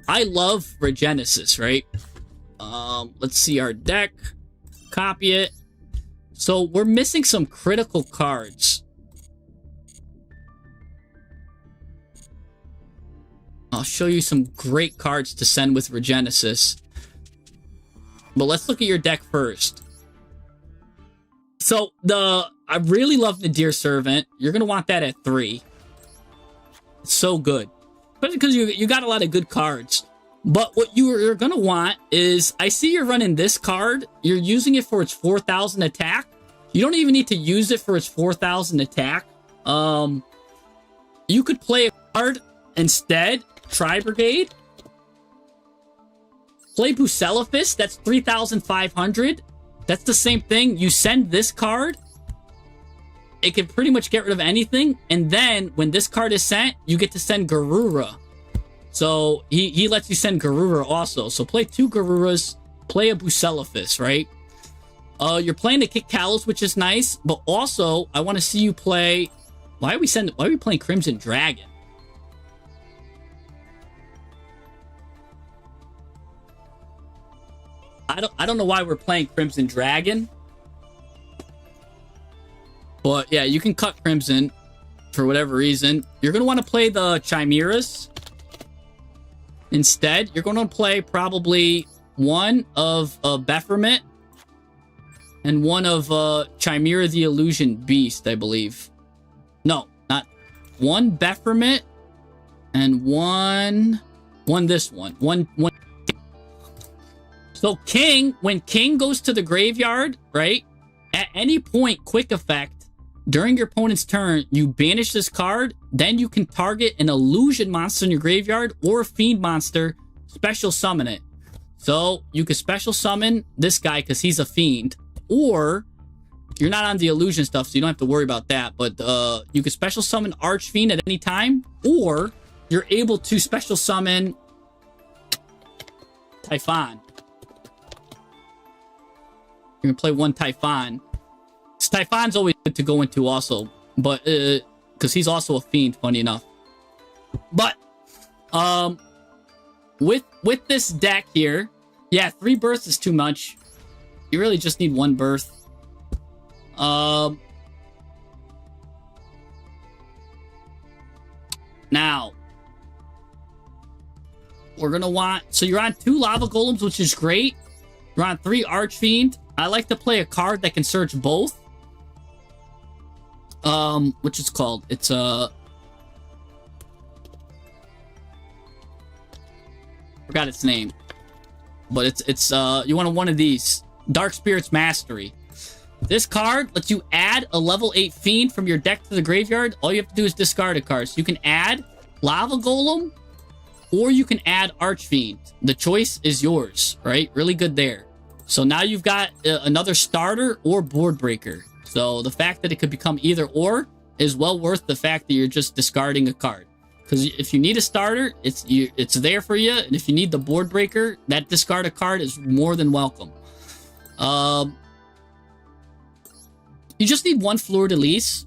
I love Regenesis, right? Let's see our deck. Copy it. So, we're missing some critical cards. I'll show you some great cards to send with Regenesis. But let's look at your deck first. So, I really love Nadir Servant. You're going to want that at 3. It's so good. Especially because you got a lot of good cards. But what you're going to want is, I see you're running this card. You're using it for its 4,000 attack. You don't even need to use it for its 4,000 attack. You could play a card instead. Tri-Brigade. Play Bucellifus. That's 3,500. That's the same thing. You send this card. It can pretty much get rid of anything. And then, when this card is sent, you get to send Garura. So, he lets you send Garura also. So, play 2 Garuras. Play a Bucellifus, right? You're playing the Kick Kalos, which is nice. But also, I want to see you play... Why are we playing Crimson Dragon? I don't know why we're playing Crimson Dragon. But yeah, you can cut Crimson for whatever reason. You're going to want to play the Chimeras. Instead, you're going to play probably one of Bephermit and one of Chimera the Illusion Beast, I believe. No, not one Bephermit and one this one. One. So King, when King goes to the graveyard, right? At any point, quick effect, during your opponent's turn, you banish this card, then you can target an illusion monster in your graveyard or a fiend monster, special summon it. So you could special summon this guy because he's a fiend, or you're not on the illusion stuff, so you don't have to worry about that, but you could special summon Archfiend at any time, or you're able to special summon Typhon. You're gonna play one Typhon. Typhon's always good to go into also, but because he's also a fiend, funny enough. But with this deck here, yeah, 3 births is too much. You really just need 1 birth. Now we're gonna want, so you're on 2 Lava Golems, which is great. You're on 3 Archfiend. I like to play a card that can search both. Which is called, it's forgot its name, but it's you want one of these, Dark Spirit's Mastery. This card lets you add a level 8 fiend from your deck to the graveyard. All you have to do is discard a card. So you can add Lava Golem, or you can add Archfiend. The choice is yours, right? Really good there. So now you've got another starter or board breaker. So the fact that it could become either or is well worth the fact that you're just discarding a card. Because if you need a starter, it's there for you. And if you need the board breaker, that discard a card is more than welcome. You just need 1 Fleur-de-Lis.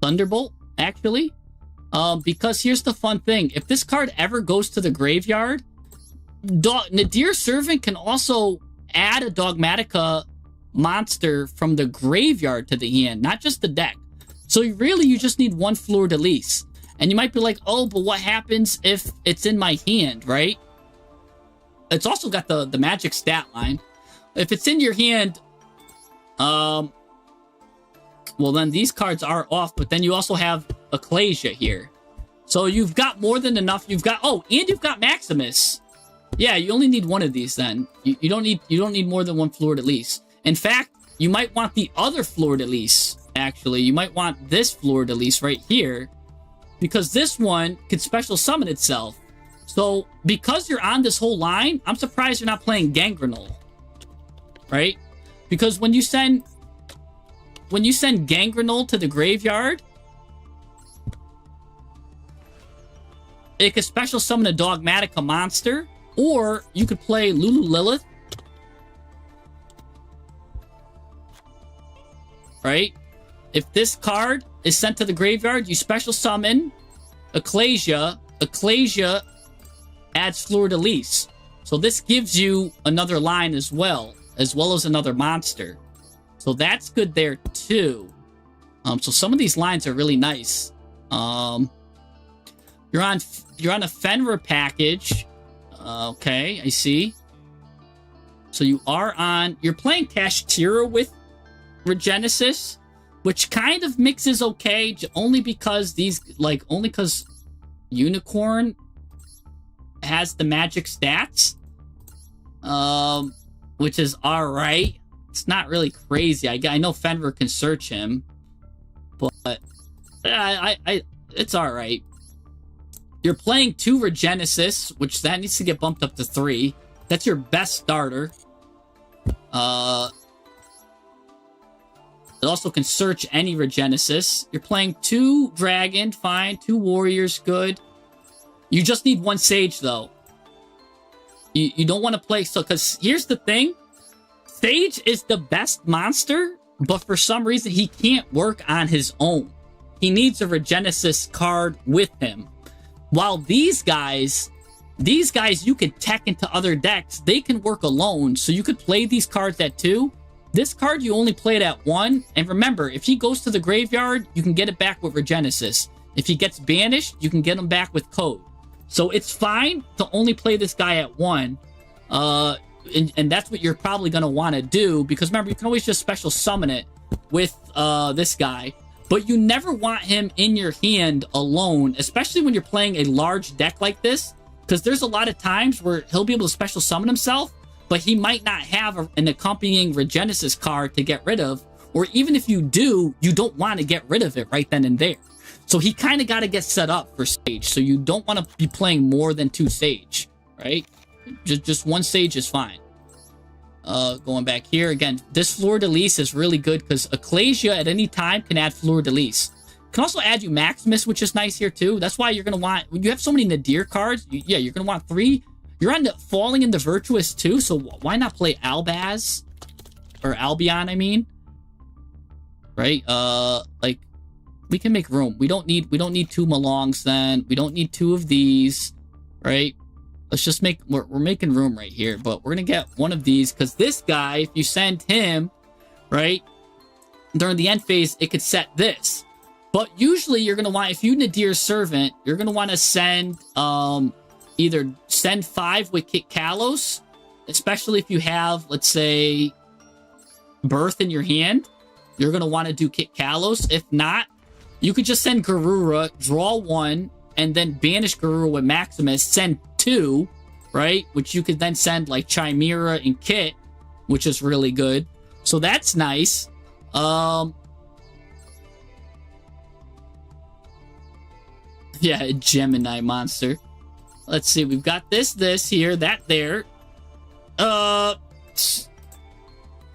Thunderbolt, actually. Because here's the fun thing. If this card ever goes to the graveyard, Nadir Servant can also add a Dogmatica monster from the graveyard to the hand, not just the deck. So really, you just need 1 Fleur-de-Lis. And you might be like, oh, but what happens if it's in my hand, right? It's also got the magic stat line. If it's in your hand, well, then these cards are off, but then you also have Ecclesia here. So you've got more than enough. You've got, oh, and you've got Maximus. Yeah, you only need 1 of these then. You don't need more than 1 Fleur-de-Lis. In fact, you might want the other Fleur-de-Lis, actually. You might want this Fleur-de-Lis right here, because this one can special summon itself. So, because you're on this whole line, I'm surprised you're not playing Gangrenol. Right? Because when you send Gangrenol to the graveyard, it could special summon a Dogmatica monster, or you could play Lulu Lilith. right? If this card is sent to the graveyard, you special summon Ecclesia. Ecclesia adds Fleur-de-Lis. So this gives you another line as well as another monster. So that's good there too. So some of these lines are really nice. You're on a Fenrir package. Okay, I see. So you're playing Kashtira with Regenesis, which kind of mixes okay, only because Unicorn has the magic stats, which is all right. It's not really crazy. I know Fenrir can search him, but it's all right. You're playing 2 Regenesis, which that needs to get bumped up to 3. That's your best starter. It also can search any Regenesis. You're playing 2 Dragon, fine. 2 Warriors, good. You just need 1 Sage, though. You don't want to play... because here's the thing. Sage is the best monster, but for some reason, he can't work on his own. He needs a Regenesis card with him. While these guys you can tech into other decks. They can work alone, so you could play these cards at 2. This card, you only play it at 1. And remember, if he goes to the graveyard, you can get it back with Regenesis. If he gets banished, you can get him back with Code. So it's fine to only play this guy at 1. And that's what you're probably going to want to do. Because remember, you can always just special summon it with this guy. But you never want him in your hand alone, especially when you're playing a large deck like this. Because there's a lot of times where he'll be able to special summon himself, but he might not have an accompanying Regenesis card to get rid of. Or even if you do, you don't want to get rid of it right then and there. So he kind of got to get set up for Sage. So you don't want to be playing more than 2 Sage, right? Just 1 Sage is fine. Going back here, again, this Fleur-de-Lis is really good because Ecclesia at any time can add Fleur-de-Lis. Can also add you Maximus, which is nice here too. That's why you're going to want... you have so many Nadir cards. You're going to want 3. You're on the Falling into Virtuous too, so why not play Albaz? Or Albion, I mean. Right? Like, we can make room. We don't need 2 Malongs then. We don't need 2 of these. Right? Let's just make... We're making room right here, but we're going to get one of these, because this guy, if you send him, right, during the end phase, it could set this. But usually you're going to want, if you Nadir Servant, you're going to want to send, either send 5 with Kit Kalos, especially if you have, let's say, Birth in your hand. You're going to want to do Kit Kalos. If not, you could just send Garura, draw 1, and then banish Garura with Maximus, send 2, right? Which you could then send, like, Chimera and Kit, which is really good. So that's nice. Yeah, a Gemini monster. Let's see, we've got this here, that there.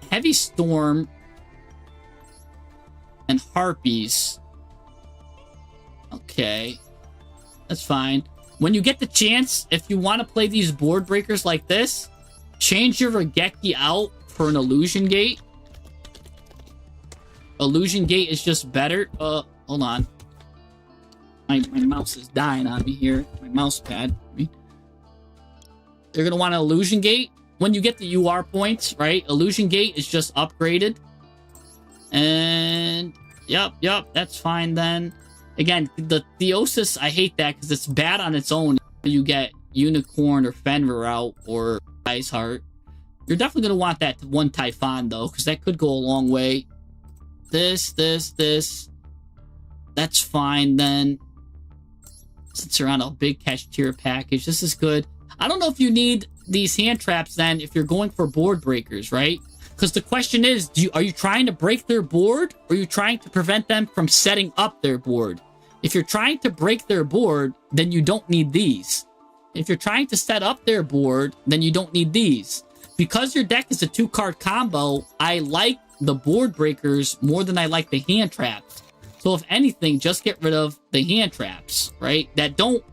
Heavy Storm and Harpies. Okay. That's fine. When you get the chance, if you want to play these board breakers like this, change your Regeki out for an Illusion Gate. Illusion Gate is just better. Hold on. My mouse is dying on me here. My mouse pad. You're going to want an Illusion Gate. When you get the UR points, right? Illusion Gate is just upgraded. And, yep, that's fine then. Again, the Theosis, I hate that because it's bad on its own. You get Unicorn or Fenrir out or Ice Heart. You're definitely going to want that 1 Typhon, though, because that could go a long way. This. That's fine then. Since you're on a big Kashtira package, this is good. I don't know if you need these hand traps then if you're going for board breakers, right? Because the question is, are you trying to break their board, or are you trying to prevent them from setting up their board? If you're trying to break their board, then you don't need these. If you're trying to set up their board, then you don't need these. Because your deck is a 2-card combo, I like the board breakers more than I like the hand traps. So if anything, just get rid of the hand traps, right? That don't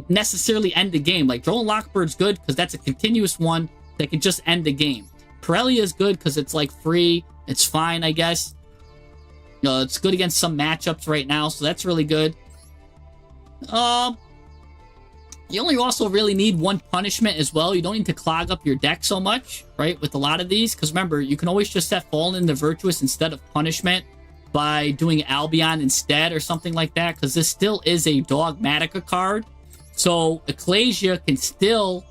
necessarily end the game. Like, Droll and Lockbird's good because that's a continuous one that can just end the game. Pirelli is good because it's, like, free. It's fine, I guess. It's good against some matchups right now, so that's really good. You only also really need one punishment as well. You don't need to clog up your deck so much, right, with a lot of these. Because remember, you can always just set Fallen into Virtuous instead of punishment by doing Albion instead or something like that. Because this still is a Dogmatica card. So Ecclesia can still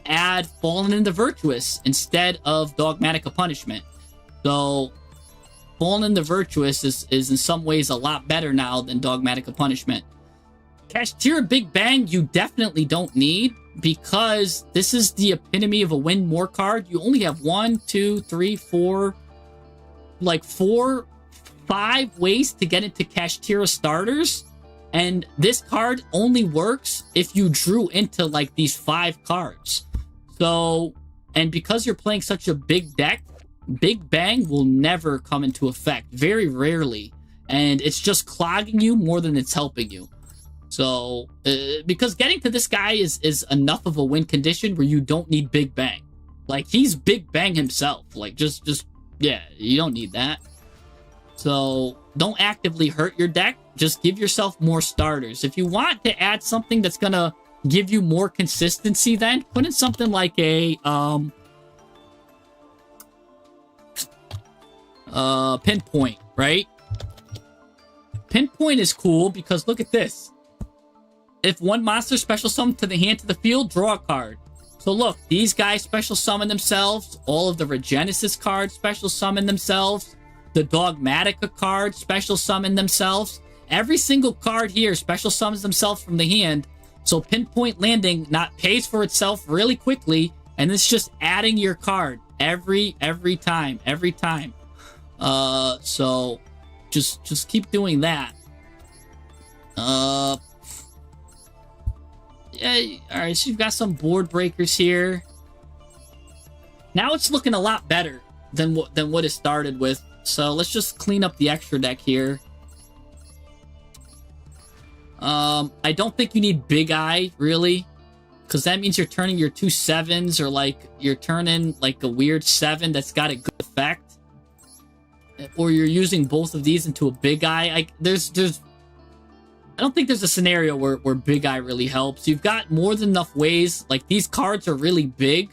add Fallen into Virtuous instead of Dogmatica punishment. So Fallen into Virtuous is in some ways a lot better now than Dogmatica punishment. Kashtira Big Bang, you definitely don't need, because this is the epitome of a win more card. You only have 1, 2, 3, 4, like 4, 5 ways to get into Kashtira starters. And this card only works if you drew into like these 5 cards. So, and because you're playing such a big deck, Big Bang will never come into effect. Very rarely. And it's just clogging you more than it's helping you. So, because getting to this guy is enough of a win condition where you don't need Big Bang. Like, he's Big Bang himself. Like, yeah, you don't need that. So, don't actively hurt your deck. Just give yourself more starters. If you want to add something that's gonna give you more consistency, then put in something like a, Pinpoint, right? Pinpoint is cool because look at this. If one monster special summoned to the hand to the field, draw a card. So look, these guys special summon themselves. All of the Regenesis cards special summon themselves. The Dogmatica cards special summon themselves. Every single card here special summons themselves from the hand. So Pinpoint Landing not pays for itself really quickly, and it's just adding your card every time. So just keep doing that. Yeah, alright, so you've got some board breakers here. Now it's looking a lot better than what it started with. So let's just clean up the extra deck here. I don't think you need Big Eye, really. Because that means you're turning your 2 7s, or like you're turning like a weird 7 that's got a good effect. Or you're using both of these into a Big Eye. I don't think there's a scenario where Big Eye really helps. You've got more than enough ways. Like, these cards are really big.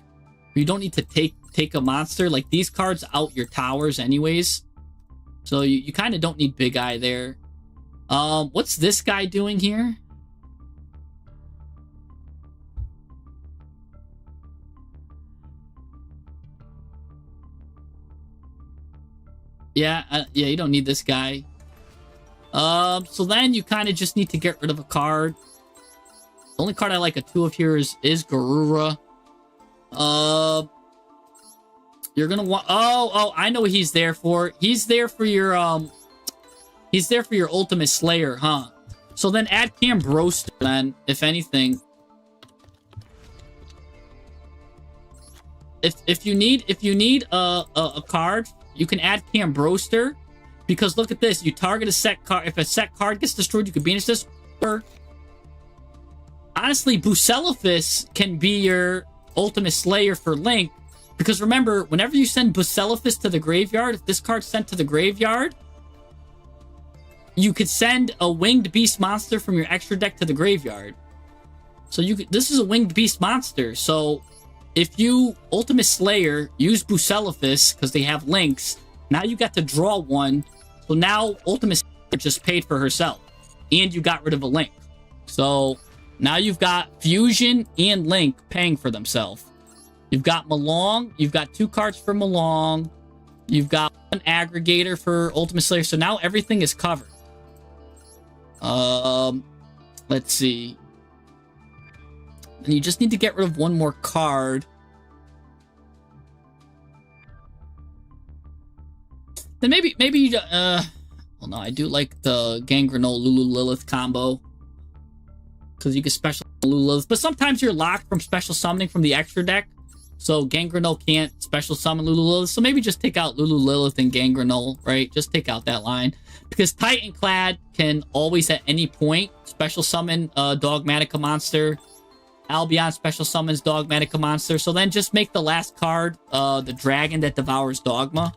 You don't need to take a monster. Like, these cards out your towers anyways. So you kind of don't need Big Eye there. What's this guy doing here? Yeah, you don't need this guy. So then you kind of just need to get rid of a card. The only card I like a 2 of here is Garura. You're gonna want... Oh, I know what he's there for. He's there for your, Ultimate Slayer, huh? So then add Cambroster then, if anything. If you need a card, you can add Cambroster. Because look at this, you target a set card. If a set card gets destroyed, you can banish this. Or honestly, Bucellifus can be your Ultimate Slayer for Link. Because remember, whenever you send Bucellifus to the graveyard, if this card's sent to the graveyard, you could send a Winged Beast monster from your extra deck to the graveyard. So this is a Winged Beast monster. So if you Ultimate Slayer, use Bucellifus, because they have links, now you got to draw one. So now Ultimate Slayer just paid for herself. And you got rid of a link. So now you've got Fusion and Link paying for themselves. You've got Malong. You've got 2 cards for Malong. You've got an aggregator for Ultimate Slayer. So now everything is covered. Let's see. And you just need to get rid of one more card. Then maybe you, well, no, I do like the Gangrenol Lulu Lilith combo. Because you can special Lulu Lilith. But sometimes you're locked from special summoning from the extra deck. So Gangrenol can't special summon Lulu Lilith. So maybe just take out Lulu Lilith and Gangrenol, right? Just take out that line. Because Titanclad can always at any point special summon a Dogmatica monster. Albion special summons Dogmatica monster. So then just make the last card the dragon that devours Dogma.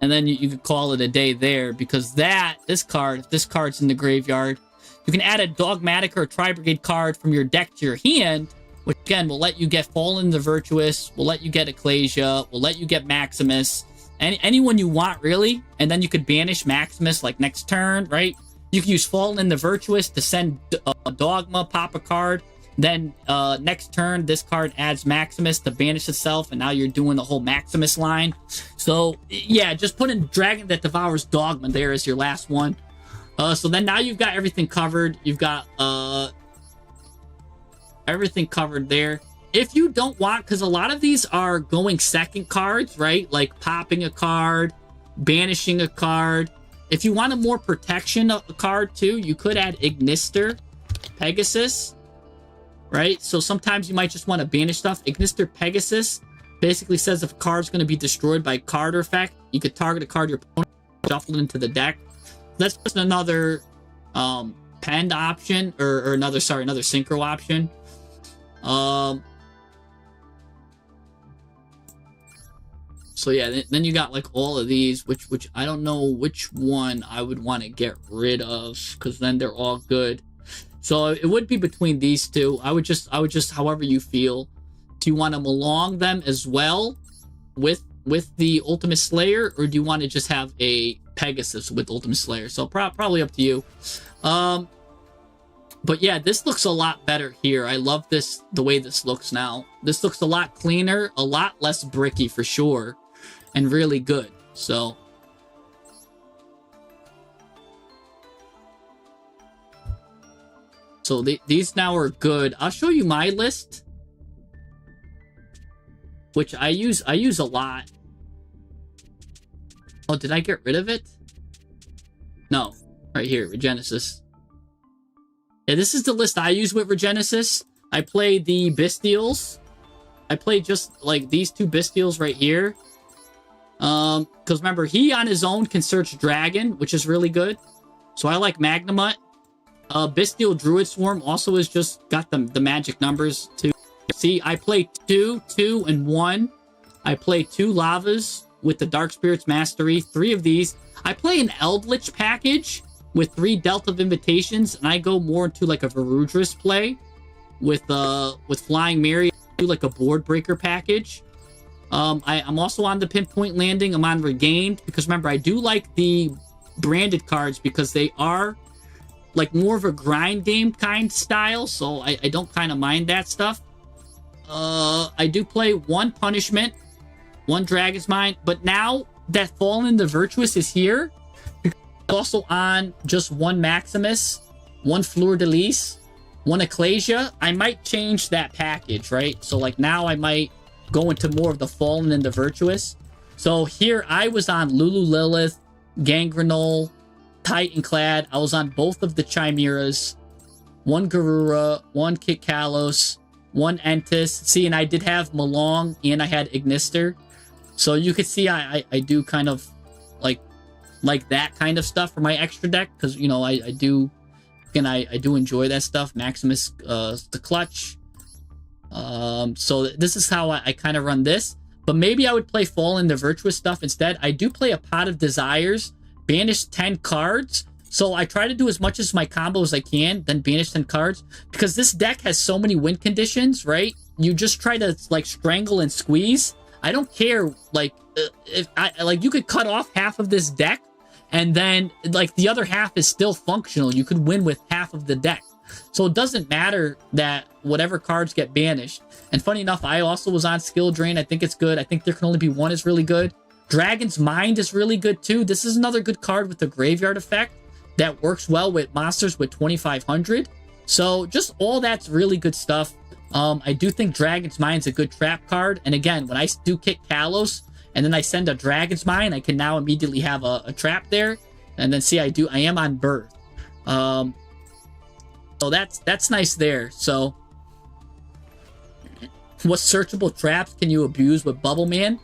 and then you could call it a day there, because this card's in the graveyard. You can add a Dogmatic or a Tri-Brigade card from your deck to your hand, which again will let you get Fallen the Virtuous, will let you get Ecclesia, will let you get Maximus, anyone you want really, and then you could banish Maximus like next turn, right? You can use Fallen the Virtuous to send Dogma, pop a card, then next turn this card adds Maximus to banish itself, and now you're doing the whole Maximus line. So yeah, just put in Dragon that Devours Dogma there as your last one. So then now you've got everything covered. You've got everything covered there. If you don't want, because a lot of these are going second cards, right? Like popping a card, banishing a card. If you want a more protection of a card too, you could add Ignister, Pegasus, right? So sometimes you might just want to banish stuff. Ignister Pegasus basically says if a card's going to be destroyed by card or effect, you could target a card your opponent, shuffle it into the deck. That's just another penned option, or another synchro option. So yeah, then you got like all of these, which I don't know which one I would want to get rid of, because then they're all good. So it would be between these two. I would just however you feel. Do you want to Malong them as well with the Ultimate Slayer, or do you want to just have a Pegasus with Ultimate Slayer? So probably up to you. But yeah, this looks a lot better here. I love this, the way this looks now. This looks a lot cleaner, a lot less bricky for sure, and really good. So these now are good. I'll show you my list, which I use a lot. Oh, did I get rid of it? No, right here, Regenesis. Yeah, this is the list I use with Regenesis. I play the Bestials. I play just like these two Bestials right here. Because remember, he on his own can search Dragon, which is really good. So I like Magnamut. Bestial Druid Swarm also has just got the magic numbers too. See, I play 2, 2, and 1. I play 2 Lavas with the Dark Spirits Mastery, 3 of these. I play an Eldritch package with 3 Delta of Invitations, and I go more into like a Varudris play with Flying Mary, do like a Board Breaker package. I'm also on the Pinpoint Landing. I'm on Regained, because remember, I do like the branded cards because they are like more of a grind game kind style, so I don't kind of mind that stuff. I do play 1 Punishment, 1 Dragon's Mind, but now that Fallen the Virtuous is here, also on just 1 Maximus, 1 Fleur de Lis, 1 Ecclesia, I might change that package, right? So like now I might go into more of the Fallen and the Virtuous. So here I was on Lulu Lilith, Gangrenol, Titanclad. I was on both of the Chimeras, 1 Garura, 1 Kit Kalos, 1 Entis. See, and I did have Malong and I had Ignister. So you could see I do kind of like that kind of stuff for my extra deck, because you know I do enjoy that stuff. Maximus, the Clutch. So this is how I kind of run this. But maybe I would play Fallen the Virtuous stuff instead. I do play a Pot of Desires, banish 10 cards. So I try to do as much as my combo as I can, then banish 10 cards, because this deck has so many win conditions, right? You just try to like strangle and squeeze. I don't care, like if you could cut off half of this deck, and then like the other half is still functional. You could win with half of the deck. So it doesn't matter that whatever cards get banished. And funny enough, I also was on Skill Drain. I think it's good. I think there can only be 1 is really good. Dragon's Mind is really good too. This is another good card with the Graveyard effect that works well with monsters with 2500. So just all that's really good stuff. I do think Dragon's Mind's a good trap card. And again, when I do kick Kalos and then I send a Dragon's Mind, I can now immediately have a trap there. And then see, I am on Birth. So that's nice there. So what searchable traps can you abuse with Bubble Man?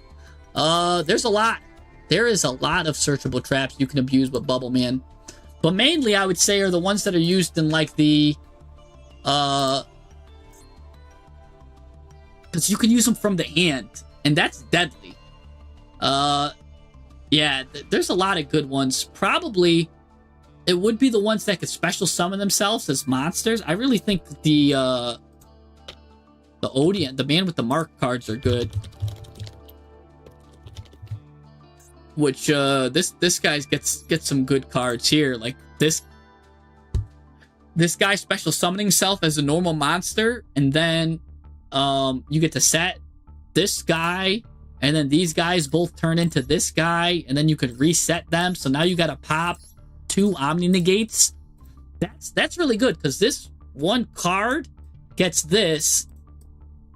There's a lot. There is a lot of searchable traps you can abuse with Bubble Man. But mainly I would say are the ones that are used in like the because you can use them from the hand, and that's deadly. Yeah, Yeah, there's a lot of good ones. Probably it would be the ones that could special summon themselves as monsters. I really think the Odeon, the man with the mark cards are good. Which this guy gets some good cards here. Like this guy special summoning himself as a normal monster, and then you get to set this guy, and then these guys both turn into this guy, and then you could reset them. So now you got to pop 2 Omni Negates. That's really good, because this one card gets this.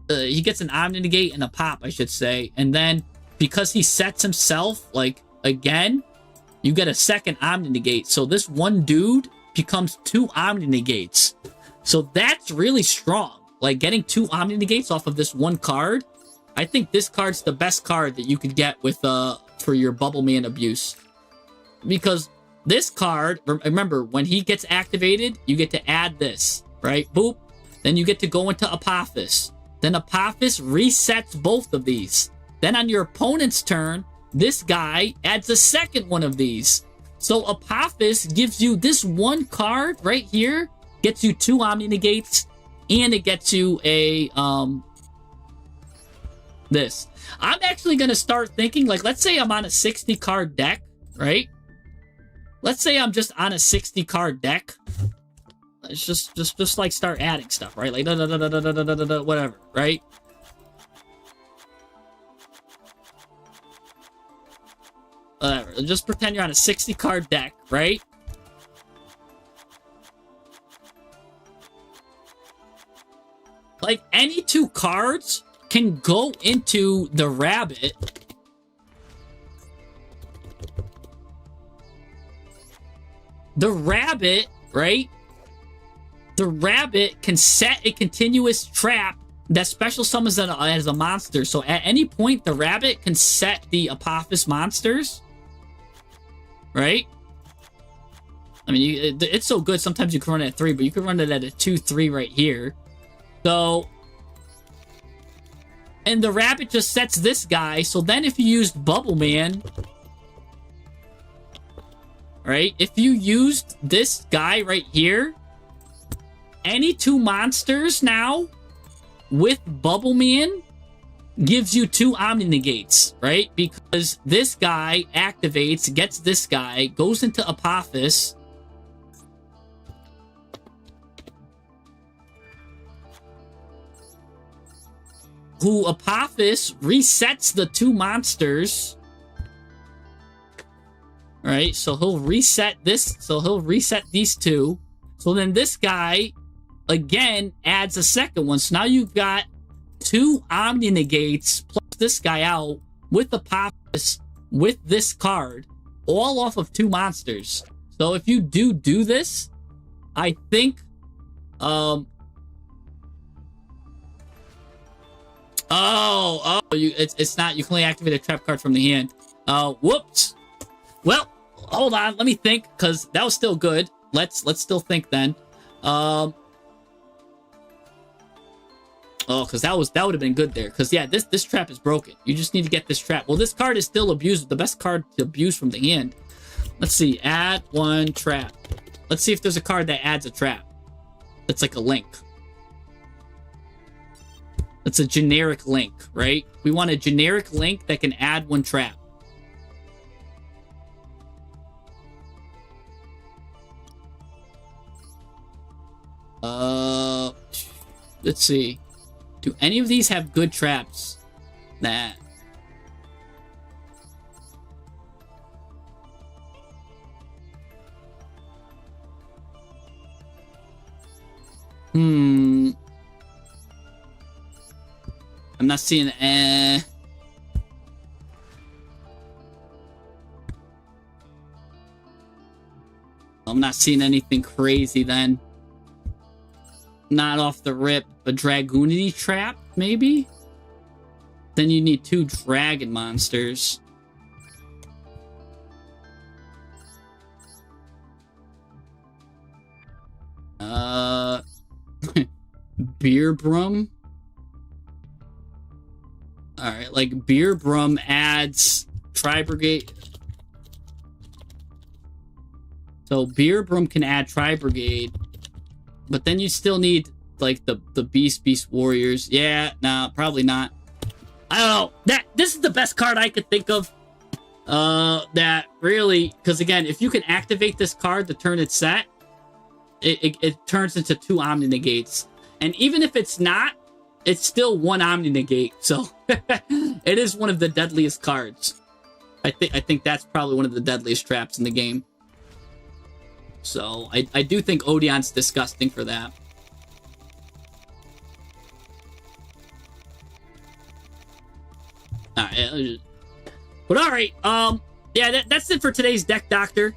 He gets an Omni Negate and a pop, I should say. And then because he sets himself, like, again, you get a second Omni Negate. So this one dude becomes 2 Omni Negates. So that's really strong. Like, getting 2 Omni Negates off of this one card. I think this card's the best card that you could get with for your Bubble Man abuse. Because this card, remember, when he gets activated, you get to add this, right? Boop. Then you get to go into Apophis. Then Apophis resets both of these. Then on your opponent's turn, this guy adds a second one of these. So Apophis gives you this one card right here, gets you 2 Omni Negates, and it gets you a, this. I'm actually going to start thinking, like, let's say I'm on a 60 card deck, right? Let's say I'm just on a 60 card deck. Let's just like start adding stuff, right? Like, whatever, right? Whatever. Just pretend you're on a 60 card deck, right? Like, any 2 cards can go into the rabbit. The rabbit, right? The rabbit can set a continuous trap that special summons as a monster. So at any point, the rabbit can set the Apophis monsters. Right? I mean, it's so good. Sometimes you can run it at 3, but you can run it at a 2-3 right here. So, and the rabbit just sets this guy. So then if you used Bubble Man, right? If you used this guy right here, any 2 monsters now with Bubble Man gives you 2 Omni Negates, right? Because this guy activates, gets this guy, goes into Apophis. Who Apophis resets the 2 monsters. Right? So he'll reset this. So he'll reset these 2. So then this guy, again, adds a second one. So now you've got 2 Omni Negates plus this guy out with Apophis with this card, all off of 2 monsters. So if you do this, I think, it's not, you can only activate a trap card from the hand. Whoops. Well, hold on, let me think, because that was still good. Let's still think then. Oh, because that would have been good there. Because, yeah, this trap is broken. You just need to get this trap. Well, this card is still abused. The best card to abuse from the hand. Let's see. Add 1 trap. Let's see if there's a card that adds a trap. It's like a link. It's a generic link, right? We want a generic link that can add 1 trap. Let's see. Do any of these have good traps? Nah. I'm not seeing I'm not seeing anything crazy then. Not off the rip. A Dragoonity trap, maybe? Then you need 2 dragon monsters. Beer Brum? Alright, like Beer Brum adds Tri-Brigade. So Beer Broom can add Tri-Brigade. But then you still need, like, the Beast Warriors. Yeah, nah, probably not. I don't know. This is the best card I could think of. That really... Because, again, if you can activate this card the turn it's set, it turns into 2 Omni Negates. And even if it's not, it's still 1 Omni Negate. So, it is one of the deadliest cards. I think that's probably one of the deadliest traps in the game. So, I do think Odeon's disgusting for that. Alright, but alright, yeah, that's it for today's Deck Doctor.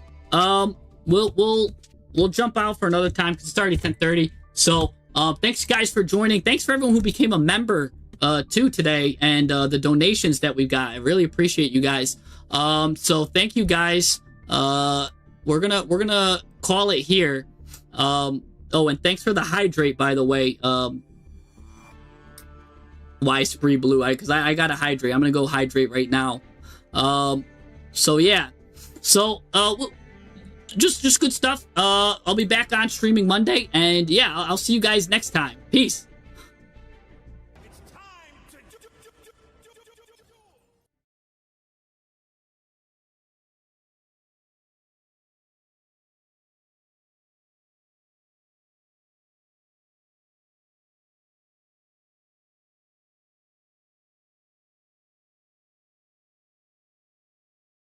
We'll jump out for another time because it's already 10:30. So, thanks guys for joining. Thanks for everyone who became a member too today, and the donations that we got. I really appreciate you guys. So thank you guys. We're gonna call it here. Oh, and thanks for the hydrate, by the way. Why Spree Blue? Because I gotta hydrate. I'm gonna go hydrate right now. So yeah. So just good stuff. I'll be back on streaming Monday, and yeah, I'll see you guys next time. Peace.